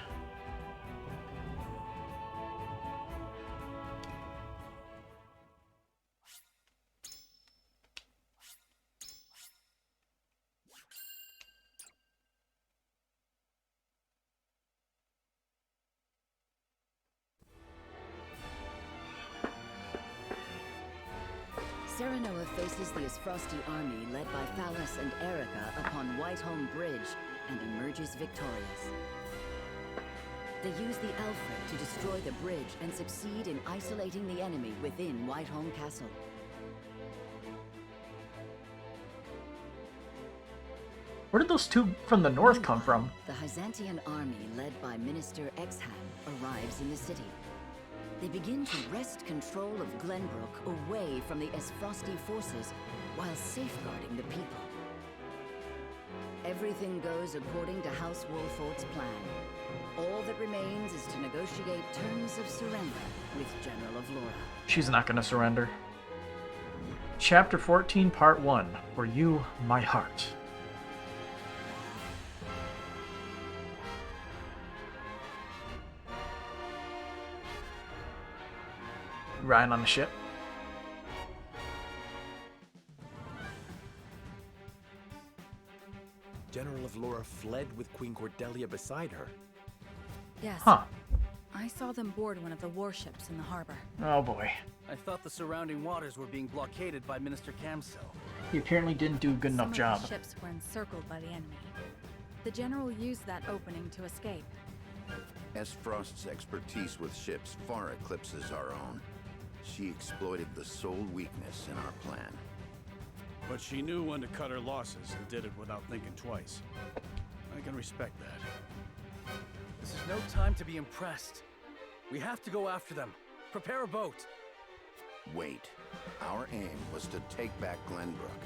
Serenoa faces the Asfrosti army led by Phallus and Erica upon Whiteholm Bridge and emerges victorious. They use the Alfred to destroy the bridge and succeed in isolating the enemy within Whiteholm Castle. Where did those two from the north come from? The Byzantine army led by Minister Exham arrives in the city. They begin to wrest control of Glenbrook away from the Asfrosti forces while safeguarding the people. Everything goes according to House Wolford's plan. All that remains is to negotiate terms of surrender with General Avlora. She's not gonna surrender. Chapter 14, Part 1. For you, my heart. Riding on the ship. General Avlora fled with Queen Cordelia beside her. Yes. Huh. I saw them board one of the warships in the harbor. Oh boy. I thought the surrounding waters were being blockaded by Minister Camsell. He apparently didn't do a good enough job. Some of the ships were encircled by the enemy. The general used that opening to escape. Frost's expertise with ships far eclipses our own. She exploited the sole weakness in our plan. But she knew when to cut her losses and did it without thinking twice. I can respect that. This is no time to be impressed. We have to go after them. Prepare a boat. Wait. Our aim was to take back Glenbrook.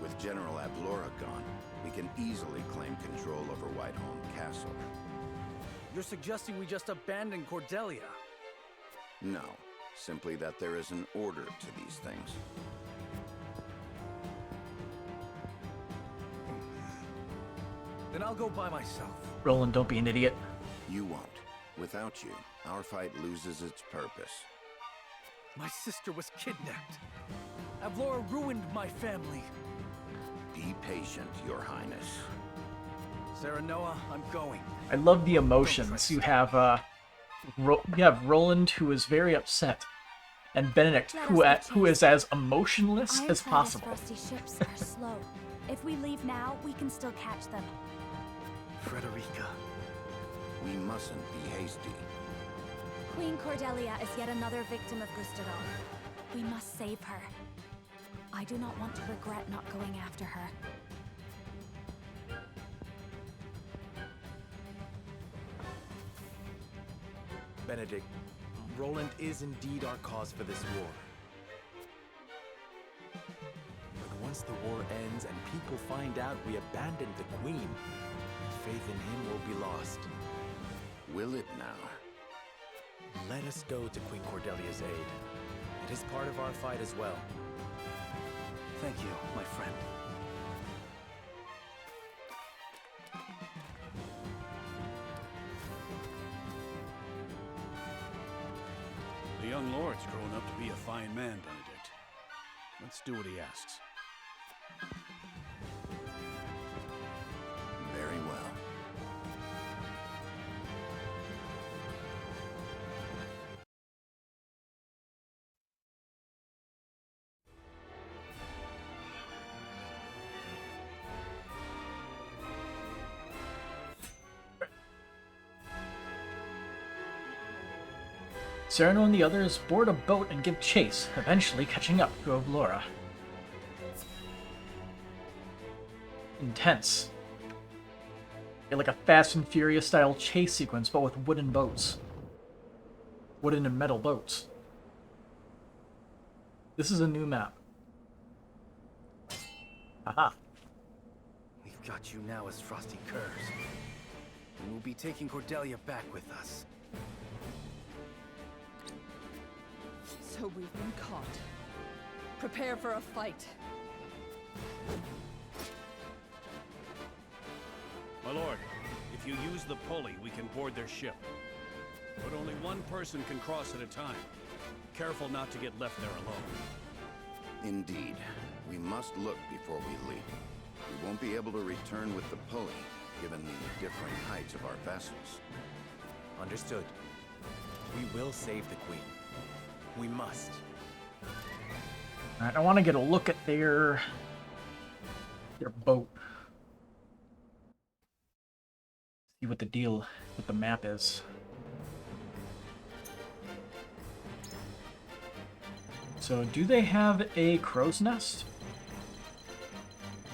With General Avlora gone, we can easily claim control over Whiteholm Castle. You're suggesting we just abandon Cordelia? No, simply that there is an order to these things. Then I'll go by myself. Roland, don't be an idiot. You won't. Without you, our fight loses its purpose. My sister was kidnapped. Avlora ruined my family. Be patient, Your Highness. Serenoa, I'm going. I love the emotions. You have Roland, who is very upset, and Benedict, who is as emotionless as possible. Frosty ships are slow. If we leave now, we can still catch them. Frederica. We mustn't be hasty. Queen Cordelia is yet another victim of Gustadolf. We must save her. I do not want to regret not going after her. Benedict, Roland is indeed our cause for this war. But once the war ends and people find out we abandoned the Queen, faith in him will be lost. Will it now? Let us go to Queen Cordelia's aid. It is part of our fight as well. Thank you, my friend. The young lord's grown up to be a fine man, Benedict. Let's do what he asks. Very well. Cyrano and the others board a boat and give chase, eventually catching up to Avlora. Intense. Like a Fast and Furious style chase sequence, but with wooden boats. Wooden and metal boats. This is a new map. Haha. We've got you now as Frosty Curse. And we'll be taking Cordelia back with us. So we've been caught. Prepare for a fight. My lord, if you use the pulley, we can board their ship. But only one person can cross at a time. Careful not to get left there alone. Indeed. We must look before we leap. We won't be able to return with the pulley, given the different heights of our vessels. Understood. We will save the Queen. We must. Alright, I want to get a look at their boat. See what the deal with the map is. So, do they have a crow's nest?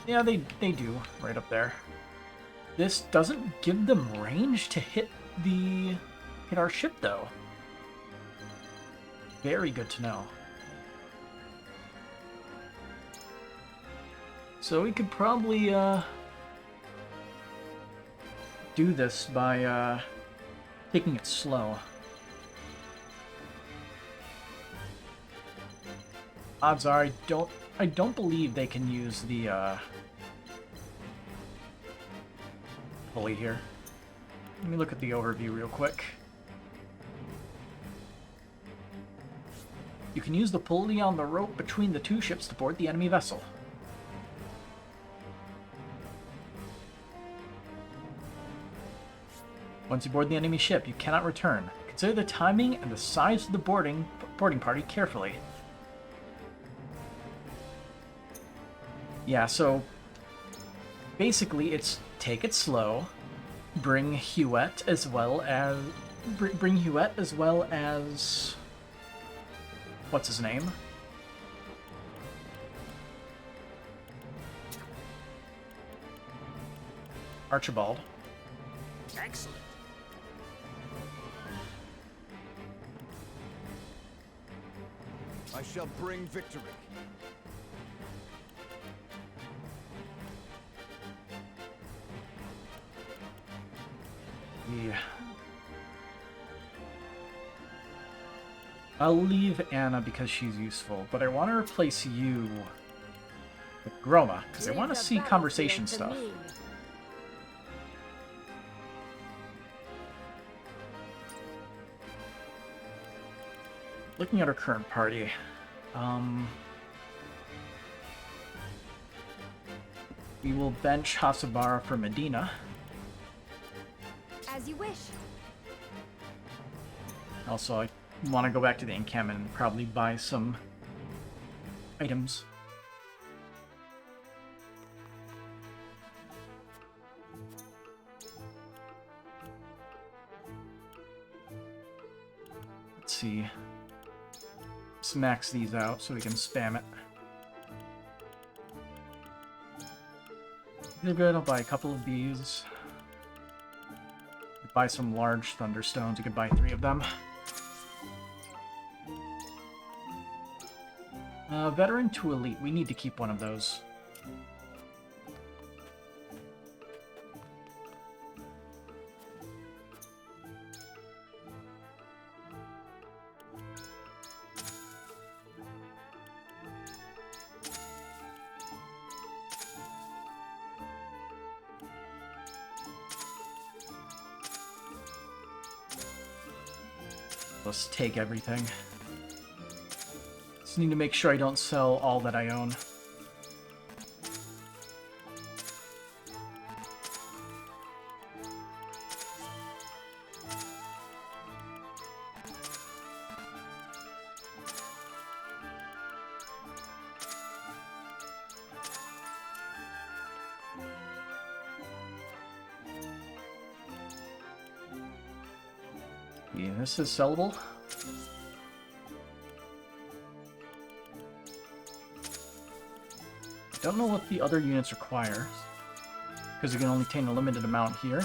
Yeah, they do, right up there. This doesn't give them range to hit our ship, though. Very good to know. So we could probably do this by taking it slow. Odds are I don't believe they can use the pulley here. Let me look at the overview real quick. You can use the pulley on the rope between the two ships to board the enemy vessel. Once you board the enemy ship, you cannot return. Consider the timing and the size of the boarding party carefully. Yeah, so basically it's take it slow, bring Huet as well as what's his name? Archibald. Excellent. I shall bring victory. Yeah. I'll leave Anna because she's useful, but I want to replace you with Groma, because I want to see conversation stuff. Looking at our current party, we will bench Hasabara for Medina. As you wish. Also, I want to go back to the encampment and probably buy some items. Let's see. Let's max these out so we can spam it. They're good. I'll buy a couple of these. Buy some large thunderstones. You could buy 3 of them. Veteran to elite. We need to keep one of those. Let's take everything. Just need to make sure I don't sell all that I own. Yeah, this is sellable. Don't know what the other units require, because you can only obtain a limited amount here.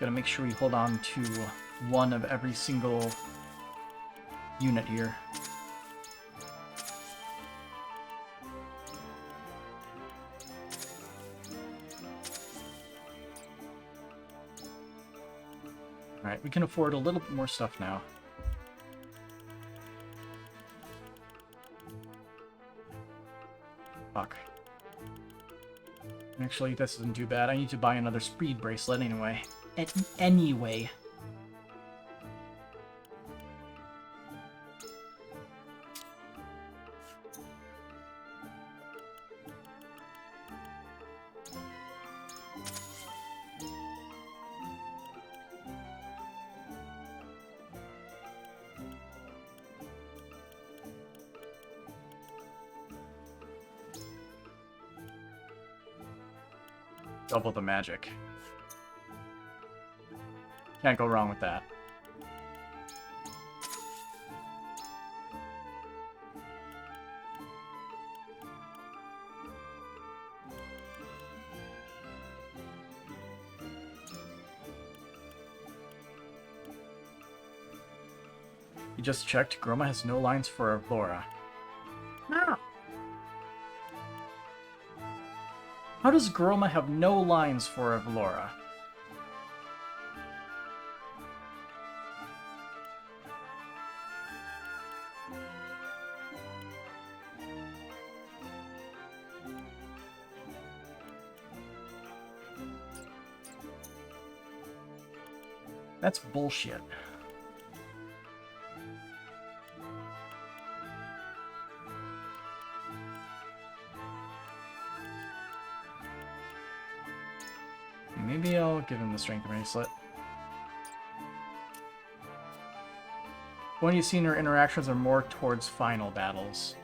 Gotta make sure we hold on to one of every single unit here. Alright, we can afford a little bit more stuff now. Fuck. Actually, this isn't too bad. I need to buy another speed bracelet anyway. Anyway. Double the magic. Can't go wrong with that. You just checked. Groma has no lines for Avlora. No. How does Groma have no lines for Avlora? That's bullshit. Maybe I'll give him the strength bracelet. When you've seen her interactions are more towards final battles.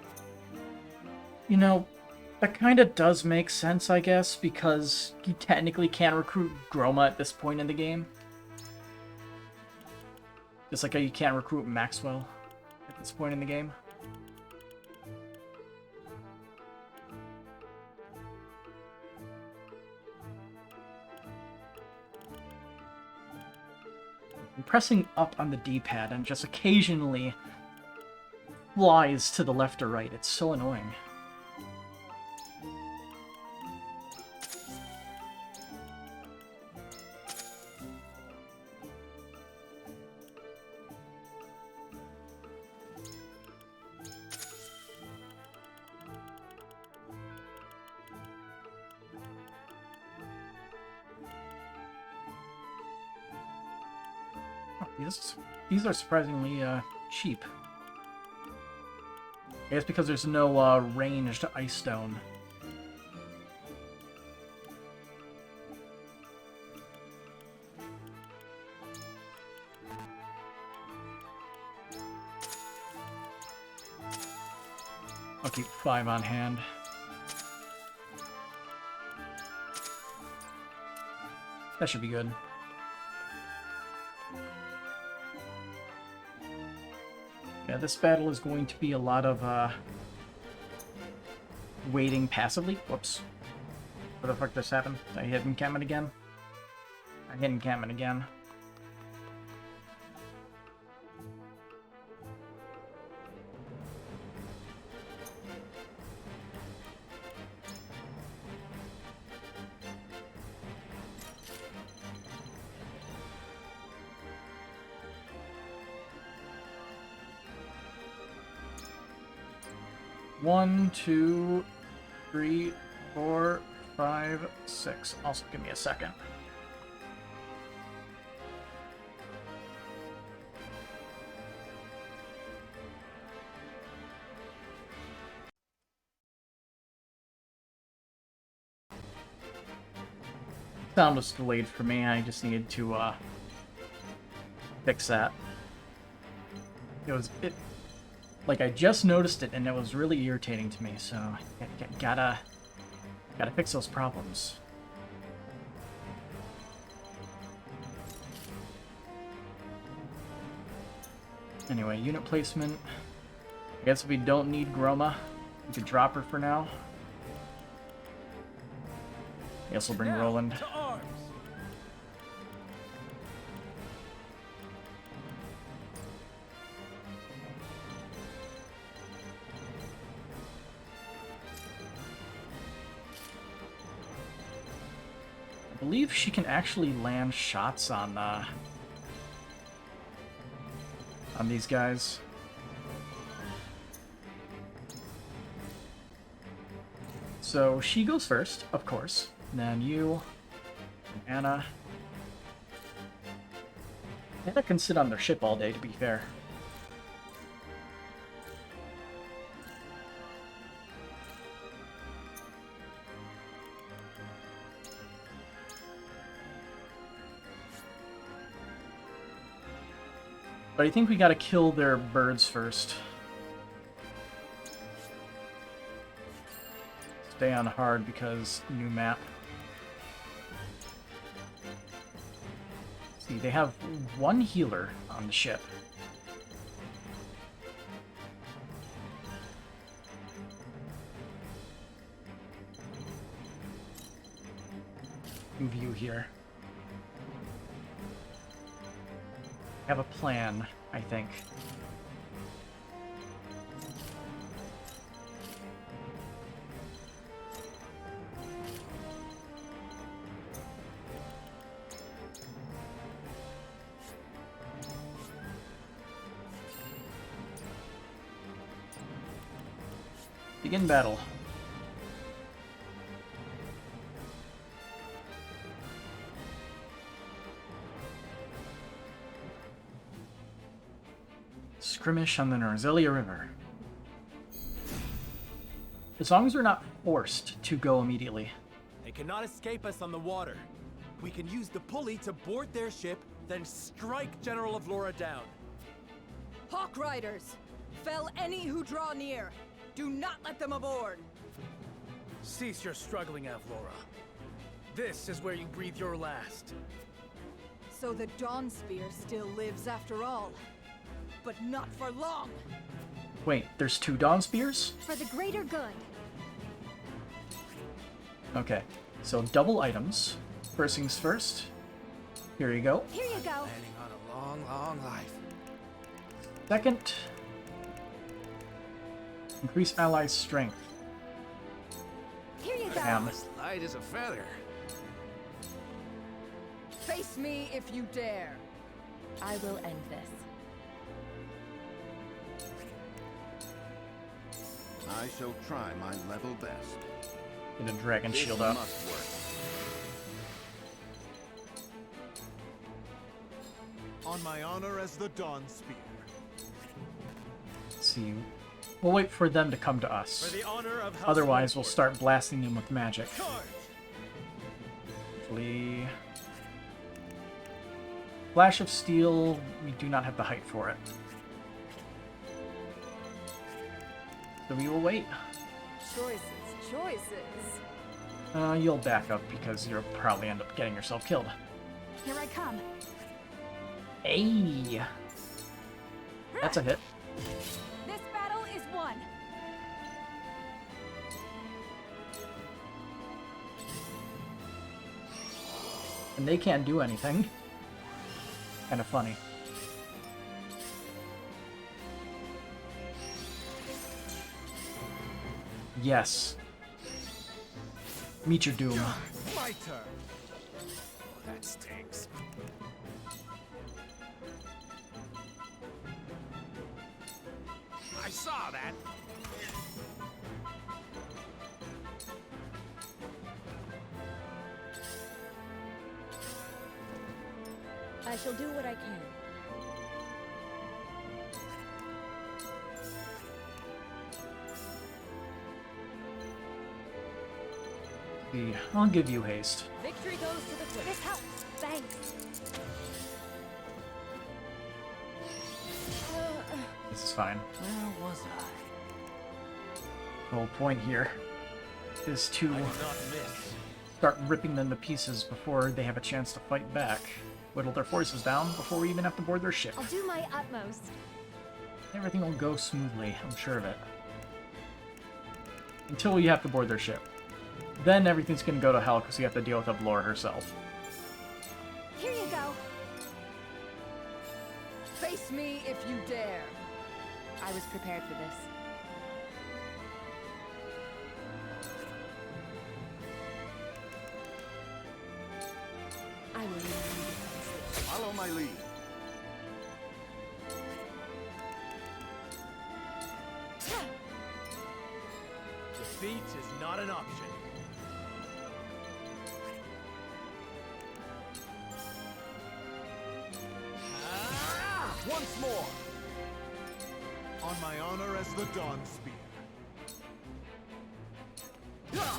You know, that kind of does make sense, I guess, because you technically can't recruit Groma at this point in the game. Just like how you can't recruit Maxwell at this point in the game. I'm pressing up on the D-pad and just occasionally flies to the left or right. It's so annoying. These are surprisingly cheap. I guess because there's no ranged ice stone. I'll keep 5 on hand. That should be good. Yeah, this battle is going to be a lot of waiting passively. Whoops. What the fuck just happened? Did I hit encampment again? I hit encampment again. One, 2, 3, 4, 5, 6. Also, give me a second. Sound was delayed for me. I just needed to fix that. Like, I just noticed it, and it was really irritating to me, so gotta fix those problems. Anyway, unit placement. I guess if we don't need Groma, we could drop her for now. I guess we'll bring Roland. I believe she can actually land shots on these guys. So she goes first, of course. Then you and Anna. Anna can sit on their ship all day, to be fair. But I think we gotta kill their birds first. Stay on hard because new map. See, they have one healer on the ship. View here. I have a plan, I think. Begin battle. Skirmish on the Norzelia River. As long as we're not forced to go immediately. They cannot escape us on the water. We can use the pulley to board their ship, then strike General Avlora down. Hawk Riders! Fell any who draw near! Do not let them aboard! Cease your struggling, Avlora. This is where you breathe your last. So the Dawn Spear still lives after all. But not for long! Wait, there's 2 Dawn Spears? For the greater good. Okay, so double items. First things first. Here you go. Here you go. Planning on a long, long life. Second. Increase allies' strength. Here you go. Damn. As light as a feather. Face me if you dare. I will end this. I shall try my level best. Get a dragon This shield up. must work. On my honor as the Dawn Spear. Let's see. We'll wait for them to come to us. For the honor of House Otherwise, we'll Wolford. start blasting them with magic. Charge! Hopefully... Flash of Steel, we do not have the height for it. So we will wait. Choices. You'll back up because you'll probably end up getting yourself killed. Here I come. Hey! That's a hit. This battle is won. And they can't do anything. Kind of funny. Yes. Meet your doom. My turn. That stinks. I saw that. I shall do what I can. See, I'll give you haste. Victory goes to the quick. This helps. Thanks. This is fine. Where was I? The whole point here is to I did not miss. start ripping them to pieces before they have a chance to fight back. Whittle their forces down before we even have to board their ship. I'll do my utmost. Everything will go smoothly, I'm sure of it. Until we have to board their ship. Then everything's gonna go to hell because we have to deal with Avlora herself. Here you go. Face me if you dare. I was prepared for this. I will lead you. Follow my lead. Defeat is not an option. Once more. On my honor as the Dawn Spear.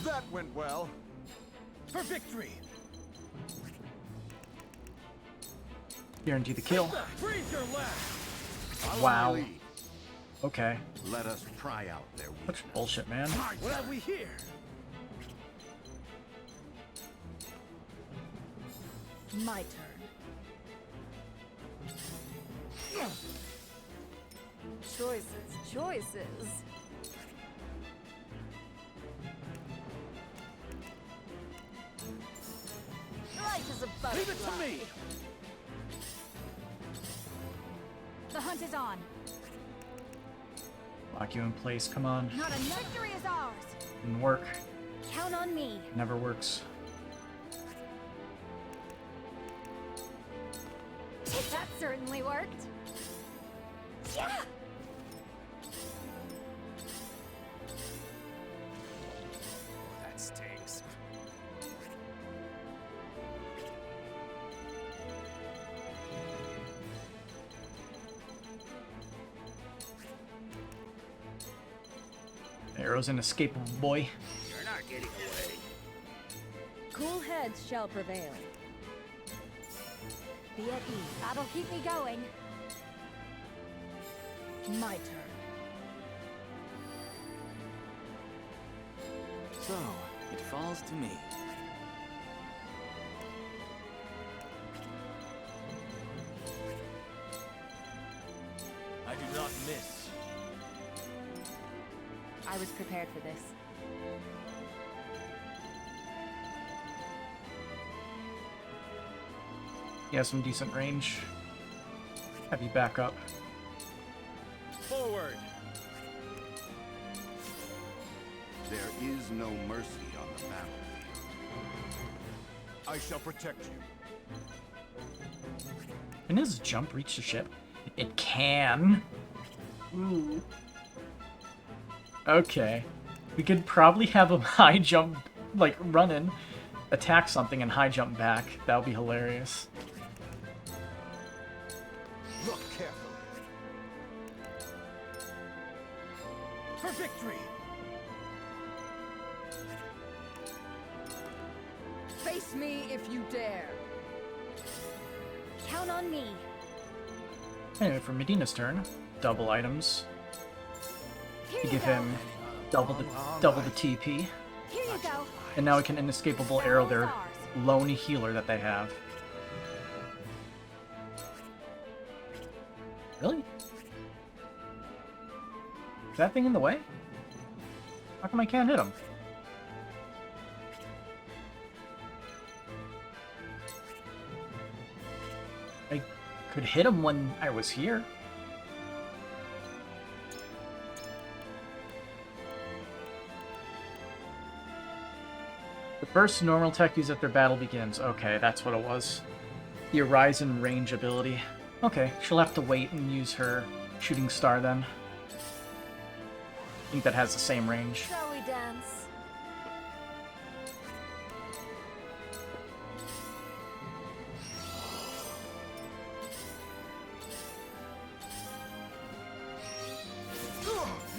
That went well. For victory! Guarantee the kill. Breathe your last! Follow Wow. my lead. Okay. Let us try out their weakness. Such bullshit, man. What have we here? My turn. Choices. Light as a butterfly. Leave it to me! The hunt is on. Lock you in place, come on. Not a victory is ours. Didn't work. Count on me. Never works. That certainly worked. Yeah. That stinks. Arrow's inescapable, boy. You're not getting away. Cool heads shall prevail. Be at ease. That'll keep me going. My turn. So, it falls to me. I do not miss. I was prepared for this. He has some decent range. Have you back up. Forward! There is no mercy on the battlefield. I shall protect you. Can his jump reach the ship? It can. Ooh. Okay. We could probably have him high jump, like run in, attack something, and high jump back. That would be hilarious. Look carefully. For victory! Face me if you dare. Count on me. Anyway, for Medina's turn, double items. To give him double the TP. Here you go. And now we can inescapable arrow their lone healer that they have. Really? Is that thing in the way? How come I can't hit him? I could hit him when I was here. The first normal tech used after battle begins. Okay, that's what it was. The Horizon range ability. Okay, she'll have to wait and use her shooting star then. I think that has the same range. Shall we dance?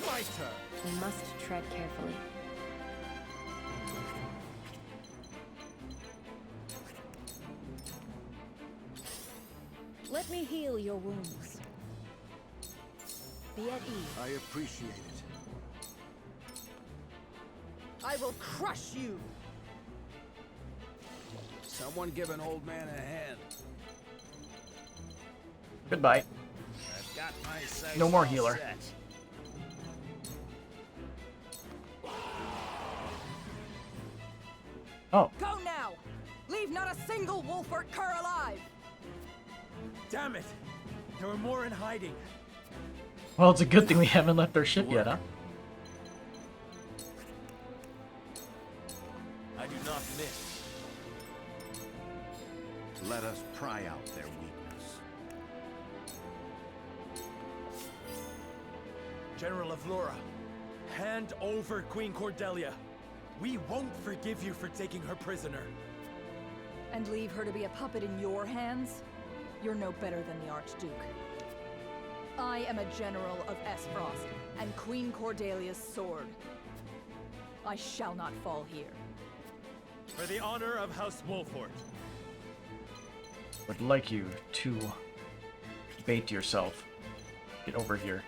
My turn. We must tread carefully. Let me heal your wounds. Be at ease. I appreciate it. I will crush you. Someone give an old man a hand. Goodbye. I've got my sights No more all healer. set. Oh. Go now! Leave not a single Wolfert cur alive! Damn it! There were more in hiding. Well, it's a good thing we haven't left our ship yet, huh? I do not miss. Let us pry out their weakness. General of Laura, hand over Queen Cordelia. We won't forgive you for taking her prisoner. And leave her to be a puppet in your hands? You're no better than the Archduke. I am a general of Esfrost, and Queen Cordelia's sword. I shall not fall here. For the honor of House Wolfort. Would like you to bait yourself. Get over here.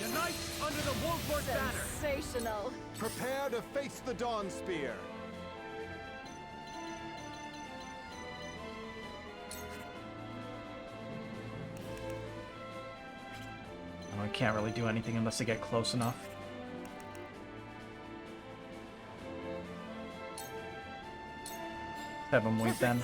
Unite under the Wolfort banner! Sensational. Prepare to face the Dawn Spear. Oh, I can't really do anything unless I get close enough. Have him wait then.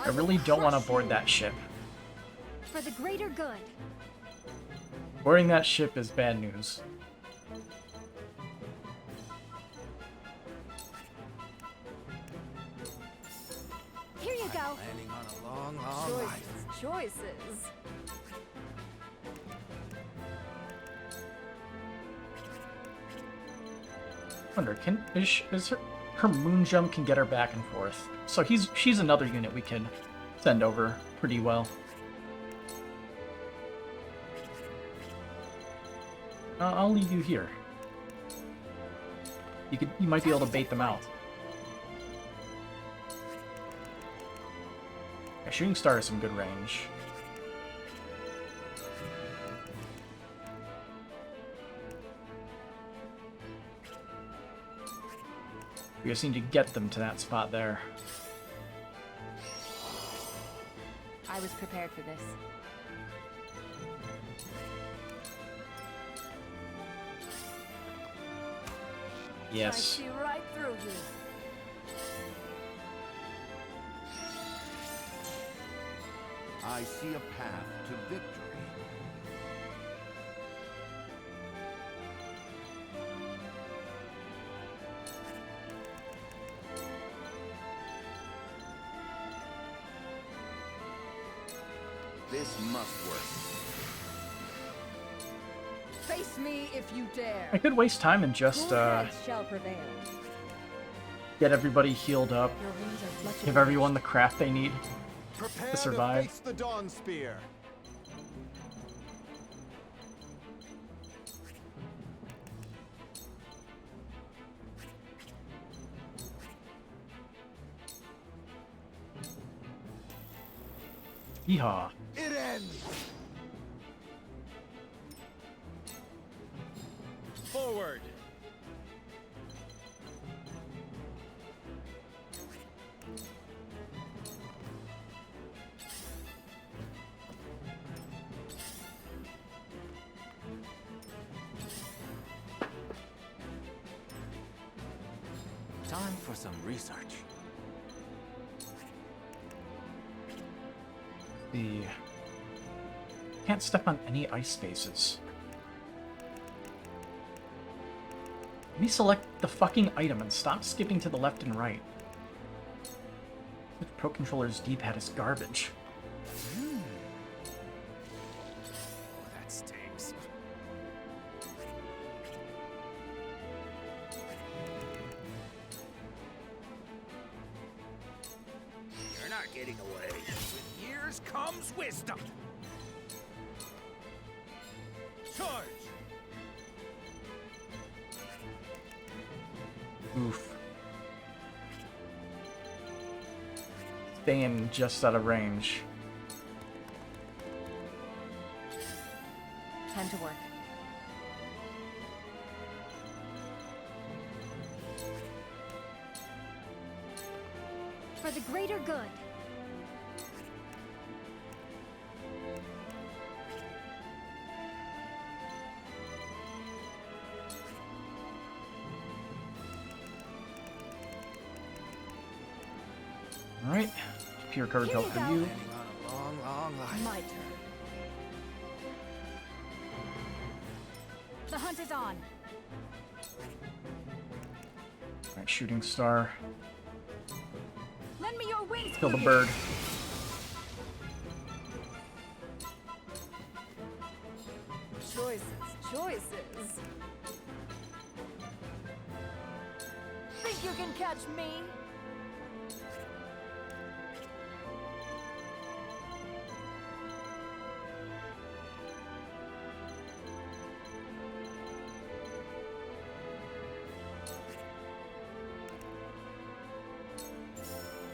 I really don't want to board that ship. For the greater good. Boarding that ship is bad news. Here you go. Landing on a long, long life. Choices. Wonder, is her moon jump can get her back and forth. So she's another unit we can send over pretty well. I'll leave you here. You might be able to bait them out. Yeah, shooting star has some good range. We just need to get them to that spot there. I was prepared for this. Yes. I see right through you. I see a path to victory. This must work. Face me if you dare. I could waste time and just Shall prevail. get everybody healed up, Your wounds are much give everyone the craft they need Prepare to survive. face the Dawn Spear. Yeehaw. It ends. Forward! Time for some research. The can't step on any ice spaces. Let me select the fucking item and stop skipping to the left and right. This Pro Controller's D-pad is garbage. Oh, that stings. You're not getting away. With years comes wisdom. Charge! Oof. Staying just out of range. Time to work. For the greater good. Alright. Pure cover belt for you. Long, long life. My turn. The hunt is on. Alright, shooting star. Lend me your wings. Kill the bird. Choices, choices. Think you can catch me?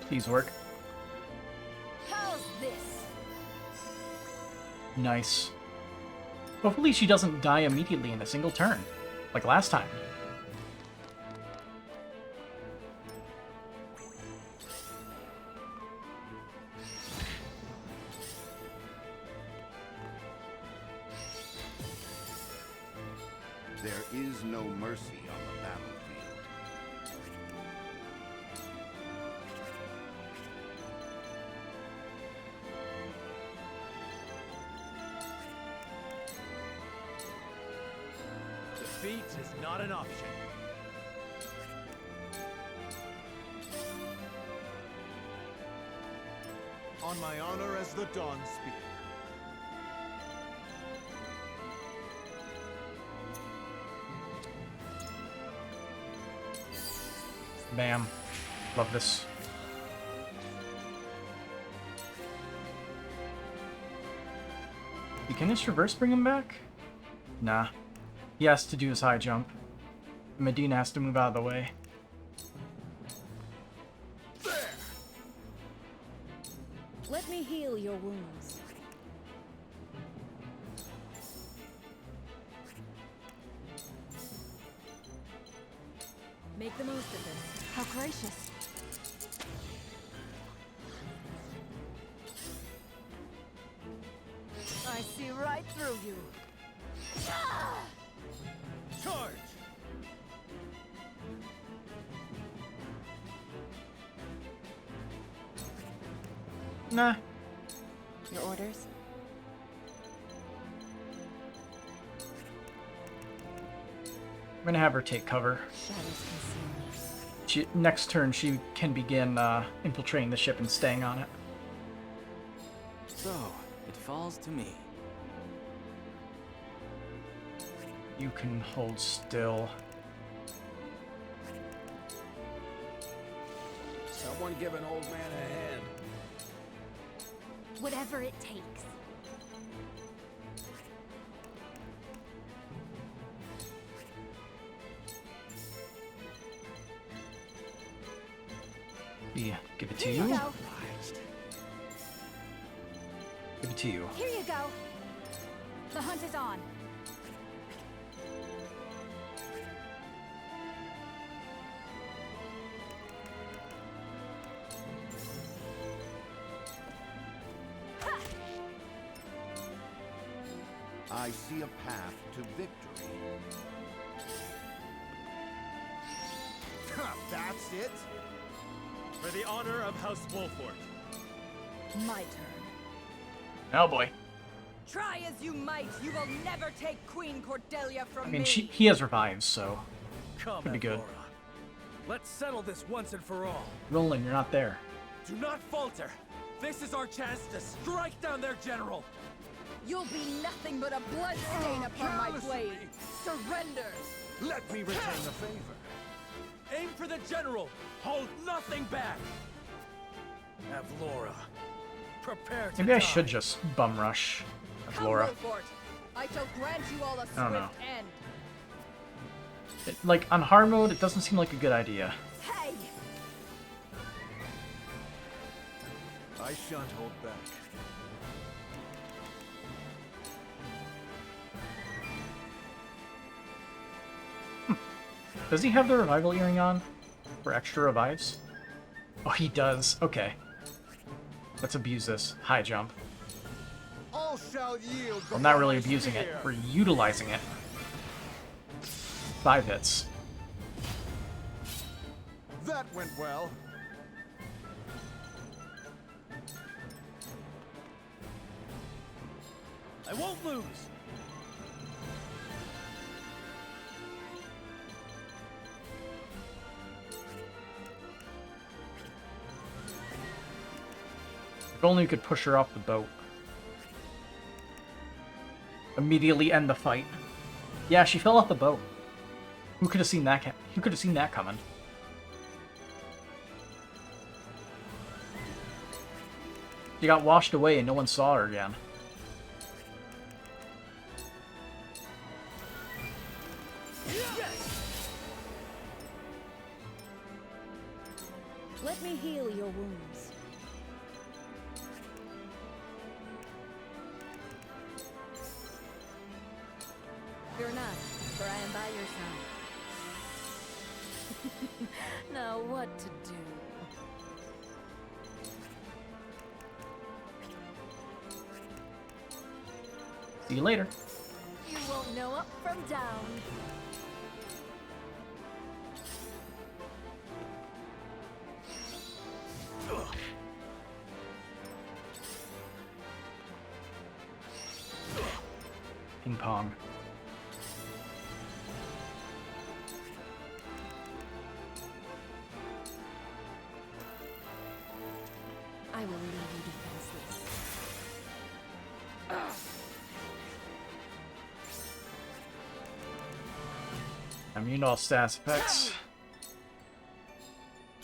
Please work. How's this? Nice. Hopefully she doesn't die immediately in a single turn, like last time. There is no mercy on the battlefield. Defeat is not an option. On my honor as the Dawn Spear. Bam. Love this. Can this reverse bring him back? Nah. He has to do his high jump. Medina has to move out of the way. Let me heal your wounds. Make the most of this. How gracious. I see right through you. Charge! Nah. Your orders? I'm gonna have her take cover. Shadows conceal me. Next turn, she can begin infiltrating the ship and staying on it. So, it falls to me. You can hold still. Someone give an old man a hand. Whatever it takes. Yeah, give it to Here you. you go. Give it to you. Here you go. The hunt is on. I see a path to victory. That's it? For the honor of House Wolfort. My turn. Oh boy. Try as you might, you will never take Queen Cordelia from I mean, me. he has revives, so Come, could be good. Laura. Let's settle this once and for all. Roland, you're not there. Do not falter. This is our chance to strike down their general. You'll be nothing but a bloodstain upon my blade. Surrender. Let me return the favor. Aim for the general. Hold nothing back. Avlora, prepare to Maybe I die. should just bum rush Come, Laura. Wolfort. I shall grant you all a I don't know. swift end. Like, on hard mode, it doesn't seem like a good idea. Hey! I shan't hold back. Does he have the revival earring on? For extra revives? Oh, he does. Okay. Let's abuse this. High jump. All shall yield. I'm not before really my abusing it. spear. We're utilizing it. 5 hits. That went well. I won't lose. If only we could push her off the boat. Immediately end the fight. Yeah, she fell off the boat. Who could have seen that? Who could have seen that coming? She got washed away and no one saw her again. Let me heal your wounds. Fear not, for I am by your side. Now what to do? See you later. You won't know up from down. Ping pong. I will leave you defenseless. Immune to all status effects.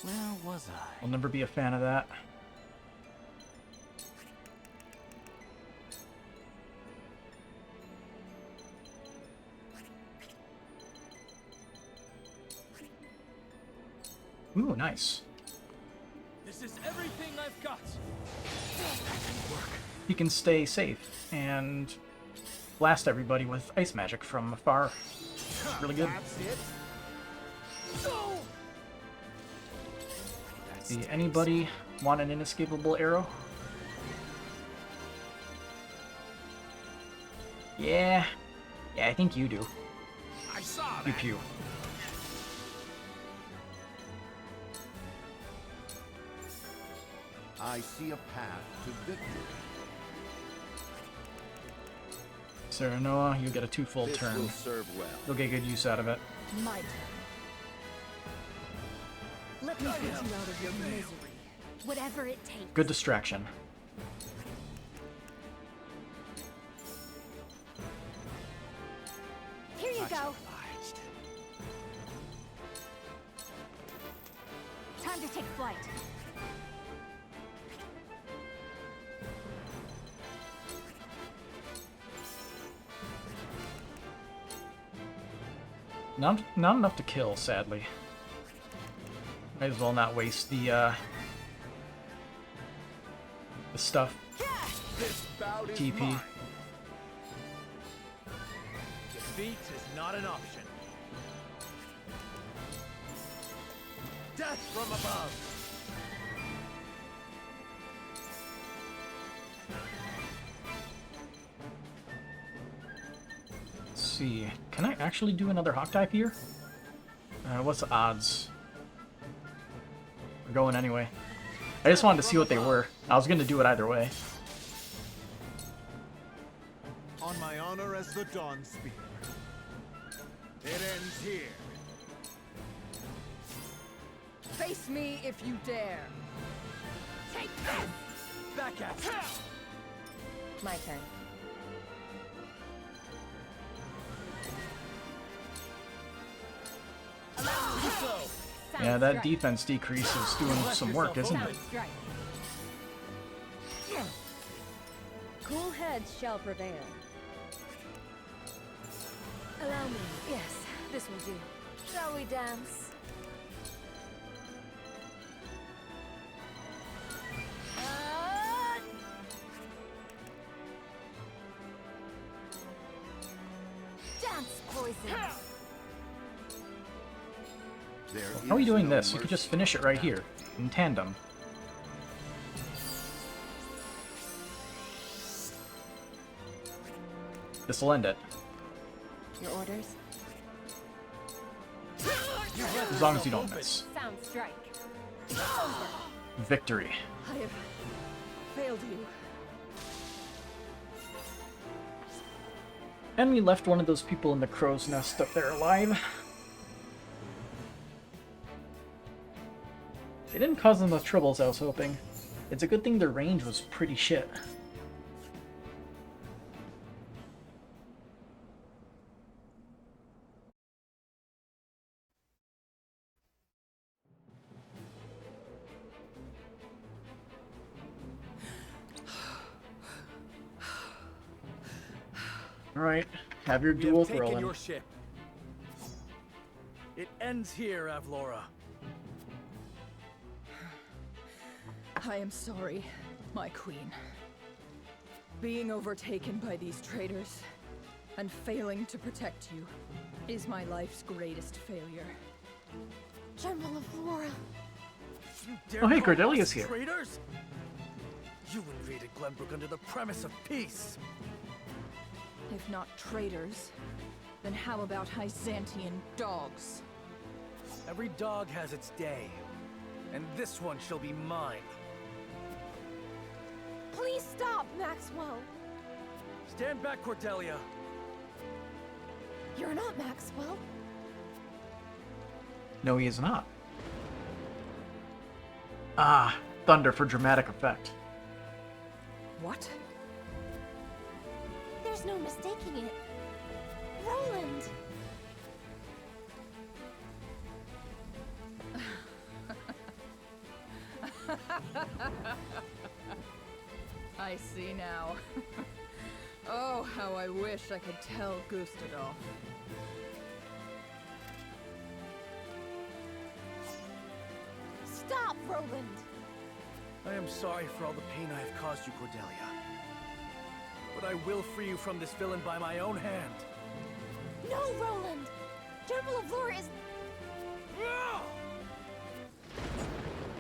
Where was I? I'll never be a fan of that. Ooh, nice. This is everything I've got. You can stay safe and blast everybody with ice magic from afar. It's really good. That's it. See, anybody want an inescapable arrow? Yeah. Yeah, I think you do. I saw Pew that. pew. I see a path to victory. Sarah Noah, you get a 2 full This turn. will serve well. You'll get good use out of it. My turn. Let me get you out of your misery. Whatever it takes. Good distraction. Here you go. Time to take flight. Not enough to kill, sadly. Might as well not waste the stuff. This bout is TP. mine. Defeat is not an option. Death from above. Let's see. Can I actually do another hawk dive here? What's the odds? We're going anyway. I just wanted to see what they were. I was gonna do it either way. On my honor as the Dawn Speaker. It ends here. Face me if you dare. Take this! Back at you. My turn. Yeah, that defense decrease is doing some work, isn't it? Strike. Cool heads shall prevail. Allow me. Yes, this will do. Shall we dance? Dance, poison. How are we doing this? You could just finish it right here, in tandem. This'll end it. Your orders? As long as you don't miss. Sound strike. Victory. I have failed you. And we left one of those people in the crow's nest up there alive. They didn't cause them the troubles I was hoping. It's a good thing their range was pretty shit. Alright, have your We have duel taken rolling. your ship. It ends here, Avlora. I am sorry, my queen. Being overtaken by these traitors and failing to protect you is my life's greatest failure. General Avlora. You dare Oh, hey, call Cordelia's us here. Traitors? You invaded Glenbrook under the premise of peace. If not traitors, then how about Hyzantian dogs? Every dog has its day, and this one shall be mine. Please stop, Maxwell. Stand back, Cordelia. You're not Maxwell. No, he is not. Ah, thunder for dramatic effect. What? There's no mistaking it. Roland! I see now. Oh, how I wish I could tell Gustadolf. Stop, Roland! I am sorry for all the pain I have caused you, Cordelia. But I will free you from this villain by my own hand. No, Roland! General Avlora is...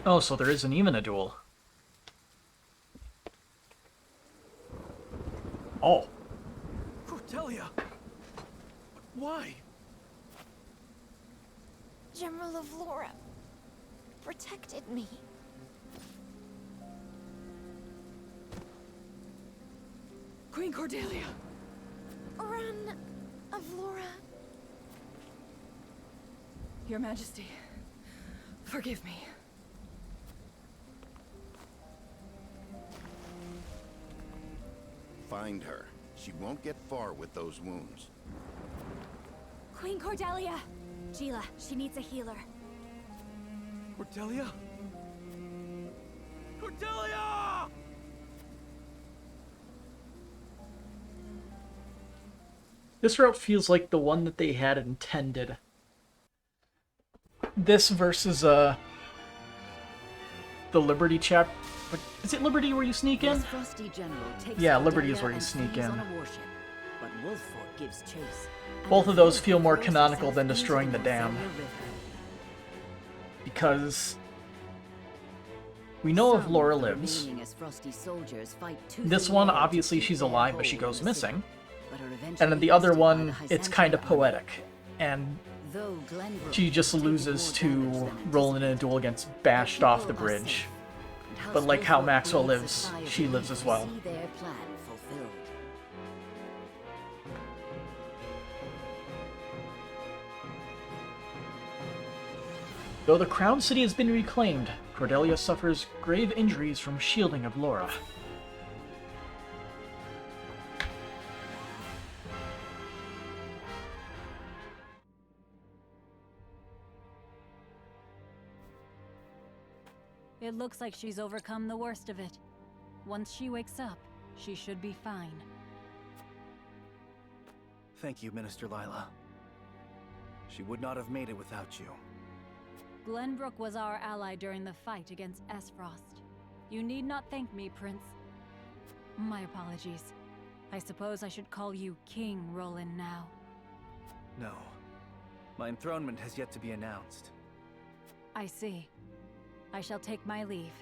Oh, so there isn't even a duel. Oh. why? General of Laura protected me. Queen Cordelia! Run of Laura. Your Majesty, forgive me. Find her. She won't get far with those wounds. Queen Cordelia! Gila, she needs a healer. Cordelia? Cordelia! This route feels like the one that they had intended. This versus the Liberty chap. Is it Liberty where you sneak in? This frosty general takes Yeah, Cordelia Liberty is where you and sneak flees in. on a warship, but Wolffort gives chase. Both of those feel more canonical than destroying the dam. Because we know if Laura lives. This one, obviously she's alive, but she goes missing. And then the other one, it's kind of poetic. And she just loses to rolling in a duel against Bashed off the bridge. But like how Maxwell lives, she lives as well. Though the Crown City has been reclaimed, Cordelia suffers grave injuries from shielding of Laura. It looks like she's overcome the worst of it. Once she wakes up, she should be fine. Thank you, Minister Lila. She would not have made it without you. Glenbrook was our ally during the fight against Esfrost. You need not thank me, Prince. My apologies. I suppose I should call you King Roland now. No. My enthronement has yet to be announced. I see. I shall take my leave.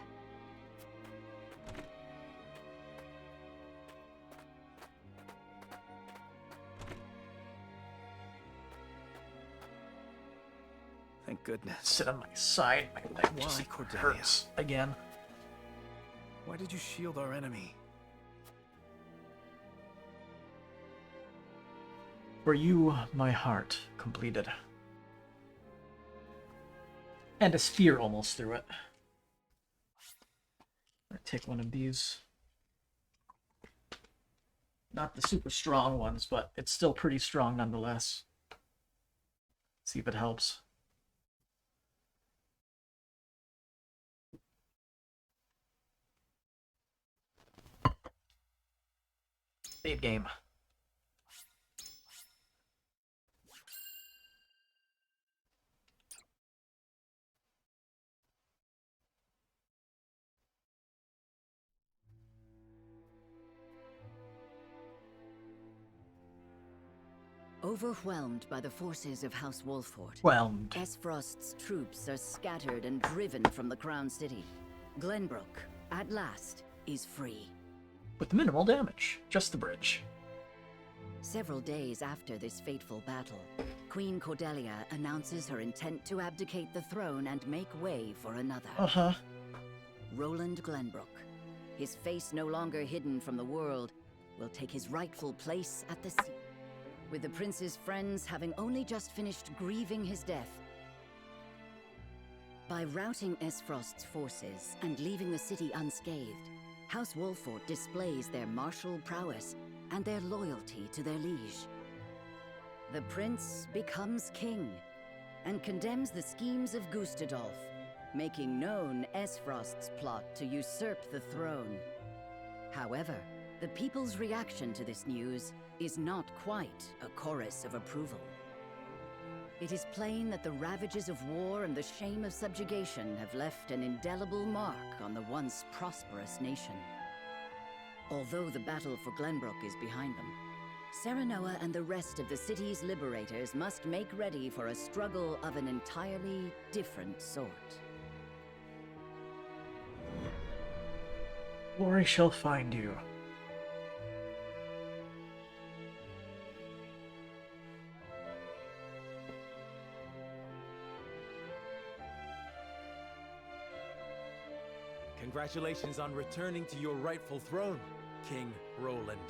Thank goodness. Sit on my side. My leg just Why, Cordelia? hurts again. Why did you shield our enemy? For you, my heart completed. And a spear almost through it. I'm gonna take one of these. Not the super strong ones, but it's still pretty strong nonetheless. See if it helps. Save game. Overwhelmed by the forces of House Wolffort, Whelmed. Esfrost's troops are scattered and driven from the Crown City. Glenbrook, at last, is free. With minimal damage. Just the bridge. Several days after this fateful battle, Queen Cordelia announces her intent to abdicate the throne and make way for another. Uh-huh. Roland Glenbrook, his face no longer hidden from the world, will take his rightful place at the sea. With the prince's friends having only just finished grieving his death. By routing Esfrost's forces and leaving the city unscathed, House Wolffort displays their martial prowess and their loyalty to their liege. The prince becomes king and condemns the schemes of Gustadolf, making known Esfrost's plot to usurp the throne. However, the people's reaction to this news is not quite a chorus of approval. It is plain that the ravages of war and the shame of subjugation have left an indelible mark on the once prosperous nation. Although the battle for Glenbrook is behind them, Serenoa and the rest of the city's liberators must make ready for a struggle of an entirely different sort. Glory shall find you. Congratulations on returning to your rightful throne, King Roland.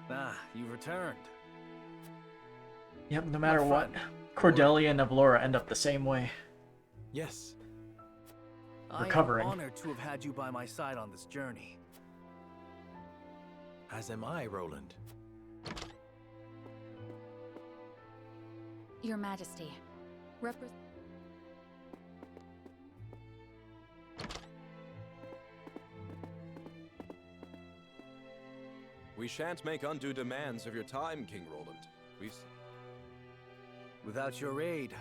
Ah, you returned. Yep, no matter what, Cordelia and Avlora end up the same way. Yes. Recovering. I am honored to have had you by my side on this journey. As am I, Roland. Your Majesty. We shan't make undue demands of your time, King Roland. Without your aid,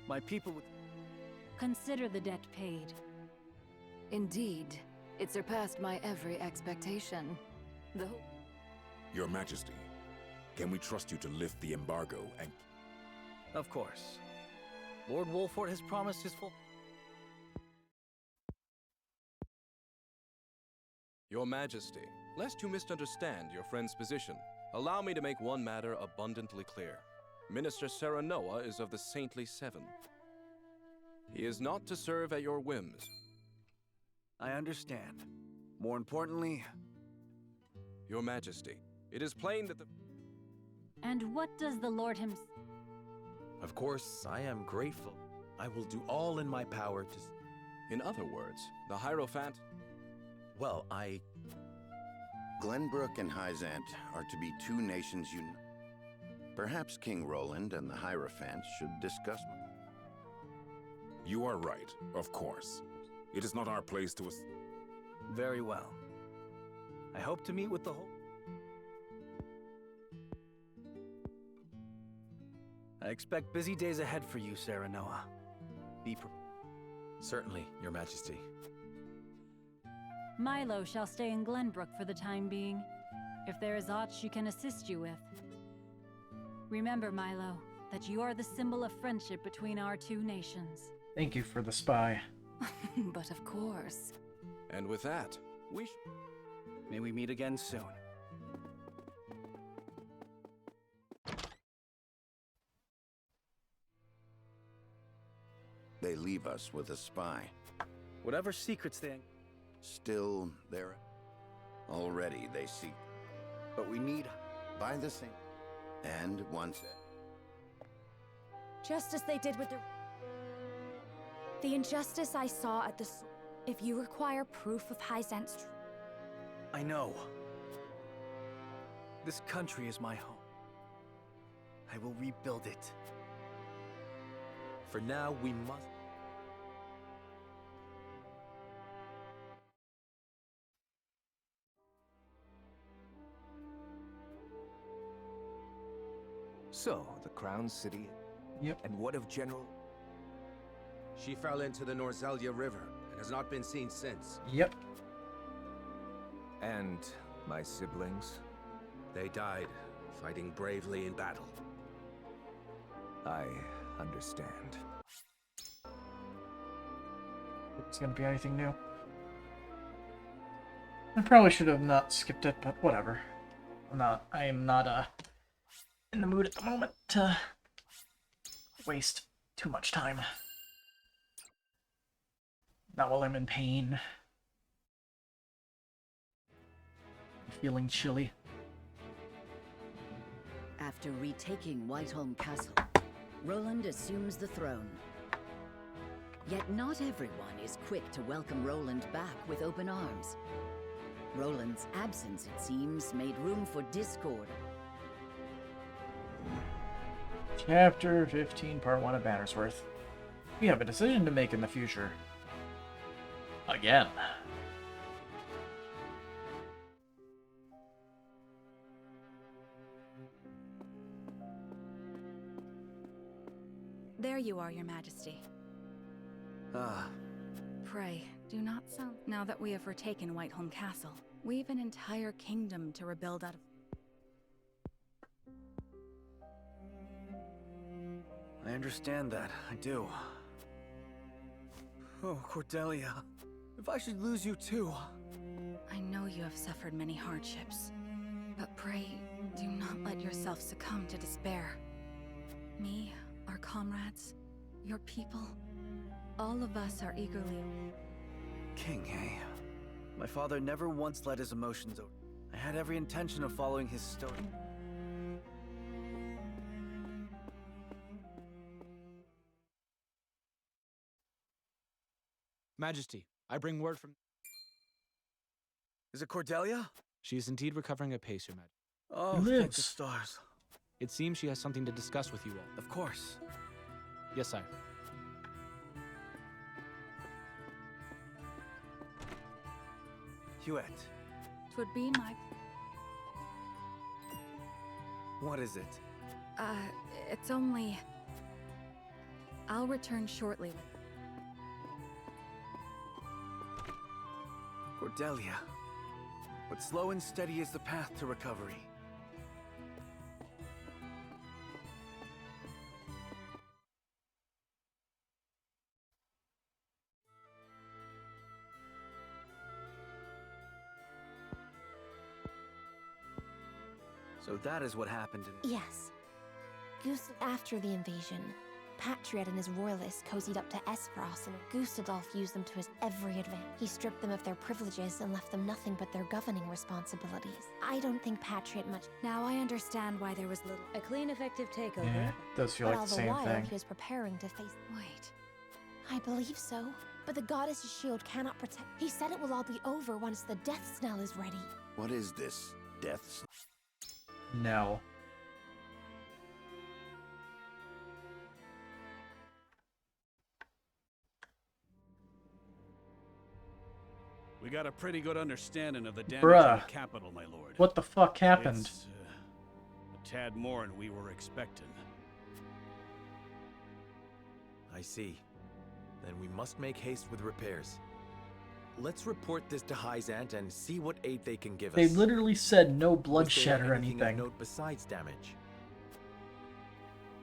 my people would... Consider the debt paid. Indeed, it surpassed my every expectation. Your Majesty, can we trust you to lift the embargo and... Of course. Lord Wolford has promised his full... Your Majesty, lest you misunderstand your friend's position, allow me to make one matter abundantly clear. Minister Serenoa is of the Saintly Seven. He is not to serve at your whims. I understand. More importantly... Your Majesty, it is plain that the... And what does the Lord himself... Of course, I am grateful. I will do all in my power to... In other words, the Hierophant... Well, Glenbrook and Hyzant are to be two nations united. Perhaps King Roland and the Hierophant should discuss... You are right, of course. It is not our place to... Very well. I hope to meet with the whole... I expect busy days ahead for you, Serenoa. Be prepared. Certainly, Your Majesty. Milo shall stay in Glenbrook for the time being, if there is aught she can assist you with. Remember, Milo, that you are the symbol of friendship between our two nations. Thank you for the spy. But of course. And with that, May we meet again soon. They leave us with a spy. Whatever secrets they... Still, they're... Already they seek. But we need... By the same... And once... Just as they did with the injustice I saw at the... If you require proof of Hyzant's... I know. This country is my home. I will rebuild it. For now, we must... So, the Crown City... Yep. And what of General... She fell into the Norzelia River and has not been seen since. Yep. And my siblings? They died, fighting bravely in battle. I understand. It's gonna be anything new. I probably should have not skipped it, but whatever. I am not in the mood at the moment to waste too much time. Not while I'm in pain. I'm feeling chilly. After retaking Whiteholm Castle, Roland assumes the throne. Yet not everyone is quick to welcome Roland back with open arms. Roland's absence, it seems, made room for discord. Chapter 15, Part 1 of Bannersworth. We have a decision to make in the future. Again. There you are, Your Majesty. Ah. Pray, do not sound... Now that we have retaken Whiteholm Castle, we've an entire kingdom to rebuild out of... I understand that. I do. Oh, Cordelia. If I should lose you too. I know you have suffered many hardships, but pray, do not let yourself succumb to despair. Me, our comrades, your people, all of us are eagerly... King, eh? My father never once let his emotions over. I had every intention of following his story. Majesty, I bring word from... Is it Cordelia? She is indeed recovering apace, Your Majesty. Oh, thank the stars. It seems she has something to discuss with you all. Of course. Yes, sire. Hewitt. 'Twould be my... What is it? It's only... I'll return shortly. Cordelia. But slow and steady is the path to recovery. So that is what happened in... Yes. After the invasion, Patriatte and his royalists cozied up to Esfros, and Gustadolf used them to his every advantage. He stripped them of their privileges and left them nothing but their governing responsibilities. I don't think Patriatte much... Now I understand why there was little... A clean, effective takeover. Yeah, it does feel But like the all the same while, thing. he was preparing to face... Wait. I believe so. But the goddess's shield cannot protect... He said it will all be over once the death snell is ready. What is this? Deaths? No. We got a pretty good understanding of the damage Bruh. in the capital, my lord. What the fuck happened? It's, a tad more than we were expecting. I see. Then we must make haste with repairs. Let's report this to Hyzant and see what aid they can give They us. literally said no Was there bloodshed or anything of anything. note besides damage?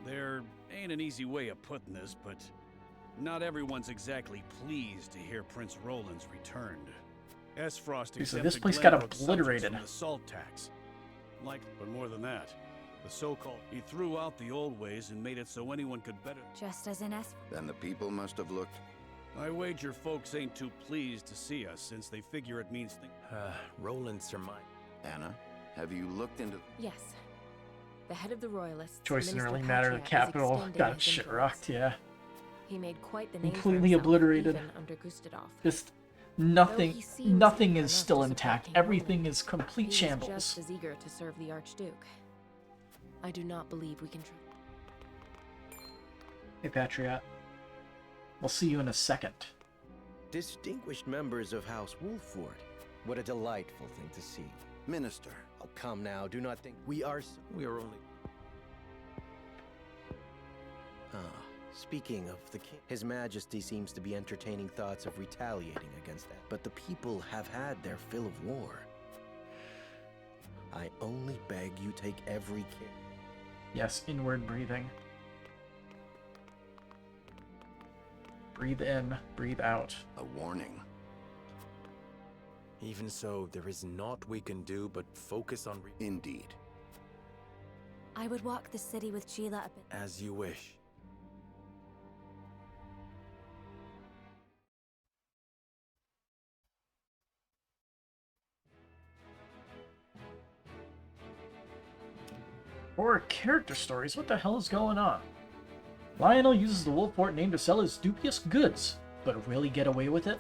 There ain't an easy way of putting this, but not everyone's exactly pleased to hear Prince Roland's returned. Esfrost So this exempted place got Glenbrook subjects obliterated. from the salt tax. But more than that, the so-called... He threw out the old ways and made it so anyone could better... Just as in Es... Then the people must have looked... I wager folks ain't too pleased to see us, since they figure it means things... Roland surmised. Anna, have you looked into... Yes. The head of the Royalists, Choice didn't Minister really matter. The Patriatte, is capital extending got his shit influence. rocked, yeah. He made quite the name for Completely himself, obliterated. even under Gustadolf. Just Though nothing, he seems nothing eager is enough still to support intact. King Everything Roland, is complete he is shambles. just as eager to serve the Archduke. I do not believe we can trust. Hey, Patriatte. We'll see you in a second. Distinguished members of House Wolford. What a delightful thing to see. Minister. Oh, come now, do not think we are only... Speaking of the king, His Majesty seems to be entertaining thoughts of retaliating against that. But the people have had their fill of war. I only beg you take every care. Yes, inward breathing. Breathe in, breathe out. A warning. Even so, there is naught we can do but focus on... Indeed. I would walk the city with Sheila a bit. As you wish. Or character stories, what the hell is going on? Lionel uses the Wolfort name to sell his dubious goods, but will he get away with it?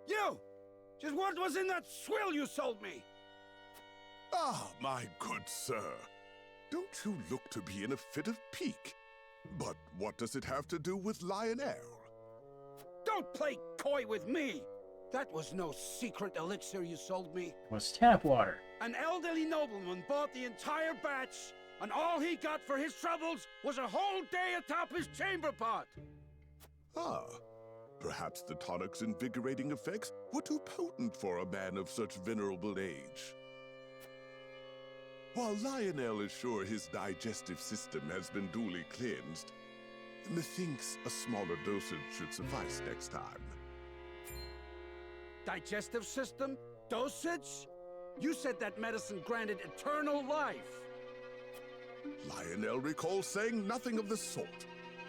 You! Just what was in that swill you sold me? Ah, my good sir. Don't you look to be in a fit of pique? But what does it have to do with Lionel? Don't play coy with me! That was no secret elixir you sold me. Was tap water. An elderly nobleman bought the entire batch, and all he got for his troubles was a whole day atop his chamber pot. Ah, perhaps the tonic's invigorating effects were too potent for a man of such venerable age. While Lionel is sure his digestive system has been duly cleansed, methinks a smaller dosage should suffice next time. Digestive system? Dosage? You said that medicine granted eternal life. Lionel recalls saying nothing of the sort.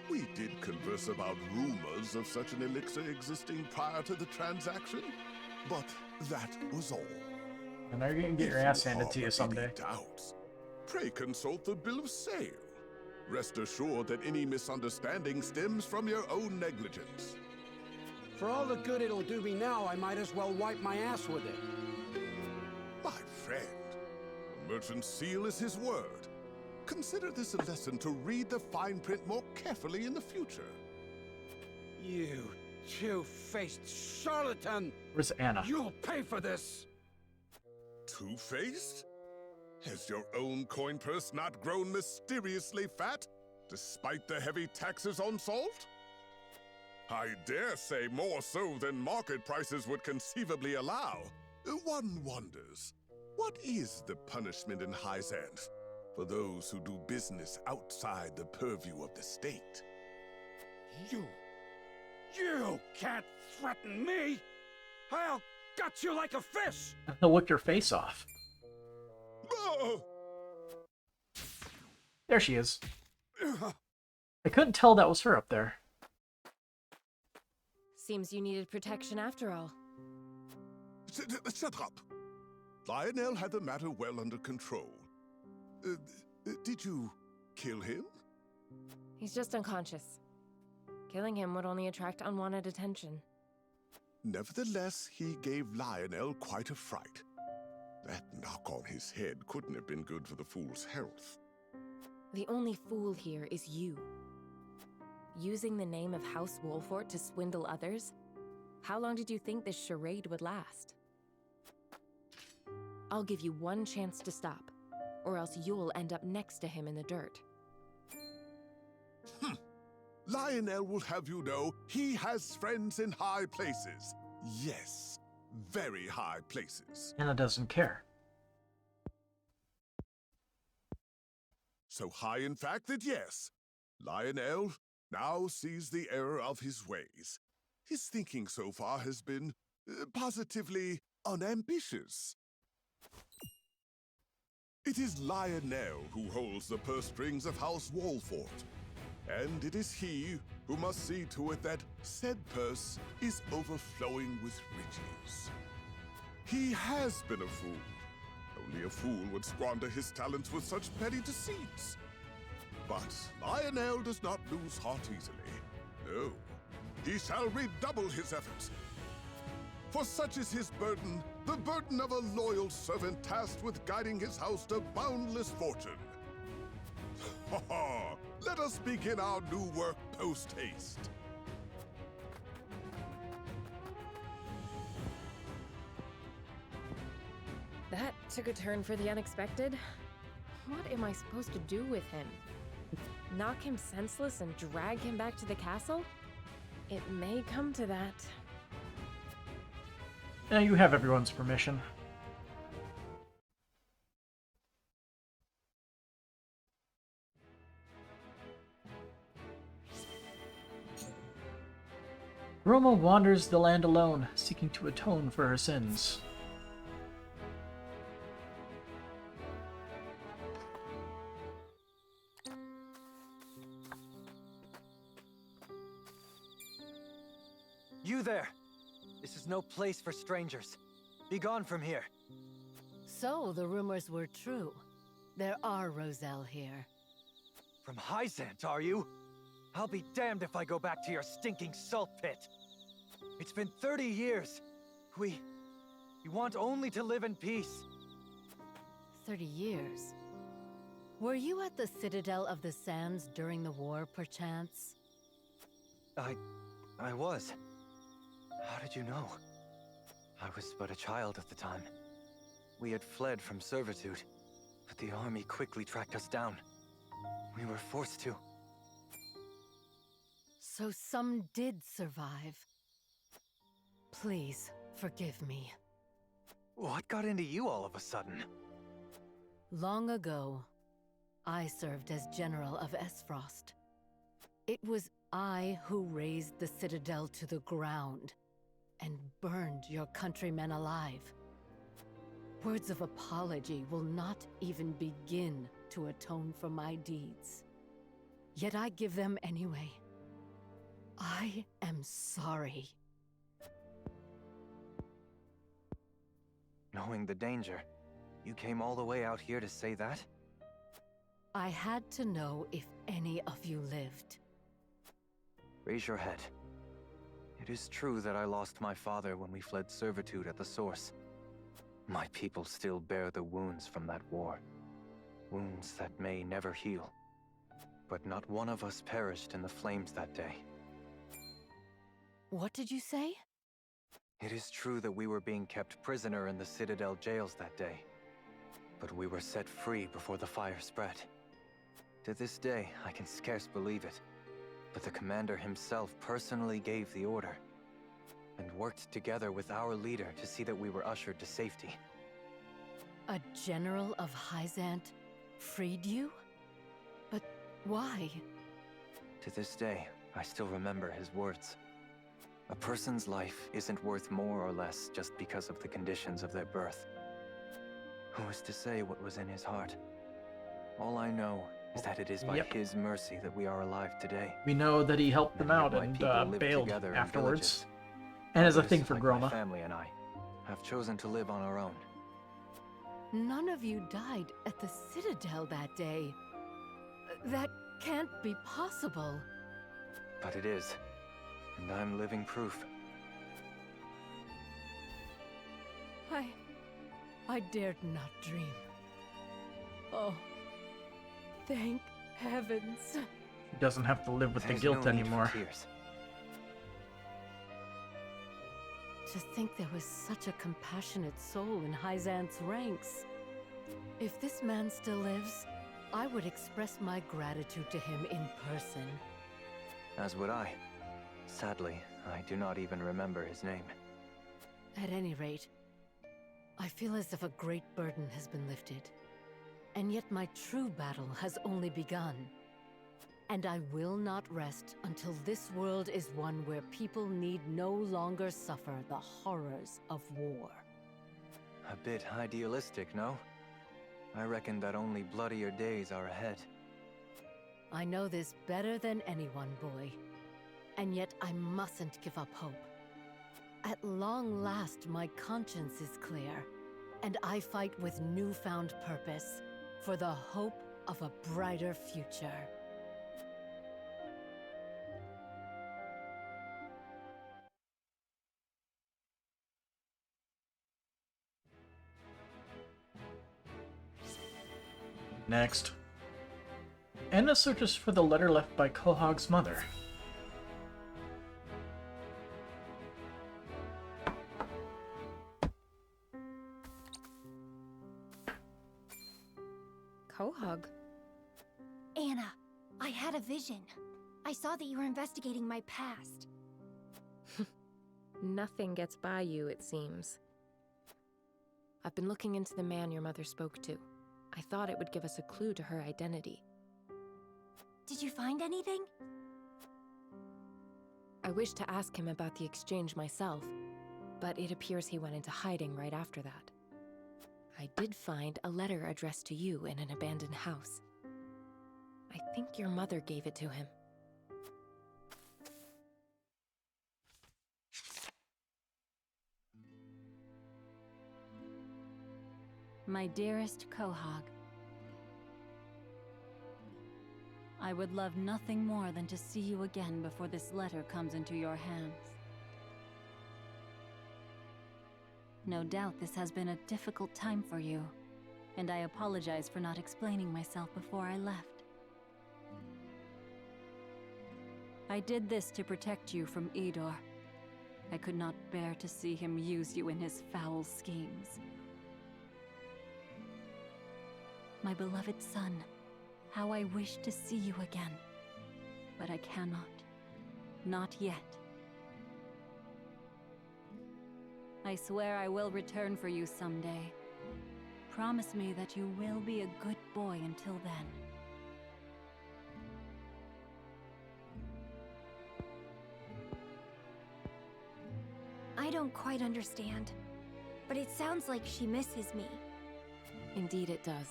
We did converse about rumors of such an elixir existing prior to the transaction, but that was all. And they're gonna get your ass handed to you someday. Doubts. Pray consult the bill of sale. Rest assured that any misunderstanding stems from your own negligence. For all the good it'll do me now, I might as well wipe my ass with it. My friend, the merchant's seal is his word. Consider this a lesson to read the fine print more carefully in the future. You two-faced charlatan! Where's Anna? You'll pay for this! Two-faced? Has your own coin purse not grown mysteriously fat, despite the heavy taxes on salt? I dare say more so than market prices would conceivably allow. One wonders, what is the punishment in Hyzanth for those who do business outside the purview of the state? You can't threaten me! I'll gut you like a fish! He'll lick your face off. Oh! There she is. I couldn't tell that was her up there. Seems you needed protection after all. Shut up! Lionel had the matter well under control. Did you kill him? He's just unconscious. Killing him would only attract unwanted attention. Nevertheless, he gave Lionel quite a fright. That knock on his head couldn't have been good for the fool's health. The only fool here is you. Using the name of House Wolfort to swindle others? How long did you think this charade would last? I'll give you one chance to stop, or else you'll end up next to him in the dirt. Lionel will have you know he has friends in high places. Yes, very high places. Anna doesn't care. So high, in fact, that yes, Lionel now sees the error of his ways. His thinking so far has been positively unambitious. It is Lionel who holds the purse strings of House Wolfort, and it is he who must see to it that said purse is overflowing with riches. He has been a fool. Only a fool would squander his talents with such petty deceits. But Lionel does not lose heart easily. No, he shall redouble his efforts. For such is his burden, the burden of a loyal servant tasked with guiding his house to boundless fortune. Ha ha! Let us begin our new work post-haste. That took a turn for the unexpected. What am I supposed to do with him? Knock him senseless and drag him back to the castle? It may come to that. Yeah, you have everyone's permission. Roma wanders the land alone, seeking to atone for her sins. You there! This is no place for strangers. Be gone from here. So, the rumors were true. There are Roselle here. From Hyzanth, are you? I'll be damned if I go back to your stinking salt pit. It's been 30 years. We want only to live in peace. 30 years? Were you at the Citadel of the Sands during the war, perchance? I was. How did you know? I was but a child at the time. We had fled from servitude, but the army quickly tracked us down. We were forced to. So some did survive. Please, forgive me. What got into you all of a sudden? Long ago, I served as General of Esfrost. It was I who razed the Citadel to the ground and burned your countrymen alive. Words of apology will not even begin to atone for my deeds. Yet I give them anyway. I am sorry. Knowing the danger, you came all the way out here to say that? I had to know if any of you lived. Raise your head. It is true that I lost my father when we fled servitude at the source. My people still bear the wounds from that war. Wounds that may never heal. But not one of us perished in the flames that day. What did you say? It is true that we were being kept prisoner in the Citadel jails that day. But we were set free before the fire spread. To this day, I can scarce believe it. But the commander himself personally gave the order, and worked together with our leader to see that we were ushered to safety. A general of Hyzant freed you? But why? To this day, I still remember his words. A person's life isn't worth more or less just because of the conditions of their birth. Who is to say what was in his heart? All I know is that it is by his mercy that we are alive today. We know that he helped them out and bailed afterwards. And as a thing for Groma. My family and I have chosen to live on our own. None of you died at the Citadel that day. That can't be possible. But it is. And I'm living proof. I dared not dream. Oh, thank heavens. He doesn't have to live with the guilt anymore. To think there was such a compassionate soul in Hyzant's ranks. If this man still lives, I would express my gratitude to him in person. As would I. Sadly, I do not even remember his name. At any rate, I feel as if a great burden has been lifted. And yet my true battle has only begun. And I will not rest until this world is one where people need no longer suffer the horrors of war. A bit idealistic, no? I reckon that only bloodier days are ahead. I know this better than anyone, boy. And yet I mustn't give up hope. At long last, my conscience is clear, and I fight with newfound purpose for the hope of a brighter future. Next. Anna searches for the letter left by Quahog's mother. Quahog? Anna, I had a vision. I saw that you were investigating my past. Nothing gets by you, it seems. I've been looking into the man your mother spoke to. I thought it would give us a clue to her identity. Did you find anything? I wished to ask him about the exchange myself, but it appears he went into hiding right after that. I did find a letter addressed to you in an abandoned house. I think your mother gave it to him. My dearest Quahog, I would love nothing more than to see you again before this letter comes into your hands. No doubt this has been a difficult time for you, and I apologize for not explaining myself before I left. I did this to protect you from Idor. I could not bear to see him use you in his foul schemes. My beloved son, how I wish to see you again. But I cannot. Not yet. I swear I will return for you someday. Promise me that you will be a good boy until then. I don't quite understand. but it sounds like she misses me. Indeed it does.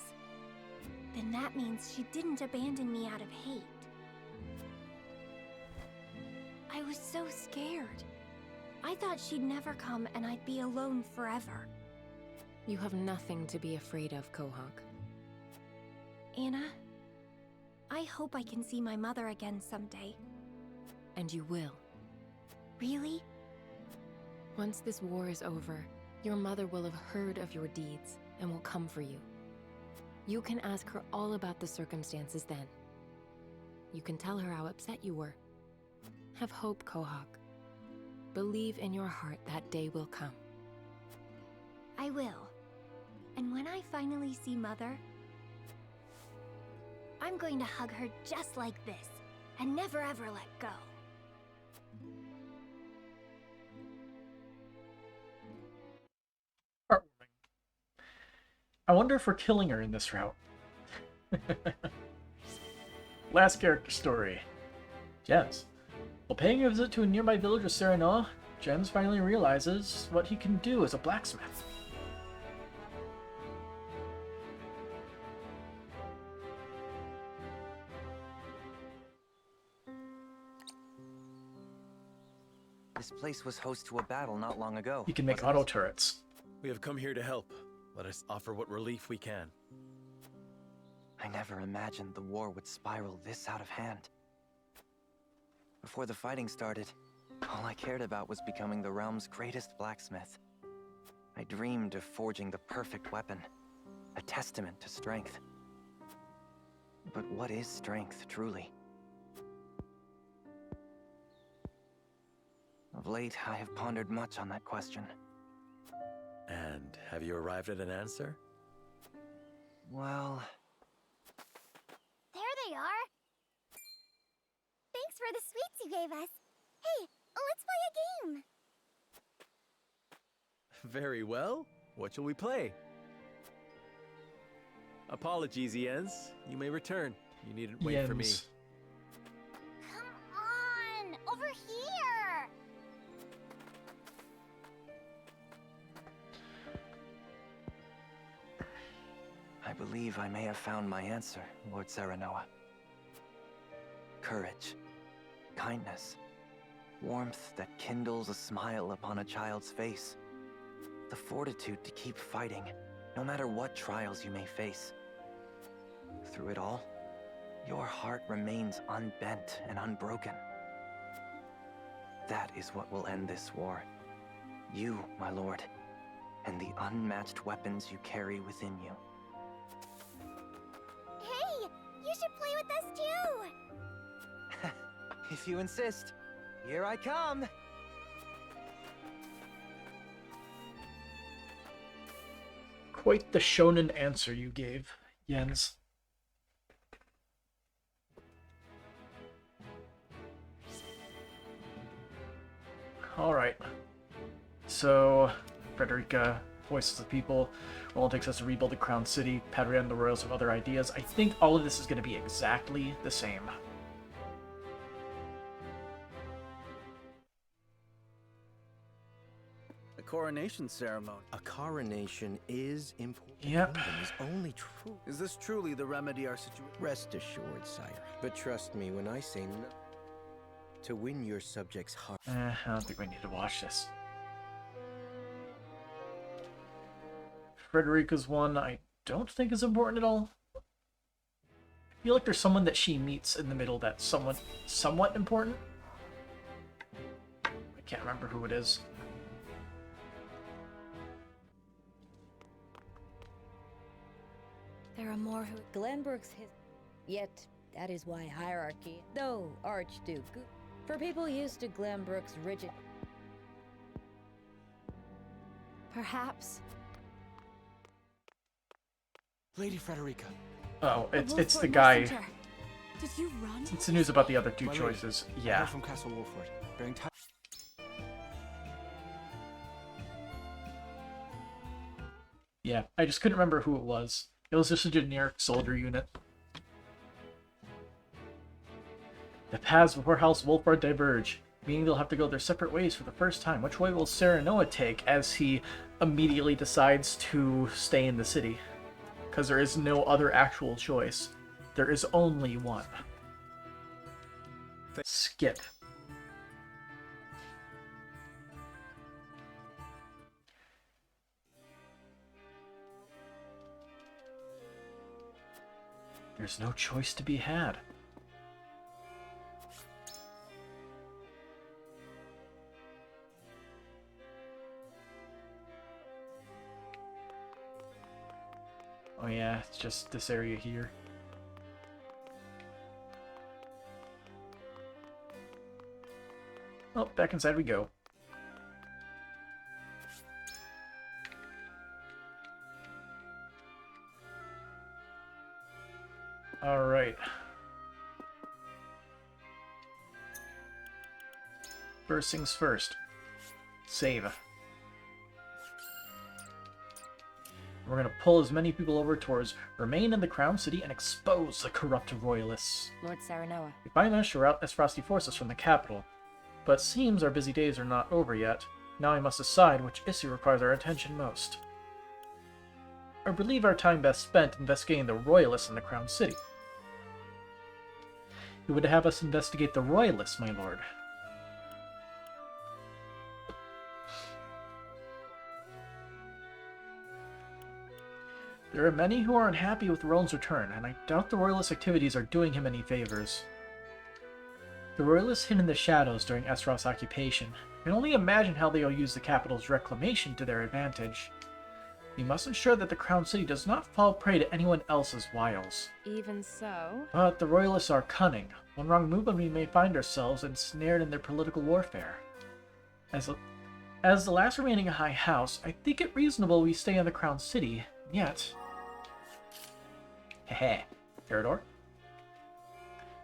Then that means she didn't abandon me out of hate. I was so scared. I thought she'd never come and I'd be alone forever. You have nothing to be afraid of, Quahog. Anna, I hope I can see my mother again someday. And you will. Really? Once this war is over, your mother will have heard of your deeds and will come for you. You can ask her all about the circumstances then. You can tell her how upset you were. Have hope, Quahog. Believe in your heart that day will come. I will. And when I finally see Mother, I'm going to hug her just like this, and never ever let go. I wonder if we're killing her in this route. Last character story. Gems. While paying a visit to a nearby village of Serenoa, Gems finally realizes what he can do as a blacksmith. This place was host to a battle not long ago. He can make auto turrets. We have come here to help. Let us offer what relief we can. I never imagined the war would spiral this out of hand. Before the fighting started, all I cared about was becoming the realm's greatest blacksmith. I dreamed of forging the perfect weapon, a testament to strength. But what is strength, truly? Of late, I have pondered much on that question. And have you arrived at an answer? Well... There they are! Thanks for the sweets you gave us. Hey, let's play a game! Very well. What shall we play? Apologies, Jens. You may return. You needn't wait for me. Come on! Over here! I believe I may have found my answer, Lord Serenoa. Courage, kindness, warmth that kindles a smile upon a child's face. The fortitude to keep fighting, no matter what trials you may face. Through it all, your heart remains unbent and unbroken. That is what will end this war. You, my lord, and the unmatched weapons you carry within you. Hey, you should play with us too! If you insist, here I come! Quite the shonen answer you gave, Jens. Alright. So, Frederica voices the people. Roland takes us to rebuild the Crown City. Patriatte and the Royals have other ideas. I think all of this is going to be exactly the same. The coronation ceremony. A coronation is important. Yep. The kingdom is only true. Is this truly the remedy our situation? Rest assured, sire. But trust me when I say no. To win your subjects' heart. I don't think we need to watch this. Frederica's one I don't think is important at all. I feel like there's someone that she meets in the middle that's somewhat important. I can't remember who it is. There are more who... Glenbrook's his... Yet, that is why hierarchy... No, Archduke. For people used to Glenbrook's rigid... Perhaps. Lady Frederica. Oh, it's the guy. Did you run? It's the news about the other two My lady, choices. I Yeah. heard from Castle Wolford. Bearing time. Yeah, I just couldn't remember who it was. It was just a generic soldier unit. The paths before House Wolford diverge. meaning they'll have to go their separate ways for the first time. Which way will Serenoa take as he immediately decides to stay in the city? Because there is no other actual choice. There is only one. Skip. There's no choice to be had. Oh yeah, it's just this area here. Oh, back inside we go. Alright. First things first. Save. We're going to pull as many people over towards remain in the Crown City and expose the corrupt royalists. Lord Serenoa. If I manage to rout Esfrosti forces from the capital, but it seems our busy days are not over yet. Now I must decide which issue requires our attention most. I believe our time best spent investigating the royalists in the Crown City. You would have us investigate the royalists, my lord. There are many who are unhappy with Roland's return, and I doubt the royalist activities are doing him any favors. The royalists hid in the shadows during Esros' occupation. I can only imagine how they will use the capital's reclamation to their advantage. We must ensure that the Crown City does not fall prey to anyone else's wiles. Even so... But the royalists are cunning. One wrong move and we may find ourselves ensnared in their political warfare. As the last remaining high house, I think it reasonable we stay in the Crown City, yet... Heh, Parador?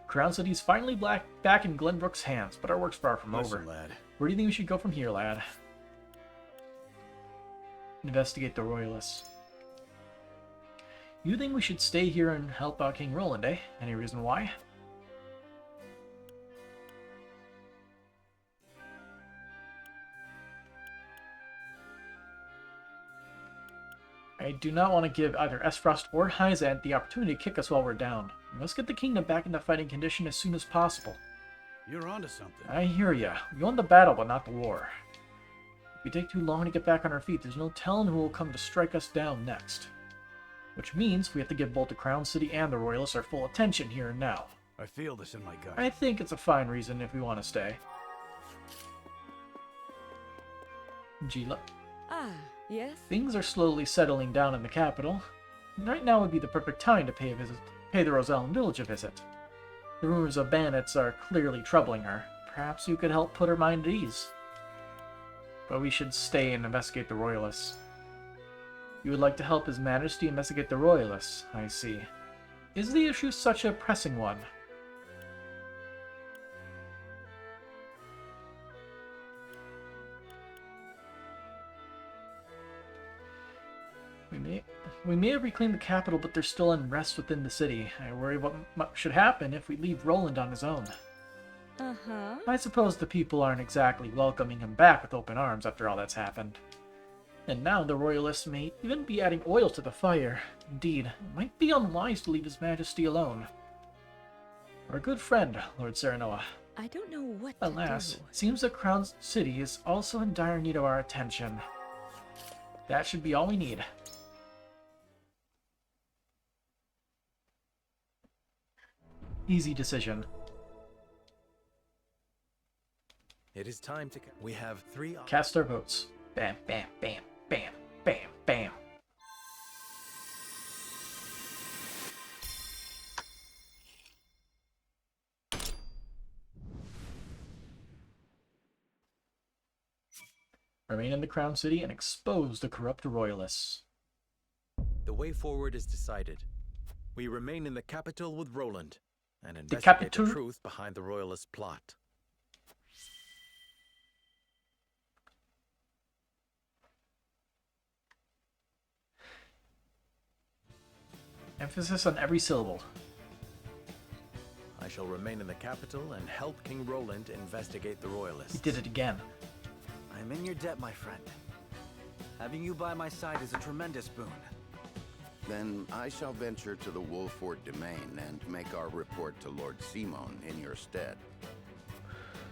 Crown City's finally back in Glenbrook's hands, but our work's far from over. Lad. Where do you think we should go from here, lad? Investigate the royalists. You think we should stay here and help out King Roland, eh? Any reason why? I do not want to give either Esfrost or Hyzant the opportunity to kick us while we're down. We must get the kingdom back into fighting condition as soon as possible. You're onto something. I hear ya. We won the battle, but not the war. If we take too long to get back on our feet, there's no telling who will come to strike us down next. Which means we have to give both the Crown City and the Royalists our full attention here and now. I feel this in my gut. I think it's a fine reason if we want to stay. Gila. Ah, yes? Things are slowly settling down in the capital. Right now would be the perfect time to pay the Rosellen village a visit. The rumors of bandits are clearly troubling her. Perhaps you could help put her mind at ease. But we should stay and investigate the Royalists. You would like to help His Majesty investigate the Royalists, I see. Is the issue such a pressing one? We may have reclaimed the capital, but there's still unrest within the city. I worry what should happen if we leave Roland on his own. Uh-huh. I suppose the people aren't exactly welcoming him back with open arms after all that's happened. And now the Royalists may even be adding oil to the fire. Indeed, it might be unwise to leave His Majesty alone. Our good friend, Lord Serenoa. I don't know what Alas, to do. it seems the Crown City is also in dire need of our attention. That should be all we need. Easy decision. It is time to... We have 3... Cast our votes. Bam, bam, bam, bam, bam, bam. Remain in the Crown City and expose the corrupt Royalists. The way forward is decided. We remain in the capital with Roland and investigate the truth behind the Royalist plot. Emphasis on every syllable. shall remain in the capital and help King Roland investigate the Royalists. He did it again. I'm in your debt, my friend. Having you by my side is a tremendous boon. Then I shall venture to the Wolford domain and make our report to Lord Simon in your stead.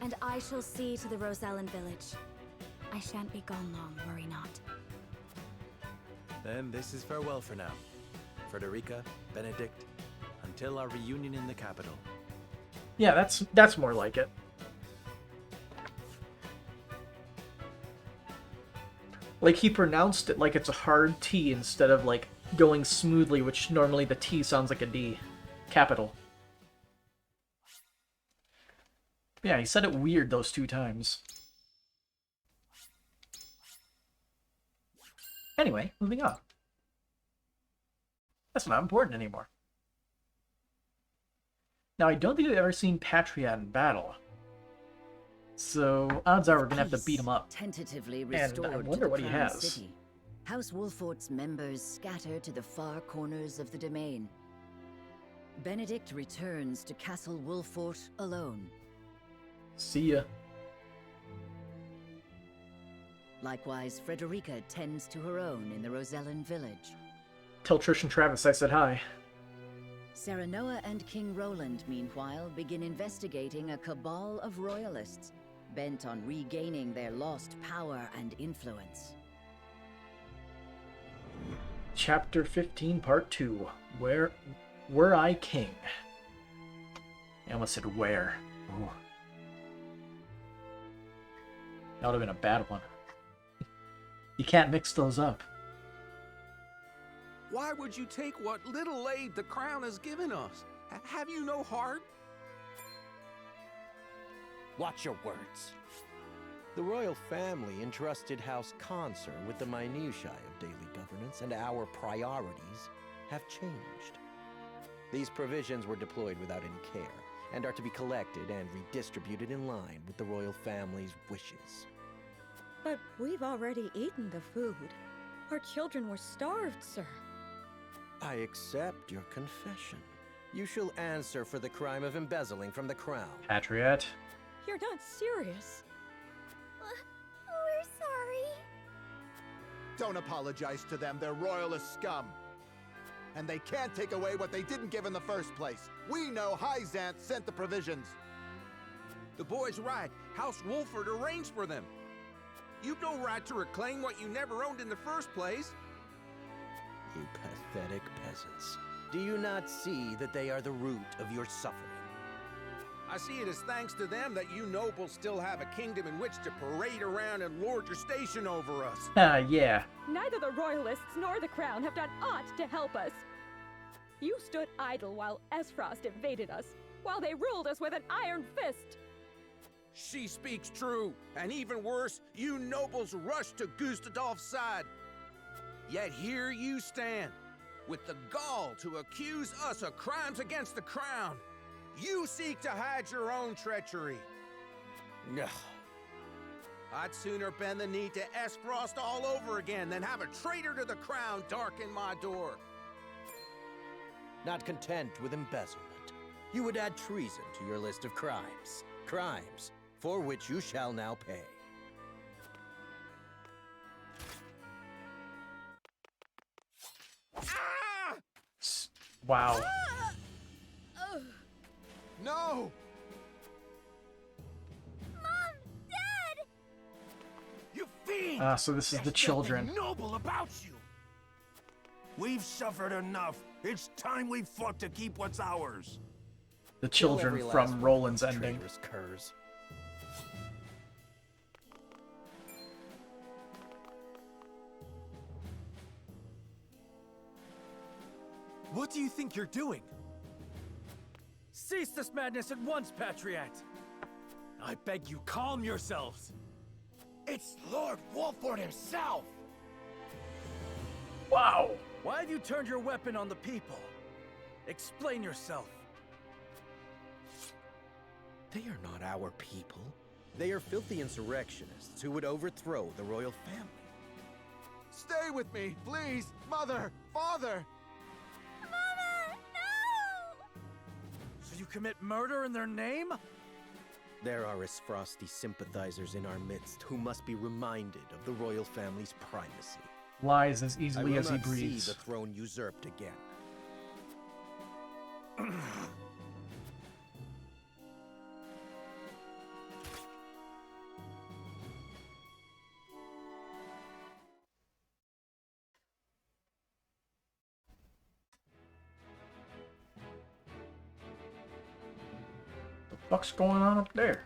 And I shall see to the Rosellen village. I shan't be gone long, worry not. Then this is farewell for now. Frederica, Benedict, until our reunion in the capital. Yeah, that's more like it. Like, he pronounced it like it's a hard T instead of, like, going smoothly, which normally the T sounds like a D. Capital. Yeah, he said it weird those 2 times. Anyway, moving on. That's not important anymore. Now, I don't think I've ever seen Patriatte in battle. So, odds are we're gonna have to beat him up. Tentatively And I restored wonder to the what he Crown has. City. House Wolfort's members scatter to the far corners of the domain. Benedict returns to Castle Wolfort alone. See ya. Likewise, Frederica tends to her own in the Rosellen village. Tell Trish and Travis I said hi. Serenoa and King Roland, meanwhile, begin investigating a cabal of royalists, bent on regaining their lost power and influence. Chapter 15, Part 2. Were I king? I almost said where. Ooh. That would have been a bad one. You can't mix those up. Why would you take what little aid the crown has given us? Have you no heart? Watch your words. The royal family entrusted House Consort with the minutiae of daily governance, and our priorities have changed. These provisions were deployed without any care, and are to be collected and redistributed in line with the royal family's wishes. But we've already eaten the food. Our children were starved, sir. I accept your confession. You shall answer for the crime of embezzling from the crown. Patriatte. You're not serious. We're sorry. Don't apologize to them. They're royalist scum. And they can't take away what they didn't give in the first place. We know Hyzant sent the provisions. The boy's right. House Wolford arranged for them. You've no right to reclaim what you never owned in the first place. You pathetic peasants. Do you not see that they are the root of your suffering? I see it as thanks to them that you nobles still have a kingdom in which to parade around and lord your station over us. Yeah. Neither the royalists nor the crown have done aught to help us. You stood idle while Esfrost invaded us, while they ruled us with an iron fist. She speaks true, and even worse, you nobles rushed to Gustadolf's side. Yet here you stand, with the gall to accuse us of crimes against the crown. You seek to hide your own treachery. Ugh. I'd sooner bend the knee to Esfrost all over again than have a traitor to the crown darken my door. Not content with embezzlement, you would add treason to your list of crimes. Crimes for which you shall now pay. Ah! Wow. No! Mom! Dad! You fiend! So this is the children. There's nothing noble about you! We've suffered enough. It's time we fought to keep what's ours. The children from Roland's ending. Curs. What do you think you're doing? Cease this madness at once, Patriatte! I beg you, calm yourselves! It's Lord Wolford himself! Wow! Why have you turned your weapon on the people? Explain yourself. They are not our people. They are filthy insurrectionists who would overthrow the royal family. Stay with me, please! Mother! Father! Mama! No! So you commit murder in their name? There are Esfrosti sympathizers in our midst who must be reminded of the royal family's primacy. Lies as easily as he I will not see breathes. the throne usurped again. The fuck's going on up there?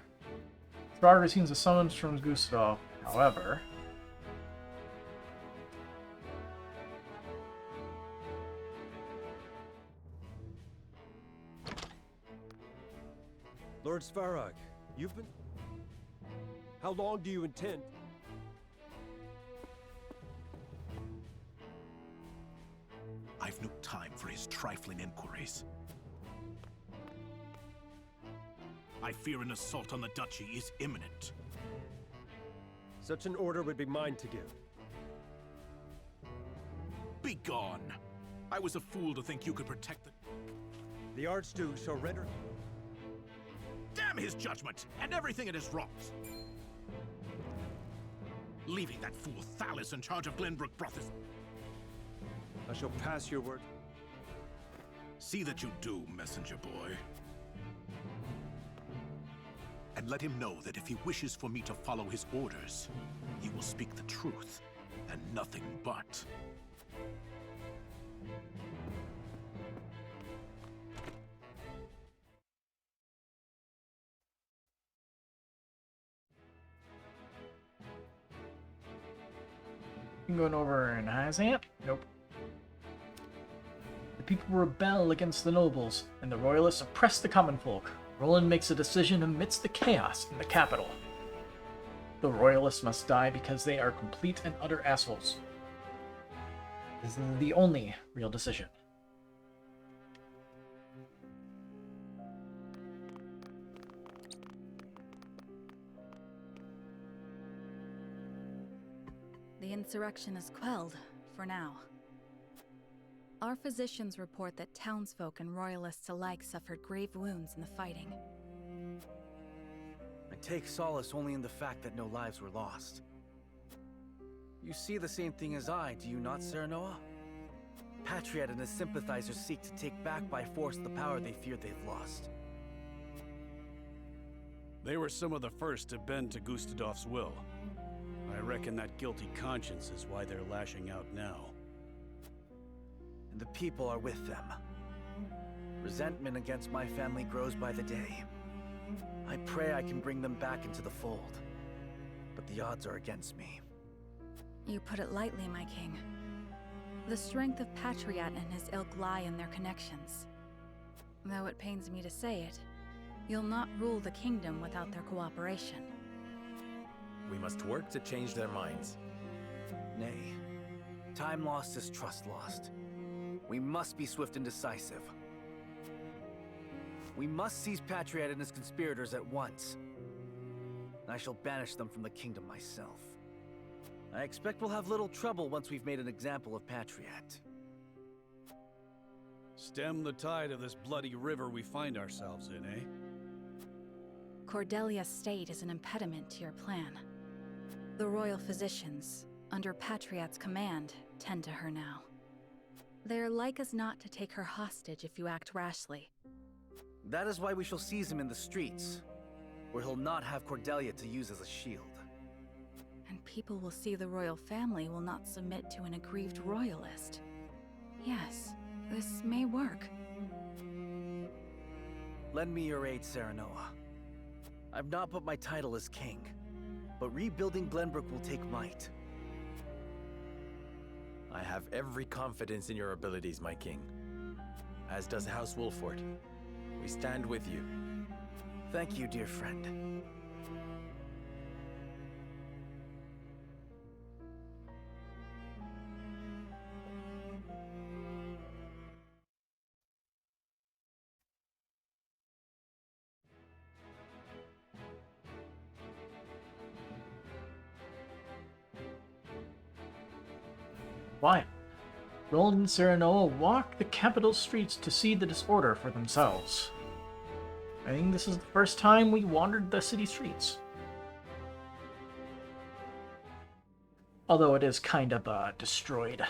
Thrar receives a summons from Gustav. However, Lord Svarog, you've been... How long do you intend? I've no time for his trifling inquiries. I fear an assault on the duchy is imminent. Such an order would be mine to give. Begone! I was a fool to think you could protect the... The Archduke shall render... Damn his judgment, and everything it has wrought! Leaving that fool Thalis in charge of Glenbrook Brothers. I shall pass your word. See that you do, messenger boy. And let him know that if he wishes for me to follow his orders, he will speak the truth, and nothing but. going over in Hyzant? Nope. The people rebel against the nobles, and the royalists oppress the common folk. Roland makes a decision amidst the chaos in the capital. The royalists must die because they are complete and utter assholes. This is the only real decision. The insurrection is quelled, for now. Our physicians report that townsfolk and royalists alike suffered grave wounds in the fighting. I take solace only in the fact that no lives were lost. You see the same thing as I, do you not, Serenoa? Patriatte and his sympathizers seek to take back by force the power they fear they've lost. They were some of the first to bend to Gustadov's will. I reckon that guilty conscience is why they're lashing out now. And the people are with them. Resentment against my family grows by the day. I pray I can bring them back into the fold, but the odds are against me. You put it lightly, my king. The strength of Patriatte and his ilk lie in their connections. Though it pains me to say it, you'll not rule the kingdom without their cooperation. We must work to change their minds. Nay, time lost is trust lost. We must be swift and decisive. We must seize Patriatte and his conspirators at once. I shall banish them from the kingdom myself. I expect we'll have little trouble once we've made an example of Patriatte. Stem the tide of this bloody river we find ourselves in, eh? Cordelia's state is an impediment to your plan. The royal physicians, under Patriatte's command, tend to her now. They're like as not to take her hostage if you act rashly. That is why we shall seize him in the streets, where he'll not have Cordelia to use as a shield. And people will see the royal family will not submit to an aggrieved royalist. Yes, this may work. Lend me your aid, Serenoa. I've not put my title as king, but rebuilding Glenbrook will take might. I have every confidence in your abilities, my king. As does House Wolford. We stand with you. Thank you, dear friend. Why? Roland and Serenoa walk the capital streets to see the disorder for themselves. I think this is the first time we wandered the city streets. Although it is kind of destroyed.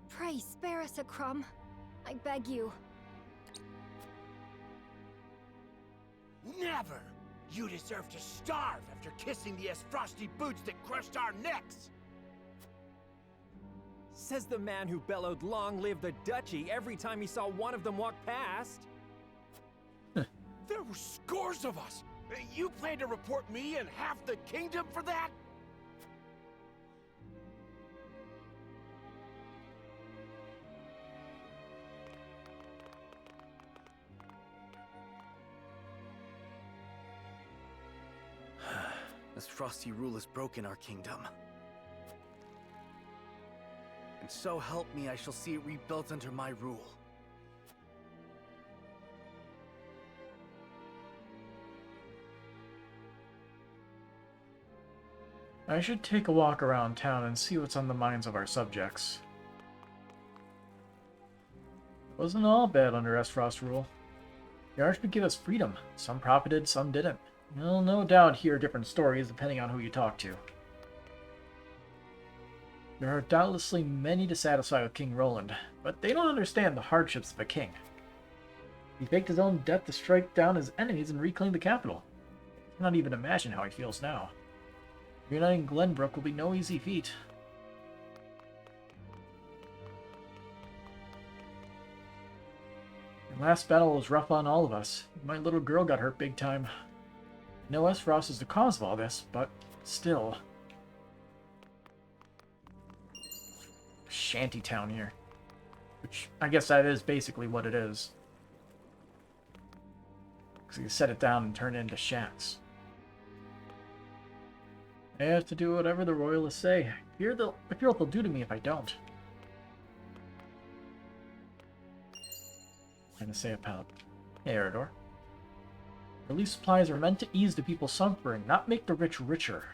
Pray spare us a crumb. I beg you. Never! You deserve to starve after kissing the frosty boots that crushed our necks! Says the man who bellowed "Long live the duchy" every time he saw one of them walk past. There were scores of us! You plan to report me and half the kingdom for that? This frosty rule has broken our kingdom. And so help me, I shall see it rebuilt under my rule. I should take a walk around town and see what's on the minds of our subjects. It wasn't all bad under Esfrost's rule. The Archduke gave us freedom. Some profited, some didn't. You'll no doubt hear different stories depending on who you talk to. There are doubtlessly many dissatisfied with King Roland, but they don't understand the hardships of a king. He faked his own death to strike down his enemies and reclaim the capital. I cannot even imagine how he feels now. Reuniting Glenbrook will be no easy feat. The last battle was rough on all of us. My little girl got hurt big time. I know Esfrost is the cause of all this, but still. Shantytown here. Which, I guess that is basically what it is. Because you set it down and turn it into shacks. I have to do whatever the royalists say. I fear what they'll do to me if I don't. I'm gonna say about Eridor. Relief supplies are meant to ease the people's suffering, not make the rich richer.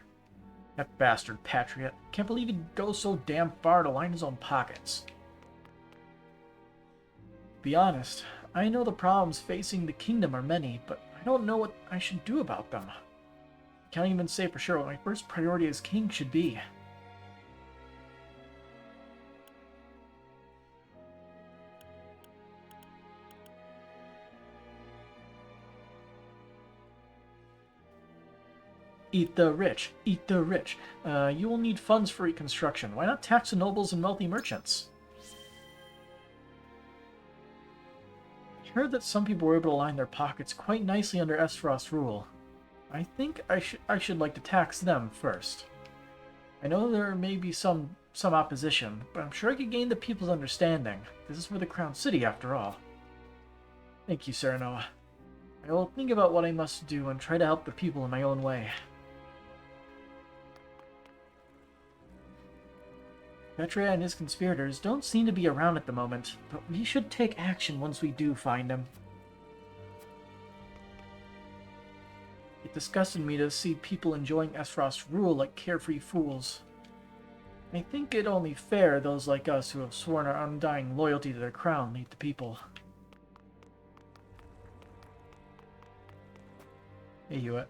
That bastard Patriatte. Can't believe he'd go so damn far to line his own pockets. To be honest, I know the problems facing the kingdom are many, but I don't know what I should do about them. I can't even say for sure what my first priority as king should be. Eat the rich, eat the rich. You will need funds for reconstruction. Why not tax the nobles and wealthy merchants? I heard that some people were able to line their pockets quite nicely under Esfrost's rule. I think I should like to tax them first. I know there may be some opposition, but I'm sure I could gain the people's understanding. This is for the Crown City, after all. Thank you, Serenoa. I will think about what I must do and try to help the people in my own way. Patriatte and his conspirators don't seem to be around at the moment, but we should take action once we do find them. It disgusted me to see people enjoying Esfrost's rule like carefree fools. I think it only fair those like us who have sworn our undying loyalty to their crown lead the people. Hey, Hewitt.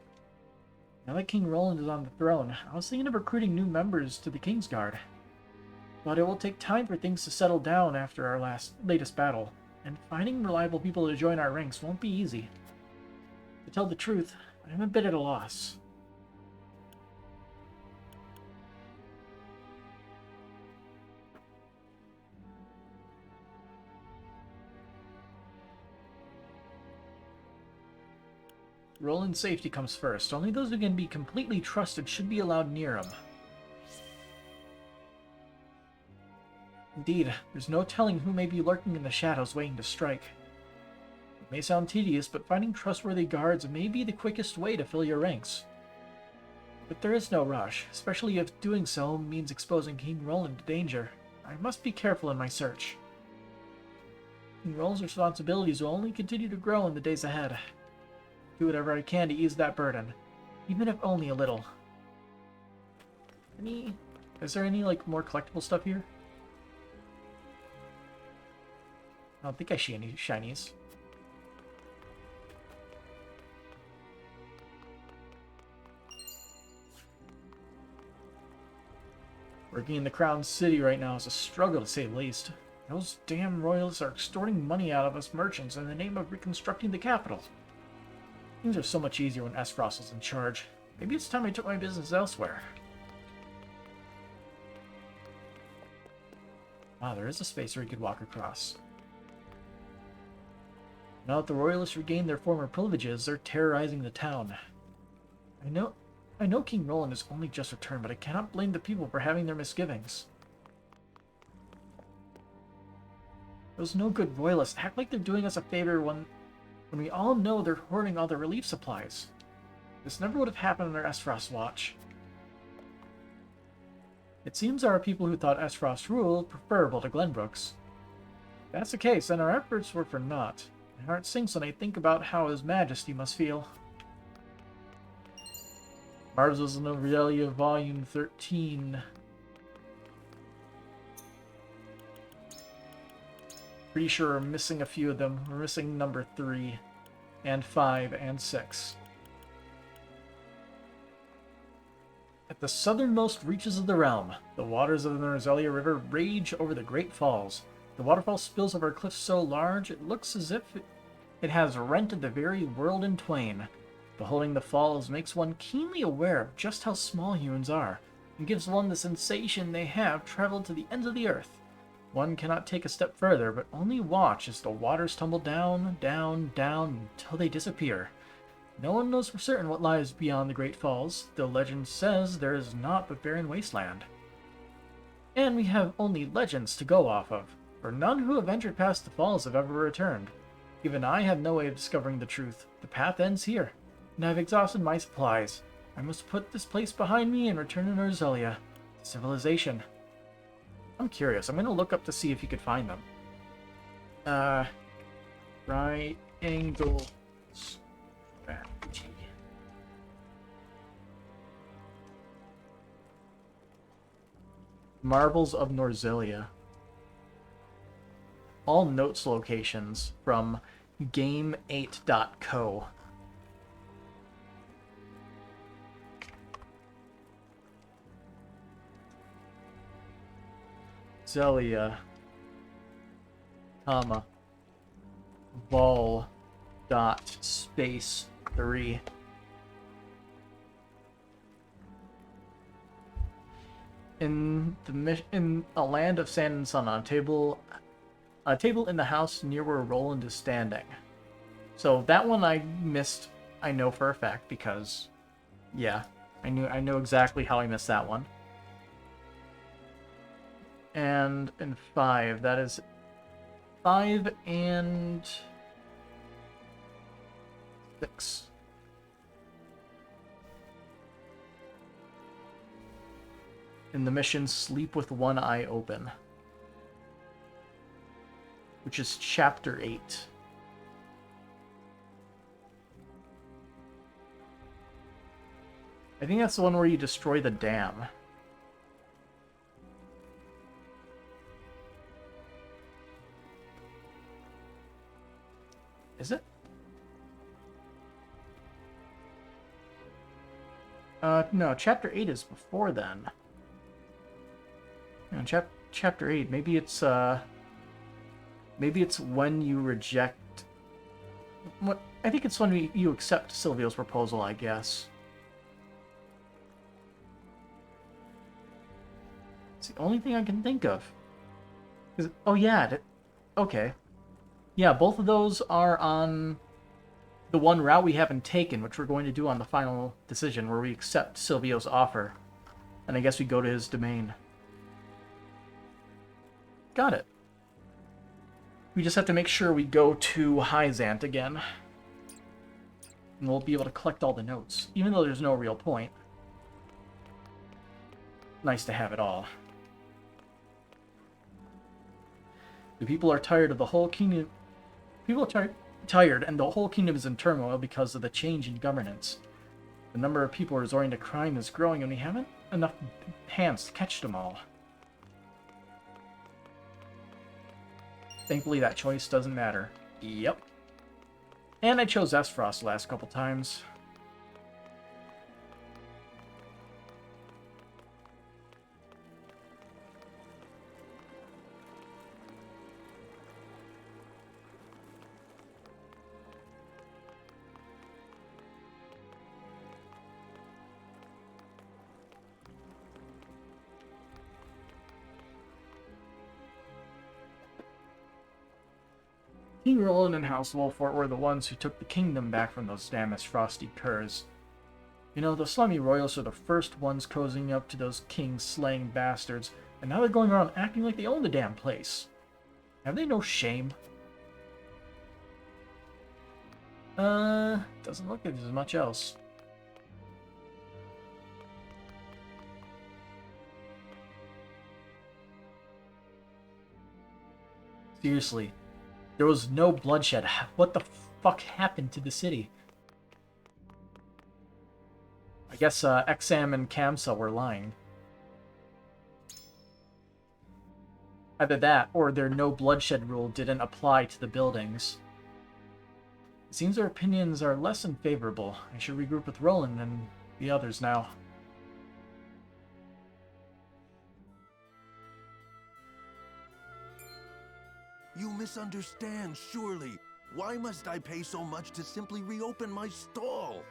Now that King Roland is on the throne, I was thinking of recruiting new members to the Kingsguard. But it will take time for things to settle down after our latest battle, and finding reliable people to join our ranks won't be easy. To tell the truth, I'm a bit at a loss. Roland's safety comes first. Only those who can be completely trusted should be allowed near him. Indeed, there's no telling who may be lurking in the shadows waiting to strike. It may sound tedious, but finding trustworthy guards may be the quickest way to fill your ranks. But there is no rush, especially if doing so means exposing King Roland to danger. I must be careful in my search. King Roland's responsibilities will only continue to grow in the days ahead. Do whatever I can to ease that burden, even if only a little. Is there any, more collectible stuff here? don't think I see any shinies. Working in the Crown City right now is a struggle, to say the least. Those damn royalists are extorting money out of us merchants in the name of reconstructing the capital. Things are so much easier when Esfrost is in charge. Maybe it's time I took my business elsewhere. Ah, there is a space where you could walk across. Now that the royalists regained their former privileges, they're terrorizing the town. I know King Roland has only just returned, but I cannot blame the people for having their misgivings. Those no-good royalists act like they're doing us a favor when we all know they're hoarding all the relief supplies. This never would have happened under Esfrost's watch. It seems there are people who thought Esfrost's rule preferable to Glenbrook's. If that's the case, then our efforts were for naught. My heart sinks when I think about how His Majesty must feel. Marvels of Novelia, Volume 13. Pretty sure we're missing a few of them. We're missing number 3, and 5, and 6. At the southernmost reaches of the realm, the waters of the Norzelia River rage over the Great Falls. The waterfall spills over cliffs so large it looks as if it has rented the very world in twain. Beholding the falls makes one keenly aware of just how small humans are, and gives one the sensation they have traveled to the ends of the earth. One cannot take a step further, but only watch as the waters tumble down, down, down, until they disappear. No one knows for certain what lies beyond the Great Falls, though legend says there is naught but barren wasteland. And we have only legends to go off of, for none who have ventured past the falls have ever returned. Even I have no way of discovering the truth. The path ends here, and I've exhausted my supplies. I must put this place behind me and return to Norzelia, civilization. I'm curious. I'm going to look up to see if you could find them. Right angle strategy. Marvels of Norzelia. All notes locations from game8.co. Zelia, comma, vol, dot, space, 3. In a land of sand and sun, on a table in the house near where Roland is standing. So that one I missed, I know for a fact, because, yeah, I know exactly how I missed that one. And in 5, that is 5 and 6. In the mission Sleep with One Eye Open, which is Chapter 8. I think that's the one where you destroy the dam. Is it? No, Chapter 8 is before then. No, Chapter 8, maybe it's when you reject... What? I think it's when you accept Silvio's proposal, I guess. It's the only thing I can think of. Oh yeah, okay. Yeah, both of those are on the one route we haven't taken, which we're going to do on the final decision, where we accept Silvio's offer. And I guess we go to his domain. Got it. We just have to make sure we go to Hyzant again. And we'll be able to collect all the notes, even though there's no real point. Nice to have it all. The people are tired of the whole kingdom. People are tired, and the whole kingdom is in turmoil because of the change in governance. The number of people resorting to crime is growing, and we haven't enough hands to catch them all. Thankfully, that choice doesn't matter. Yep. And I chose Esfrost the last couple times. King Roland and House Wolfort were the ones who took the kingdom back from those damn frosty curs. You know, the slummy royals are the first ones cozying up to those king-slaying bastards, and now they're going around acting like they own the damn place. Have they no shame? Doesn't look like there's much else. Seriously. There was no bloodshed. What the fuck happened to the city? I guess Exam and Kamsa were lying. Either that, or their no bloodshed rule didn't apply to the buildings. It seems their opinions are less than favorable. I should regroup with Roland and the others now. You misunderstand, surely. Why must I pay so much to simply reopen my stall?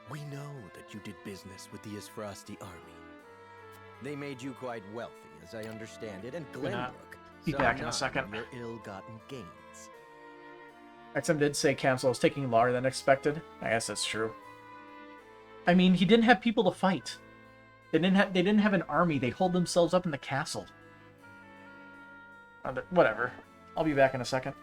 We know that you did business with the Isfrosti army. They made you quite wealthy, as I understand it, and Glenbrook be back in a second. Your ill-gotten gains. Exam did say Kamsa was taking longer than expected. I guess that's true. I mean, he didn't have people to fight. They didn't have an army. They holed themselves up in the castle. Whatever. I'll be back in a second.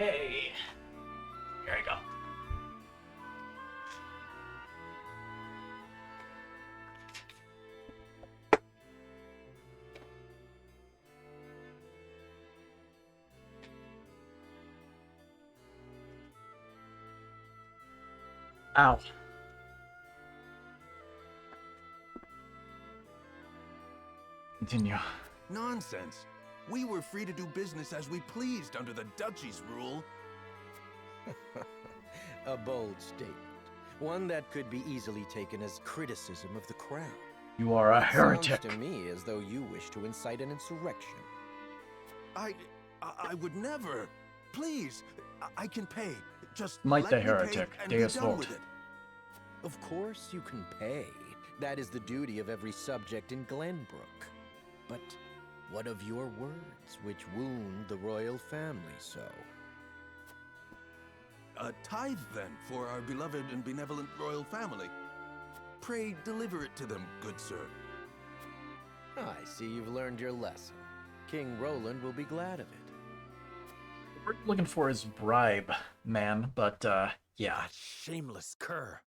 Hey. Here I go. Ow. Continue. Nonsense. We were free to do business as we pleased under the Duchy's rule. A bold statement. One that could be easily taken as criticism of the crown. You are a heretic. Sounds to me as though you wish to incite an insurrection. I would never. Please, I can pay. Just Might let the me heretic, pay and be Deus done Vult. with it. Of course you can pay. That is the duty of every subject in Glenbrook. But what of your words, which wound the royal family so? A tithe, then, for our beloved and benevolent royal family. Pray deliver it to them, good sir. I see you've learned your lesson. King Roland will be glad of it. We're looking for his bribe, man, but, yeah. Shameless cur.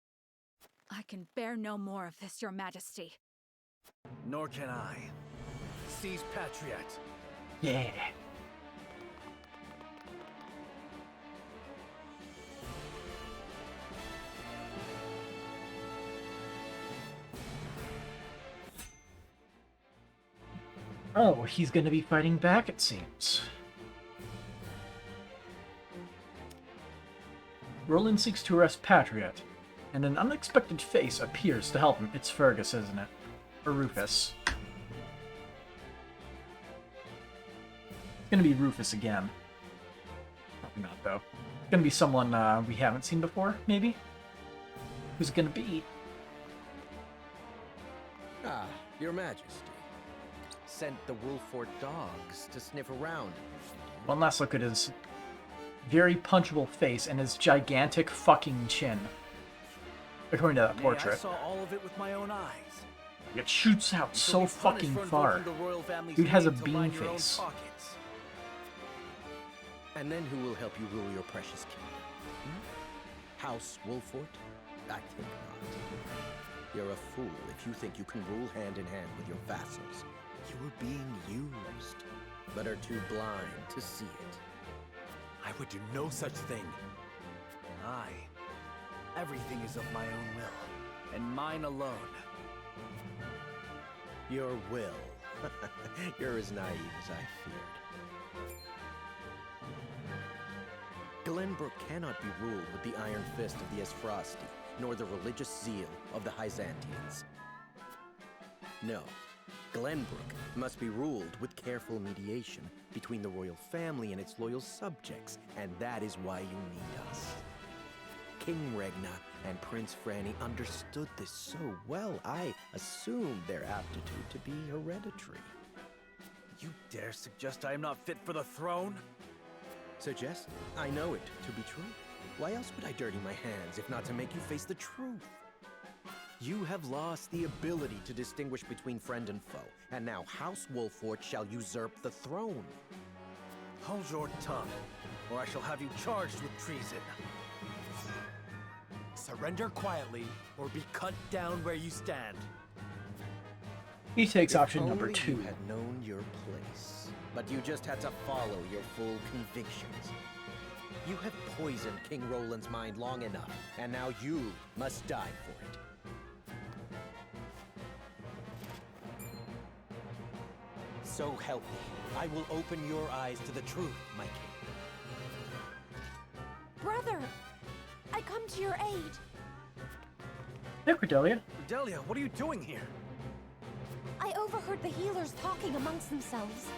I can bear no more of this, Your Majesty. Nor can I. Seize Patriatte. Yeah. Oh, he's gonna be fighting back, it seems. Roland seeks to arrest Patriatte, and an unexpected face appears to help him. It's Fergus, isn't it? Or Rufus. It's gonna be Rufus again. Probably not, though. It's gonna be someone we haven't seen before, maybe? Who's it gonna be? Ah, Your Majesty. Sent the Wolfort dogs to sniff around. One last look at his very punchable face and his gigantic fucking chin. According to that Nay, portrait. I saw all of it with my own eyes. It shoots out so fucking far. Dude has a beam face. And then who will help you rule your precious kingdom? House Wolfort? I think not. You're a fool if you think you can rule hand in hand with your vassals. You are being used, but are too blind to see it. I would do no such thing. Aye. Everything is of my own will, and mine alone. Your will. You're as naive as I feared. Glenbrook cannot be ruled with the iron fist of the Esfrosti, nor the religious zeal of the Hyzantians. No, Glenbrook must be ruled with careful mediation between the royal family and its loyal subjects, and that is why you need us. King Regna and Prince Franny understood this so well, I assumed their aptitude to be hereditary. You dare suggest I am not fit for the throne? Suggest? I know it to be true. Why else would I dirty my hands if not to make you face the truth? You have lost the ability to distinguish between friend and foe, and now House Wolfort shall usurp the throne. Hold your tongue, or I shall have you charged with treason. Surrender quietly, or be cut down where you stand. He takes If option number only 2. You had known your place, but you just had to follow your full convictions. You have poisoned King Roland's mind long enough, and now you must die for it. So help me. I will open your eyes to the truth, my king. Brother, I come to your aid. Hey, Cordelia. Cordelia, what are you doing here? I overheard the healers talking amongst themselves.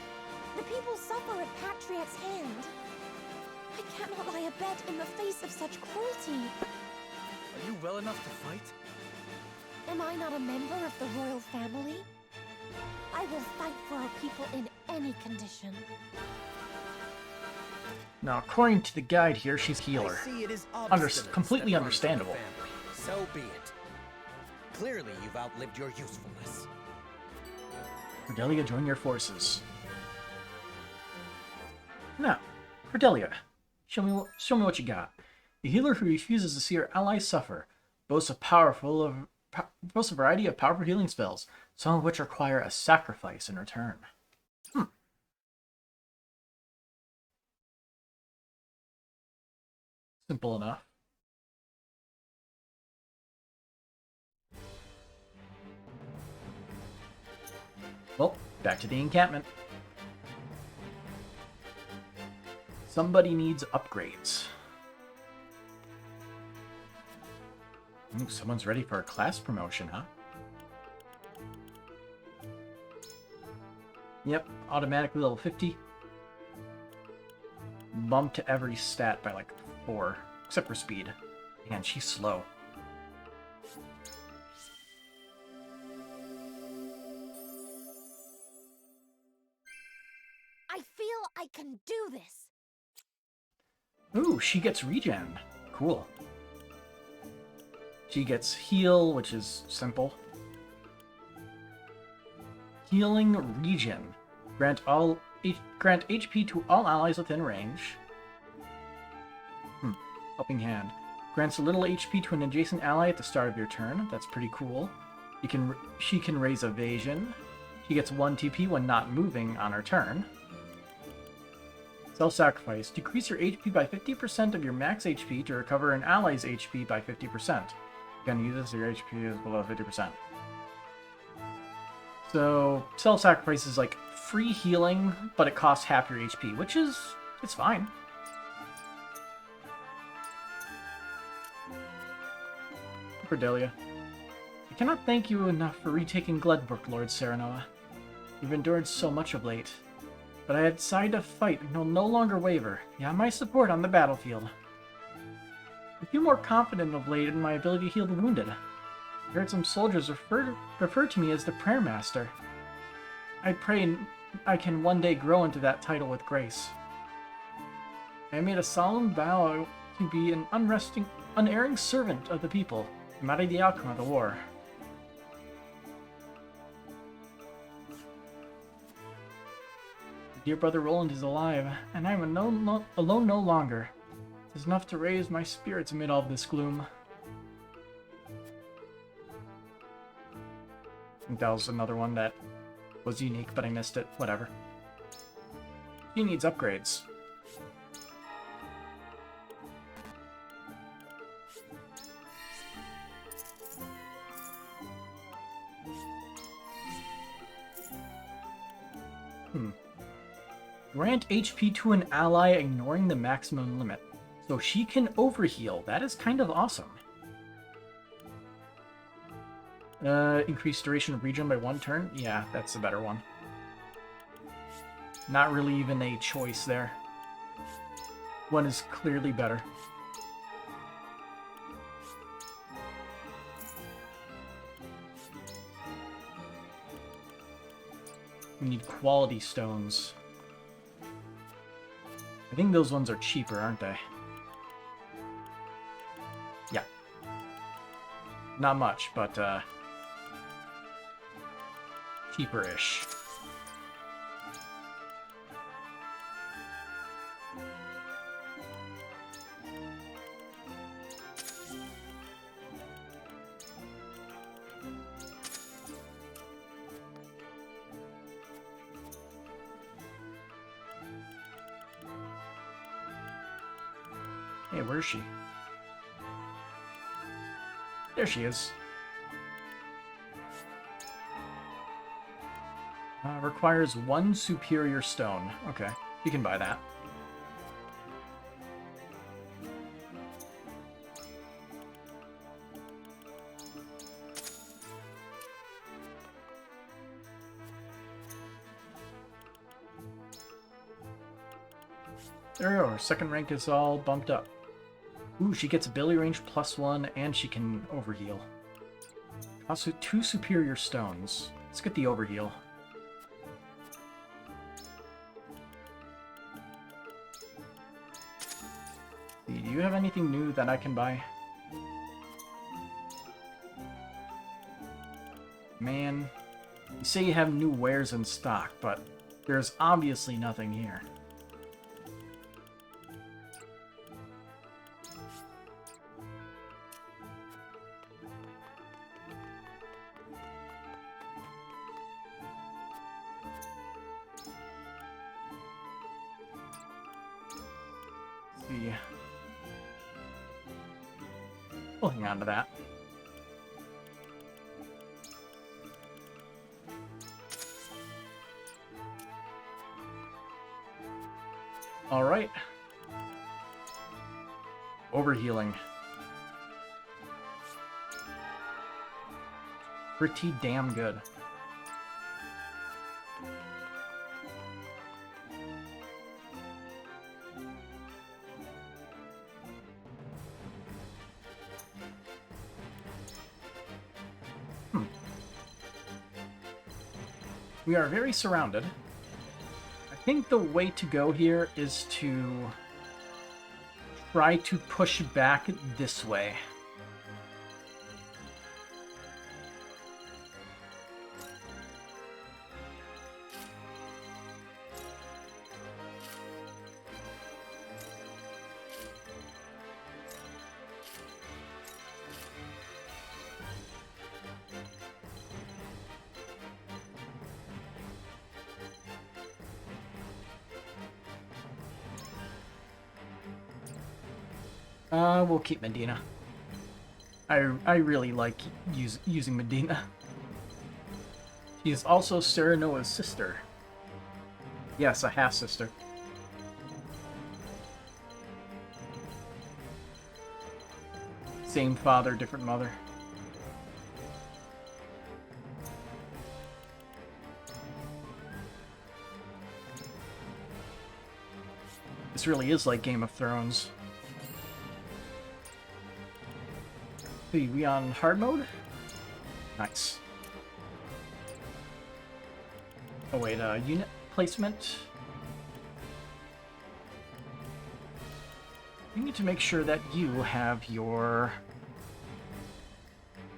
The people suffer at Patriatte's hand. I cannot lie abed in the face of such cruelty. Are you well enough to fight? Am I not a member of the royal family? I will fight for our people in any condition. Now, according to the guide here, she's healer. I see it is Completely understandable. So be it. Clearly, you've outlived your usefulness. Cordelia, join your forces. Now, Cordelia, Show me what you got. A healer who refuses to see her allies suffer boasts a variety of powerful healing spells, some of which require a sacrifice in return. Simple enough. Well, back to the encampment. Somebody needs upgrades. Ooh, someone's ready for a class promotion, huh? Yep, automatically level 50. Bump to every stat by like 4, except for speed. Man, she's slow. I feel I can do this. Ooh, she gets regen. Cool. She gets heal, which is simple. Healing regen. Grant HP to all allies within range. Helping hand. Grants a little HP to an adjacent ally at the start of your turn. That's pretty cool. She can raise evasion. She gets 1 TP when not moving on her turn. Self-sacrifice. Decrease your HP by 50% of your max HP to recover an ally's HP by 50%. Again, use this if your HP is below 50%. So, self-sacrifice is like free healing, but it costs half your HP, which is... it's fine. Cordelia. I cannot thank you enough for retaking Gledbrook, Lord Serenoa. You've endured so much of late. But I had decided to fight and will no longer waver. You have my support on the battlefield. I feel more confident of late in my ability to heal the wounded. I heard some soldiers refer to me as the Prayer Master. I pray I can one day grow into that title with grace. I made a solemn vow to be an unerring servant of the people, no matter the outcome of the war. Dear brother Roland is alive, and I am alone no longer. It is enough to raise my spirits amid all this gloom. I think that was another one that was unique, but I missed it. Whatever. She needs upgrades. Grant HP to an ally ignoring the maximum limit. So she can overheal. That is kind of awesome. Increased duration of regen by 1 turn? Yeah, that's the better one. Not really even a choice there. One is clearly better. We need quality stones. I think those ones are cheaper, aren't they? Yeah. Not much, but, cheaper-ish. Hey, where is she? There she is. Requires 1 superior stone. Okay, you can buy that. There we go, her second rank is all bumped up. Ooh, she gets ability range +1 and she can overheal. Also 2 superior stones. Let's get the overheal. Do you have anything new that I can buy? Man, you say you have new wares in stock, but there's obviously nothing here. see. We'll hang on to that. All right. Overhealing. Pretty damn good. We are very surrounded. I think the way to go here is to try to push back this way. We'll keep Medina. I really like using Medina. She is also Serenoa's sister. Yes, a half-sister. Same father, different mother. This really is like Game of Thrones. Hey, we on hard mode? Nice. Oh wait, unit placement. You need to make sure that you have your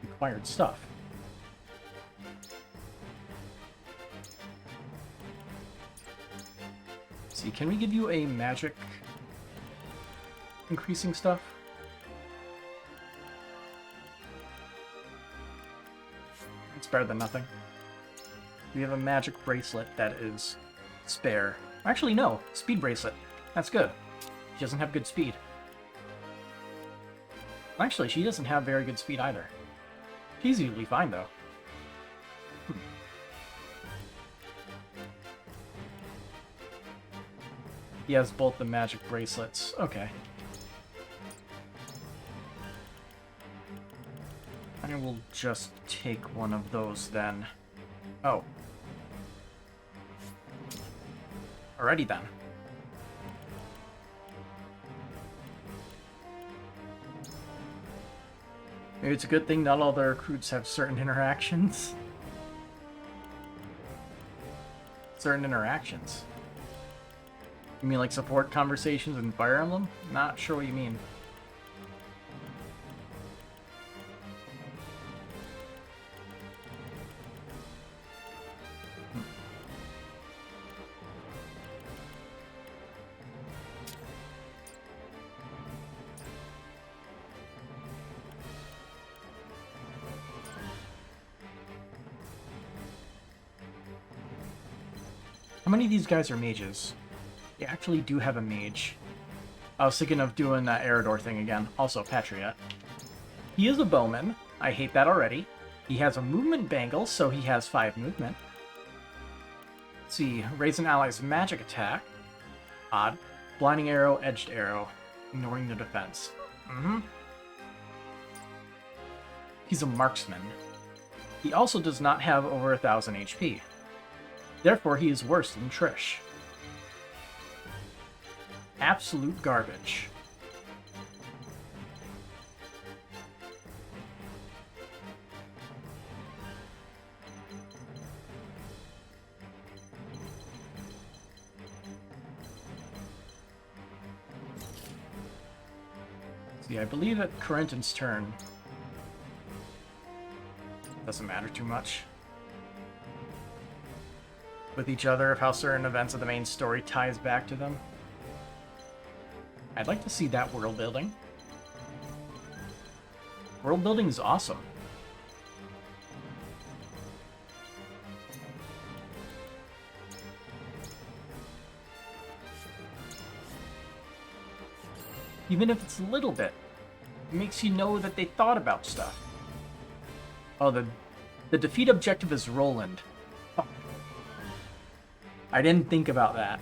required stuff. Let's see, can we give you a magic increasing stuff? It's better than nothing. We have a magic bracelet that is spare. Actually, no. Speed bracelet. That's good. She doesn't have good speed. Actually, she doesn't have very good speed either. She's usually fine, though. He has both the magic bracelets. Okay. I will just take one of those then. Oh. Alrighty then. Maybe it's a good thing not all the recruits have certain interactions. Certain interactions? You mean like support conversations in Fire Emblem? Not sure what you mean. How many of these guys are mages? They actually do have a mage. I was thinking of doing that Eridor thing again. Also, Patriatte. He is a bowman. I hate that already. He has a movement bangle, so he has 5 movement. Let's see. Raise an ally's magic attack. Odd. Blinding arrow, edged arrow. Ignoring the defense. He's a marksman. He also does not have over 1,000 HP. Therefore, he is worse than Trish. Absolute garbage. See, I believe at Corentin's turn. Doesn't matter too much. With each other of how certain events of the main story ties back to them. I'd like to see that world building. World building is awesome. Even if it's a little bit. It makes you know that they thought about stuff. Oh, the defeat objective is Roland. Fuck. I didn't think about that.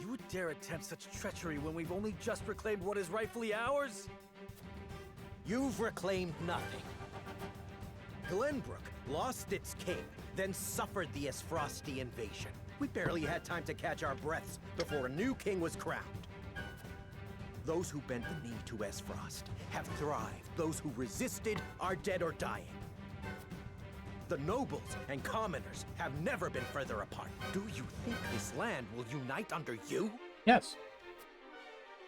You would dare attempt such treachery when we've only just reclaimed what is rightfully ours? You've reclaimed nothing. Glenbrook lost its king, then suffered the Esfrosti invasion. We barely had time to catch our breaths before a new king was crowned. Those who bent the knee to Esfrost have thrived. Those who resisted are dead or dying. The nobles and commoners have never been further apart. Do you think this land will unite under you? Yes.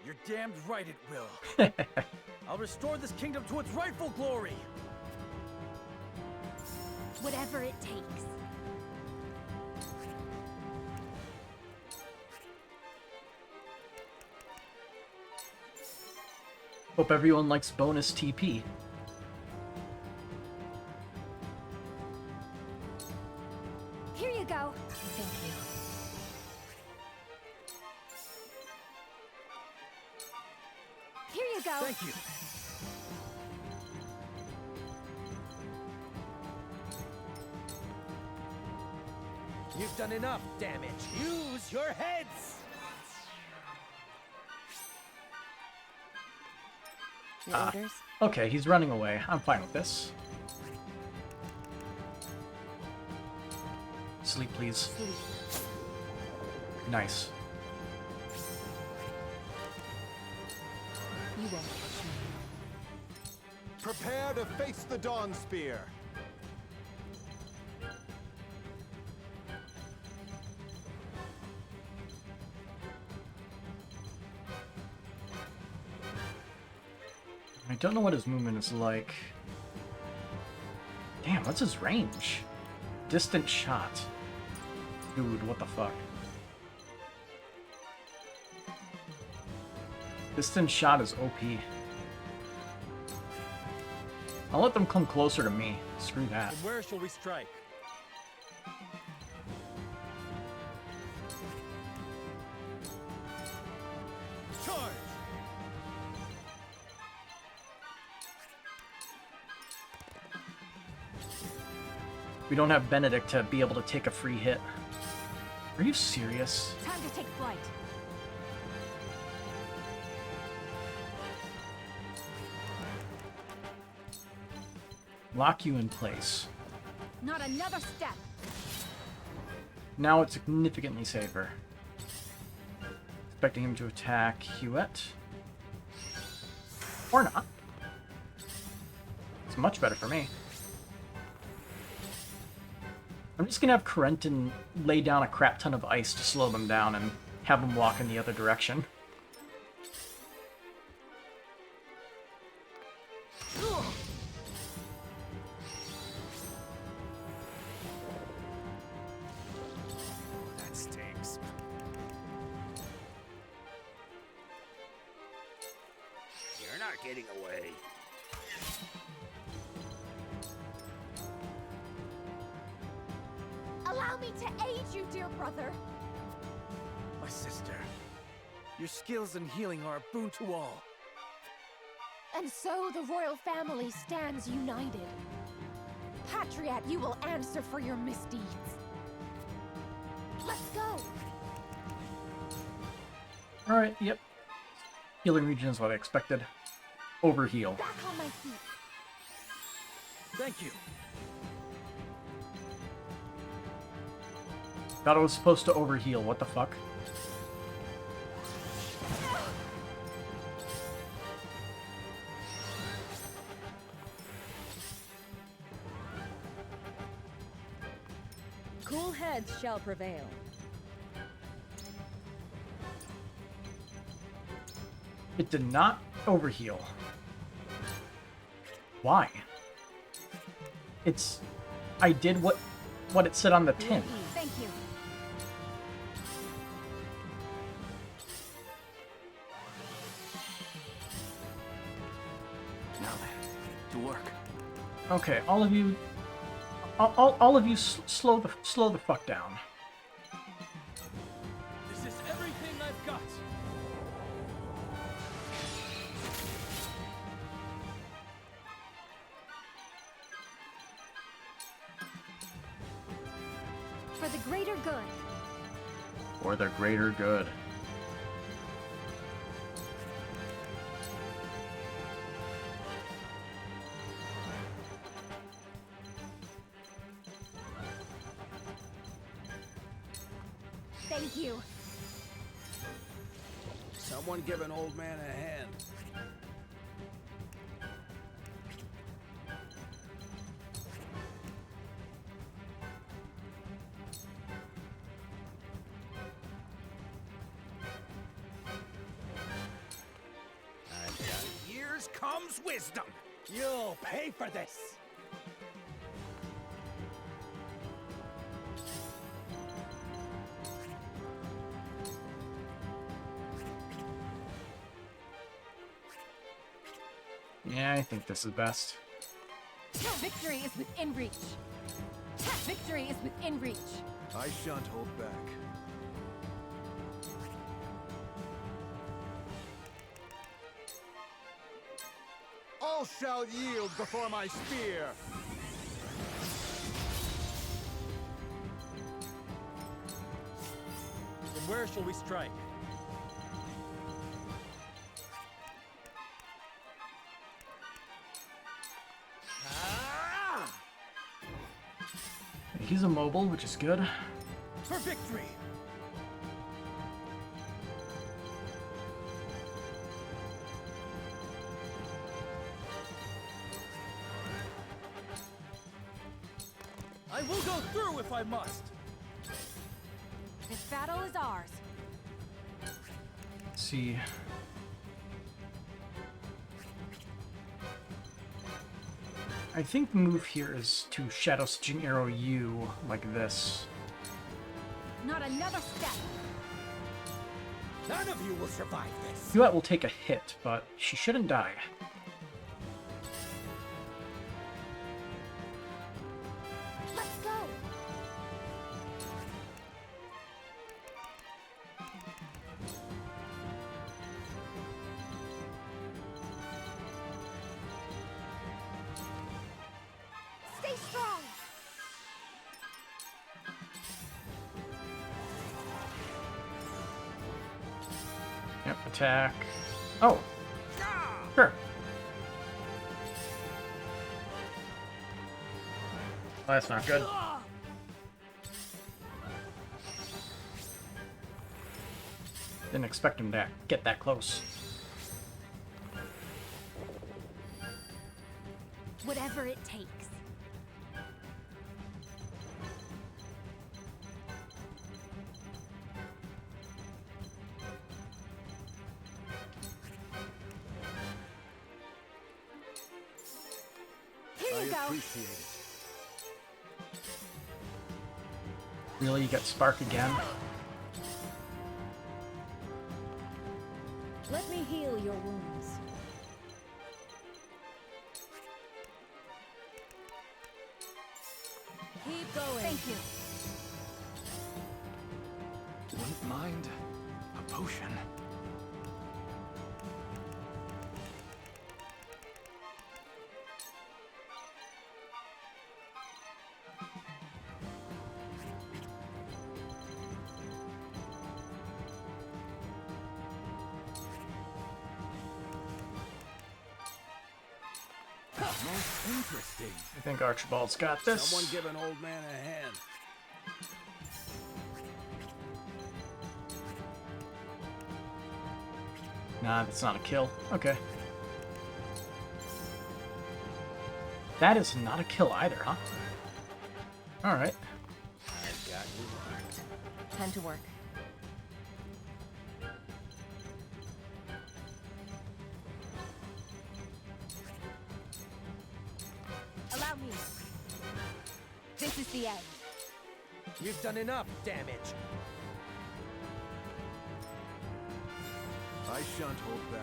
You're damned right it will. I'll restore this kingdom to its rightful glory. Whatever it takes. Hope everyone likes bonus TP. Here you go. Thank you. Here you go. Thank you. You've done enough damage. Use your heads! Your orders? Okay, he's running away. I'm fine with this. Sleep, please. Sleep. Nice. You won't catch me. Prepare to face the Dawn Spear. I don't know what his movement is like. Damn, what's his range? Distant shot. Dude, what the fuck? Distant shot is OP. I'll let them come closer to me. Screw that. And where shall we strike? Charge! We don't have Benedict to be able to take a free hit. Are you serious? Time to take flight. Lock you in place. Not another step. Now it's significantly safer. Expecting him to attack Hewitt. Or not. It's much better for me. I'm just gonna have Corentin lay down a crap ton of ice to slow them down and have them walk in the other direction. That stinks. You're not getting away. Allow me to aid you, dear brother. My sister, your skills in healing are a boon to all. And so the royal family stands united. Patriatte, you will answer for your misdeeds. Let's go. Alright, yep. Healing region is what I expected. Overheal. Back on my feet. Thank you. Thought I was supposed to overheal, what the fuck? Cool heads shall prevail. It did not overheal. Why? It's... I did what it said on the tin. Thank you. Now then, to work. Okay, all of you, all of you, slow the fuck down. This is everything I've got. For the greater good. For the greater good. Thank you. Someone give an old man a hand. Years comes wisdom. You'll pay for this. Yeah, I think this is best. Victory is within reach. Victory is within reach. I shan't hold back. All shall yield before my spear. From where shall we strike? He's immobile, which is good. For victory. I will go through if I must. This battle is ours. Let's see. I think the move here is to Shadow Stitching Arrow you like this. Not another step. None of you will survive this. Patriatte will take a hit, but she shouldn't die. Let's go. Stay strong. Yep, attack. Oh! Sure. Well, that's not good. Didn't expect him to get that close. Whatever it takes. Here you go. Appreciate it. Really, you got Spark again? Let me heal your wounds. Keep going. Thank you. Wouldn't mind a potion. Most interesting. I think Archibald's got this. Someone give an old man a hand. Nah, that's not a kill. Okay. That is not a kill either, huh? Alright. I've got you marked. Time to work. Allow me. This is the end. You've done enough damage. I shan't hold back.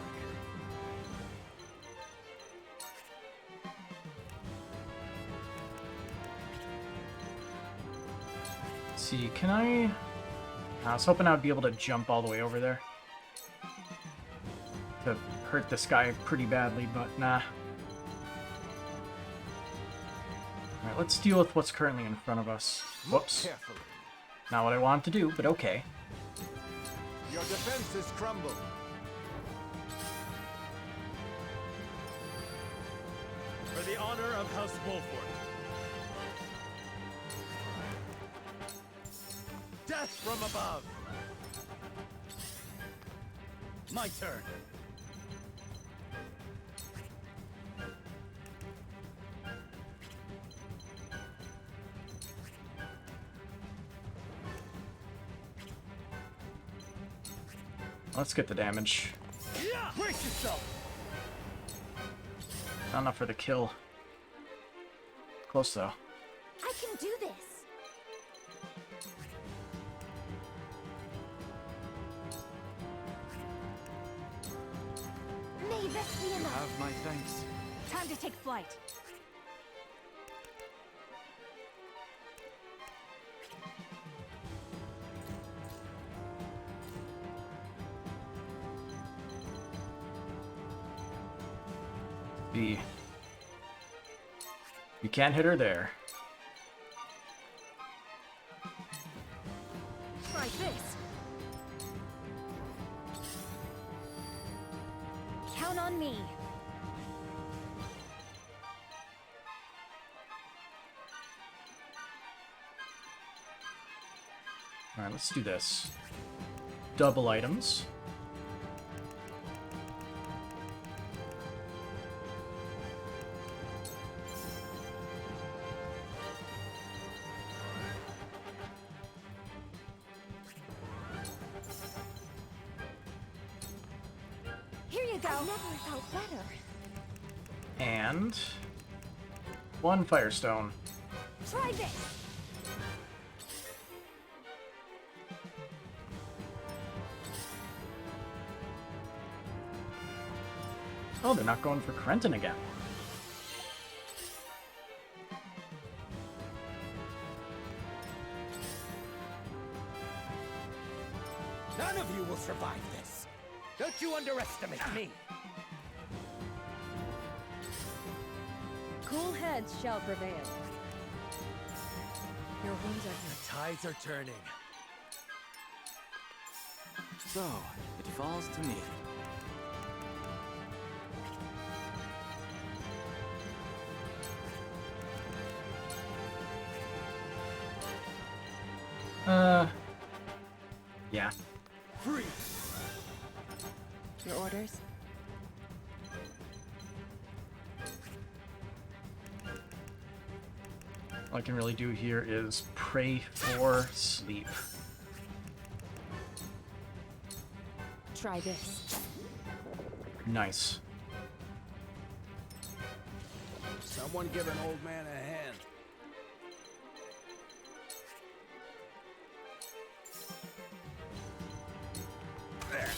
see, can I was hoping I'd be able to jump all the way over there to hurt this guy pretty badly, but nah. Alright, let's deal with what's currently in front of us. Whoops. Not what I wanted to do, but okay. Your defenses crumble. For the honor of House Wolford. Death from above! My turn. Let's get the damage. Brace yourself! Not enough for the kill. Close though. I can do this. May this be enough. Have my thanks. Time to take flight. B. You can't hit her there. Try this. Count on me. Alright, let's do this. Double items. Here you go. I've never felt better. And one Firestone. Try this. Oh, they're not going for Krenton again. None of you will survive this. Don't you underestimate me. Cool heads shall prevail. Your wounds are healed. The tides are turning. So, it falls to me. Yeah. Freeze. Your orders? All I can really do here is pray for sleep. Try this. Nice. Someone give an old man a hand. There.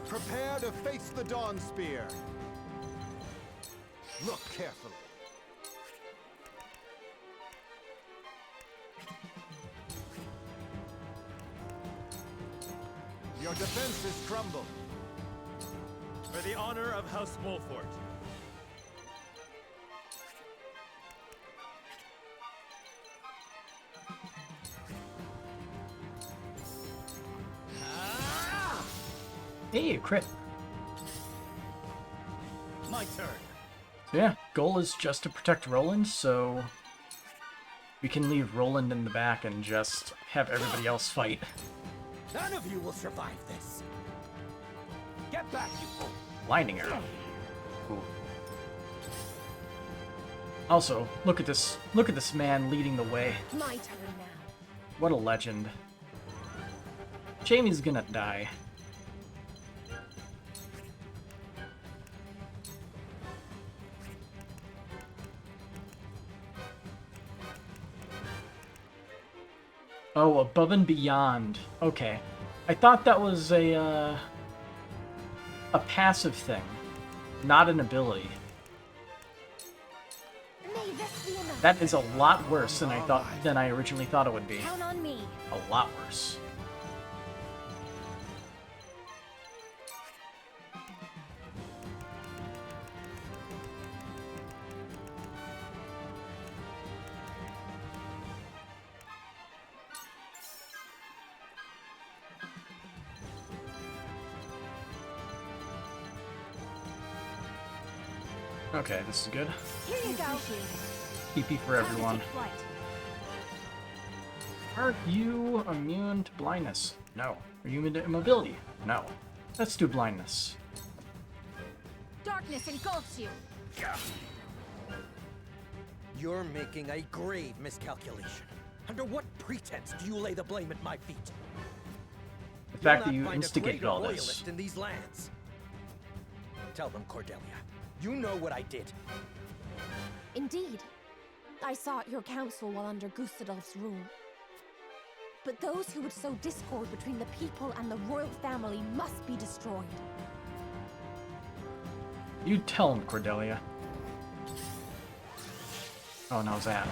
Prepare to face the Dawn Spear. Look carefully. Your defenses crumble. For the honor of House Wolford. Hey, crit. My turn. So yeah, goal is just to protect Roland, so we can leave Roland in the back and just have everybody else fight. None of you will survive this. Get back, you fool. Lightning arrow. Cool. Also, look at this man leading the way. My turn now. What a legend. Jamie's gonna die. Oh, above and beyond. Okay. I thought that was a passive thing, not an ability. May this be enough. That is a lot worse than I originally thought it would be. Count on me. A lot worse. Okay, this is good. Here you go. PP for everyone. Are you immune to blindness? No. Are you immune to immobility? No. Let's do blindness. Darkness engulfs you. You're making a grave miscalculation. Under what pretense do you lay the blame at my feet? The fact that You'll you not find a instigated greater all this. royalist in these lands. Tell them, Cordelia. You know what I did. Indeed. I sought your counsel while under Gustadolf's rule. But those who would sow discord between the people and the royal family must be destroyed. You tell him, Cordelia. Oh, no, that.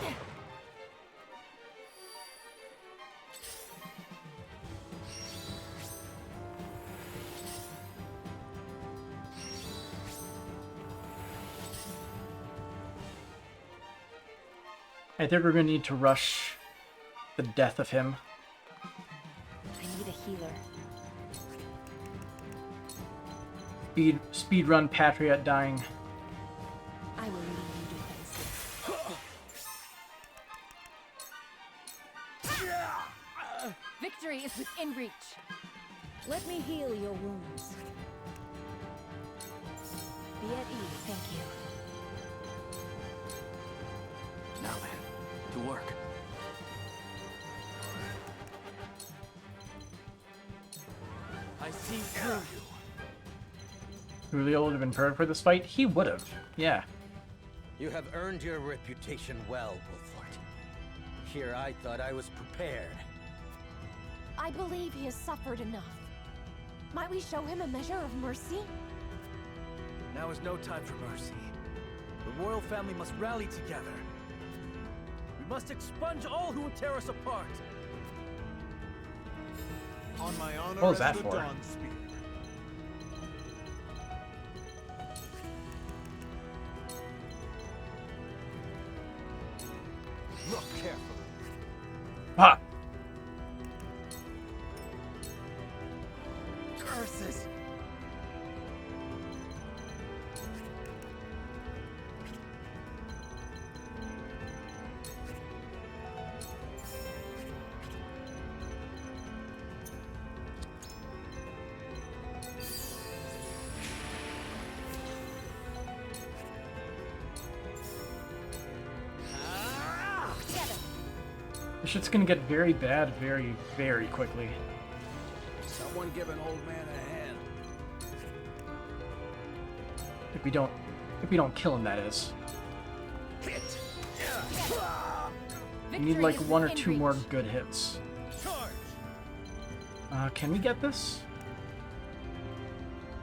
I think we're gonna need to rush the death of him. I need a healer. Speed run Patriatte dying. I will leave you defensive. Victory is within reach. Let me heal your wounds. Be at ease. Thank you. Now then, to work. I see through you. Julio would have been prepared for this fight? He would have. Yeah. You have earned your reputation well, Wolfort. Here I thought I was prepared. I believe he has suffered enough. Might we show him a measure of mercy? Now is no time for mercy. The royal family must rally together. We must expunge all who would tear us apart. On my honor What was as that the for? Dawn Spear. Look carefully. Ah! Curses! This shit's gonna get very bad very, very quickly. Someone give an old man a hand. If we don't kill him, that is. We need like one or two more good hits. Can we get this?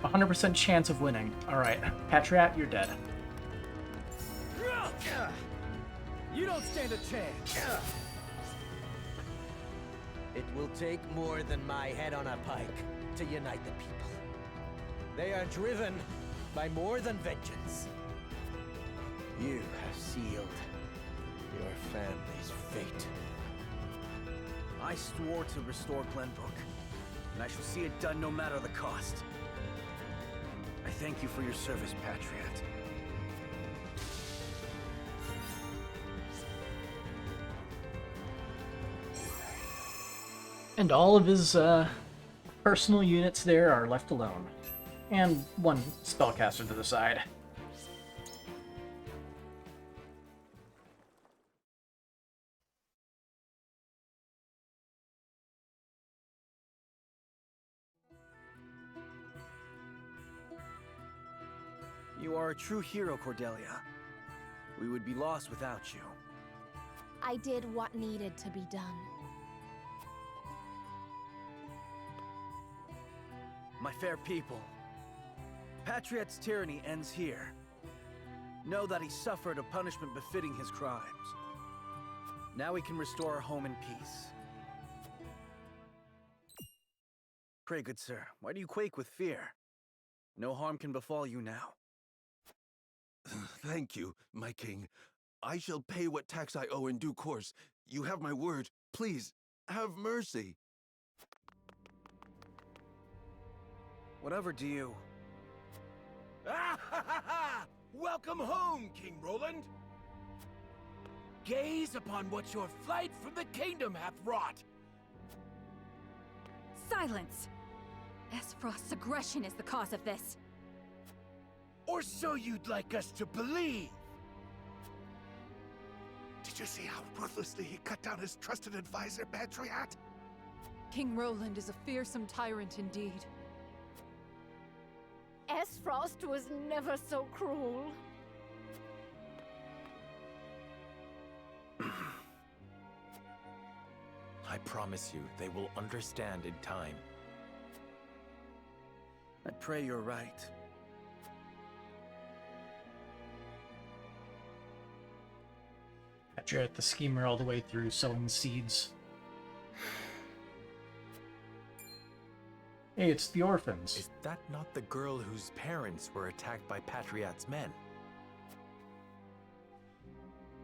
100% chance of winning. Alright, Patriatte, you're dead. You don't stand a chance. It will take more than my head on a pike to unite the people. They are driven by more than vengeance. You have sealed your family's fate. I swore to restore Glenbrook, and I shall see it done no matter the cost. I thank you for your service, Patriatte. And all of his personal units there are left alone. And one spellcaster to the side. You are a true hero, Cordelia. We would be lost without you. I did what needed to be done. My fair people, Patriatte's tyranny ends here. Know that he suffered a punishment befitting his crimes. Now we can restore our home in peace. Pray, good sir, why do you quake with fear? No harm can befall you now. Thank you, my king. I shall pay what tax I owe in due course. You have my word. Please, have mercy. Whatever do you... Ah, ha, ha, ha! Welcome home, King Roland! Gaze upon what your flight from the kingdom hath wrought! Silence! Esfrost's aggression is the cause of this. Or so you'd like us to believe! Did you see how ruthlessly he cut down his trusted advisor, Patriatte? King Roland is a fearsome tyrant indeed. Esfrost was never so cruel. I promise you, they will understand in time. I pray you're right. Patriatte, the schemer all the way through, sowing the seeds. Hey, it's the orphans. Is that not the girl whose parents were attacked by Patriatte's men?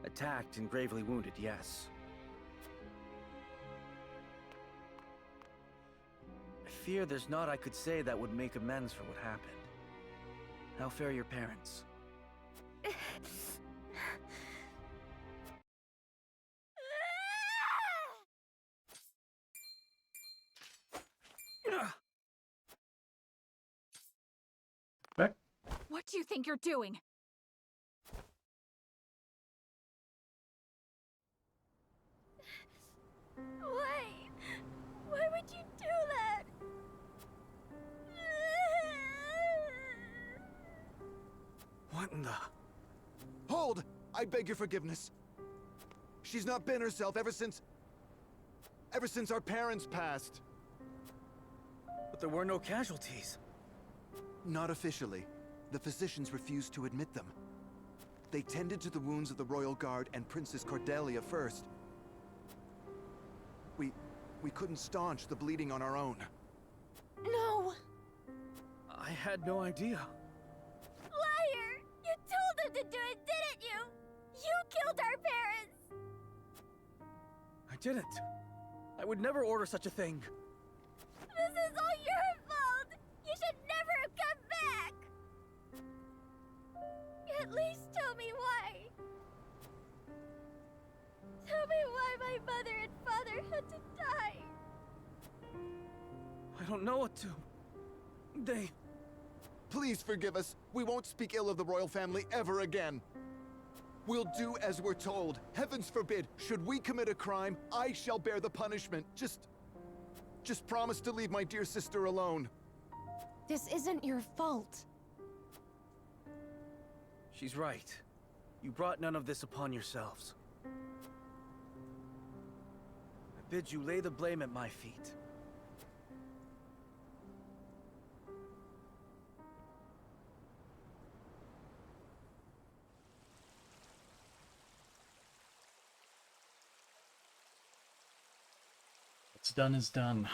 Attacked and gravely wounded, yes. I fear there's naught I could say that would make amends for what happened. How fare your parents? What do you think you're doing? Why? Why would you do that? What in the... Hold! I beg your forgiveness. She's not been herself ever since our parents passed. But there were no casualties. Not officially. The physicians refused to admit them. They tended to the wounds of the Royal Guard and Princess Cordelia first. We couldn't staunch the bleeding on our own. No! I had no idea. Liar! You told them to do it, didn't you? You killed our parents! I didn't. I would never order such a thing. This is all your fault! You should never have come back! At least tell me why. Tell me why my mother and father had to die. I don't know what to... They... Please forgive us. We won't speak ill of the royal family ever again. We'll do as we're told. Heavens forbid, should we commit a crime, I shall bear the punishment. Just promise to leave my dear sister alone. This isn't your fault. She's right. You brought none of this upon yourselves. I bid you lay the blame at my feet. What's done is done.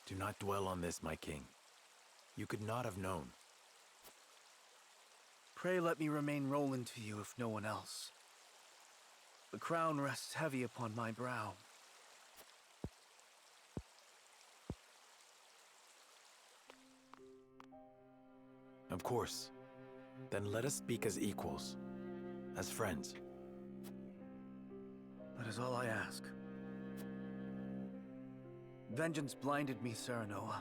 Do not dwell on this, my king. You could not have known. Pray let me remain Roland to you if no one else. The crown rests heavy upon my brow. Of course. Then let us speak as equals. As friends. That is all I ask. Vengeance blinded me, Serenoa.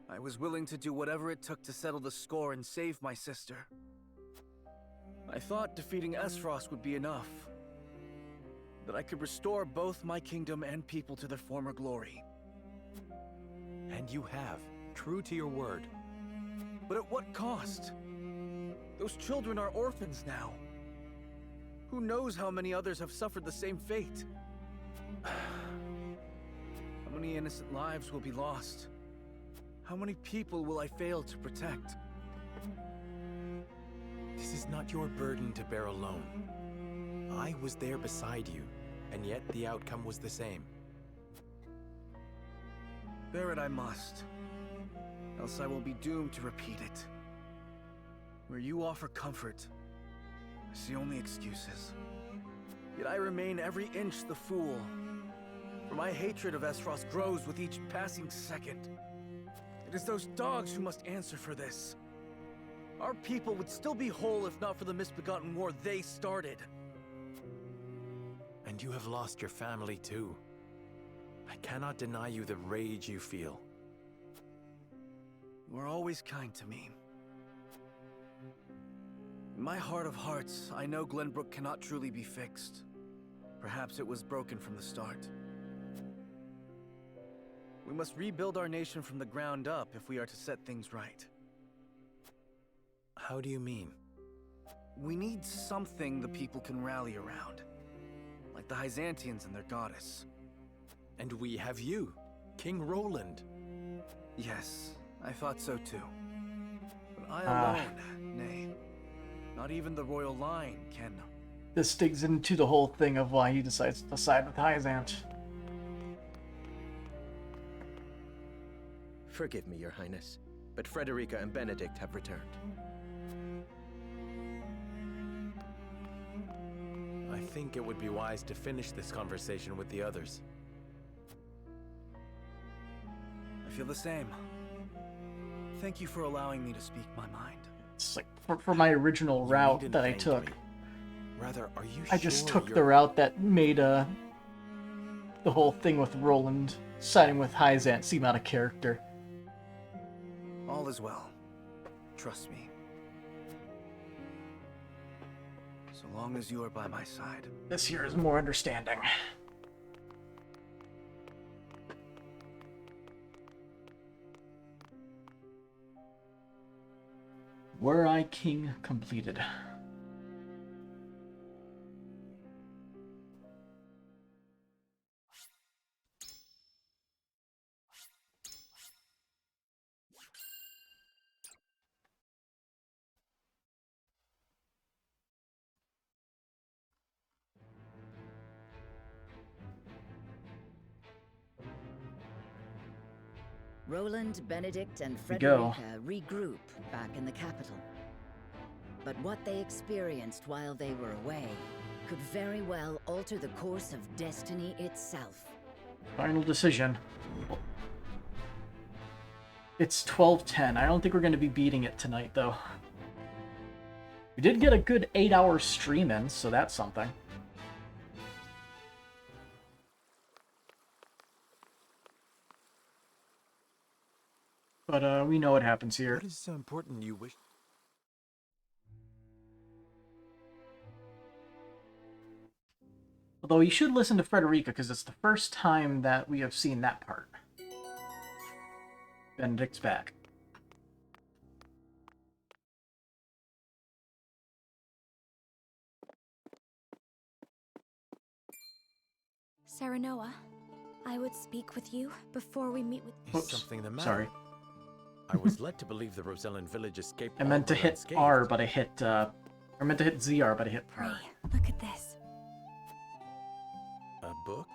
I was willing to do whatever it took to settle the score and save my sister. I thought defeating Esfrost would be enough. That I could restore both my kingdom and people to their former glory. And you have, true to your word. But at what cost? Those children are orphans now. Who knows how many others have suffered the same fate? many innocent lives will be lost? How many people will I fail to protect? This is not your burden to bear alone. I was there beside you, and yet the outcome was the same. Bear it I must, else I will be doomed to repeat it. Where you offer comfort, I see only excuses. Yet I remain every inch the fool, for my hatred of Esfrost grows with each passing second. It is those dogs who must answer for this. Our people would still be whole if not for the misbegotten war they started. And you have lost your family too. I cannot deny you the rage you feel. You are always kind to me. In my heart of hearts, I know Glenbrook cannot truly be fixed. Perhaps it was broken from the start. We must rebuild our nation from the ground up if we are to set things right. How do you mean? We need something the people can rally around. Like the Byzantians and their goddess. And we have you, King Roland. Yes, I thought so too. But I alone, nay, not even the royal line can. This digs into the whole thing of why he decides to side with Hyzant. Forgive me, Your Highness, but Frederica and Benedict have returned. I think it would be wise to finish this conversation with the others. I feel the same. Thank you for allowing me to speak my mind. It's like, for my original route that I took. Rather, are you I just took the route that made the whole thing with Roland siding with Hyzant seem out of character. All is well. Trust me. So long as you are by my side. This here is more understanding. Were I king completed? Roland, Benedict, and we go. Frederica regroup back in the capital. But what they experienced while they were away could very well alter the course of destiny itself. Final decision. It's 12:10. I don't think we're going to be beating it tonight, though. We did get a good 8-hour stream in, so that's something. But we know what happens here. What is so important you wish? Although you should listen to Frederica, because it's the first time that we have seen that part. Benedict's back. Serenoa, I would speak with you before we meet with... Is something the matter? Sorry. I was led to believe the Rosellan village escaped. I meant to hit R, but I hit, I meant to hit ZR, but I hit Pray, R. look at this. A book?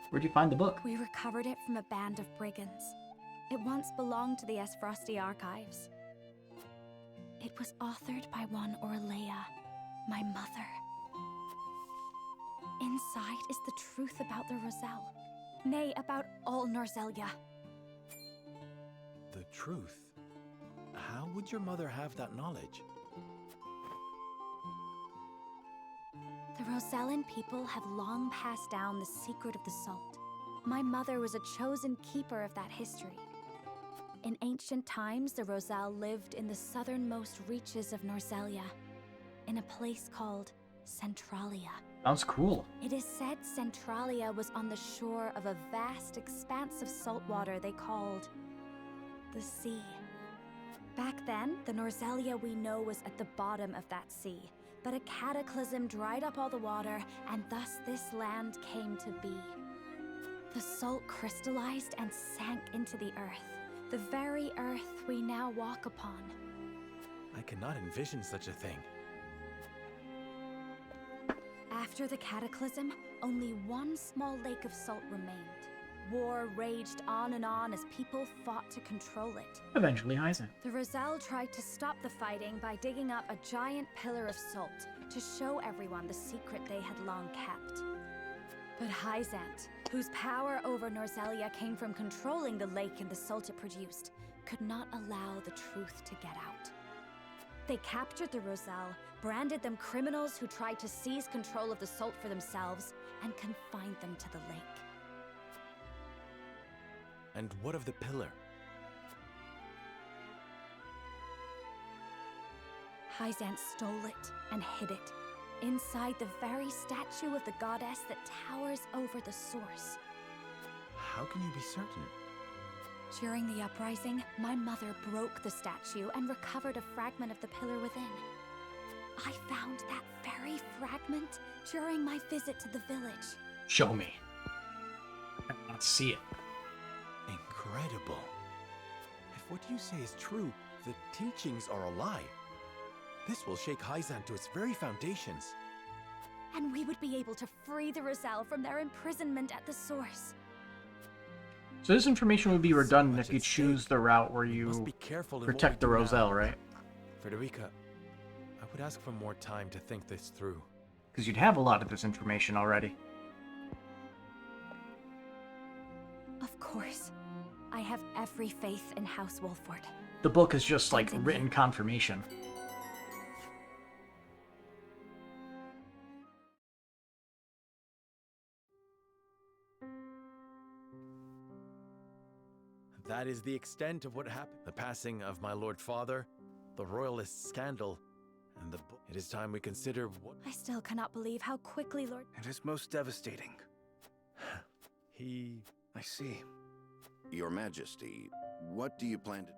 Where'd you find the book? We recovered it from a band of brigands. It once belonged to the Esfrosti archives. It was authored by one Orlea, my mother. Inside is the truth about the Roselle. Nay, about all Norzelia. The truth? How would your mother have that knowledge? The Rosellan people have long passed down the secret of the salt. My mother was a chosen keeper of that history. In ancient times, the Roselle lived in the southernmost reaches of Norzelia, in a place called Centralia. Sounds cool. It is said Centralia was on the shore of a vast expanse of salt water they called the sea. Back then, the Norzelia we know was at the bottom of that sea, but a cataclysm dried up all the water, and thus this land came to be. The salt crystallized and sank into the earth, the very earth we now walk upon. I cannot envision such a thing. After the cataclysm, only one small lake of salt remained. War raged on and on as people fought to control it. Eventually, Hyzant. The Roselle tried to stop the fighting by digging up a giant pillar of salt to show everyone the secret they had long kept. But Hyzant, whose power over Norzelia came from controlling the lake and the salt it produced, could not allow the truth to get out. They captured the Roselle, branded them criminals who tried to seize control of the salt for themselves, and confined them to the lake. And what of the pillar? Hyzant stole it and hid it, inside the very statue of the goddess that towers over the source. How can you be certain? During the uprising, my mother broke the statue and recovered a fragment of the pillar within. I found that very fragment during my visit to the village. Show me. I want to see it. Incredible. If what you say is true, the teachings are a lie. This will shake Hyzant to its very foundations. And we would be able to free the Roselle from their imprisonment at the source. So this information would be redundant if you choose the route where you protect the Roselle, right? Frederica, I would ask for more time to think this through. Because you'd have a lot of this information already. Of course. I have every faith in House Wolford. The book is just like written confirmation. That is the extent of what happened. The passing of my Lord Father, the Royalist scandal, and the book. It is time we consider what... I still cannot believe how quickly Lord... It is most devastating. I see. Your Majesty, what do you plan to...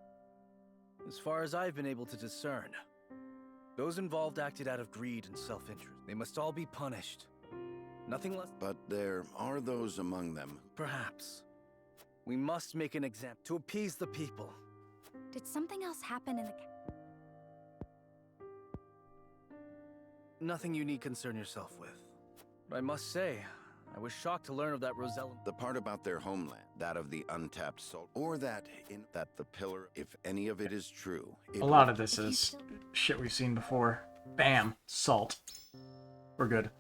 As far as I've been able to discern, those involved acted out of greed and self-interest. They must all be punished. Nothing less... But there are those among them... Perhaps. We must make an example to appease the people. Did something else happen in the... Nothing you need concern yourself with. But I must say, I was shocked to learn of that Roselle... The part about their homeland, that of the untapped salt, or that the pillar, if any of it is true... A lot of this is shit we've seen before. Bam! Salt. We're good.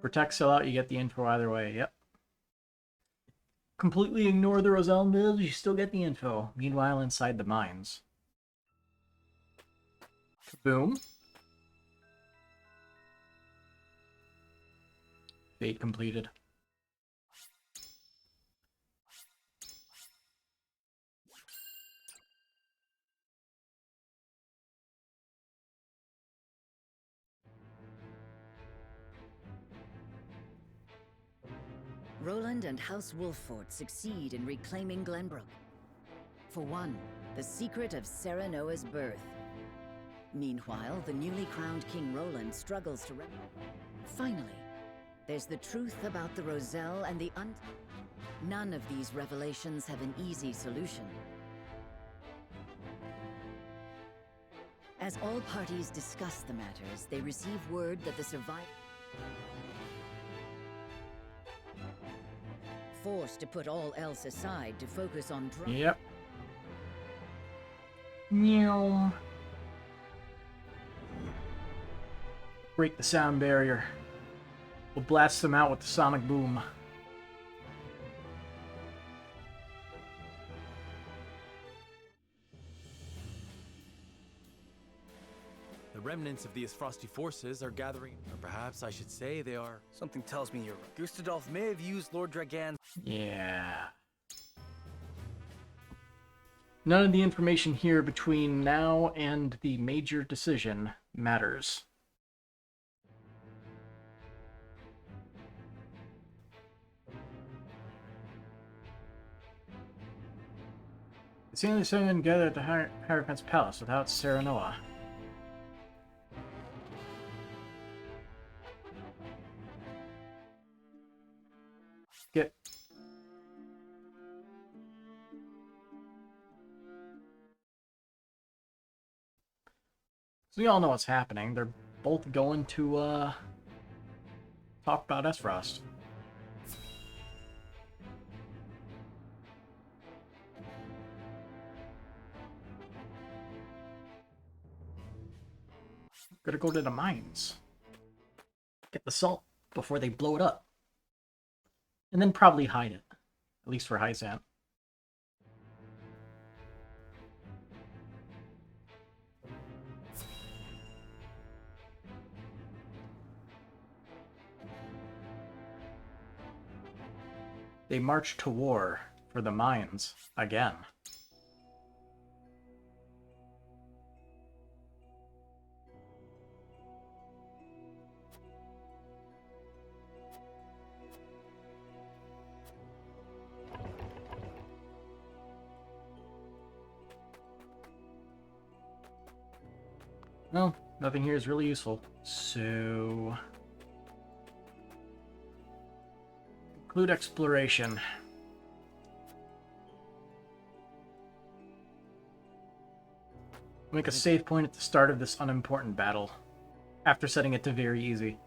Protect, sell out, you get the info either way, yep. Completely ignore the Roselle village, you still get the info. Meanwhile, inside the mines. Boom. Fate completed. Roland and House Wolford succeed in reclaiming Glenbrook. For one, the secret of Serenoa's birth. Meanwhile, the newly crowned King Roland struggles to... Finally, there's the truth about the Roselle and the None of these revelations have an easy solution. As all parties discuss the matters, they receive word that the survivor... Forced to put all else aside to focus on... Yep. Meow. Break the sound barrier. We'll blast them out with the sonic boom. The remnants of these frosty forces are gathering, or perhaps I should say they are... Something tells me you're right. Gustadolf may have used Lord Dragan... Yeah. None of the information here between now and the major decision matters. The Sailor Seven gathered at the Hierophant's palace without Serenoa. So we all know what's happening. They're both going to, talk about Esfrost. Gotta go to the mines. Get the salt before they blow it up. And then probably hide it. At least for Hyzant. They march to war for the mines again. Well, nothing here is really useful. So... conclude exploration. Make a save point at the start of this unimportant battle, after setting it to very easy.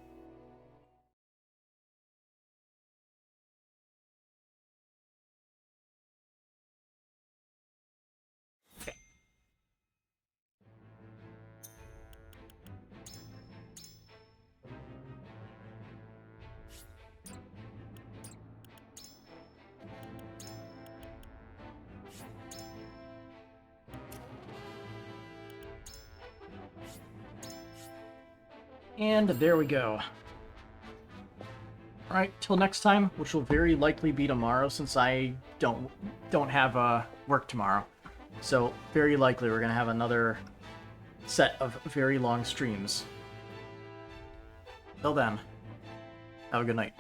And there we go. Alright, till next time, which will very likely be tomorrow since I don't have work tomorrow. So, very likely we're going to have another set of very long streams. Till then, have a good night.